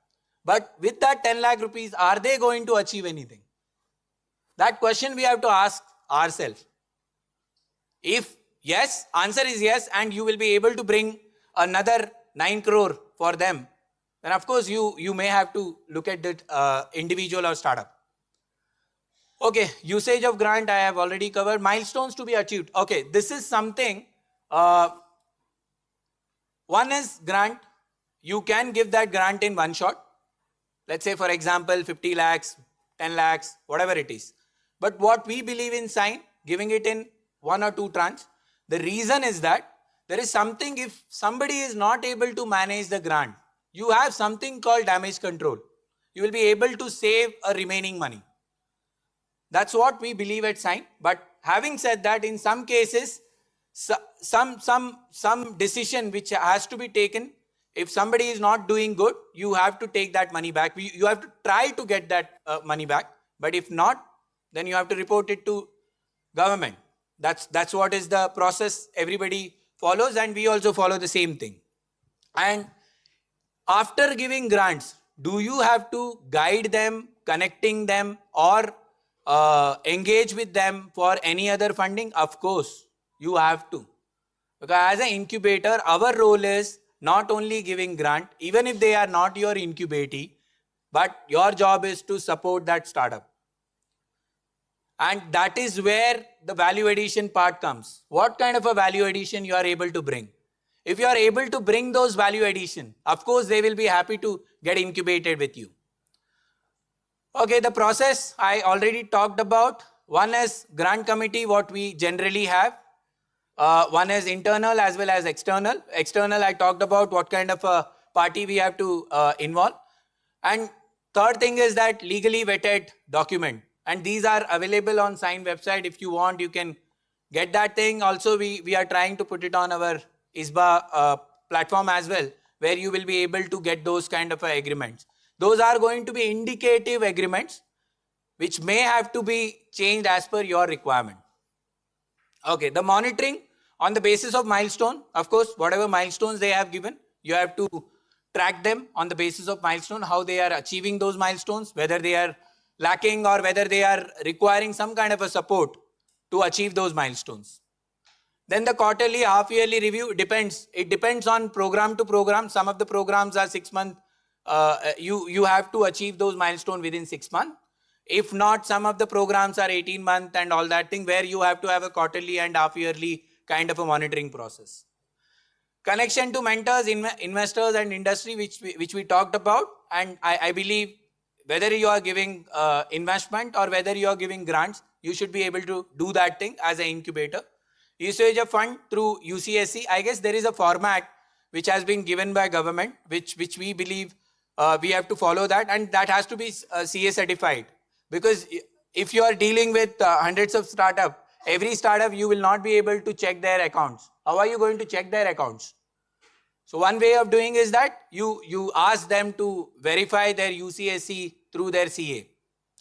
but with that 10 lakh rupees, are they going to achieve anything? That question we have to ask ourselves. If yes, answer is yes, and you will be able to bring another 9 crore for them, then of course you may have to look at the individual or startup. Okay, usage of grant I have already covered. Milestones to be achieved. Okay, this is something. One is grant. You can give that grant in one shot. Let's say, for example, 50 lakhs, 10 lakhs, whatever it is. But what we believe in Sign, giving it in 1 or 2 tranches. The reason is that there is something, if somebody is not able to manage the grant, you have something called damage control. You will be able to save a remaining money. That's what we believe at Sign. But having said that, in some cases, some decision which has to be taken. If somebody is not doing good, you have to take that money back. You have to try to get that money back. But if not, then you have to report it to government. That's what is the process everybody follows, and we also follow the same thing. And after giving grants, do you have to guide them, connecting them, or engage with them for any other funding? Of course, you have to. Because as an incubator, our role is not only giving grant, even if they are not your incubatee, but your job is to support that startup. And that is where the value addition part comes. What kind of a value addition you are able to bring? If you are able to bring those value addition, of course, they will be happy to get incubated with you. Okay, the process I already talked about. One is grant committee, what we generally have. One is internal as well as external. External, I talked about what kind of a party we have to involve. And third thing is that legally vetted document. And these are available on Sign website. If you want, you can get that thing. Also, we are trying to put it on our ISBA platform as well, where you will be able to get those kind of agreements. Those are going to be indicative agreements, which may have to be changed as per your requirement. Okay, the monitoring on the basis of milestone. Of course, whatever milestones they have given, you have to track them on the basis of milestone, how they are achieving those milestones, whether they are lacking or whether they are requiring some kind of a support to achieve those milestones. Then the quarterly, half-yearly review depends. It depends on program to program. Some of the programs are 6 months. You have to achieve those milestones within 6 months. If not, some of the programs are 18 months and all that thing, where you have to have a quarterly and half-yearly kind of a monitoring process. Connection to mentors, investors and industry, which we talked about. And I believe whether you are giving investment or whether you are giving grants, you should be able to do that thing as an incubator. Usage of fund through UCSC. I guess there is a format which has been given by government, which we believe we have to follow that, and that has to be CA certified. Because if you are dealing with hundreds of startups, every startup you will not be able to check their accounts. How are you going to check their accounts? So one way of doing is that you ask them to verify their UCSC through their CA.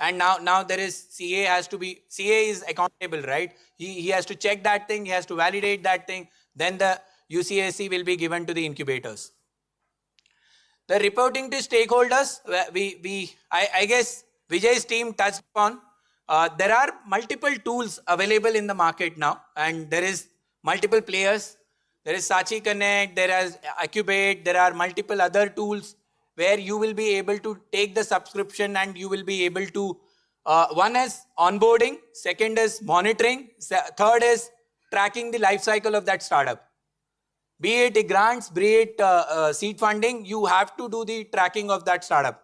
And now there is CA is accountable, right? He has to check that thing, he has to validate that thing, then the UCSC will be given to the incubators. The reporting to stakeholders, I guess Vijay's team touched upon. There are multiple tools available in the market now, and there is multiple players. There is Sachi Connect, there is Accubate, there are multiple other tools where you will be able to take the subscription and you will be able to, one is onboarding, second is monitoring, third is tracking the life cycle of that startup. Be it grants, be it seed funding, you have to do the tracking of that startup.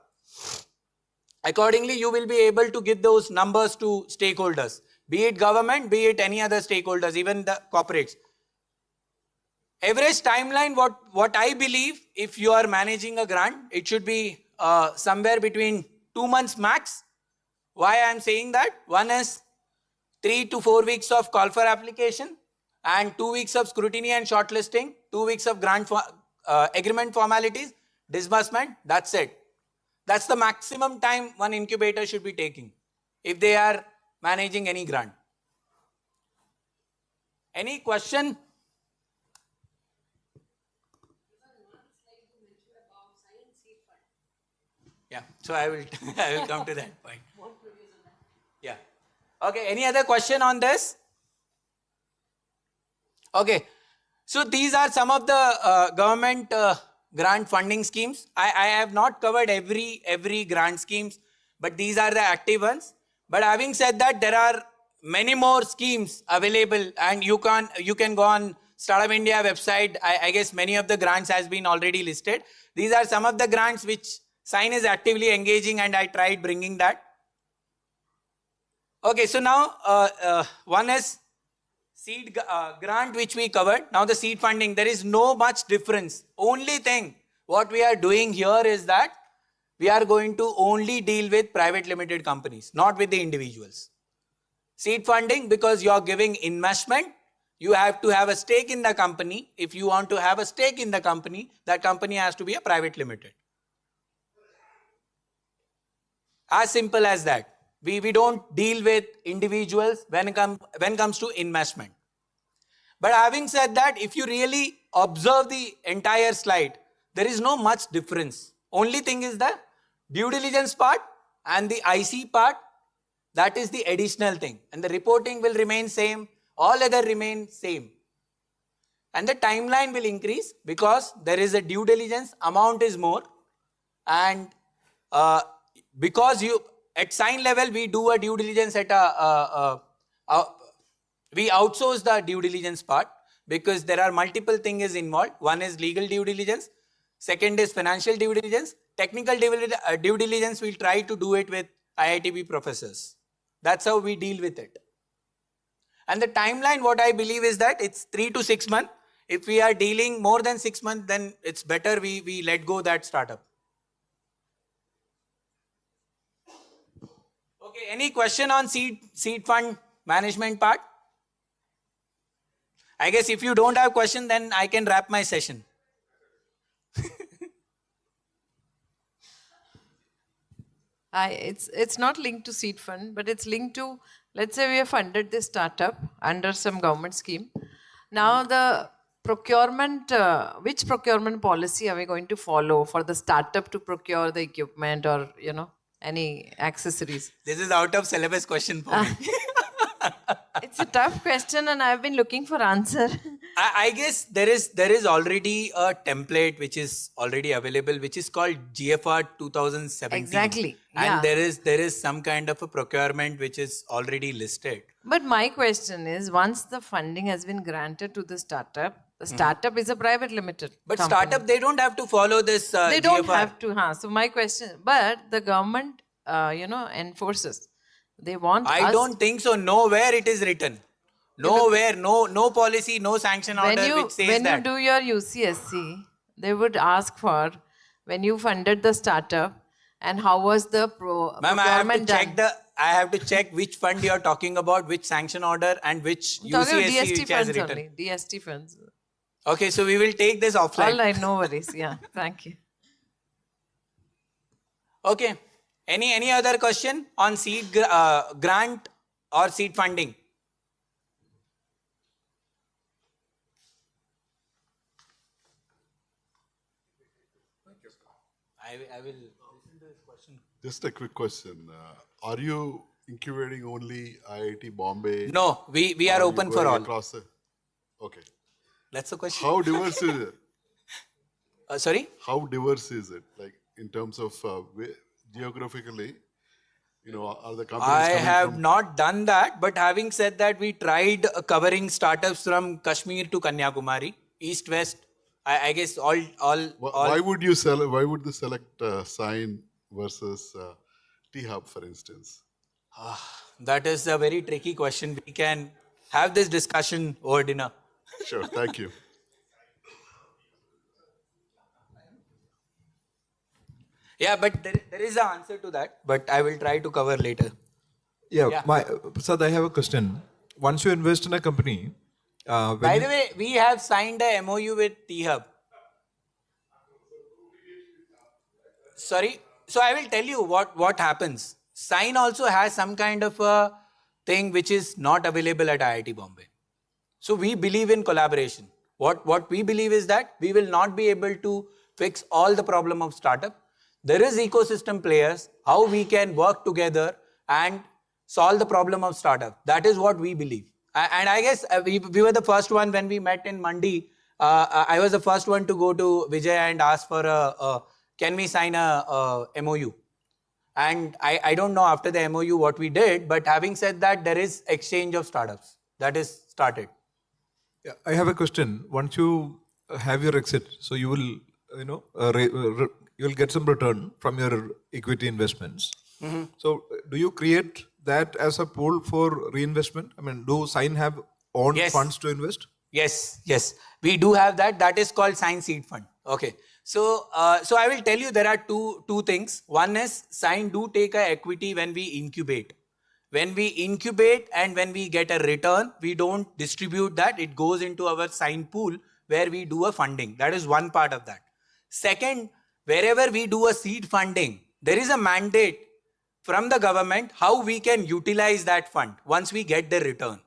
Accordingly, you will be able to give those numbers to stakeholders, be it government, be it any other stakeholders, even the corporates. Average timeline, what I believe, if you are managing a grant, it should be somewhere between 2 months max. Why I am saying that? One is 3 to 4 weeks of call for application and 2 weeks of scrutiny and shortlisting, 2 weeks of grant agreement formalities, disbursement, that's it. That's the maximum time one incubator should be taking if they are managing any grant. Any question? Yeah, so I will come to that point. Yeah. Okay, any other question on this? Okay, so these are some of the government grant funding schemes. I have not covered every grant schemes, but these are the active ones. But having said that, there are many more schemes available, and you can go on Startup India website. I guess many of the grants has been already listed. These are some of the grants which Sign is actively engaging, and I tried bringing that. Okay, so now one is seed grant which we covered. Now the seed funding, there is no much difference. Only thing what we are doing here is that we are going to only deal with private limited companies, not with the individuals. Seed funding, because you are giving investment, you have to have a stake in the company. If you want to have a stake in the company, that company has to be a private limited. As simple as that. We don't deal with individuals when it comes to investment. But having said that, if you really observe the entire slide, there is no much difference. Only thing is the due diligence part and the IC part, that is the additional thing. And the reporting will remain same, all other remain same. And the timeline will increase because there is a due diligence, amount is more. And because at Sign level, we do a due diligence at we outsource the due diligence part because there are multiple things involved. One is legal due diligence. Second is financial due diligence. Technical due diligence, we'll try to do it with IITB professors. That's how we deal with it. And the timeline, what I believe is that it's 3 to 6 months. If we are dealing more than 6 months, then it's better we let go that startup. Okay, any question on seed fund management part? I guess if you don't have question, then I can wrap my session. It's not linked to seed fund, but it's linked to, let's say we have funded this startup under some government scheme. Now the procurement, which procurement policy are we going to follow for the startup to procure the equipment or, any accessories? This is out of syllabus question for me. It's a tough question and I've been looking for answer. I guess there is already a template which is already available, which is called GFR 2017. Exactly. And there is some kind of a procurement which is already listed. But my question is, once the funding has been granted to the startup is a private limited But company. startup, they don't have to follow this They don't GFR. have to. So my question, but the government, enforces. They want I us. don't think so. Nowhere it is written. Nowhere, no policy, no sanction order which says when that. you do your UCSC, they would ask for when you funded the startup and how was the Ma'am, procurement done. I have to check which fund you are talking about, which sanction order and which I'm talking about UCSC DST which has funds written. only. DST funds. Okay, so we will take this offline. All right, no worries. Yeah, thank you. Okay. Any other question on seed grant or seed funding? I will listen to this question. Just a quick question. Are you incubating only IIT Bombay? No, we are open for all. Okay. That's the question. How diverse is it? Sorry? How diverse is it? Like in terms of geographically, are the companies I coming have from- not done that, but having said that, we tried covering startups from Kashmir to Kanyakumari, east, west. I guess all. Why would you Why would they select Sign versus T-Hub, for instance? That is a very tricky question. We can have this discussion over dinner. Sure, thank you. Yeah, but there is an answer to that, but I will try to cover later. Yeah. Sir, I have a question. Once you invest in a company, By the way, we have signed a MOU with T-Hub. Sorry. So I will tell you what happens. Sign also has some kind of a thing which is not available at IIT Bombay. So we believe in collaboration. What we believe is that we will not be able to fix all the problem of startup. There is ecosystem players, how we can work together and solve the problem of startup. That is what we believe. And I guess we were the first one when we met in Mandi I was the first one to go to Vijay and ask for can we sign a MOU? And I don't know after the MOU what we did, but having said that, there is exchange of startups that is started. Yeah, I have a question. Once you have your exit, so you will, you will get some return from your equity investments. So, do you create that as a pool for reinvestment? I mean, do Sign have own funds to invest? Yes, yes, we do have that. That is called Sign Seed Fund. Okay, so I will tell you there are two things. One is Sign do take a equity when we incubate. When we incubate and when we get a return, we don't distribute that. It goes into our Sign pool where we do a funding. That is one part of that. Second, wherever we do a seed funding, there is a mandate from the government how we can utilize that fund once we get the return.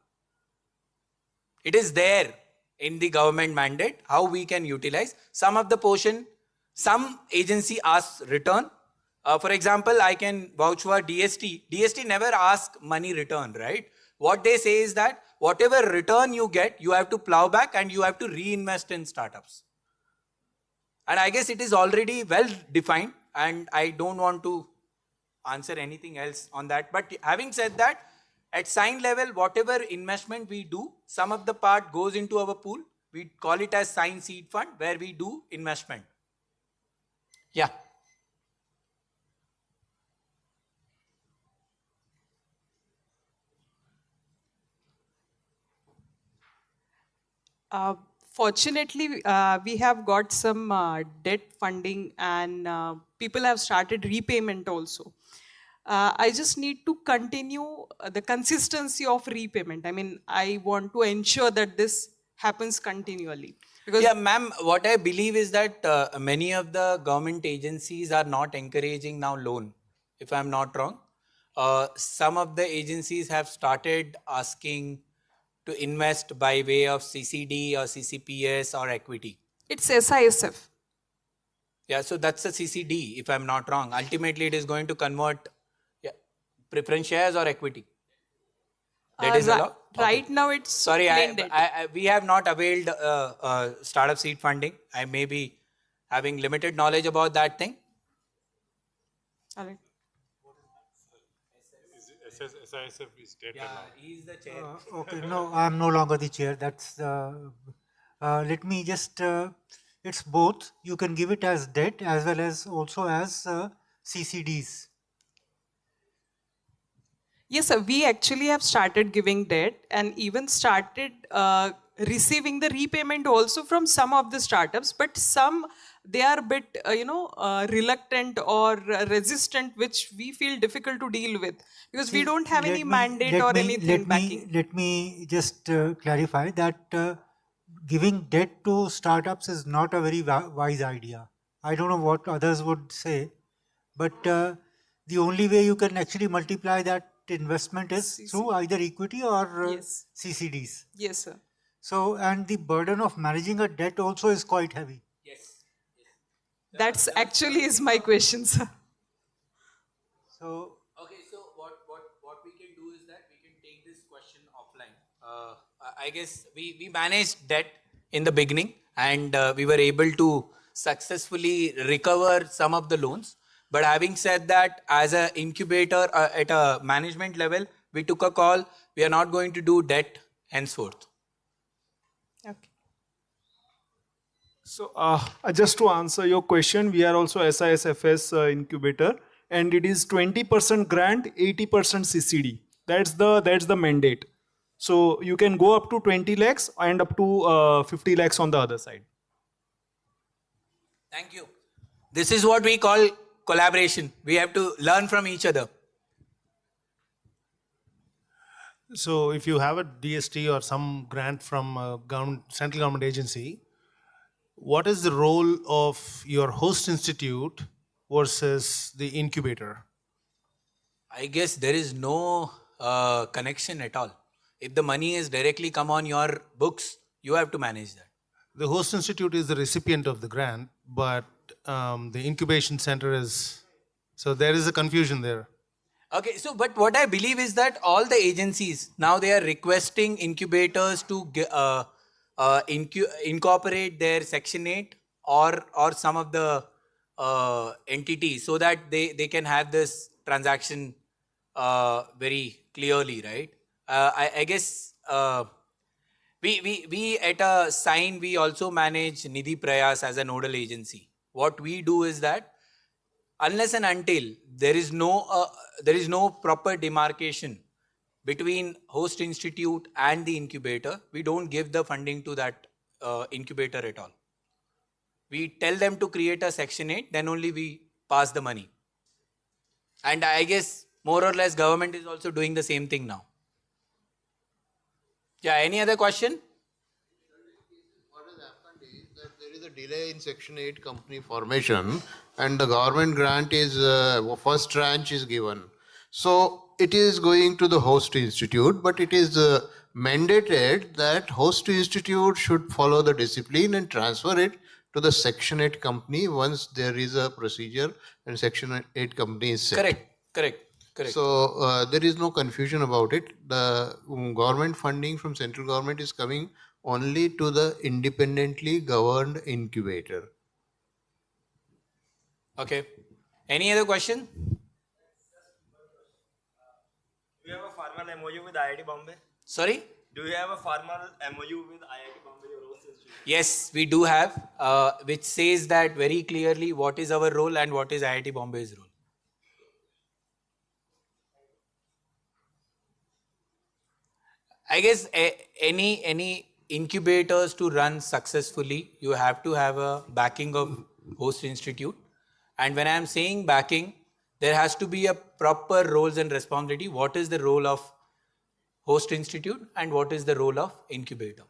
It is there in the government mandate how we can utilize some of the portion. Some agency asks return. For example, I can vouch for DST. DST never asks money return, right? What they say is that whatever return you get, you have to plow back and you have to reinvest in startups. And I guess it is already well defined, and I don't want to answer anything else on that. But having said that, at Sign level, whatever investment we do, some of the part goes into our pool. We call it as Sign Seed Fund, where we do investment. Yeah. Fortunately, we have got some debt funding, and people have started repayment also. I just need to continue the consistency of repayment. I mean, I want to ensure that this happens continually. Because yeah, ma'am, what I believe is that many of the government agencies are not encouraging now loan, if I'm not wrong. Some of the agencies have started asking to invest by way of CCD or CCPS or equity. It's SISF. Yeah, so that's a CCD, if I'm not wrong. Ultimately, it is going to convert preference shares or equity. That is allowed? Right now, it's sorry, plain debt. we have not availed startup seed funding. I may be having limited knowledge about that thing. All right. SISF is dead. Yeah, he is the chair. Okay, no, I'm no longer the chair. That's let me just. It's both. You can give it as debt as well as also as CCDs. Yes, sir. We actually have started giving debt and even started receiving the repayment also from some of the startups, but some they are a bit, reluctant or resistant, which we feel difficult to deal with because we don't have any mandate or anything backing. Let me just clarify that giving debt to startups is not a very wise idea. I don't know what others would say, but the only way you can actually multiply that investment is through either equity or CCDs. Yes, sir. So, and the burden of managing a debt also is quite heavy. That's actually is my question, sir. So, okay, so what we can do is that we can take this question offline. I guess we managed debt in the beginning and we were able to successfully recover some of the loans. But having said that, as an incubator at a management level, we took a call. We are not going to do debt henceforth. Okay. So just to answer your question, we are also SISFS incubator, and it is 20% grant, 80% CCD. That's the mandate. So you can go up to 20 lakhs and up to 50 lakhs on the other side. Thank you. This is what we call collaboration. We have to learn from each other. so if you have a DST or some grant from a central government agency, what is the role of your host institute versus the incubator? I guess there is no connection at all. If the money is directly come on your books, you have to manage that. The host institute is the recipient of the grant, but the incubation center is, so there is a confusion there. Okay, so but what I believe is that all the agencies now they are requesting incubators to incorporate their Section 8 or some of the entities so that they can have this transaction very clearly, right? I guess we at a sign, we also manage Nidhi Prayas as a nodal agency. What we do is that unless and until there is no proper demarcation between host institute and the incubator, we don't give the funding to that incubator at all. We tell them to create a Section 8, then only we pass the money. And I guess more or less government is also doing the same thing now. Yeah, any other question? There is a delay in Section 8 company formation and the government grant is, first tranche is given. So it is going to the host institute, but it is mandated that host institute should follow the discipline and transfer it to the Section 8 company once there is a procedure and Section 8 company is set. Correct. So there is no confusion about it. The government funding from central government is coming only to the independently governed incubator. Okay. Any other question? Do you have a formal MOU with IIT Bombay? Sorry? Do you have a formal MOU with IIT Bombay, your host institute? Yes, we do have, which says that very clearly what is our role and what is IIT Bombay's role. I guess any incubators to run successfully, you have to have a backing of host institute. And when I am saying backing, there has to be a proper roles and responsibility. What is the role of host institute and what is the role of incubator?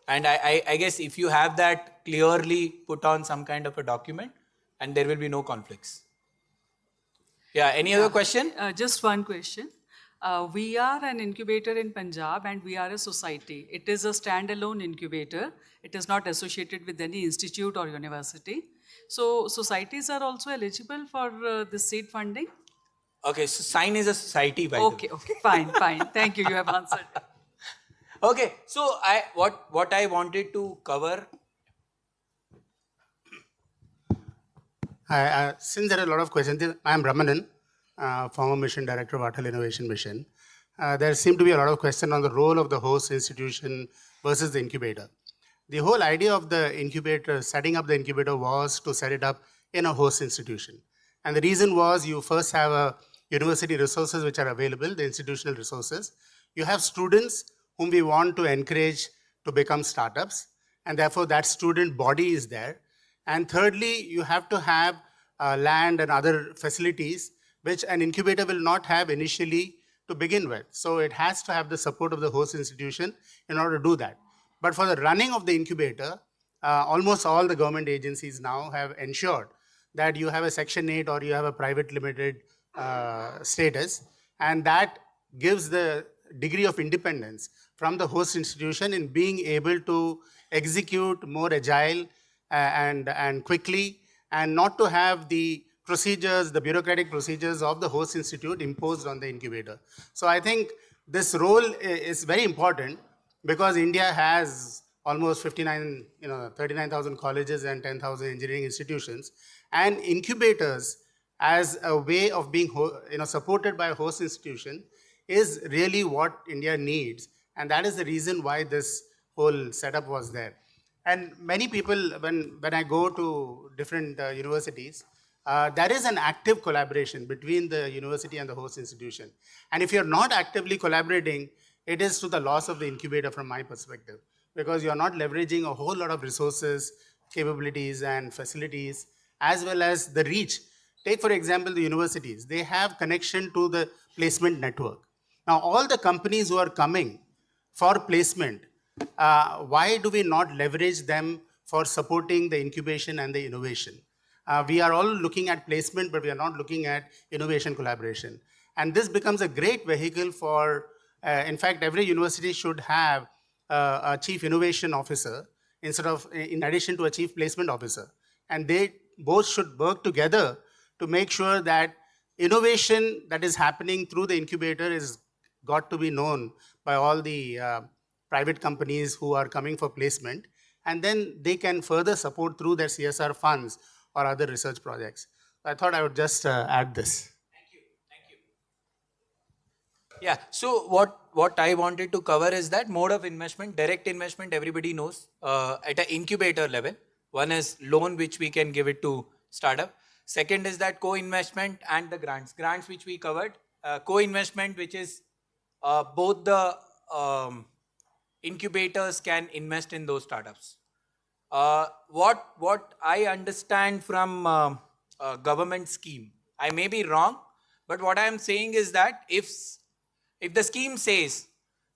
And I guess if you have that clearly put on some kind of a document, and there will be no conflicts. Yeah, any other question? Just one question. We are an incubator in Punjab and we are a society. It is a standalone incubator. It is not associated with any institute or university. So societies are also eligible for this seed funding? Okay, so Sign is a society, by the way. Okay, fine. Thank you, you have answered. Okay, so what I wanted to cover. Since there are a lot of questions, I am Ramanan, former mission director of Atal Innovation Mission. There seem to be a lot of questions on the role of the host institution versus the incubator. The whole idea of the incubator, setting up the incubator, was to set it up in a host institution. And the reason was you first have a university resources which are available, the institutional resources. You have students whom we want to encourage to become startups, and therefore that student body is there. And thirdly, you have to have land and other facilities which an incubator will not have initially to begin with. So it has to have the support of the host institution in order to do that. But for the running of the incubator, almost all the government agencies now have ensured that you have a Section 8 or you have a private limited status, and that gives the degree of independence from the host institution in being able to execute more agile and quickly, and not to have the procedures, the bureaucratic procedures of the host institute imposed on the incubator. So I think this role is very important because India has almost 39,000 colleges and 10,000 engineering institutions, and incubators as a way of being supported by a host institution is really what India needs, and that is the reason why this whole setup was there. And many people, when I go to different universities, there is an active collaboration between the university and the host institution. And if you're not actively collaborating, it is to the loss of the incubator from my perspective, because you're not leveraging a whole lot of resources, capabilities, and facilities, as well as the reach. Take, for example, the universities. They have connection to the placement network. Now, all the companies who are coming for placement, why do we not leverage them for supporting the incubation and the innovation? We are all looking at placement, but we are not looking at innovation collaboration. And this becomes a great vehicle for, in fact, every university should have a chief innovation officer in addition to a chief placement officer. And they both should work together to make sure that innovation that is happening through the incubator is got to be known by all the private companies who are coming for placement, and then they can further support through their CSR funds or other research projects. I thought I would just add this. Yeah, so what I wanted to cover is that mode of investment, direct investment, everybody knows at an incubator level. One is loan, which we can give it to startup. Second is that co-investment and the grants. Grants, which we covered. Co-investment, which is both the incubators can invest in those startups. What I understand from government scheme, I may be wrong, but what I am saying is that if the scheme says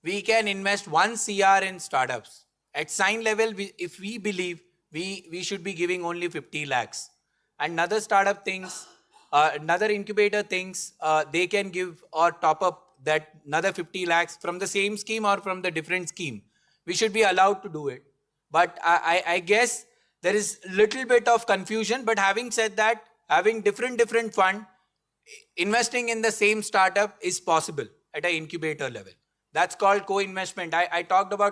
we can invest 1 CR in startups, at sign level, if we believe we should be giving only 50 lakhs. And another startup thinks, another incubator thinks they can give or top up that another 50 lakhs from the same scheme or from the different scheme. We should be allowed to do it. But I guess there is little bit of confusion. But having said that, having different fund, investing in the same startup is possible at an incubator level. That's called co-investment. I talked about